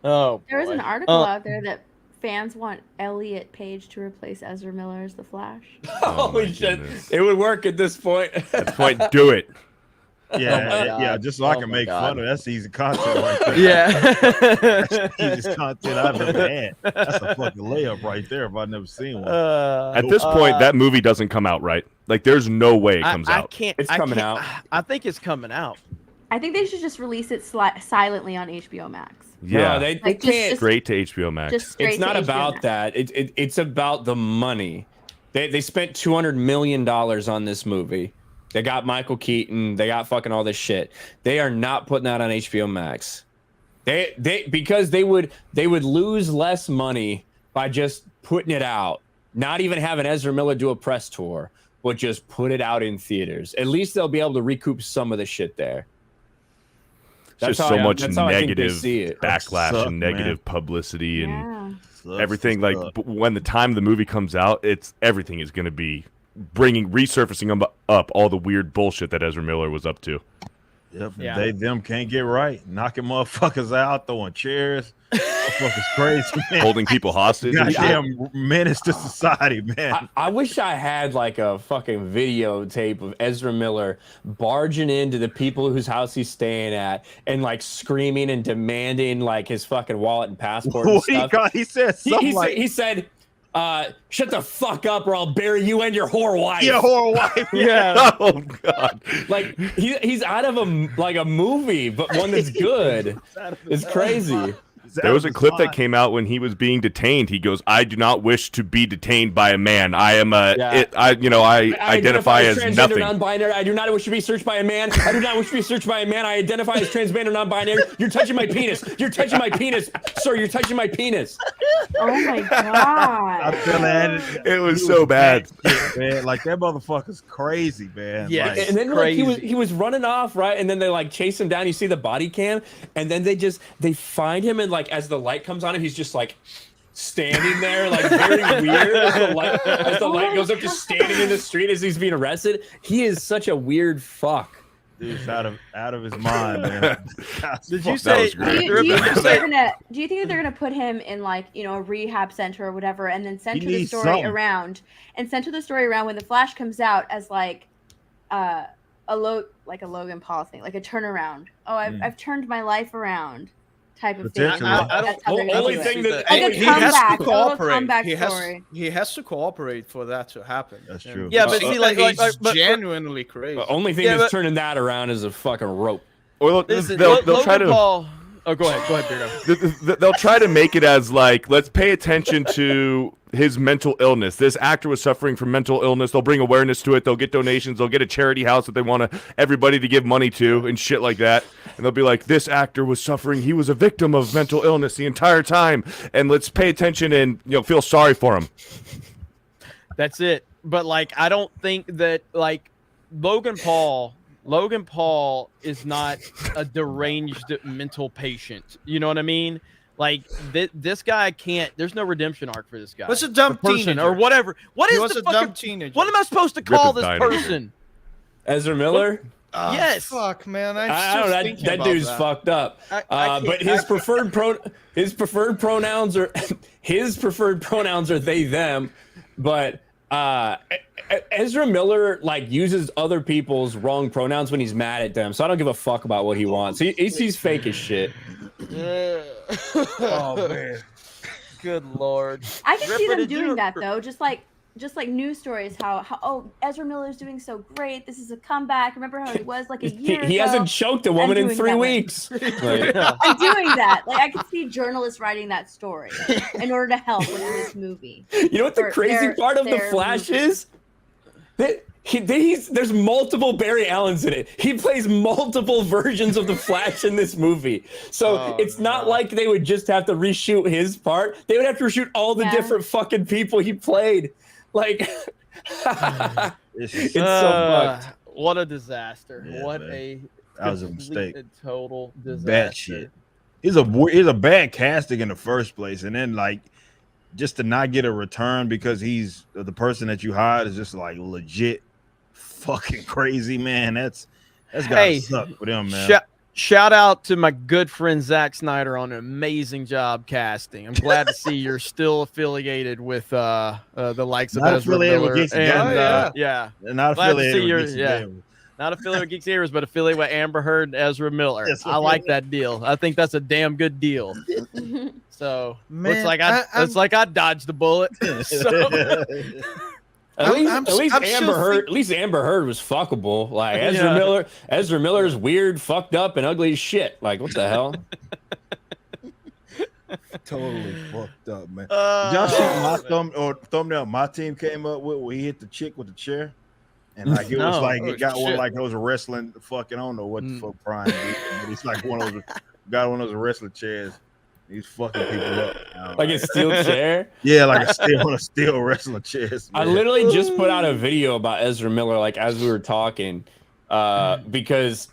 Oh. There was an article out there that fans want Elliot Page to replace Ezra Miller as the Flash. Holy shit! It would work at this point. At this point, do it. Yeah, just so I can make fun of it. That's easy content right there. Yeah. Easiest content I've ever had. That's a fucking layup right there if I've never seen one. At this point, that movie doesn't come out, right? Like, there's no way it comes out. It's coming out. I think it's coming out. I think they should just release it silently on HBO Max. Yeah, no, they can't. Straight to HBO Max. It's not about that. It's about the money. They spent $200 million on this movie. They got Michael Keaton. They got fucking all this shit. They are not putting that on HBO Max. Because they would lose less money by just putting it out, not even having Ezra Miller do a press tour, but just put it out in theaters. At least they'll be able to recoup some of the shit there. That's just so much negative backlash and negative publicity and everything. Like, when the time the movie comes out, everything is going to be resurfacing up all the weird bullshit that Ezra Miller was up to. Yep, they them can't get right, knocking motherfuckers out, throwing chairs, motherfuckers crazy, man. Holding people hostage. Goddamn menace to society, man. I wish I had like a fucking videotape of Ezra Miller barging into the people whose house he's staying at and like screaming and demanding like his fucking wallet and passport. And stuff. He said something he said, shut the fuck up or I'll bury you and your whore wife. Your whore wife. Yeah. Oh god. Like he's out of a movie, but one that's good. It's crazy. There was a clip that came out when he was being detained. He goes, "I do not wish to be detained by a man. I am I identify as nothing. Non-binary. I do not wish to be searched by a man. I do not wish to be searched by a man. I identify as transgender, non-binary. You're touching my penis. You're touching my penis, sir. You're touching my penis." Oh my god! It was so bad, man. Like that motherfucker's crazy, man. Yeah, like, and then like he was running off, right? And then they like chase him down. You see the body cam, and then they find him, and like as the light comes on him, he's just like standing there, like very weird as the light goes up, just standing in the street as he's being arrested. He is such a weird fuck. Dude's out of his mind, man. Did you say? Do you think that they're gonna put him in like a rehab center or whatever, and then center the story around when the Flash comes out as like a Logan Paul thing, like a turnaround. Oh, I've turned my life around. Type of thing. I don't only thing that he has to cooperate. He has to cooperate for that to happen. That's true. Yeah, but see, like he's genuinely crazy. The only thing that's turning that around is a fucking rope. Or they'll try to. Paul, oh, go ahead, Beardo. They'll try to make it as like, let's pay attention to his mental illness. This actor was suffering from mental illness. They'll bring awareness to it. They'll get donations. They'll get a charity house that they want everybody to give money to and shit like that. And they'll be like, this actor was suffering. He was a victim of mental illness the entire time. And let's pay attention and feel sorry for him. That's it. But like, I don't think that like Logan Paul is not a deranged mental patient. You know what I mean? Like this guy can't. There's no redemption arc for this guy. What's a dumb person teenager or whatever? What is the dumb teenager? What am I supposed to call this person? Ezra Miller. Yes. Fuck, man. I don't know. That dude's fucked up. But his preferred pronouns are they them. But Ezra Miller like uses other people's wrong pronouns when he's mad at them. So I don't give a fuck about what he wants. He's fake as shit. Oh man. Good lord. I can see them doing that though. Just like news stories, how Ezra Miller is doing so great. This is a comeback. Remember how he was like a year ago? He hasn't choked a woman in 3 weeks. I'm doing that. Like I can see journalists writing that story in order to help with this movie. You know what the crazy part of the Flash is? There's multiple Barry Allens in it. He plays multiple versions of the Flash in this movie. So it's not like they would just have to reshoot his part. They would have to reshoot all the different fucking people he played. Like, it's so fucked. What a disaster. Yeah, that was a mistake. Total disaster. Bad shit. He's a bad casting in the first place. And then like, just to not get a return because he's the person that you hired is just like legit fucking crazy, man. That's gotta suck for them, man. Shout out to my good friend Zack Snyder on an amazing job casting. I'm glad to see you're still affiliated with the likes of Ezra Miller. With Geeks yeah. Not affiliated with Geeks Gamers. Not affiliated with Geeks Gamers, but affiliated with Amber Heard and Ezra Miller. I like that deal. I think that's a damn good deal. So looks like I dodged the bullet. At least Amber Heard was fuckable. Like Ezra Miller's weird, fucked up, and ugly as shit. Like what the hell? Totally fucked up, man. Did y'all see my thumbnail my team came up with where he hit the chick with the chair? And like it was it got one like it was a wrestling fucking I don't know what the fuck Brian did, but it's like one of those wrestling chairs. He's fucking people up. Like a steel chair? Yeah, like a steel wrestling chair. I literally just put out a video about Ezra Miller, like as we were talking, because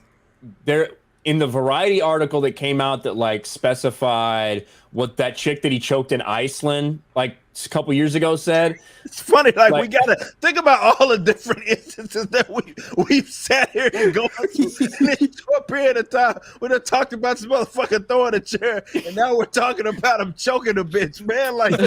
there in the Variety article that came out that like specified what that chick that he choked in Iceland like a couple years ago said. It's funny, like we gotta think about all the different instances that we've sat here and gone through in this short period of time. We done talked about this motherfucker throwing a chair, and now we're talking about him choking a bitch, man. Like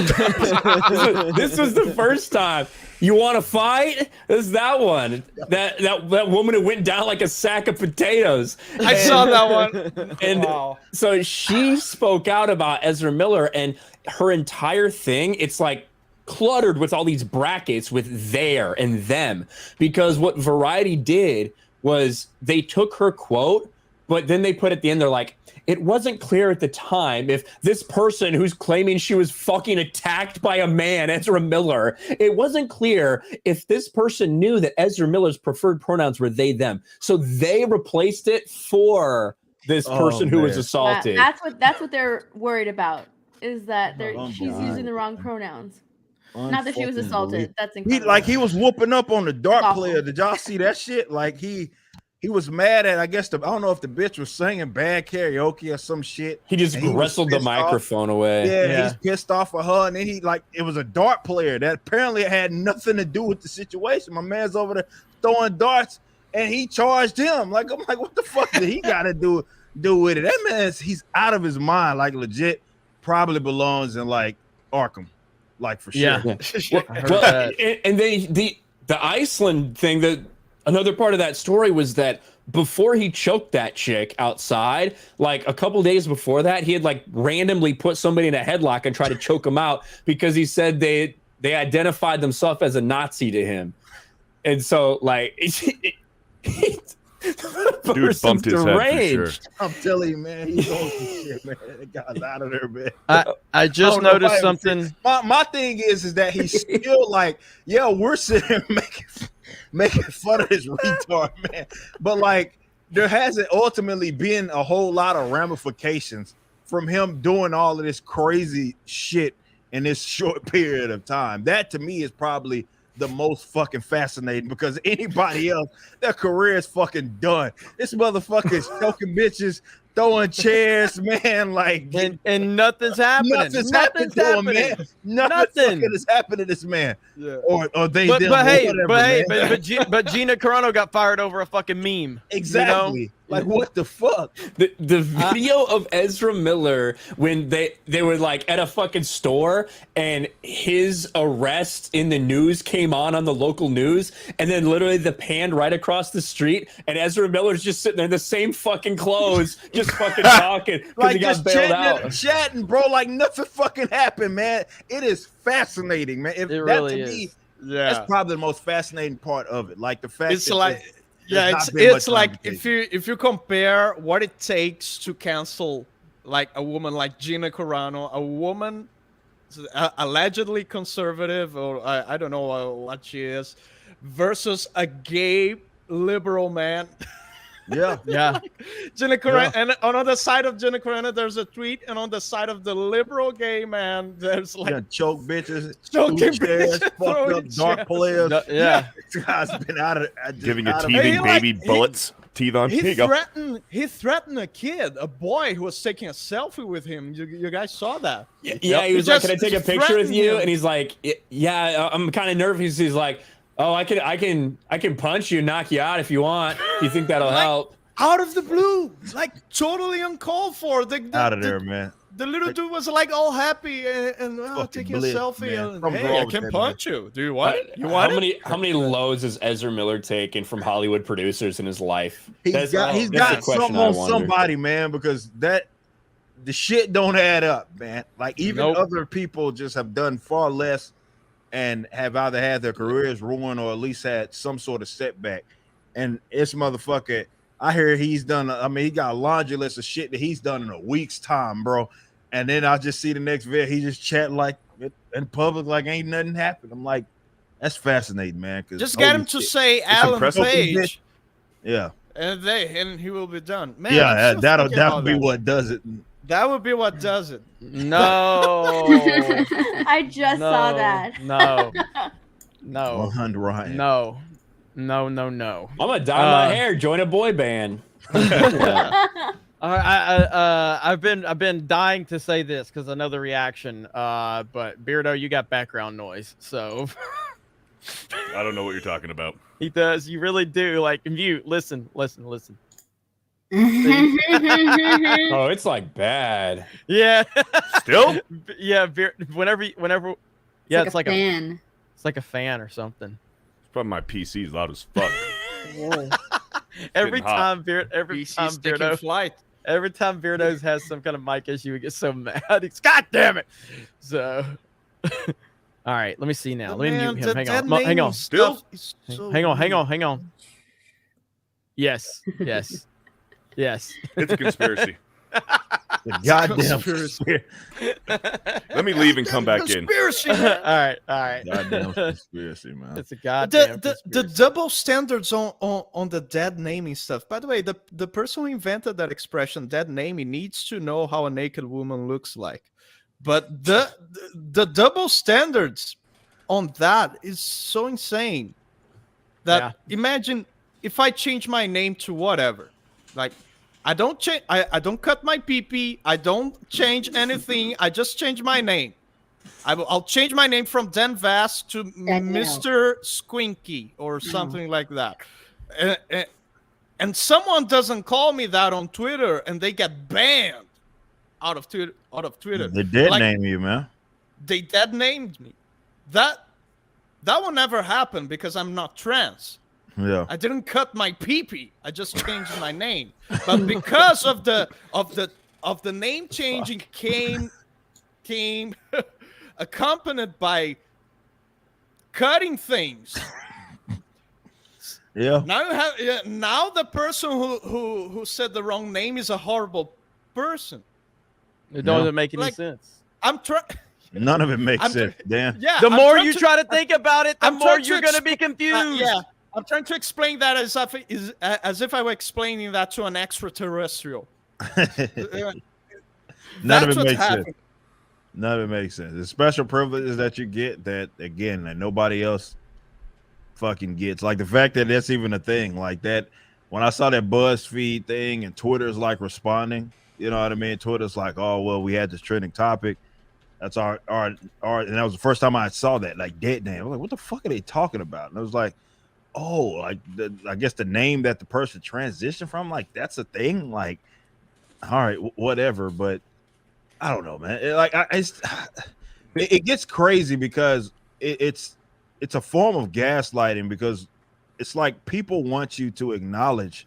this was the first time. You want to fight? This is that one. That woman who went down like a sack of potatoes. I saw that one. And so she spoke out about Ezra Miller, and her entire thing, it's like cluttered with all these brackets with there and them, because what Variety did was they took her quote But then they put at the end, they're like, it wasn't clear at the time if this person who's claiming she was fucking attacked by a man, Ezra Miller, it wasn't clear if this person knew that Ezra Miller's preferred pronouns were they, them. So they replaced it for this person who was assaulted. That's what they're worried about, is that she's using the wrong pronouns. Not that she was assaulted. That's incredible. He was whooping up on the dart player. Did y'all see that shit? Like he was mad at, I guess, I don't know if the bitch was singing bad karaoke or some shit. He just wrestled the microphone away. Yeah, he's pissed off at her. And then it was a dart player that apparently had nothing to do with the situation. My man's over there throwing darts and he charged him. Like, I'm like, what the fuck did he got to do with it? That man's, he's out of his mind. Like, legit, probably belongs in like Arkham. Like, for sure. Yeah. Well, and the Iceland thing, that another part of that story was that before he choked that chick outside, like a couple days before that, he had like randomly put somebody in a headlock and tried to choke him out because he said they identified themselves as a Nazi to him. And so like dude bumped his head for sure. I'm telling you, man, he's on some shit, man. That guy's out of there, man. I just noticed something. My thing is that he's still like, yeah, we're sitting here making fun of this retard, man. But like, there hasn't ultimately been a whole lot of ramifications from him doing all of this crazy shit in this short period of time. That to me is probably the most fucking fascinating, because anybody else, their career is fucking done. This motherfucker is choking bitches, throwing chairs, man, like, and nothing's happening. Nothing's happening to him, man. Nothing is happening to this man. Yeah. Or they. But whatever, but Gina Carano got fired over a fucking meme. Exactly. You know? Like, what the fuck? The video of Ezra Miller when they were like at a fucking store and his arrest in the news came on the local news, and then literally the pan right across the street and Ezra Miller's just sitting there in the same fucking clothes, just fucking talking because like, he got just bailed out. chatting, bro, like nothing fucking happened, man. It is fascinating, man. If it that really to is. me, that's probably the most fascinating part of it. Like the fact It's that like, there's it's like if you compare what it takes to cancel like a woman like Gina Carano, a woman allegedly conservative, or I don't know what she is, versus a gay liberal man. Yeah, yeah. Gina Carano, and on the side of Gina Carano, there's a tweet, and on the side of the liberal gay man, there's like choke bitches, choking chairs, bitches, fucked up dark players. Yeah, this guy's been out of giving a teething baby bullets. Teeth on. He threatened a kid, a boy who was taking a selfie with him. You guys saw that? Yeah, he was like, "Can I take a picture with you?" And he's like, "Yeah, I'm kind of nervous." He's like, "Oh, I can punch you, knock you out if you want. Do you think that'll help?" Out of the blue, like totally uncalled for. Out of there, man. The little dude was like all happy and taking a selfie. And, hey, I can punch you. Do you want it? You want How many loads has Ezra Miller taken from Hollywood producers in his life? He's got something on somebody, man, because the shit don't add up, man. Like, even other people just have done far less and have either had their careers ruined or at least had some sort of setback. And this motherfucker, I hear he's done, he got a laundry list of shit that he's done in a week's time, bro. And then I just see the next video, he just chat like in public like ain't nothing happened. I'm like, that's fascinating, man. Just get him to say Alan Page. Yeah. And he will be done. Man, yeah, that'll be what does it. That would be what does it. No. I just saw that. No. 100 Ryan. No. I'm gonna dye my hair, join a boy band. I've been dying to say this because I know the reaction. But Beardo, you got background noise, so I don't know what you're talking about. He does. You really do. Like, if you listen. Oh, it's like bad. Yeah. Still? Yeah. Whenever. Yeah, it's like a fan. It's like a fan or something. It's probably my PC's loud as fuck. Every time Beardos has some kind of mic issue, he gets so mad. He's, God damn it! So, all right, let me see now. Let me mute him. Hang on. Still? Hang on. Yes. Yes. It's a conspiracy. The goddamn Conspiracy. Let me leave and come back in. Conspiracy, all man. right, all right. goddamn conspiracy, man. It's a goddamn The conspiracy. double standards on the dead naming stuff. By the way, the person who invented that expression, dead naming, needs to know how a naked woman looks like. But the double standards on that is so insane that imagine if I change my name to whatever, like I don't change, I don't cut my pee-pee, I don't change anything, I just change my name. I'll change my name from Dan Vass to Mr. Squinky or something like that. And someone doesn't call me that on Twitter and they get banned out of Twitter. They did name you, man. They dead named me. That will never happen because I'm not trans. Yeah. I didn't cut my pee-pee. I just changed my name. But because of the name changing came accompanied by cutting things. Yeah. Now the person who said the wrong name is a horrible person. It doesn't make any sense. I'm trying. None of it makes sense, Dan. Yeah. The more you try to think about it, the more you're going to be confused. Yeah. I'm trying to explain that as if I were explaining that to an extraterrestrial. None of it makes sense. None of it makes sense. The special privileges that you get that nobody else fucking gets. Like the fact that that's even a thing. Like that, when I saw that BuzzFeed thing and Twitter's like responding, you know what I mean? Twitter's like, oh, well, we had this trending topic. That's our, and that was the first time I saw that, like dead name. I was like, what the fuck are they talking about? And I was like, oh, like I guess the name that the person transitioned from, like that's a thing. Like, all right, whatever. But I don't know, man. It gets crazy because it's a form of gaslighting because it's like people want you to acknowledge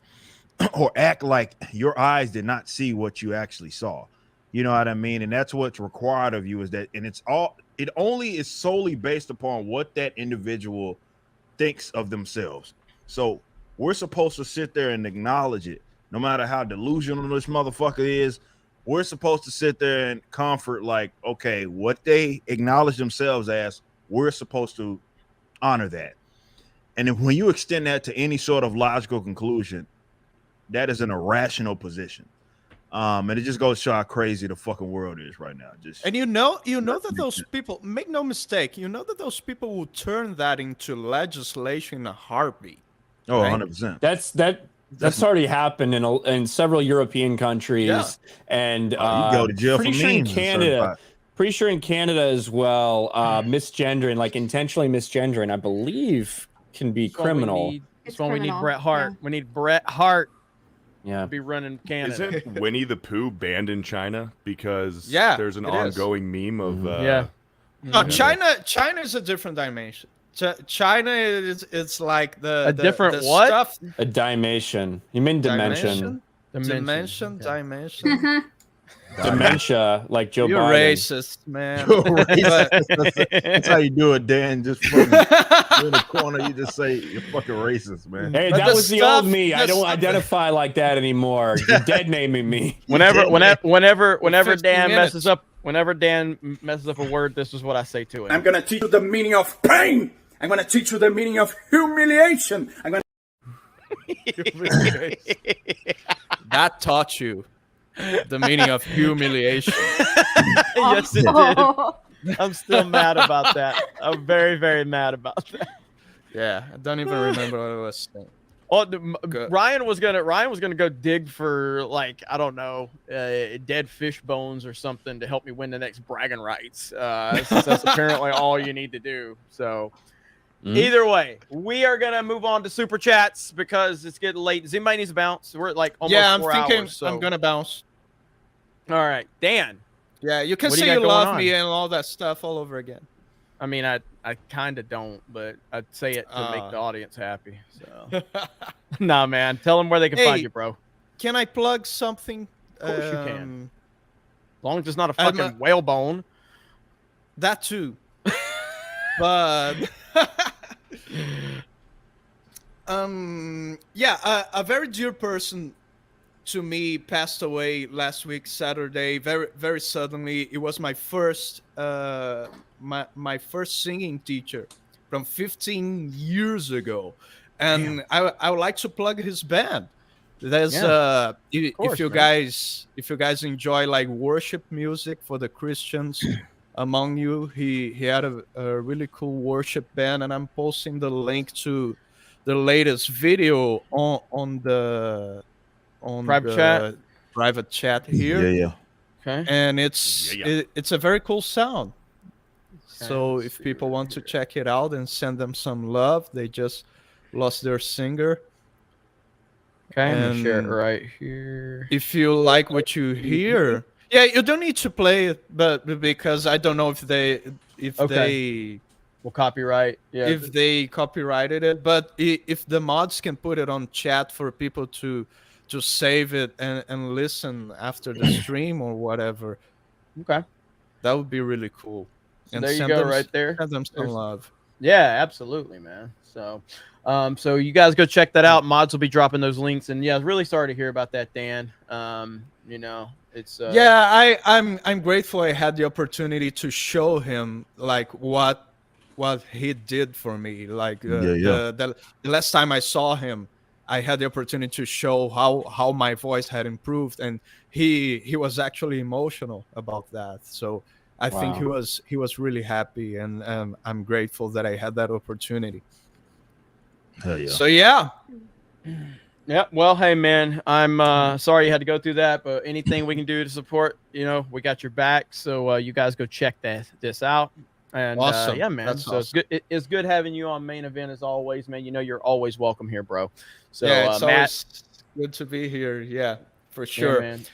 or act like your eyes did not see what you actually saw. You know what I mean? And that's what's required of you is that, and it only is solely based upon what that individual thinks of themselves. So we're supposed to sit there and acknowledge it, no matter how delusional this motherfucker is. We're supposed to sit there and comfort, like, okay, what they acknowledge themselves as, we're supposed to honor that. And then when you extend that to any sort of logical conclusion, that is an irrational position. And it just goes to show how crazy the fucking world is right now. And you know that those people, make no mistake, you know that those people will turn that into legislation in a heartbeat. Oh, right? 100%. That's already happened in several European countries, and you go to jail pretty for sure in memes. Canada. Pretty sure in Canada as well, misgendering, like intentionally misgendering, I believe can be criminal. That's why we need Bret Hart. Yeah. We need Bret Hart. Yeah, be running Canada. Isn't Winnie the Pooh banned in China because there's an ongoing meme of China is a different dimension. China it's like the different what? Stuff. A dimension. You mean dimension? Dimension. Dementia, like Joe You're Biden. Racist, man. You're racist. That's how you do it, Dan. Just fucking in the corner, you just say you're fucking racist, man. Hey, that was the old me. I don't identify like that anymore. You're dead naming me. Whenever Dan messes up a word, this is what I say to it. I'm gonna teach you the meaning of pain. I'm gonna teach you the meaning of humiliation. I'm gonna. That taught you the meaning of humiliation. Yes, it did. I'm still mad about that. I'm very, very mad about that. Yeah, I don't even remember what I was saying. Oh, Ryan was gonna go dig for, like, I don't know, dead fish bones or something to help me win the next bragging rights. Since that's apparently all you need to do. So either way, we are gonna move on to super chats because it's getting late. Does anybody needs to bounce? We're at like almost 4 hours. So I'm gonna bounce. All right, Dan. Yeah, you can say you love me and all that stuff all over again. I mean, I kind of don't, but I'd say it to make the audience happy. So, nah, man, tell them where they can find you, bro. Can I plug something? Of course you can. As long as it's not a fucking whale bone. That too. But yeah, a very dear person to me passed away last week Saturday, very suddenly. It was my first my first singing teacher from 15 years ago, and I would like to plug his band. There's if you guys enjoy like worship music for the Christians among you, he had a really cool worship band, and I'm posting the link to the latest video on the private chat here. Yeah. Okay. And it's a very cool sound. So if people want to check it out and send them some love, they just lost their singer. Okay, I'm gonna share it right here. If you like what you hear, you don't need to play it, but because I don't know if they will copyright. Yeah, if they copyrighted it, but if the mods can put it on chat for people to save it and listen after the stream or whatever. Okay, that would be really cool. So and there you go, right there. Send them some love. Yeah, absolutely, man. So, so you guys go check that out. Mods will be dropping those links, and yeah, really sorry to hear about that, Dan. You know, it's I'm grateful I had the opportunity to show him like what he did for me. Like the last time I saw him, I had the opportunity to show how my voice had improved, and he was actually emotional about that. So I think he was really happy, and I'm grateful that I had that opportunity. Hell yeah. So yeah. Well, hey man, I'm sorry you had to go through that, but anything we can do to support, you know, we got your back. So you guys go check this out. And awesome. Yeah, man. That's so awesome. It's good having you on Main Event as always, man. You know you're always welcome here, bro. So yeah, it's Matt, always good to be here. Yeah, for sure. Man.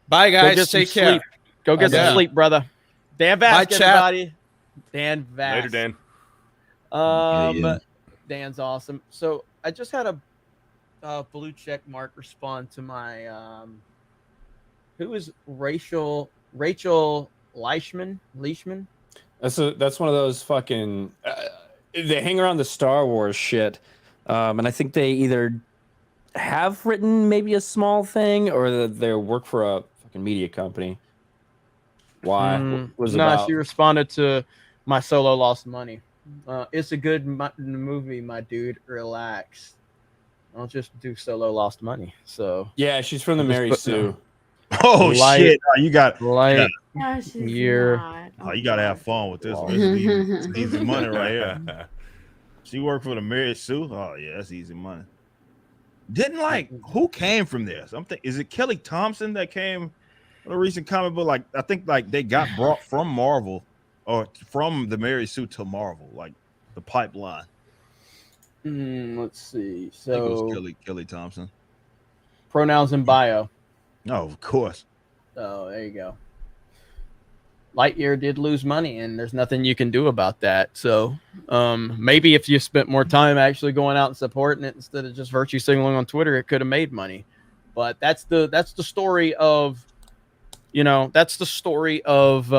Bye guys. Take care. Sleep. Go get some sleep, brother. Dan Vask, everybody. Dan Vask. Later, Dan. Dan's awesome. So I just had a blue check mark respond to my who is Rachel Leishman. That's one of those fucking they hang around the Star Wars shit, and I think they either have written maybe a small thing or they work for a fucking media company. Why? What was it about? She responded to my Solo lost money. It's a good movie, my dude. Relax. I'll just do Solo lost money. So yeah, she's from the Mary Sue. Oh shit! Oh, you got year. Oh, you gotta have fun with this one. It's easy money right here. She worked for the Mary Sue. Oh yeah, that's easy money. Who came from this? Is it Kelly Thompson that came? A recent comic book, like I think, like they got brought from Marvel or from the Mary Sue to Marvel, like the pipeline. Let's see. I think it So was Kelly Thompson. pronouns in bio. No, of course. Oh, there you go. Lightyear did lose money, and there's nothing you can do about that. So maybe if you spent more time actually going out and supporting it instead of just virtue signaling on Twitter, it could have made money. But that's the story of. You know, that's the story of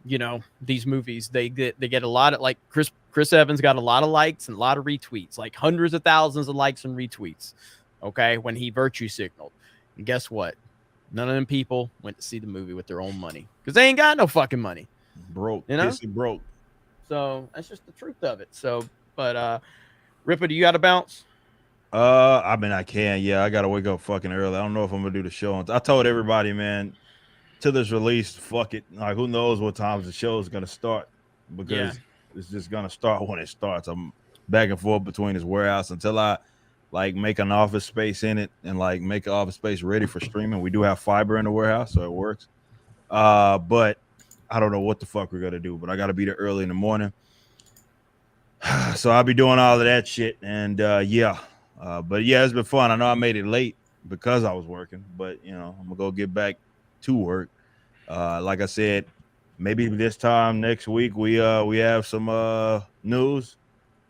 you know, these movies. They get a lot of, like, Chris Evans got a lot of likes and a lot of retweets, like hundreds of thousands of likes and retweets. Okay, when he virtue signaled, and guess what? None of them people went to see the movie with their own money because they ain't got no fucking money. Broke, you know, broke. So that's just the truth of it. So, but Ripper, do you got to bounce? I mean, I can. Yeah, I gotta wake up fucking early. I don't know if I'm gonna do the show. I told everybody, man, to this release, fuck it. Like, who knows what times the show is gonna start, because it's just gonna start when it starts. I'm back and forth between this warehouse until I like make an office space in it and like make an office space ready for streaming. We do have fiber in the warehouse, so it works. But I don't know what the fuck we're gonna do. But I gotta be there early in the morning, so I'll be doing all of that shit. And but yeah, it's been fun. I know I made it late because I was working, but you know, I'm gonna go get back to work. Like I said, maybe this time next week we have some news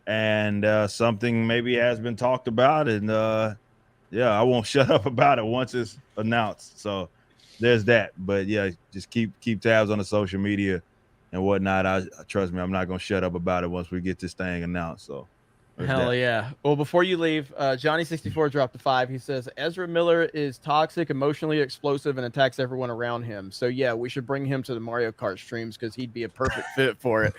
and something maybe has been talked about, and I won't shut up about it once it's announced. So there's that. But yeah, just keep tabs on the social media and whatnot. I trust me, I'm not gonna shut up about it once we get this thing announced. So Hell yeah. Well, before you leave, Johnny64 dropped a 5. He says, Ezra Miller is toxic, emotionally explosive, and attacks everyone around him. So, yeah, we should bring him to the Mario Kart streams because he'd be a perfect fit for it.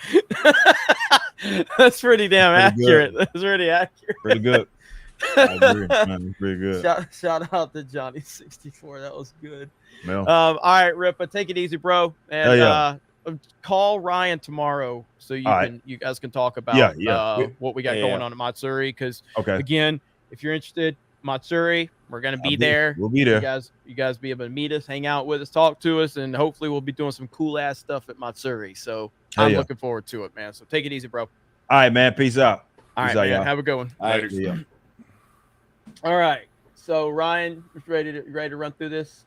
That's pretty damn accurate. Good. That's pretty accurate. Pretty good. I agree, man. Pretty good. Shout out to Johnny64. That was good. Well. All right, Ripa, take it easy, bro. And call Ryan tomorrow so you guys can talk about what we got going on at Matsuri. Because again, if you're interested, Matsuri, we're gonna be there. We'll be there. You guys be able to meet us, hang out with us, talk to us, and hopefully we'll be doing some cool ass stuff at Matsuri. So I'm looking forward to it, man. So take it easy, bro. All right, man. Peace out. All right, man. Y'all. Have a good one. All right. Yeah. All right. So Ryan, ready to run through this?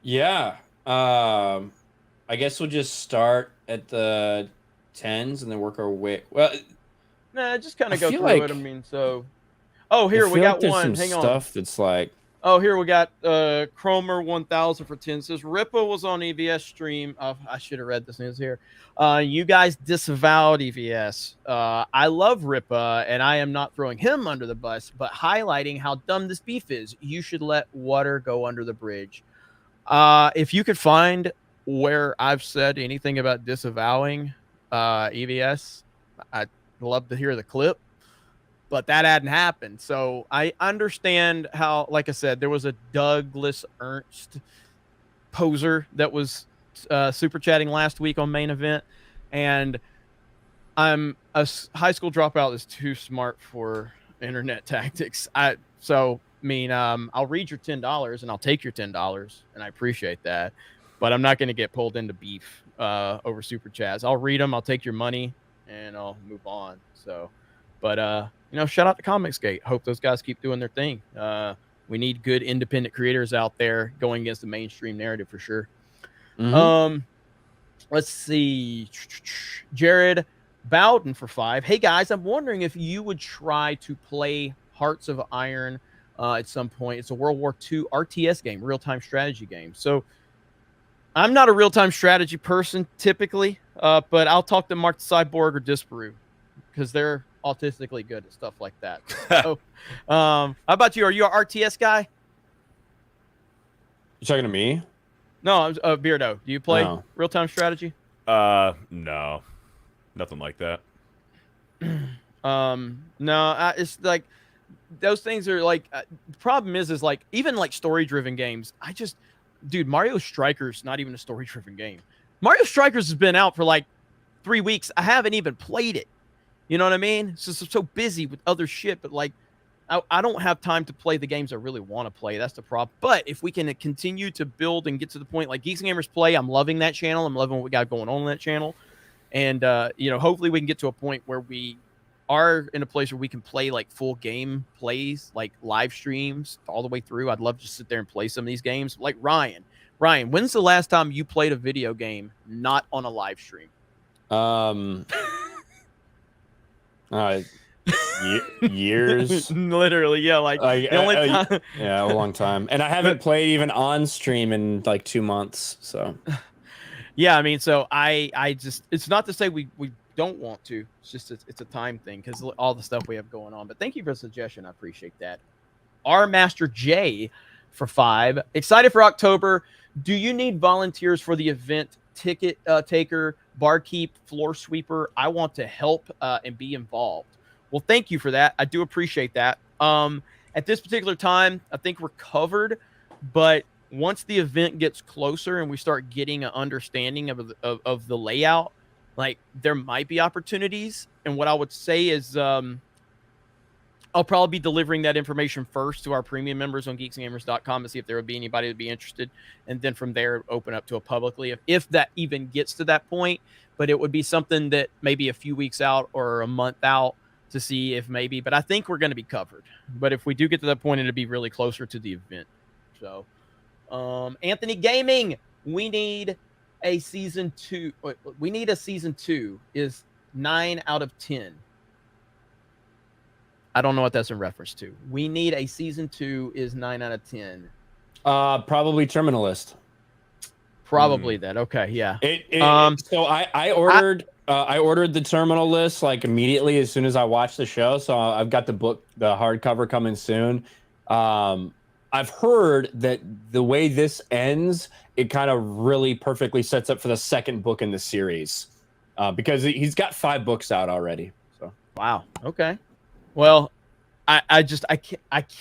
Yeah. I guess we'll just start at the 10s and then work our way. Well, nah, just kind of go through it. I mean, so. Oh, here we got one. Hang on. Stuff that's like. Oh, here we got Cromer 1000 for 10 says Ripa was on EVS stream. I should have read this news here. You guys disavowed EVS. I love Ripa, and I am not throwing him under the bus, but highlighting how dumb this beef is. You should let water go under the bridge. If you could find where I've said anything about disavowing EVS, I'd love to hear the clip, but that hadn't happened. So I understand how, like I said, there was a Douglas Ernst poser that was super chatting last week on Main Event, and I'm a high school dropout that's too smart for internet tactics. I'll read your $10 and I'll take your $10, and I appreciate that. But I'm not going to get pulled into beef over super chats. I'll read them. I'll take your money, and I'll move on. So, but shout out to Comicsgate. Hope those guys keep doing their thing. We need good independent creators out there going against the mainstream narrative for sure. Mm-hmm. Let's see. Jared Bowden for 5. Hey guys, I'm wondering if you would try to play Hearts of Iron at some point. It's a World War II RTS game, real-time strategy game. So I'm not a real-time strategy person typically, but I'll talk to Mark the Cyborg or Disparu because they're autistically good at stuff like that. So, how about you? Are you an RTS guy? You talking to me? No, Beardo. Do you play real-time strategy? No, nothing like that. No, it's like those things are like. The problem is like even like story-driven games. Dude, Mario Strikers not even a story-driven game. Mario Strikers has been out for like 3 weeks. I haven't even played it. You know what I mean? It's just I'm so busy with other shit, but like I don't have time to play the games I really want to play. That's the problem. But if we can continue to build and get to the point like Geeks Gamers Play, I'm loving that channel. I'm loving what we got going on that channel. And hopefully we can get to a point where we are in a place where we can play like full game plays, like live streams all the way through. I'd love to sit there and play some of these games. Like Ryan, when's the last time you played a video game not on a live stream? Years. Literally, yeah. Like the only time. Yeah, a long time. And I haven't played even on stream in like 2 months. So yeah, I mean, so I just, it's not to say we don't want to. It's just it's a time thing because all the stuff we have going on. But thank you for the suggestion. I appreciate that. R Master J for 5. Excited for October. Do you need volunteers for the event? Ticket taker, barkeep, floor sweeper. I want to help and be involved. Well, thank you for that. I do appreciate that. At this particular time, I think we're covered. But once the event gets closer and we start getting an understanding of the layout, like there might be opportunities. And what I would say is I'll probably be delivering that information first to our premium members on geeksgamers.com to see if there would be anybody who'd be interested. And then from there, open up to a publicly, if that even gets to that point. But it would be something that maybe a few weeks out or a month out to see if maybe. But I think we're going to be covered. But if we do get to that point, it'll be really closer to the event. So, Anthony Gaming, we need a season 2. We need a season 2 is 9 out of 10. I don't know what that's in reference to. We need a season 2 is 9 out of 10. Probably Terminalist. Probably that. Okay, yeah. So I ordered I ordered the terminal list like immediately as soon as I watched the show. So I've got the book, the hardcover coming soon. I've heard that the way this ends, it kind of really perfectly sets up for the second book in the series, because he's got 5 books out already. So wow. Okay. Well, I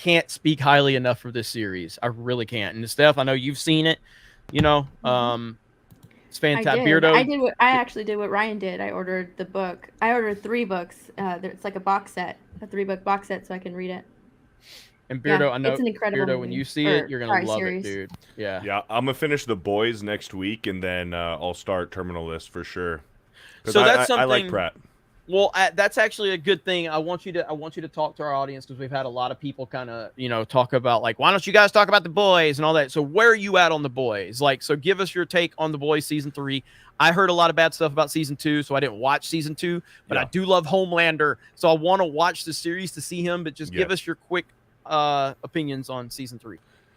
can't speak highly enough for this series. I really can't. And Steph, I know you've seen it. You know, it's fantastic. Beardo. I actually did what Ryan did. I ordered the book. I ordered 3 books. It's like a box set, a 3-book box set, so I can read it. And Beardo, Yeah, I know it's an incredible Beardo, movie. when you see it, you're gonna love it, dude. Yeah. Yeah, I'm gonna finish The Boys next week, and then I'll start Terminal List for sure. So that's something I like Pratt. Well, that's actually a good thing. I want you to talk to our audience, because we've had a lot of people kind of, you know, talk about like, why don't you guys talk about The Boys and all that. So where are you at on The Boys? Like, so give us your take on The Boys season 3. I heard a lot of bad stuff about season 2, so I didn't watch season 2, but I do love Homelander, so I want to watch the series to see him. But just give us your quick opinions on season 3.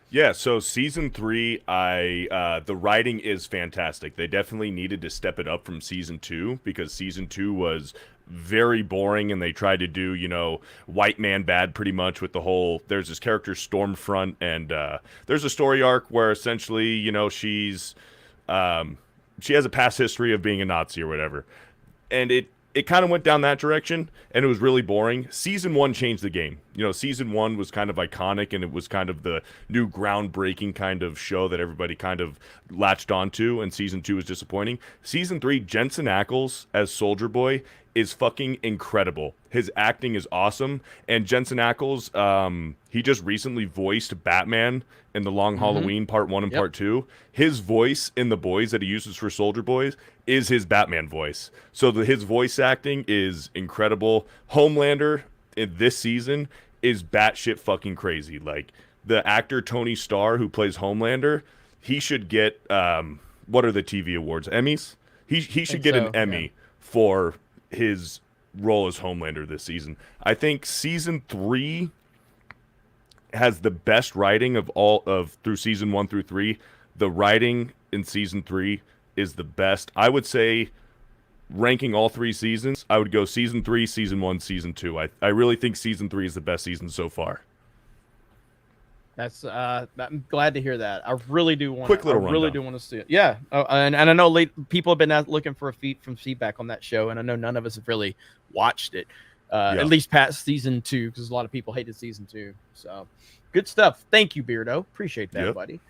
Yeah, so season 3, the writing is fantastic. They definitely needed to step it up from season 2, because season 2 was very boring, and they tried to do, you know, white man bad pretty much with the whole, there's this character Stormfront, and there's a story arc where essentially, you know, she has a past history of being a Nazi or whatever. And it kind of went down that direction, and it was really boring. Season 1 changed the game. You know, season 1 was kind of iconic, and it was kind of the new groundbreaking kind of show that everybody kind of latched onto, and season 2 was disappointing. Season 3, Jensen Ackles as Soldier Boy is fucking incredible. His acting is awesome, and Jensen Ackles, he just recently voiced Batman in The Long Halloween Part 1 and Part 2. His voice in The Boys that he uses for Soldier Boys is his Batman voice. So his voice acting is incredible. Homelander in this season is batshit fucking crazy. Like, the actor Tony Starr, who plays Homelander, he should get, what are the TV awards? Emmys? He should get an Emmy for his role as Homelander this season. I think season 3 has the best writing of through season 1 through 3. The writing in season 3 is the best. I would say, ranking all 3 seasons, I would go season 3, season 1, season 2. I really think season 3 is the best season so far. That's I'm glad to hear that. I really do want. Quick little I really rundown. do want to see it. Yeah, and I know people have been looking for feedback on that show, and I know none of us have really watched it, at least past season 2, because a lot of people hated season 2. So, good stuff. Thank you, Beardo. Appreciate that, buddy.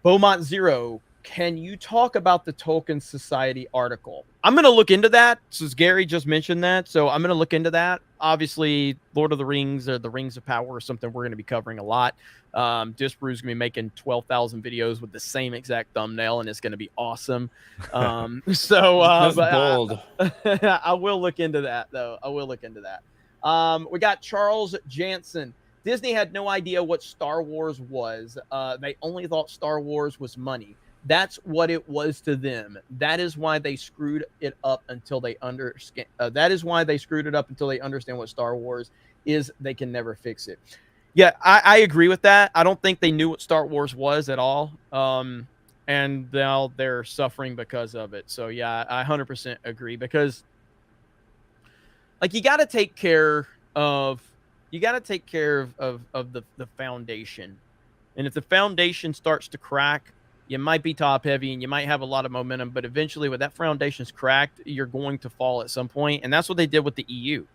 Beaumont Zero, can you talk about the Tolkien Society article? I'm going to look into that, since Gary just mentioned that. So I'm going to look into that. Obviously, Lord of the Rings or the Rings of Power is something we're going to be covering a lot. Disbrew's going to be making 12,000 videos with the same exact thumbnail, and it's going to be awesome. That's bold. I will look into that, though. I will look into that. We got Charles Jansen. Disney had no idea what Star Wars was. They only thought Star Wars was money. That's what it was to them. That is why they screwed it up until they understand. That is why they screwed it up until they understand what Star Wars is. They can never fix it. Yeah, I agree with that. I don't think they knew what Star Wars was at all. And now they're suffering because of it. So yeah, I 100% agree, because like you got to take care of the foundation. And if the foundation starts to crack, you might be top heavy and you might have a lot of momentum, but eventually when that foundation's cracked, you're going to fall at some point. And that's what they did with the EU.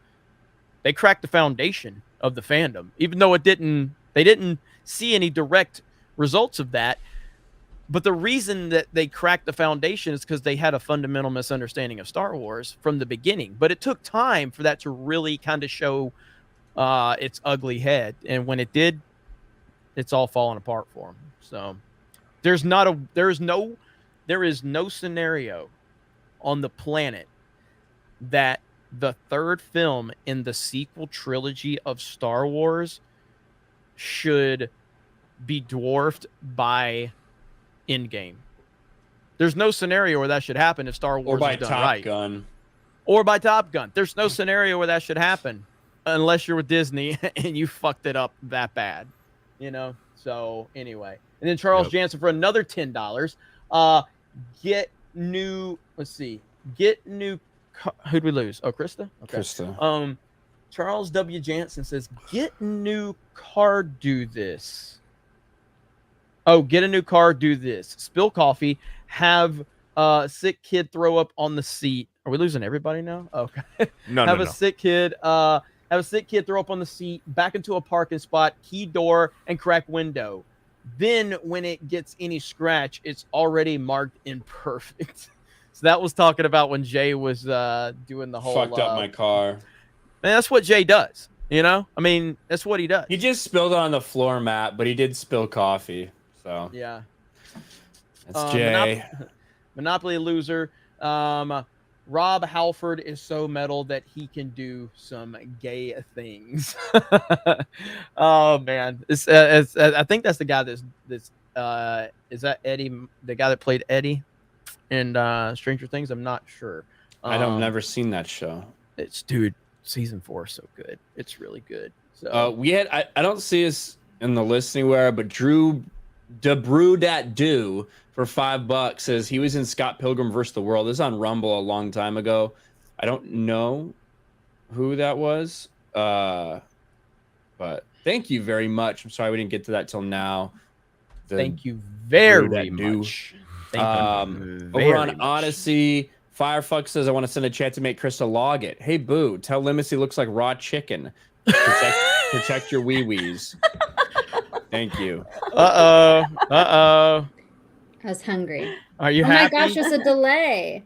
They cracked the foundation of the fandom, even though they didn't see any direct results of that. But the reason that they cracked the foundation is because they had a fundamental misunderstanding of Star Wars from the beginning. But it took time for that to really kind of show its ugly head. And when it did, it's all falling apart for them. So there is no scenario on the planet that the third film in the sequel trilogy of Star Wars should be dwarfed by Endgame. There's no scenario where that should happen if Star Wars is done right. Or by Top Gun. There's no scenario where that should happen unless you're with Disney and you fucked it up that bad, you know? So anyway, and then Charles Jansen for another $10. new. Let's see. Get new. Who'd we lose? Oh, Krista. Okay. Krista. Charles W. Jansen says, "Get new car. Do this." Oh, get a new car. Do this. Spill coffee. Have sick kid throw up on the seat. Are we losing everybody now? Okay. No, have no, a no. sick kid. Have a sick kid throw up on the seat. Back into a parking spot. Key door and crack window. Then when it gets any scratch, it's already marked imperfect. So that was talking about when Jay was doing the whole Fucked up my car. Man, that's what Jay does. You know, I mean, that's what he does. He just spilled it on the floor mat, but he did spill coffee. So yeah, that's Jay. Monopoly loser. Rob Halford is so metal that he can do some gay things. Oh man, I think that's the guy that's is that Eddie, the guy that played Eddie in Stranger Things? I'm not sure. I've never seen that show. It's dude, season 4 is so good. It's really good. So we had I don't see us in the list anywhere, but Drew DeBrew.do for $5 says he was in Scott Pilgrim vs. the World. This is on Rumble a long time ago. I don't know who that was. But thank you very much. I'm sorry we didn't get to that till now. Thank you very much. Over on Odyssey, Firefuck says, I want to send a chat to make Krista log it. Hey, Boo, tell Limus he looks like raw chicken. Protect your wee-wees. Thank you. I was hungry. Are you happy? happy? Oh my gosh, there's a delay.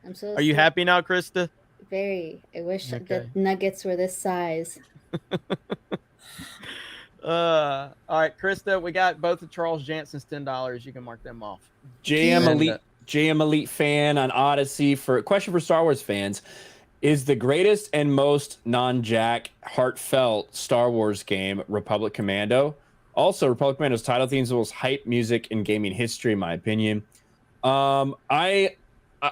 I'm so Are you happy now, Krista? Very. I wish the nuggets were this size. All right, Krista, we got both of Charles Jansen's $10. You can mark them off. JM Elite fan on Odyssey for a question for Star Wars fans. Is the greatest and most non-Jack heartfelt Star Wars game Republic Commando? Also, Republic Commando's title theme is the most hype music in gaming history, in my opinion. I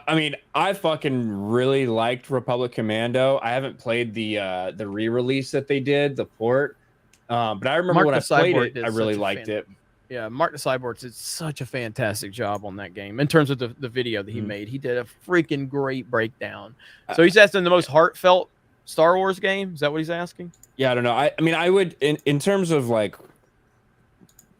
mean, I fucking really liked Republic Commando. I haven't played the re-release that they did, the port. But I remember when I played it, I really liked it. Yeah, Mark the Cyborg did such a fantastic job on that game in terms of the video that he made. He did a freaking great breakdown. So he's asking the most heartfelt Star Wars game. Is that what he's asking? Yeah, I don't know. I mean, I would in terms of like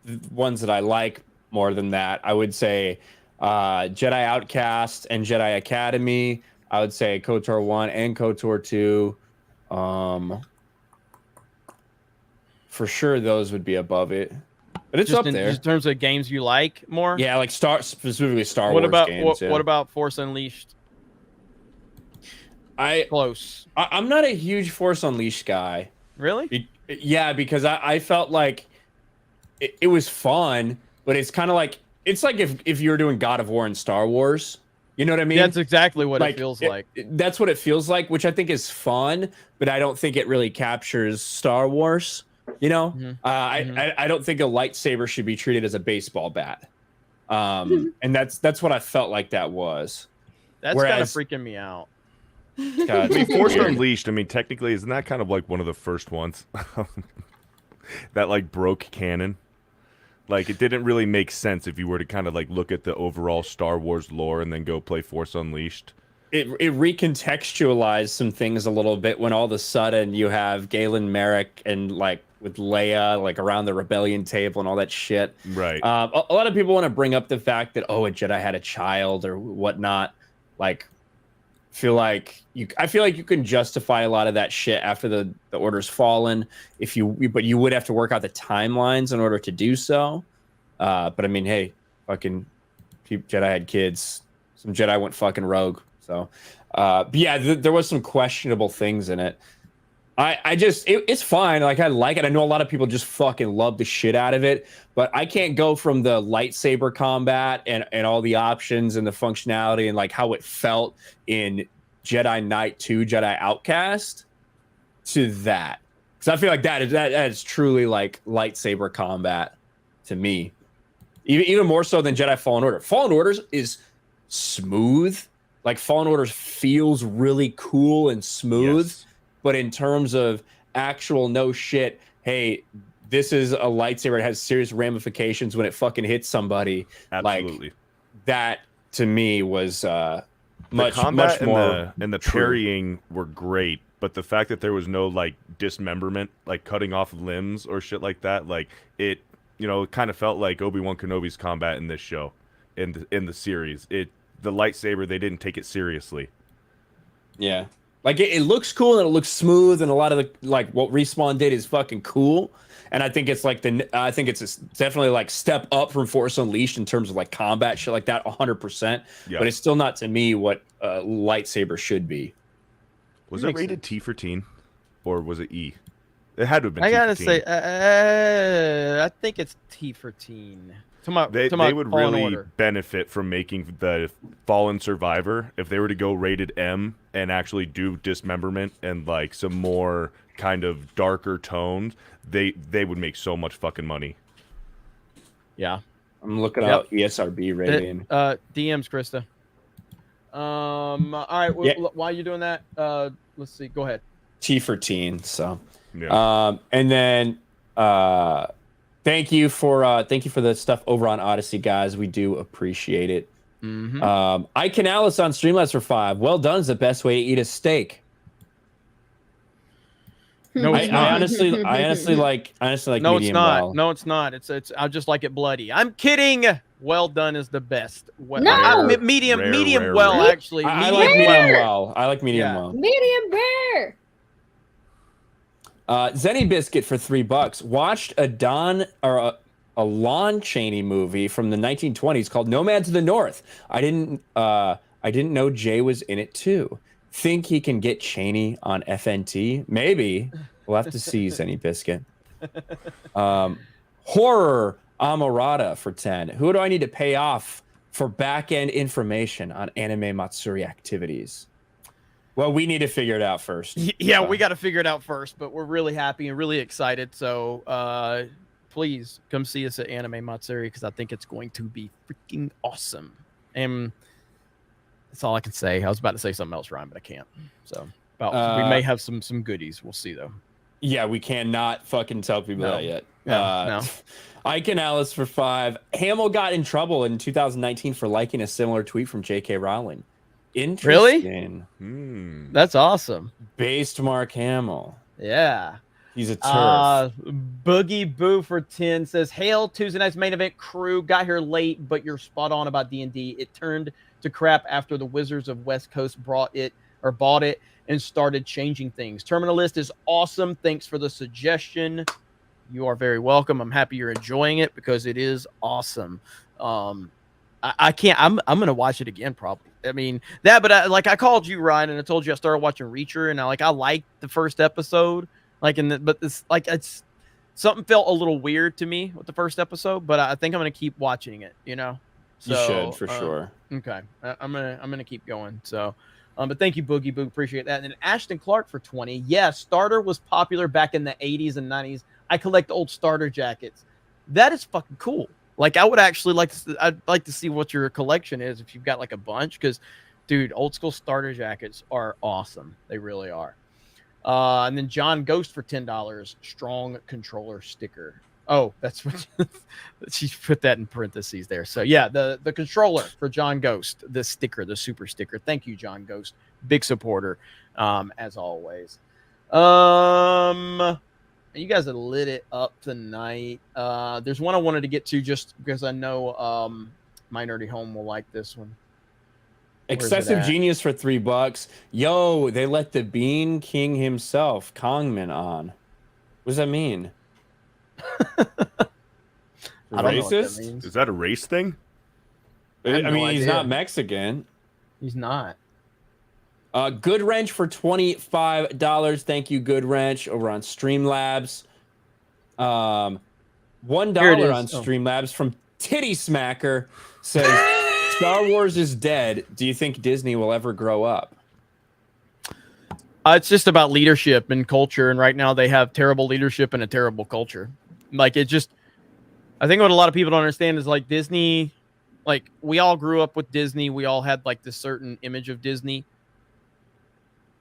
the ones that I like more than that, I would say Jedi Outcast and Jedi Academy. I would say KOTOR 1 and KOTOR 2. For sure, those would be above it. But it's Just up there. In terms of games you like more? Yeah, like specifically Star What Wars about games. what about Force Unleashed? Close. I'm not a huge Force Unleashed guy. Really? Yeah, because I felt like it was fun, but it's kind of like it's like if you were doing God of War and Star Wars. You know what I mean? That's exactly what it feels like. That's what it feels like, which I think is fun, but I don't think it really captures Star Wars. You know, I don't think a lightsaber should be treated as a baseball bat, and that's what I felt like that was. That's kind of freaking me out. I mean, Force Unleashed. I mean, technically, isn't that kind of like one of the first ones that like broke canon? Like, it didn't really make sense if you were to kind of like look at the overall Star Wars lore and then go play Force Unleashed. It recontextualized some things a little bit when all of a sudden you have Galen Merrick and like with Leia like around the rebellion table and all that shit. Right. A lot of people want to bring up the fact that a Jedi had a child or whatnot. Like, I feel like you can justify a lot of that shit after the Order's fallen. But you would have to work out the timelines in order to do so. But I mean, hey, fucking Jedi had kids. Some Jedi went fucking rogue. So, but yeah, there was some questionable things in it. It's fine. Like, I like it. I know a lot of people just fucking love the shit out of it, but I can't go from the lightsaber combat and all the options and the functionality and like how it felt in Jedi Knight 2, Jedi Outcast to that. Because I feel like that is truly like lightsaber combat to me. Even more so than Jedi Fallen Order. Fallen Orders is smooth. Like, Fallen Orders feels really cool and smooth. Yes. But in terms of actual no shit, hey, this is a lightsaber that has serious ramifications when it fucking hits somebody. Absolutely. Like, that to me was much more. And the parrying were great, but the fact that there was no like dismemberment, like cutting off limbs or shit like that, like it, it kind of felt like Obi-Wan Kenobi's combat in this show, in the series. The lightsaber, they didn't take it seriously. Yeah. Like it looks cool and it looks smooth, and a lot of the like what Respawn did is fucking cool. And I think it's like definitely like step up from Force Unleashed in terms of like combat shit like that, 100%. Yeah. But it's still not to me what lightsaber should be. Was it rated T for teen, or was it E? It had to have been. I gotta T for teen. say, I think it's T for teen. They would really benefit from making the Fallen Survivor if they were to go rated M and actually do dismemberment and like some more kind of darker tones. They would make so much fucking money. Yeah, I'm looking up ESRB rating. DMs, Krista. All right. While you're doing that, let's see. Go ahead. T for teen. So, and then thank you for the stuff over on Odyssey, guys. We do appreciate it. I can Alice on Streamlabs for 5. Well done is the best way to eat a steak. No, it's not. I honestly like No, medium it's not. well. No, it's not. It's I just like it bloody. I'm kidding. Well done is the best. Medium well, actually. I like medium well. I like medium well. Medium rare. Zenny Biscuit for $3 watched a Lon Chaney movie from the 1920s called Nomads of the North. I didn't know Jay was in it too. Think he can get Chaney on FNT? Maybe. We'll have to see, Zenny Biscuit. Horror Amorata for 10. Who do I need to pay off for back-end information on anime Matsuri activities? Well, we need to figure it out first. Yeah, we got to figure it out first, but we're really happy and really excited. So please come see us at Anime Matsuri because I think it's going to be freaking awesome. And that's all I can say. I was about to say something else, Ryan, but I can't. So we may have some goodies. We'll see, though. Yeah, we cannot fucking tell people that yet. No. I can Alice for 5. Hamill got in trouble in 2019 for liking a similar tweet from J.K. Rowling. Interesting. Really? That's awesome. Based Mark Hamill. Yeah. He's a turf. Boogie Boo for 10 says, "Hail Tuesday night's main event crew. Got here late, but you're spot on about D&D. It turned to crap after the Wizards of West Coast bought it and started changing things. Terminalist is awesome. Thanks for the suggestion. You are very welcome. I'm happy you're enjoying it because it is awesome. I can't. I'm gonna watch it again probably. I mean that, but I called you, Ryan, and I told you I started watching Reacher, and I liked the first episode. It's something felt a little weird to me with the first episode, but I think I'm gonna keep watching it. So, you should for sure. Okay, I'm gonna keep going. So, but thank you, Boogie Boo, appreciate that. And then Ashton Clark for 20. Yeah, Starter was popular back in the 80s and 90s. I collect old Starter jackets. That is fucking cool. I would actually I'd like to see what your collection is if you've got a bunch, because, dude, old school Starter jackets are awesome. They really are. And then John Ghost for $10, strong controller sticker. Oh, that's what she put that in parentheses there. So yeah, the controller for John Ghost, the sticker, the super sticker. Thank you, John Ghost, big supporter, as always. You guys have lit it up tonight. There's one I wanted to get to just because I know My Nerdy Home will like this one. Excessive Genius for $3. Yo, they let the Bean King himself, Kongman, on. What does that mean? I don't know what that Racist? means. Is that a race thing? I mean, he's not Mexican. He's not. Good Wrench for $25. Thank you, Good Wrench, over on Streamlabs. $1 on Streamlabs from Titty Smacker says, Star Wars is dead. Do you think Disney will ever grow up? It's just about leadership and culture, and right now they have terrible leadership and a terrible culture. I think what a lot of people don't understand is Disney, we all grew up with Disney. We all had this certain image of Disney.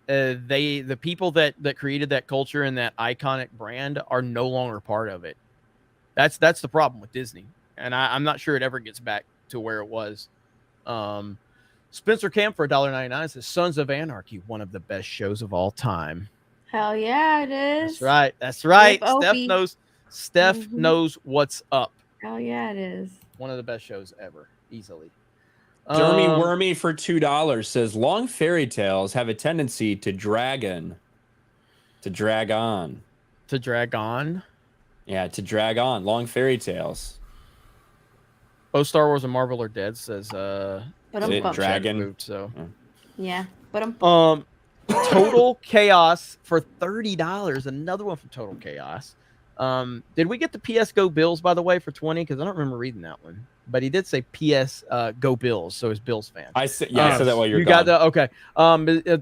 the people that created that culture and that iconic brand are no longer part of it. That's the problem with Disney, and I'm not sure it ever gets back to where it was. Spencer Camp for $1.99 says Sons of Anarchy, one of the best shows of all time. Hell yeah, it is. That's right. That's right. Rip Steph Opie. knows. Steph knows what's up. Hell yeah, it is. One of the best shows ever, easily. Dermy Wormy for $2 says long fairy tales have a tendency to drag on. Yeah, to drag on. Long fairy tales. Oh, Star Wars and Marvel are dead, says Dragon. Moved, so yeah. But Total Chaos for $30. Another one from Total Chaos. Did we get the PS Go Bills, by the way, for 20? Because I don't remember reading that one. But he did say PS Go Bills, so he's Bills fan. I said that while you're you gone. got the okay.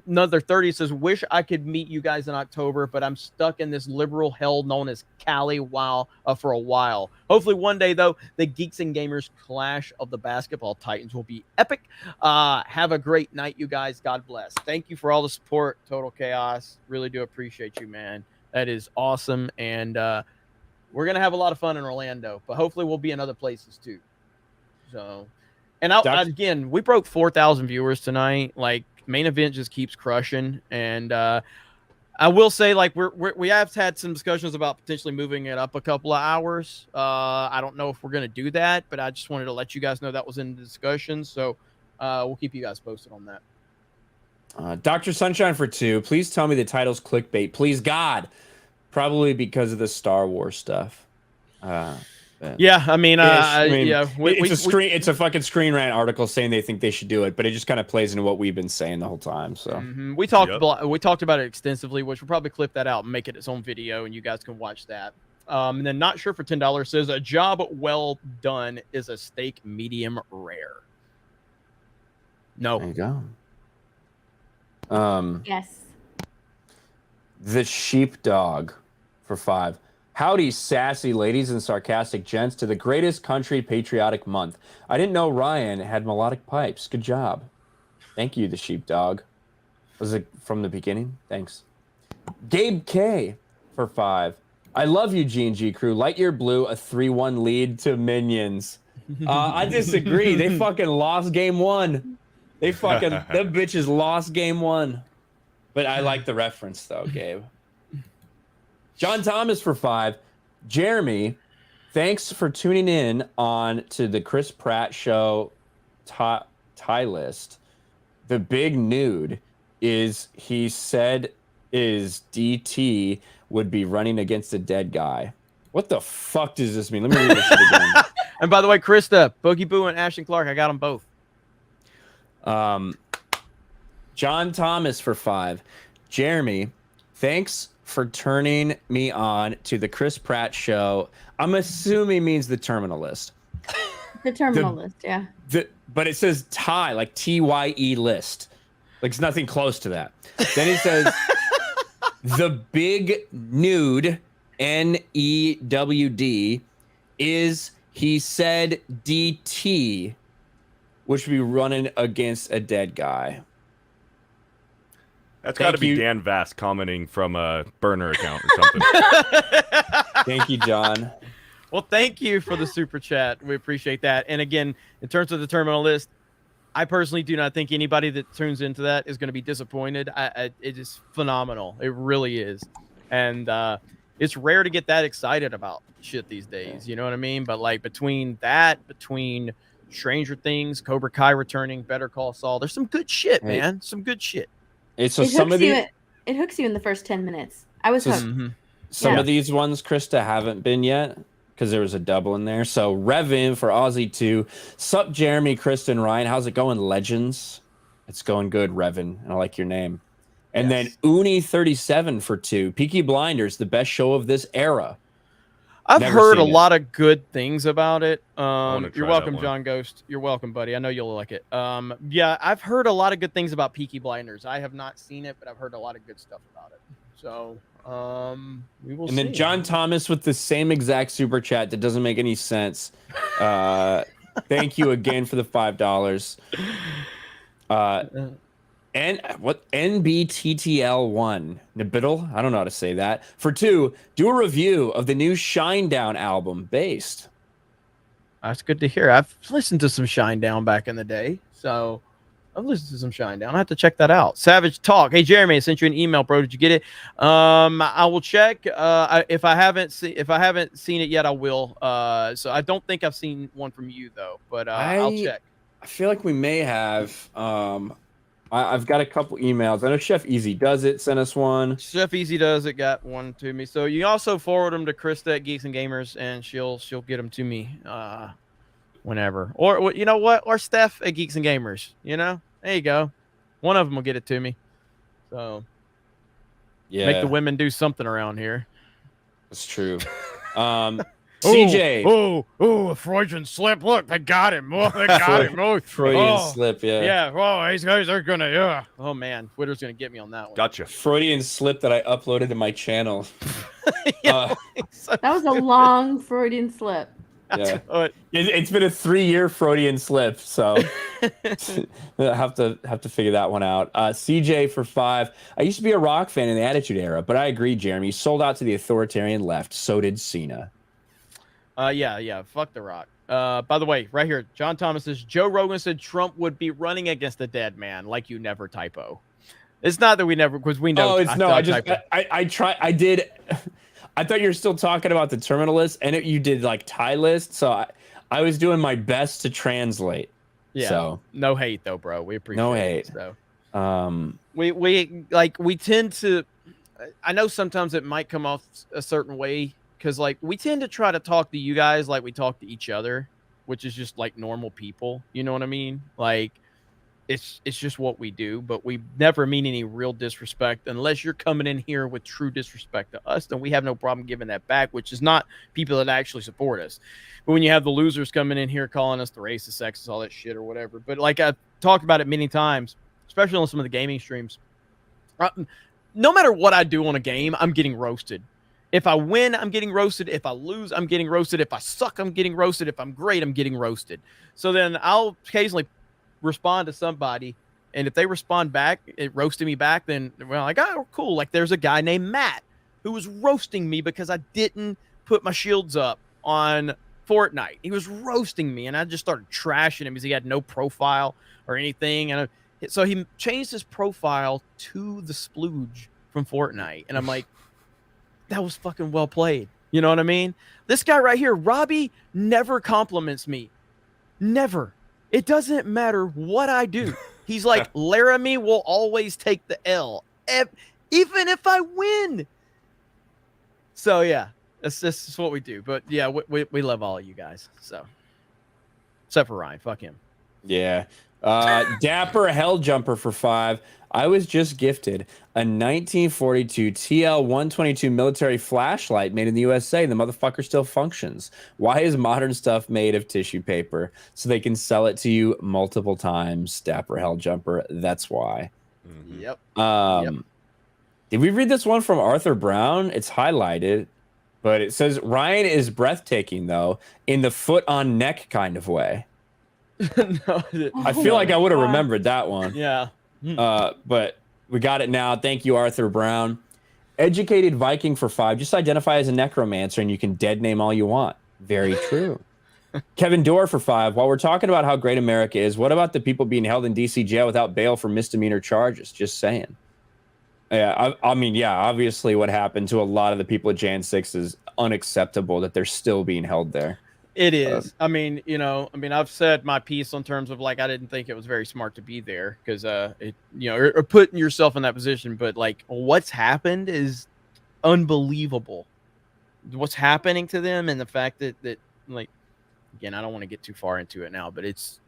Another 30 says, wish I could meet you guys in October, but I'm stuck in this liberal hell known as Cali for a while. Hopefully one day, though, the Geeks and Gamers clash of the basketball titans will be epic. Have a great night, you guys. God bless. Thank you for all the support, Total Chaos. Really do appreciate you, man. That is awesome. And we're going to have a lot of fun in Orlando, but hopefully we'll be in other places too. So, and again, we broke 4,000 viewers tonight. Like, main event just keeps crushing. And I will say, like, we have had some discussions about potentially moving it up a couple of hours. I don't know if we're going to do that, but I just wanted to let you guys know that was in the discussion. So we'll keep you guys posted on that. Dr. Sunshine for 2. Please tell me the title's clickbait. Please, God. Probably because of the Star Wars stuff. Yeah, I mean, yeah, it's a fucking Screen Rant article saying they think they should do it, but it just kind of plays into what we've been saying the whole time. So we talked about it extensively, which we'll probably clip that out and make it its own video, and you guys can watch that. And then Not Sure for $10 says a job well done is a steak medium rare. No, there you go. Yes. The Sheepdog for 5. Howdy, sassy ladies and sarcastic gents, to the greatest country patriotic month. I didn't know Ryan had melodic pipes. Good job. Thank you, the Sheepdog. Was it from the beginning? Thanks. Gabe K for 5. I love you, G&G crew. Lightyear Blue, a 3-1 lead to Minions. I disagree. They fucking lost game 1. Them bitches lost game 1. But I like the reference, though, Gabe. John Thomas for 5. Jeremy, thanks for tuning in on to the Chris Pratt show tie list. The big nude is he said is DT would be running against a dead guy. What the fuck does this mean? Let me read this shit again. And by the way, Krista, Boogie Boo, and Ashton Clark, I got them both. John Thomas for 5. Jeremy, thanks for turning me on to the Chris Pratt show. I'm assuming means the Terminal List. The Terminal List, yeah. But it says tie, like TYE list. Like it's nothing close to that. Then it says the big nude, NEWD, is he said DT, which would be running against a dead guy. That's got to be Dan Vass commenting from a burner account or something. Thank you, John. Well, thank you for the super chat. We appreciate that. And again, in terms of the Terminal List, I personally do not think anybody that tunes into that is going to be disappointed. It is phenomenal. It really is. And it's rare to get that excited about shit these days. You know what I mean? But like between Stranger Things, Cobra Kai returning, Better Call Saul, there's some good shit, man. Some good shit. It hooks you in the first 10 minutes. I was hooked. Some of these ones, Krista, haven't been yet because there was a double in there. So Revin for Aussie 2. Sup, Jeremy, Kristen, Ryan. How's it going, legends? It's going good, Revin. And I like your name. And then Uni37 for 2. Peaky Blinders, the best show of this era. I've heard a lot of good things about it. You're welcome, one. John Ghost. You're welcome, buddy. I know you'll like it. Yeah, I've heard a lot of good things about Peaky Blinders. I have not seen it, but I've heard a lot of good stuff about it. So we will see. And then John Thomas with the same exact super chat that doesn't make any sense. Thank you again for the $5. NBTTL1 Nabiddle, I don't know how to say that. For 2, do a review of the new Shinedown album, Based. That's good to hear. I've listened to some Shinedown back in the day, so I've listened to some Shinedown. I have to check that out. Savage Talk. Hey Jeremy, I sent you an email, bro. Did you get it? I will check. If I haven't seen it yet, I will. So I don't think I've seen one from you though, but I'll check. I feel like we may have. I've got a couple emails. I know Chef Easy Does It sent us one. Chef Easy Does It got one to me. So you also forward them to Krista at Geeks and Gamers, and she'll get them to me whenever. Or you know what? Or Steph at Geeks and Gamers. You know, there you go. One of them will get it to me. So yeah, make the women do something around here. That's true. CJ. Oh, a Freudian slip. Look, they got him. Oh, they got him. Oh, Freudian slip, yeah. Yeah. Oh, these guys are going to, yeah. Oh, man. Twitter's going to get me on that one. Gotcha. Freudian slip that I uploaded to my channel. That was a long Freudian slip. Yeah. It's been a 3-year Freudian slip, so I have to figure that one out. CJ for 5. I used to be a Rock fan in the Attitude Era, but I agree, Jeremy. Sold out to the authoritarian left. So did Cena. Yeah. Fuck The Rock. By the way, right here, John Thomas says Joe Rogan said Trump would be running against a dead man. Like you never typo. It's not that we never, because we know. Oh, it's no. I did. I thought you were still talking about the terminal list, and you did like tie list. So I was doing my best to translate. Yeah. So no hate though, bro. We appreciate no hate. So we tend to. I know sometimes it might come off a certain way. Because, like, we tend to try to talk to you guys like we talk to each other, which is just, like, normal people. You know what I mean? Like, it's just what we do. But we never mean any real disrespect. Unless you're coming in here with true disrespect to us, then we have no problem giving that back, which is not people that actually support us. But when you have the losers coming in here calling us the racist, sexist, all that shit or whatever. But, like, I've talked about it many times, especially on some of the gaming streams. No matter what I do on a game, I'm getting roasted. If I win, I'm getting roasted. If I lose, I'm getting roasted. If I suck, I'm getting roasted. If I'm great, I'm getting roasted. So then I'll occasionally respond to somebody, and if they respond back, it roasted me back, then we're like, oh, cool. Like there's a guy named Matt who was roasting me because I didn't put my shields up on Fortnite. He was roasting me, and I just started trashing him because he had no profile or anything. And so he changed his profile to the splooge from Fortnite, and I'm like, that was fucking well played. You know what I mean? This guy right here, Robbie, never compliments me. Never. It doesn't matter what I do. He's like, Laramie will always take the L, even if I win. So, yeah, this is what we do. But, yeah, we love all of you guys. So, except for Ryan. Fuck him. Yeah. Dapper Helljumper for 5. I was just gifted a 1942 TL-122 military flashlight made in the USA. The motherfucker still functions. Why is modern stuff made of tissue paper? So they can sell it to you multiple times. Dapper Helljumper. That's why. Mm-hmm. Yep. Did we read this one from Arthur Brown? It's highlighted, but it says Ryan is breathtaking though, in the foot on neck kind of way. No, I feel like I would have remembered that one. Yeah. But we got it now. Thank you, Arthur Brown. Educated Viking for 5. Just identify as a necromancer and you can dead name all you want. Very true. Kevin Dorr for 5. While we're talking about how great America is, what about the people being held in DC jail without bail for misdemeanor charges? Just saying. Yeah, I mean, yeah, obviously what happened to a lot of the people at Jan 6 is unacceptable that they're still being held there. It is. I mean, I've said my piece on terms of like, I didn't think it was very smart to be there because, or putting yourself in that position. But like what's happened is unbelievable. What's happening to them and the fact that like, again, I don't want to get too far into it now, but it's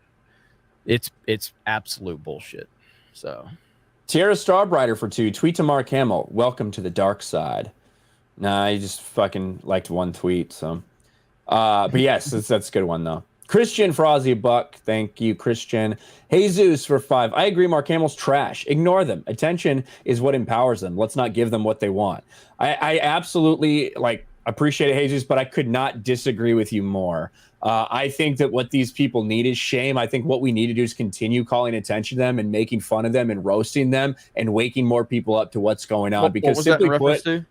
absolute bullshit. So Tierra Strawbrider for 2. Tweet to Mark Hamill. Welcome to the dark side. Nah, he just fucking liked one tweet. So. But yes, that's a good one though. Christian for Aussie Buck. Thank you, Christian. Jesus for 5. I agree. Mark Hamill's trash. Ignore them. Attention is what empowers them. Let's not give them what they want. I absolutely like. Appreciate it, Jesus, but I could not disagree with you more. I think that what these people need is shame. I think what we need to do is continue calling attention to them and making fun of them and roasting them and waking more people up to what's going on. What was that in reference to?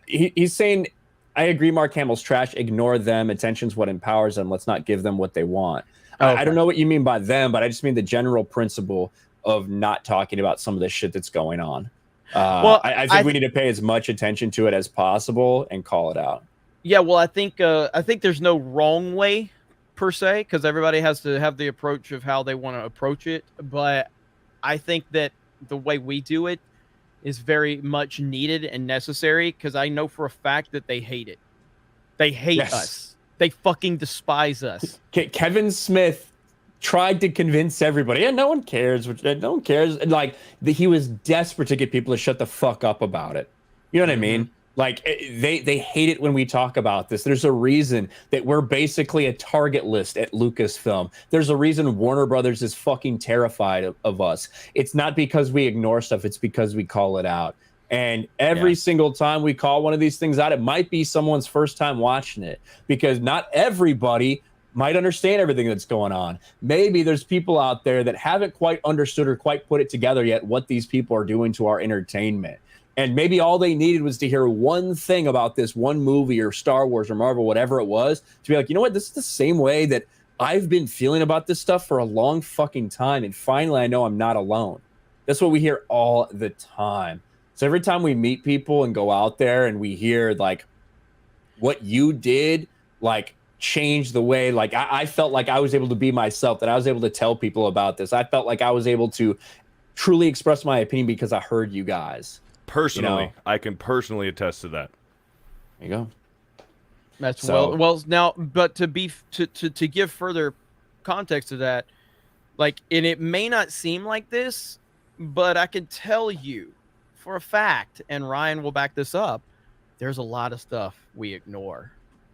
He's saying, I agree, Mark Hamill's trash. Ignore them. Attention's what empowers them. Let's not give them what they want. Okay. I don't know what you mean by them, but I just mean the general principle of not talking about some of the shit that's going on. I think we need to pay as much attention to it as possible and call it out. Yeah, well, I think there's no wrong way per se, because everybody has to have the approach of how they want to approach it. But I think that the way we do it is very much needed and necessary, because I know for a fact that they hate it. They hate us. They fucking despise us. Kevin Smith tried to convince everybody, yeah, no one cares. No one cares. And like he was desperate to get people to shut the fuck up about it. You know what I mean? Like they hate it when we talk about this. There's a reason that we're basically a target list at Lucasfilm. There's a reason Warner Brothers is fucking terrified of us. It's not because we ignore stuff. It's because we call it out. And every single time we call one of these things out, it might be someone's first time watching it, because not everybody might understand everything that's going on. Maybe there's people out there that haven't quite understood or quite put it together yet what these people are doing to our entertainment. And maybe all they needed was to hear one thing about this one movie or Star Wars or Marvel, whatever it was, to be like, you know what, this is the same way that I've been feeling about this stuff for a long fucking time. And finally, I know I'm not alone. That's what we hear all the time. So every time we meet people and go out there and we hear like what you did, like change the way, like I felt like I was able to be myself, that I was able to tell people about this. I felt like I was able to truly express my opinion because I heard you guys. Personally, you know? I can personally attest to that. There you go. That's well now, but to give further context to that, like, and it may not seem like this, but I can tell you for a fact, and Ryan will back this up, there's a lot of stuff we ignore.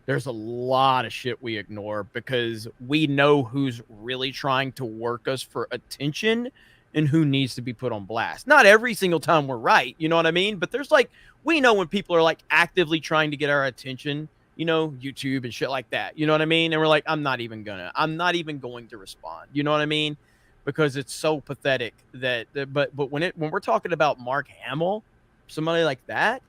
There's a lot of shit we ignore because we know who's really trying to work us for attention and who needs to be put on blast. Not every single time we're right, you know what I mean? But there's like, we know when people are like actively trying to get our attention, you know, YouTube and shit like that, you know what I mean? And we're like, I'm not even going to respond, you know what I mean? Because it's so pathetic that, but when we're talking about Mark Hamill, somebody like that,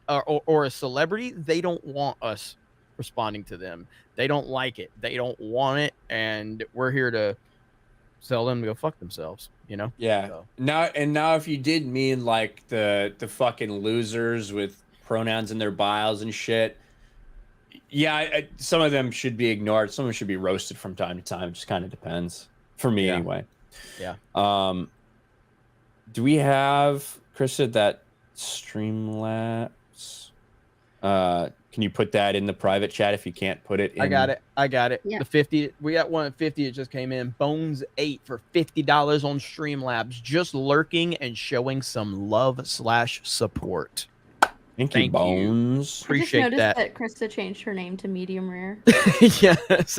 or a celebrity, they don't want us responding to them. They don't like it. They don't want it. And we're here to tell them to go fuck themselves, you know? Yeah. So. Now if you did mean like the fucking losers with pronouns in their bios and shit, yeah, some of them should be ignored. Some of them should be roasted from time to time. It just kind of depends. For me, anyway. Yeah. Do we have, Chris said that Streamlabs? Can you put that in the private chat if you can't put it in? I got it. Yeah. The 50, we got one at 50. It just came in. Bones 8 for $50 on Streamlabs. Just lurking and showing some love/support. Thank you, Bones. Appreciate I just that. noticed that Krista changed her name to Medium Rare. Yes,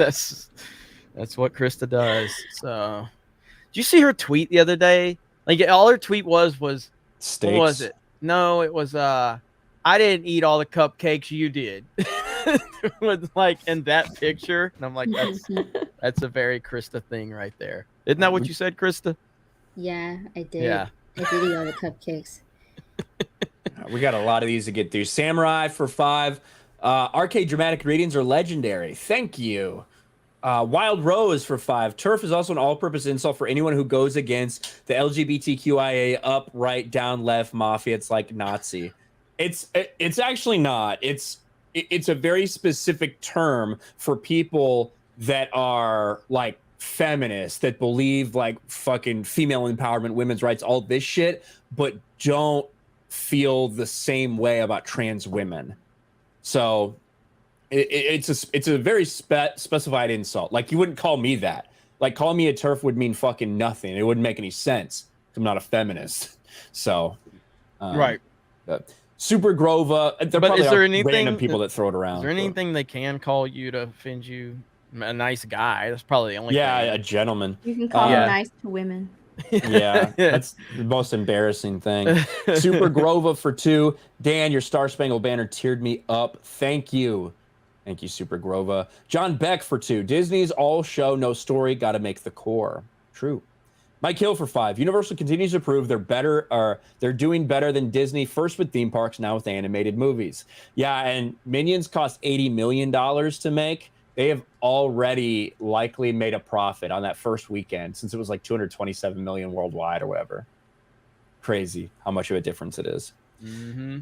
that's what Krista does. So, did you see her tweet the other day? Like, all her tweet was steaks. What was it? No, it was I didn't eat all the cupcakes you did. With like in that picture, and I'm like, that's a very Krista thing right there. Isn't that what you said, Krista? Yeah, I did. Yeah, I did eat all the cupcakes. We got a lot of these to get through. Samurai for 5. Arcade dramatic readings are legendary. Thank you. Wild Rose for 5. Turf is also an all-purpose insult for anyone who goes against the LGBTQIA up, right, down, left mafia. It's like Nazi. It's actually not. It's a very specific term for people that are like feminists, that believe like fucking female empowerment, women's rights, all this shit, but don't feel the same way about trans women. So it's a very specified insult. Like, you wouldn't call me that. Like, calling me a turf would mean fucking nothing. It wouldn't make any sense. I'm not a feminist. So, right. Super Grova. But is there anything random people that throw it around? Is there anything they can call you to offend you? A nice guy. That's probably the only thing. A gentleman. You can call him nice to women. Yeah, that's the most embarrassing thing. Super Grova for 2. Dan, your Star Spangled Banner teared me up. Thank you. Thank you, Super Grova. John Beck for 2. Disney's all show, no story. Got to make the core. True. Mike Hill for 5. Universal continues to prove they're doing better than Disney, first with theme parks, now with animated movies. Yeah, and Minions cost $80 million to make. They have already likely made a profit on that first weekend, since it was like 227 million worldwide or whatever. Crazy how much of a difference it is. Mm-hmm.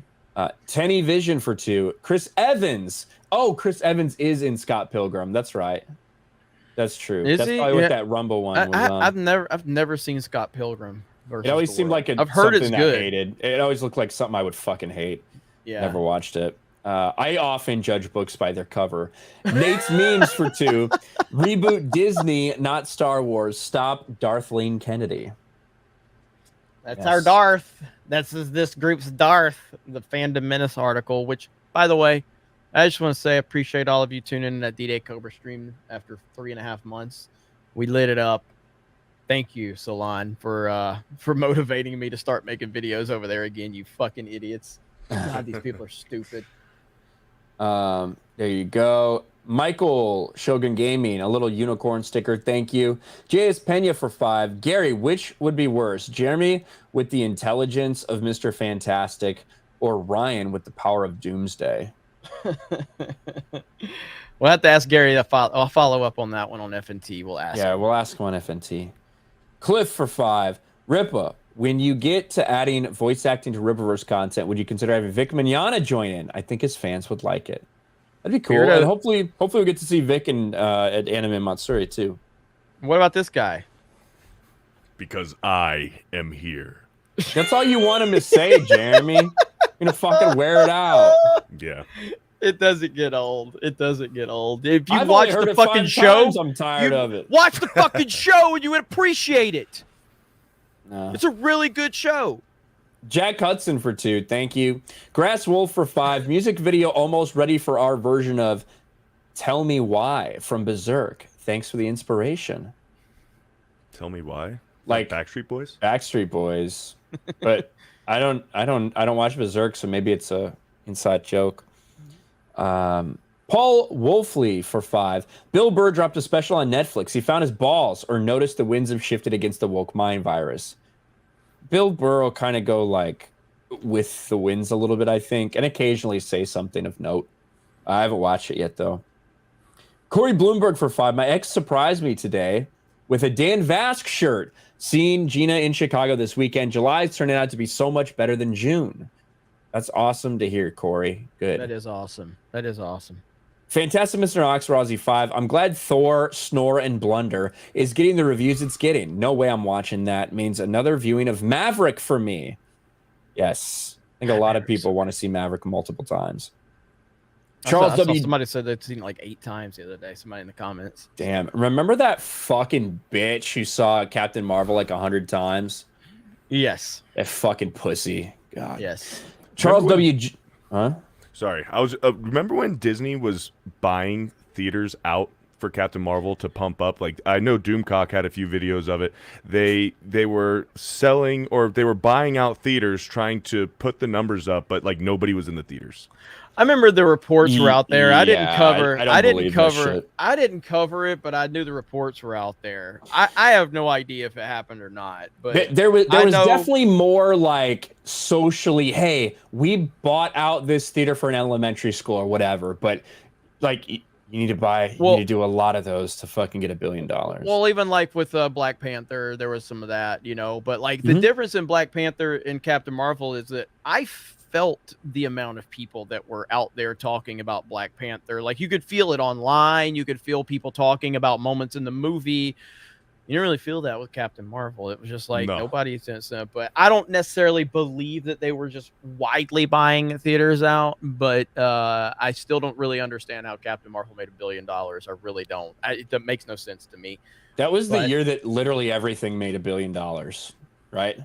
Tenny Vision for 2. Chris Evans. Oh, Chris Evans is in Scott Pilgrim. That's right. That's true. That's probably what that Rumble one was on. I've never seen Scott Pilgrim. It always seemed like I've heard it's something good. I hated. It always looked like something I would fucking hate. Yeah. Never watched it. I often judge books by their cover. Nate's Memes for 2. Reboot Disney, not Star Wars. Stop Darthleen Kennedy. That's our Darth. That's this group's Darth, the Fandom Menace article, which, by the way, I just want to say I appreciate all of you tuning in at D-Day Cobra stream after 3.5 months. We lit it up. Thank you, Salon, for motivating me to start making videos over there again, you fucking idiots. God, these people are stupid. There you go. Michael Shogun Gaming, a little unicorn sticker. Thank you. J.S. Pena for 5. Gary, which would be worse? Jeremy with the intelligence of Mr. Fantastic, or Ryan with the power of Doomsday? We'll have to ask Gary. I'll follow up on that one on FNT. We'll ask. Yeah, we'll ask him on FNT. Cliff for 5. Ripa, when you get to adding voice acting to Rippaverse content, would you consider having Vic Mignogna join in? I think his fans would like it. That'd be cool. And hopefully we get to see Vic and at Anime Matsuri too. What about this guy? Because I am here. That's all you want him to say, Jeremy. You're gonna fucking wear it out. Yeah. It doesn't get old. It doesn't get old. If you I've watch only heard the it fucking 5 show, times, I'm tired of it. Watch the fucking show and you would appreciate it. No. It's a really good show. Jack Hudson for 2. Thank you. Grass Wolf for 5. Music video almost ready for our version of Tell Me Why from Berserk. Thanks for the inspiration. Tell me why? Like Backstreet Boys? Backstreet Boys. But I don't watch Berserk, so maybe it's a inside joke. Paul Wolfley for 5. Bill Burr dropped a special on Netflix. He found his balls or noticed the winds have shifted against the woke mind virus. Bill Burr will kind of go like with the winds a little bit, I think, and occasionally say something of note. I haven't watched it yet, though. Corey Bloomberg for 5. My ex surprised me today with a Dan Vask shirt. Seeing Gina in Chicago this weekend. July is turning out to be so much better than June. That's awesome to hear, Corey. Good. That is awesome. That is awesome. Fantastic Mr. Oxrozzy 5. I'm glad Thor, Snore, and Blunder is getting the reviews it's getting. No way I'm watching that. Means another viewing of Maverick for me. Yes. I think a lot of people want to see Maverick multiple times. Charles W. Somebody said they'd seen it like 8 times the other day. Somebody in the comments. Damn. Remember that fucking bitch who saw Captain Marvel like 100 times? Yes. That fucking pussy. God. Yes. Charles W. Huh? Sorry, I was. Remember when Disney was buying theaters out for Captain Marvel to pump up? Like, I know Doomcock had a few videos of it. They were selling, or they were buying out theaters, trying to put the numbers up, but like nobody was in the theaters. I remember the reports were out there. I didn't Yeah, cover. I didn't cover. shit. I didn't cover it, but I knew the reports were out there. I have no idea if it happened or not. But There was I know- definitely more like socially, hey, we bought out this theater for an elementary school or whatever, but like you need to buy, you need to do a lot of those to fucking get $1 billion. Well, even like with Black Panther, there was some of that, you know. But like the difference in Black Panther and Captain Marvel is that I felt the amount of people that were out there talking about Black Panther. Like you could feel it online. You could feel people talking about moments in the movie. You didn't really feel that with Captain Marvel. It was just like nobody thinks that. But I don't necessarily believe that they were just widely buying theaters out. But I still don't really understand how Captain Marvel made $1 billion. I really don't. That makes no sense to me. That was the year that literally everything made $1 billion, right?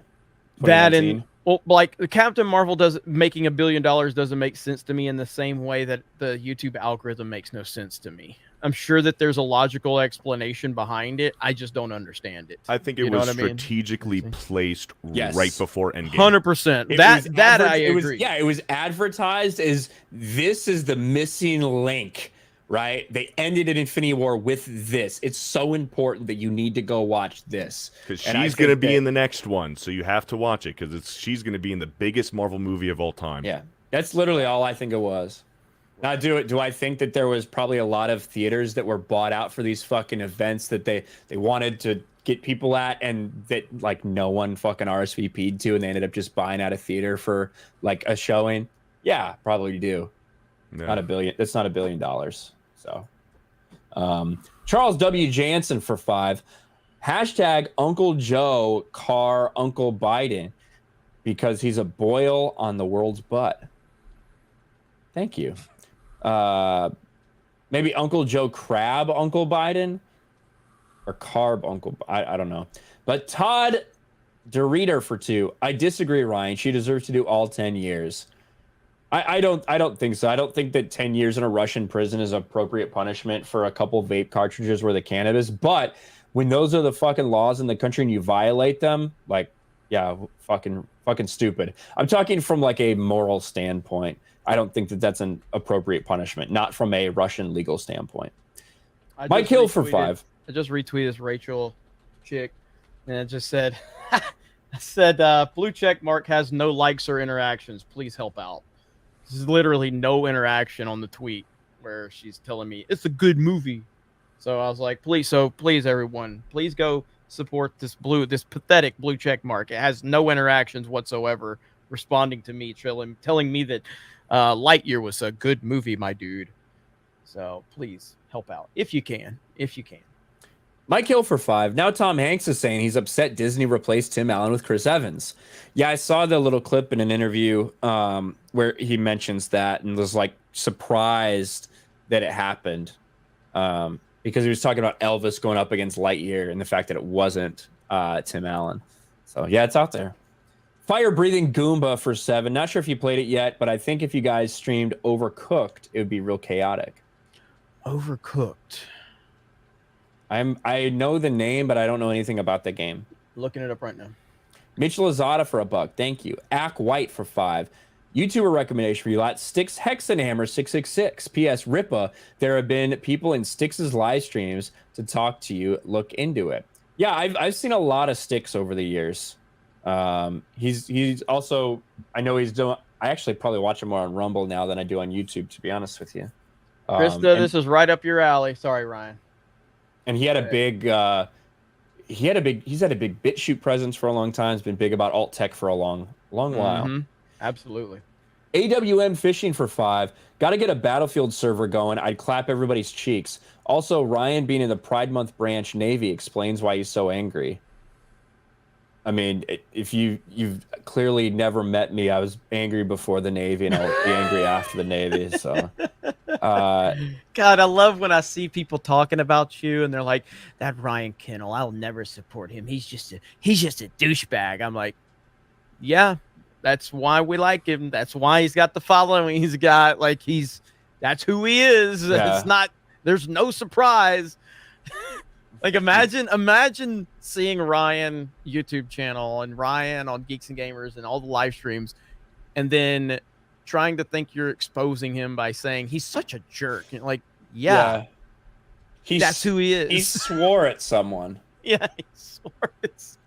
That 2019? and well, like Captain Marvel making $1 billion doesn't make sense to me in the same way that the YouTube algorithm makes no sense to me. I'm sure that there's a logical explanation behind it. I just don't understand it. I think it was strategically placed right before Endgame. 100%. That I agree. It was advertised as this is the missing link, right? They ended in Infinity War with this. It's so important that you need to go watch this. Because she's going to be in the next one, so you have to watch it because she's going to be in the biggest Marvel movie of all time. Yeah, that's literally all I think it was. Now, do I think that there was probably a lot of theaters that were bought out for these fucking events that they wanted to get people at, and that like no one fucking RSVP'd to, and they ended up just buying out a theater for like a showing? Yeah, probably do. Yeah. Not $1 billion. That's not $1 billion. So, Charles W. Jansen for 5. Hashtag Uncle Joe car Uncle Biden because he's a boil on the world's butt. Thank you. Maybe Uncle Joe Crab Uncle Biden or Carb Uncle. I don't know. But Todd DeReader for 2. I disagree, Ryan. She deserves to do all 10 years. I don't think so. I don't think that 10 years in a Russian prison is appropriate punishment for a couple vape cartridges worth of cannabis. But when those are the fucking laws in the country and you violate them, like, yeah, fucking stupid. I'm talking from like a moral standpoint. I don't think that that's an appropriate punishment, not from a Russian legal standpoint. Mike Hill for 5. I just retweeted this Rachel chick, and it just said, blue check mark has no likes or interactions. Please help out. This is literally no interaction on the tweet where she's telling me it's a good movie. So I was like, please everyone, please go support this pathetic blue check mark. It has no interactions whatsoever responding to me, telling me that Lightyear was a good movie, my dude. So please help out if you can. Mike Hill for 5. Now Tom Hanks is saying he's upset Disney replaced Tim Allen with Chris Evans. Yeah, I saw the little clip in an interview where he mentions that and was like surprised that it happened because he was talking about Elvis going up against Lightyear and the fact that it wasn't Tim Allen. So yeah, it's out there. Fire Breathing Goomba for 7. Not sure if you played it yet, but I think if you guys streamed Overcooked, it would be real chaotic. Overcooked. I know the name, but I don't know anything about the game. Looking it up right now. Mitch Lazada for $1. Thank you. Ack White for 5. YouTuber recommendation for you lot. Styx Hexenhammer 666. P.S. Ripa, there have been people in Styx's live streams to talk to you. Look into it. Yeah, I've seen a lot of Styx over the years. He's also, I know he's doing, I actually probably watch him more on Rumble now than I do on YouTube, to be honest with you. Krista, this is right up your alley. Sorry, Ryan. And he had a big, he's had a big BitChute presence for a long time. He's been big about alt tech for a long while. Absolutely. AWM Fishing for 5. Got to get a Battlefield server going. I'd clap everybody's cheeks. Also, Ryan being in the Pride Month branch Navy explains why he's so angry. I mean, if you've clearly never met me, I was angry before the Navy, and I'll be angry after the Navy. So, God, I love when I see people talking about you, and they're like, "That Ryan Kennel, I'll never support him. He's just a douchebag." I'm like, yeah, that's why we like him. That's why he's got the following he's got. Like that's who he is. Yeah. It's not. There's no surprise. Like imagine seeing Ryan YouTube channel and Ryan on Geeks and Gamers and all the live streams, and then trying to think you're exposing him by saying he's such a jerk. Like, yeah. That's who he is. He swore at someone. Yeah, he swore at someone.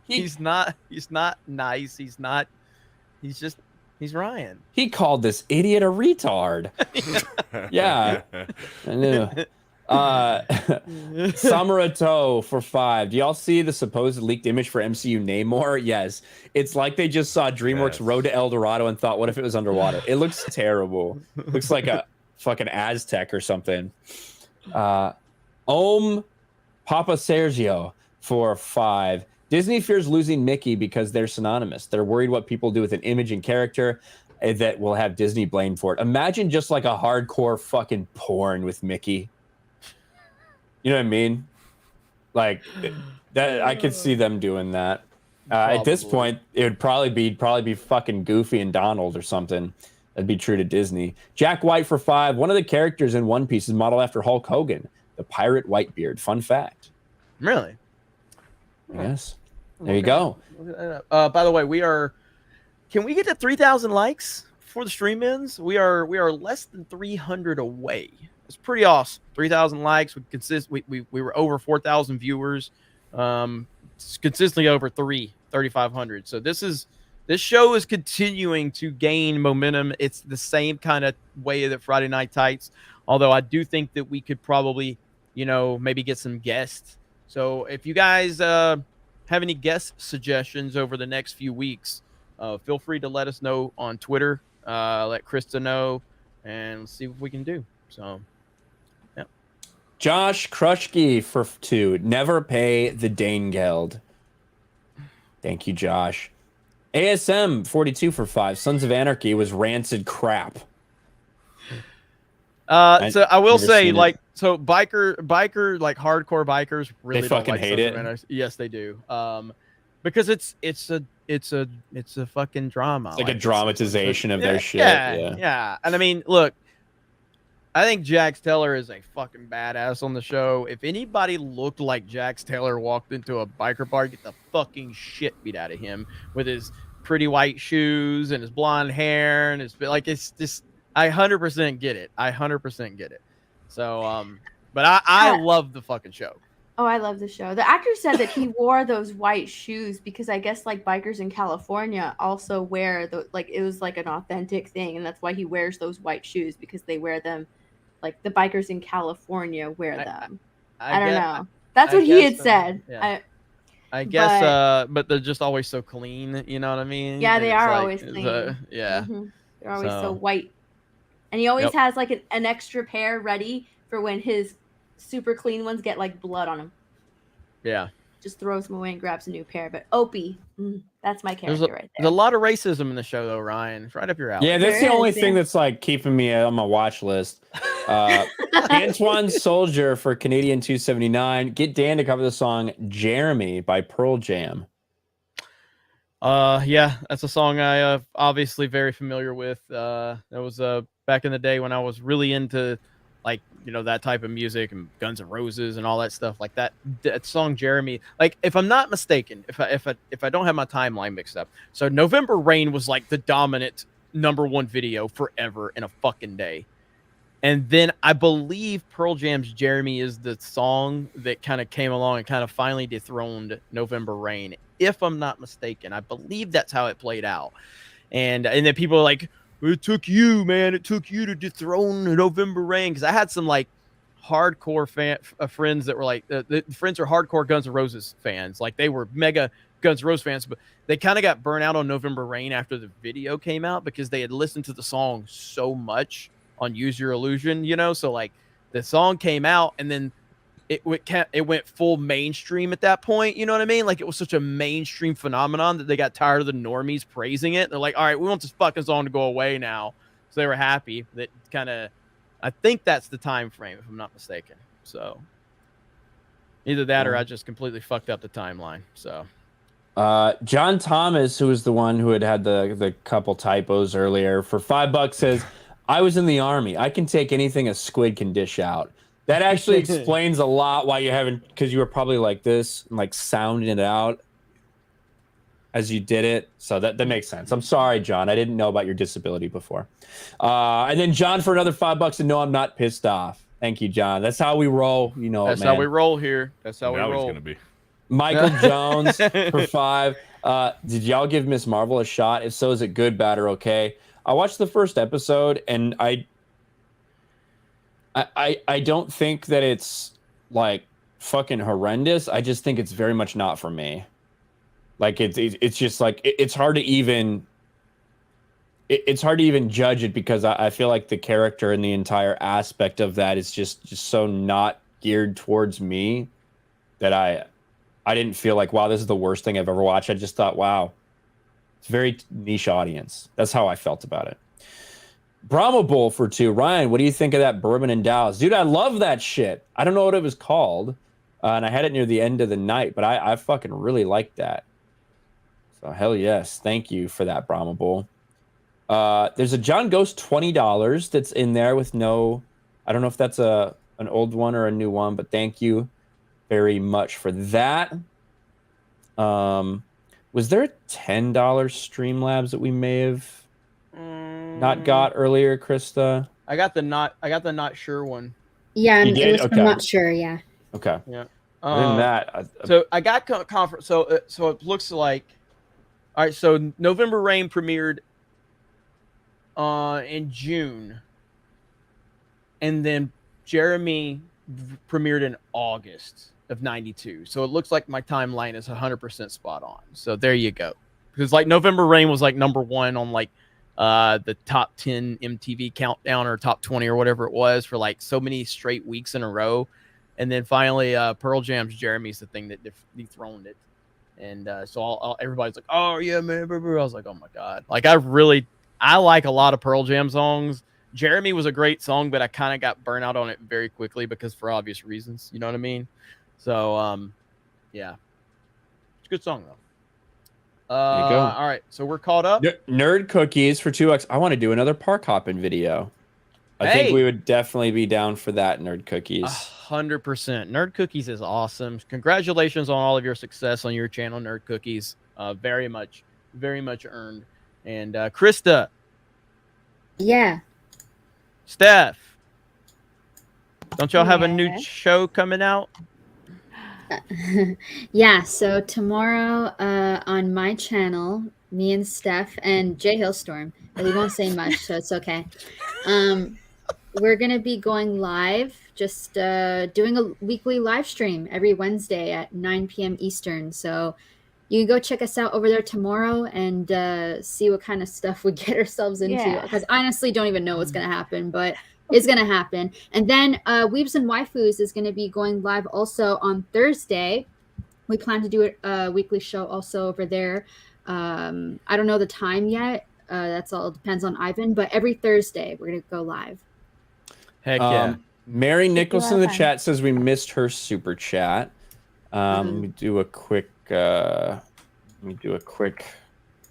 He's not nice. He's Ryan. He called this idiot a retard. Yeah. I knew. Samurato for 5. Do y'all see the supposed leaked image for MCU Namor? Yes. It's like they just saw DreamWorks Road to El Dorado and thought, what if it was underwater? It looks terrible. Looks like a fucking Aztec or something. Papa Sergio for 5. Disney fears losing Mickey because they're synonymous. They're worried what people do with an image and character that will have Disney blamed for it. Imagine just like a hardcore fucking porn with Mickey. You know what I mean? Like that, I could see them doing that. At this point, it would probably be fucking Goofy and Donald or something. That'd be true to Disney. Jack White for 5. One of the characters in One Piece is modeled after Hulk Hogan, the pirate Whitebeard. Fun fact. Really? Yes. There you go. By the way, can we get to 3,000 likes before the stream ends? We are less than 300 away. It's pretty awesome. 3,000 likes. We were over 4,000 viewers. Consistently over 3,500. So this show is continuing to gain momentum. It's the same kind of way that Friday Night Tights, although I do think that we could probably, maybe get some guests. So if you guys have any guest suggestions over the next few weeks, feel free to let us know on Twitter. Let Krista know, and let's see what we can do. So, yeah. Josh Krushke for 2. Never pay the Dane Geld. Thank you, Josh. ASM 42 for 5. Sons of Anarchy was rancid crap. So I will say, biker, like hardcore bikers, really they don't fucking like hate Sons of it. Anarchy. Yes, they do. Because it's a fucking drama. It's like a dramatization of their shit. Yeah. And I mean, look, I think Jax Teller is a fucking badass on the show. If anybody looked like Jax Teller walked into a biker bar, get the fucking shit beat out of him with his pretty white shoes and his blonde hair and his it's just, I 100% get it. I 100% get it. So, but I love the fucking show. Oh, I love the show. The actor said that he wore those white shoes because I guess like bikers in California also wear it was like an authentic thing, and that's why he wears those white shoes, because they wear them, like the bikers in California wear them. I don't know. That's what he had said. Yeah. I guess, but they're just always so clean. You know what I mean? Yeah, And they it's are like, always clean. Yeah. They're always so white, and he always has like an extra pair ready for when his super clean ones get like blood on them. Yeah. Just throws them away and grabs a new pair. But Opie, that's my character right there. There's a lot of racism in the show, though, Ryan. It's right up your alley. Yeah, that's the only thing that's like keeping me on my watch list. Antoine Soldier for Canadian 279. Get Dan to cover the song Jeremy by Pearl Jam. Yeah, that's a song I obviously very familiar with. That was back in the day when I was really into that type of music and Guns N' Roses and all that stuff like that. That song Jeremy, like if I'm not mistaken, if I don't have my timeline mixed up, so November Rain was like the dominant #1 video forever in a fucking day. And then I believe Pearl Jam's Jeremy is the song that kind of came along and kind of finally dethroned November Rain. If I'm not mistaken, I believe that's how it played out. And then people are like, it took you, man. It took you to dethrone November Rain. Because I had some like hardcore friends that were like, the friends are hardcore Guns N' Roses fans. Like they were mega Guns N' Roses fans, but they kind of got burnt out on November Rain after the video came out because they had listened to the song so much on Use Your Illusion, So like the song came out and then it went full mainstream at that point. You know what I mean? Like it was such a mainstream phenomenon that they got tired of the normies praising it. They're like, all right, we want this fucking song to go away now. So they were happy. That kind of, I think that's the time frame, if I'm not mistaken. So either that or I just completely fucked up the timeline. So John Thomas, who was the one who had the couple typos earlier, for $5 says, I was in the Army. I can take anything a squid can dish out. That actually explains a lot why you haven't, because you were probably like this, and like sounding it out as you did it. So that makes sense. I'm sorry, John. I didn't know about your disability before. And then John for another $5, and no, I'm not pissed off. Thank you, John. That's how we roll. That's how we roll here. That's how we roll. He's gonna be. Michael Jones for 5. Did y'all give Miss Marvel a shot? If so, is it good, bad, or okay? I watched the first episode, and I don't think that it's like fucking horrendous. I just think it's very much not for me. Like it's just like it's hard to even judge it because I feel like the character and the entire aspect of that is just so not geared towards me that I didn't feel like, wow, this is the worst thing I've ever watched. I just thought, wow, it's a very niche audience. That's how I felt about it. Brahma Bull for 2. Ryan, what do you think of that Bourbon and Dows? Dude, I love that shit. I don't know what it was called, and I had it near the end of the night, but I fucking really liked that. So hell yes. Thank you for that, Brahma Bull. There's a John Ghost $20 that's in there with no. I don't know if that's an old one or a new one, but thank you very much for that. Was there a $10 Streamlabs that we may have not got earlier, Krista? I got the not sure one. Yeah, You did? it was Okay. I'm not sure. Yeah. Okay. Yeah. Other than that, so I got conference. So it looks like, all right. So November Rain premiered in June, and then Jeremy premiered in August of '92. So it looks like my timeline is 100% spot on. So there you go. Because like November Rain was like #1 on like the top 10 MTV countdown or top 20 or whatever it was for like so many straight weeks in a row. And then finally, Pearl Jam's Jeremy's the thing that dethroned it. And so everybody's like, oh, yeah, man. I was like, oh, my God. Like, I like a lot of Pearl Jam songs. Jeremy was a great song, but I kind of got burnt out on it very quickly because for obvious reasons. You know what I mean? So, yeah. It's a good song, though. There you go. All right. So we're caught up. Nerd Cookies for 2x. I want to do another park hopping video. I think we would definitely be down for that, Nerd Cookies. 100%. Nerd Cookies is awesome. Congratulations on all of your success on your channel, Nerd Cookies. Very much earned. And Krista. Yeah. Steph. Don't y'all have a new show coming out? Yeah, so tomorrow on my channel, me and Steph and Jay Hailstorm, but he won't say much, so it's okay. We're going to be going live, just doing a weekly live stream every Wednesday at 9 p.m. Eastern. So you can go check us out over there tomorrow and see what kind of stuff we get ourselves into. Because I honestly don't even know what's going to happen, but it's going to happen. And then Weebs and Waifus is going to be going live also on Thursday. We plan to do a weekly show also over there. I don't know the time yet. That's all depends on Ivan. But every Thursday, we're going to go live. Heck yeah. Mary Nicholson in the chat says we missed her super chat. Let me do a quick... I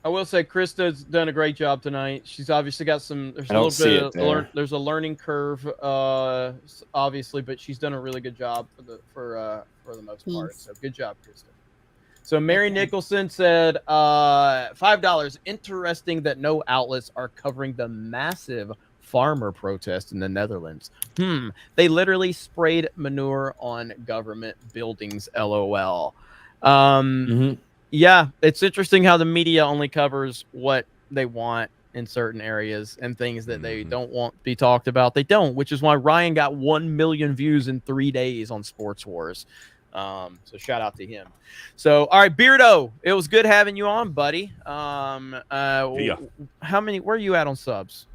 will say Krista's done a great job tonight. She's obviously got some. There's a little bit of there's a learning curve, obviously, but she's done a really good job for the most part. So good job, Krista. So Mary Nicholson said, $5. Interesting that no outlets are covering the massive farmer protest in the Netherlands. They literally sprayed manure on government buildings. LOL. Yeah, it's interesting how the media only covers what they want in certain areas and things that they don't want to be talked about. They don't, which is why Ryan got 1 million views in 3 days on Sports Wars. So shout out to him. So, all right, Beardo, it was good having you on, buddy. How many? Where are you at on subs?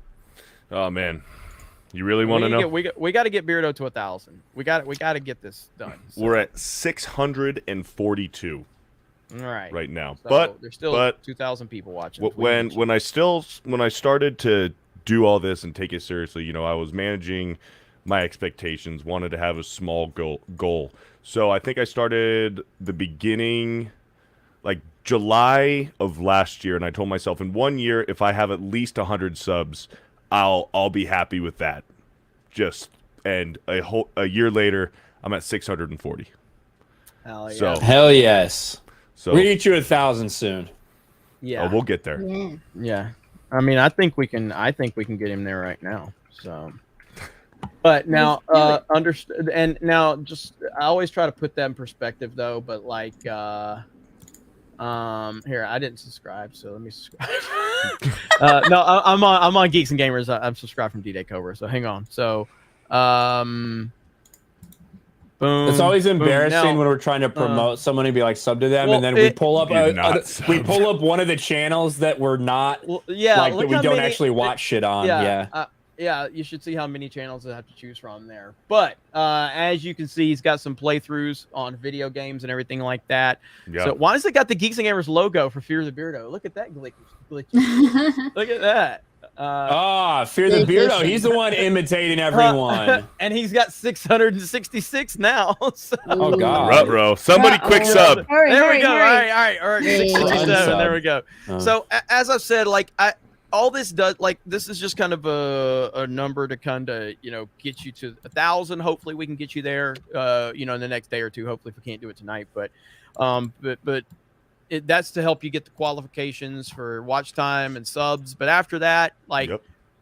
Oh man, you really want to know? We got to get Beardo to 1,000. We got to get this done. So. We're at 642. All right. Right now, So but there's still 2,000 people watching. When I started to do all this and take it seriously, you know, I was managing my expectations, wanted to have a small goal. So I think I started the beginning, like July of last year, and I told myself in 1 year, if I have at least 100 subs, I'll be happy with that. And a year later, I'm at 640. Hell yeah. So, hell yes. So we'll get you 1,000 soon. Yeah. Oh, we'll get there. Yeah. I mean, I think we can get him there right now. So, but now, understood. And now, just I always try to put that in perspective, though. But like, here, I didn't subscribe, so let me subscribe. No, I'm on Geeks and Gamers. I'm subscribed from D-Day Cobra. So hang on. So, boom. It's always embarrassing now, when we're trying to promote someone and be like sub to them, and then we pull up one of the channels that we're not like that we don't actually watch shit on. Yeah, you should see how many channels I have to choose from there. But as you can see, he's got some playthroughs on video games and everything like that. Yeah. So why does it got the Geeks and Gamers logo for Fear the Beardo? Look at that glitchy. Look at that. Fear the Beardo. He's the one imitating everyone. And he's got 666 now. So. Oh, God. Ruh-roh. Somebody quick sub. There we go. All right. 667. There we go. So as I've said, like all this does, like, this is just kind of a number to kind of, you know, get you to 1,000. Hopefully we can get you there, you know, in the next day or two. Hopefully, if we can't do it tonight, but that's to help you get the qualifications for watch time and subs. But after that, like,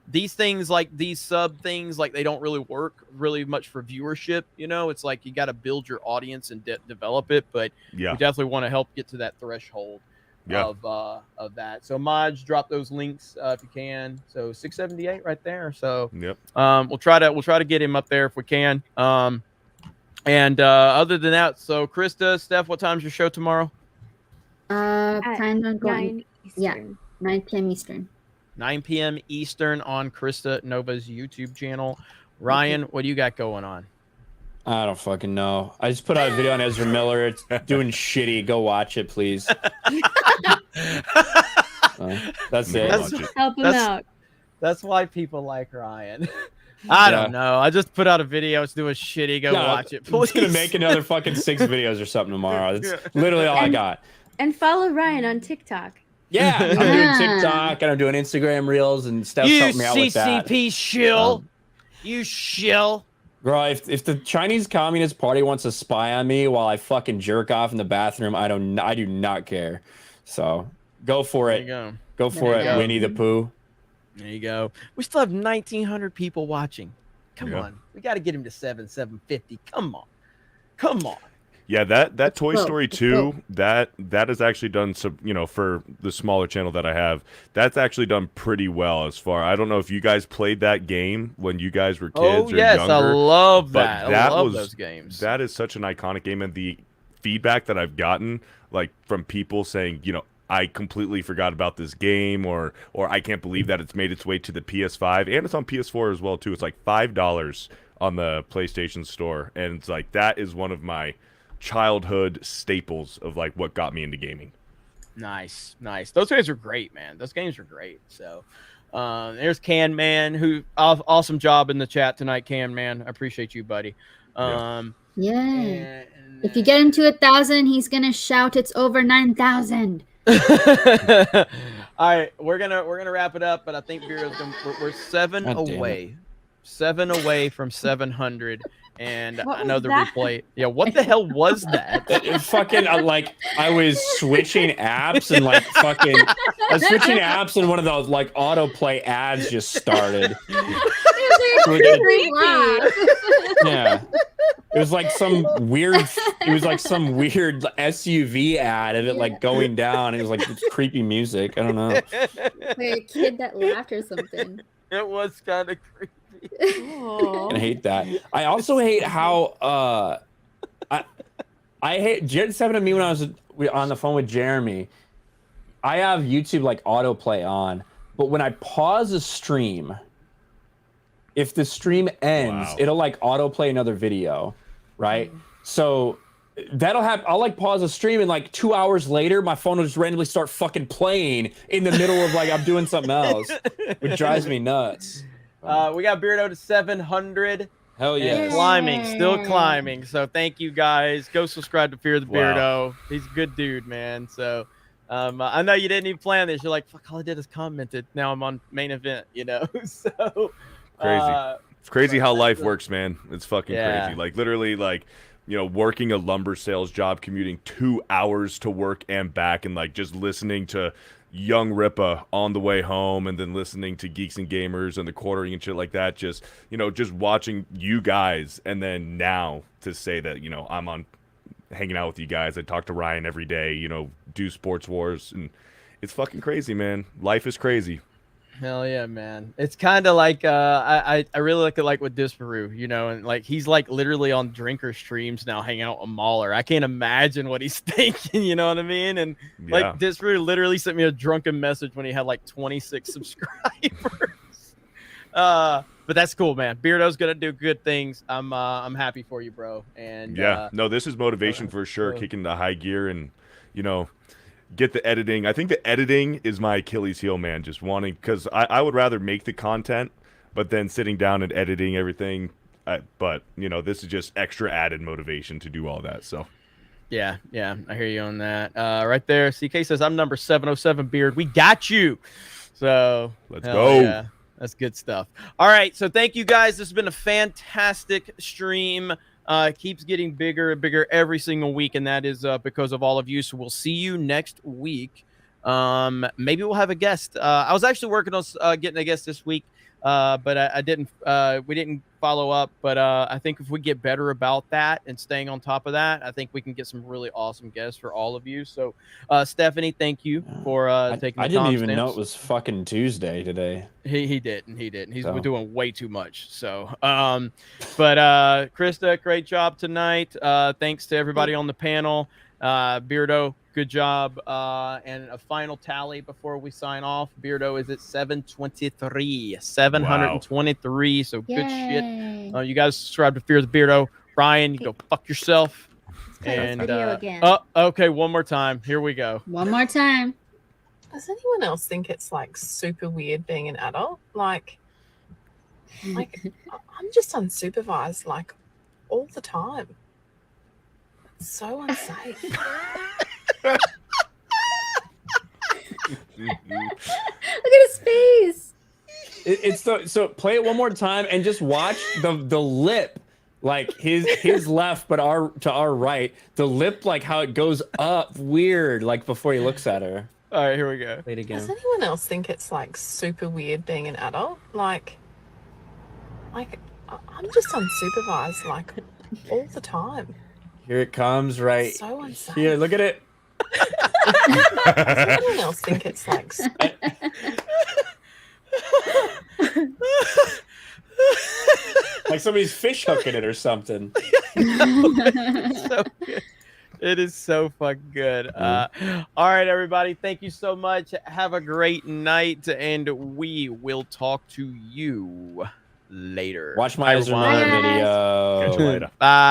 these things, like these sub things, like, they don't really work really much for viewership. You know, it's like you got to build your audience and develop it. But we definitely want to help get to that threshold of that. So Maj, drop those links if you can. So 678 right there. So we'll try to get him up there if we can. And other than that, so Krista, Steph, what time's your show tomorrow? Plan on going 9 p.m. Eastern. 9 p.m. Eastern on Krista Nova's YouTube channel. Ryan, what do you got going on? I don't fucking know. I just put out a video on Ezra Miller. It's doing shitty. Go watch it, please. That's it. Help him out. That's why people like Ryan. I don't know. I just put out a video. It's doing shitty. Go watch it, please. I'm just gonna make another fucking 6 videos or something tomorrow. That's literally all I got. And follow Ryan on TikTok. Yeah, I'm doing TikTok and I'm doing Instagram Reels and stuff. Help me out with that. CCP shill. You shill. Bro, if the Chinese Communist Party wants to spy on me while I fucking jerk off in the bathroom, I do not care. So go for it. There you go. Go for it, Winnie the Pooh. There you go. We still have 1,900 people watching. Come on. We got to get him to 750. Come on. Yeah, that Toy Story 2, that is actually done some, you know, for the smaller channel that I have, that's actually done pretty well as far. I don't know if you guys played that game when you guys were kids or yes, younger. I love that. I love those games. That is such an iconic game, and the feedback that I've gotten, like, from people saying, you know, I completely forgot about this game, or I can't believe that it's made its way to the PS5, and it's on PS4 as well too. It's like $5 on the PlayStation Store, and it's like that is one of my childhood staples of like what got me into gaming. Nice. Those games are great, man. Those games are great. So there's Can Man, who awesome job in the chat tonight, Can Man. I appreciate you, buddy. If you get him to 1,000, he's gonna shout, "It's over 9,000." All right, we're gonna wrap it up, but I think we're 7 away. 7 away from 700. And another replay. Yeah, what the hell was that? It fucking like I was switching apps and like fucking I was switching apps and one of those like autoplay ads just started. Yeah. It was like some weird SUV ad and it like going down. It was like creepy music. I don't know. Like a kid that laughed or something. It was kind of creepy. I hate that. I also hate how I hate Jared said to me when I was on the phone with Jeremy. I have YouTube like autoplay on, but when I pause a stream, if the stream ends, it'll like autoplay another video, right? So that'll happen. I'll like pause a stream and like 2 hours later, my phone will just randomly start fucking playing in the middle of like I'm doing something else, which drives me nuts. We got Beardo to 700. Hell yeah. Still climbing. So thank you guys. Go subscribe to Fear the Beardo. He's a good dude, man. So I know you didn't even plan this. You're like, fuck, all I did is commented. Now I'm on main event, you know? So crazy. It's crazy how life works, man. It's fucking crazy. Like literally like, you know, working a lumber sales job, commuting 2 hours to work and back, and like just listening to Young Rippa on the way home, and then listening to Geeks and Gamers and the quartering and shit like that. Just, you know, just watching you guys, and then now to say that, you know, I'm on hanging out with you guys. I talk to Ryan every day, you know, do Sports Wars, and it's fucking crazy, man. Life is crazy. Hell yeah, man. It's kind of like I really like it, like with Disparu, you know, and like he's like literally on drinker streams now, hanging out with Mauler. I can't imagine what he's thinking, you know what I mean? And like Disparu literally sent me a drunken message when he had like 26 subscribers. But that's cool, man. Beardo's gonna do good things. I'm happy for you, bro. And no, this is motivation for sure. Kicking the high gear and, you know, get the editing. I think the editing is my Achilles heel, man. Just wanting, because I would rather make the content, but then sitting down and editing everything. But, you know, this is just extra added motivation to do all that. So, yeah, I hear you on that. Right there, CK says, I'm number 707, Beard. We got you. So let's go. Yeah, that's good stuff. All right, so thank you guys. This has been a fantastic stream. Keeps getting bigger and bigger every single week, and that is because of all of you. So we'll see you next week. Maybe we'll have a guest. I was actually working on getting a guest this week, but I didn't. We didn't follow up. But I think if we get better about that and staying on top of that, I think we can get some really awesome guests for all of you. So, Stephanie, thank you for taking. I didn't even know it was fucking Tuesday today. He didn't. He's doing way too much. So, but Krista, great job tonight. Thanks to everybody on the panel. Beardo, good job. And a final tally before we sign off. Beardo is at 723. 723. Wow. So good shit. You guys subscribe to Fear the Beardo. Ryan, you go fuck yourself. And again. Okay, one more time. Here we go. One more time. Does anyone else think it's like super weird being an adult? Like I'm just unsupervised like all the time. It's so unsafe. Look at his face. It's so play it one more time and just watch the lip, like his left, but to our right, the lip, like how it goes up weird, like before he looks at her. All right, here we go. Wait again. Does anyone else think it's like super weird being an adult? Like I'm just unsupervised like all the time. Here it comes, right so unsafe. Here. Look at it. Does anyone else think it's like? Like somebody's fish hooking it or something. So good. It is so fucking good. All right, everybody. Thank you so much. Have a great night, and we will talk to you later. Watch my video. Catch you later. Bye.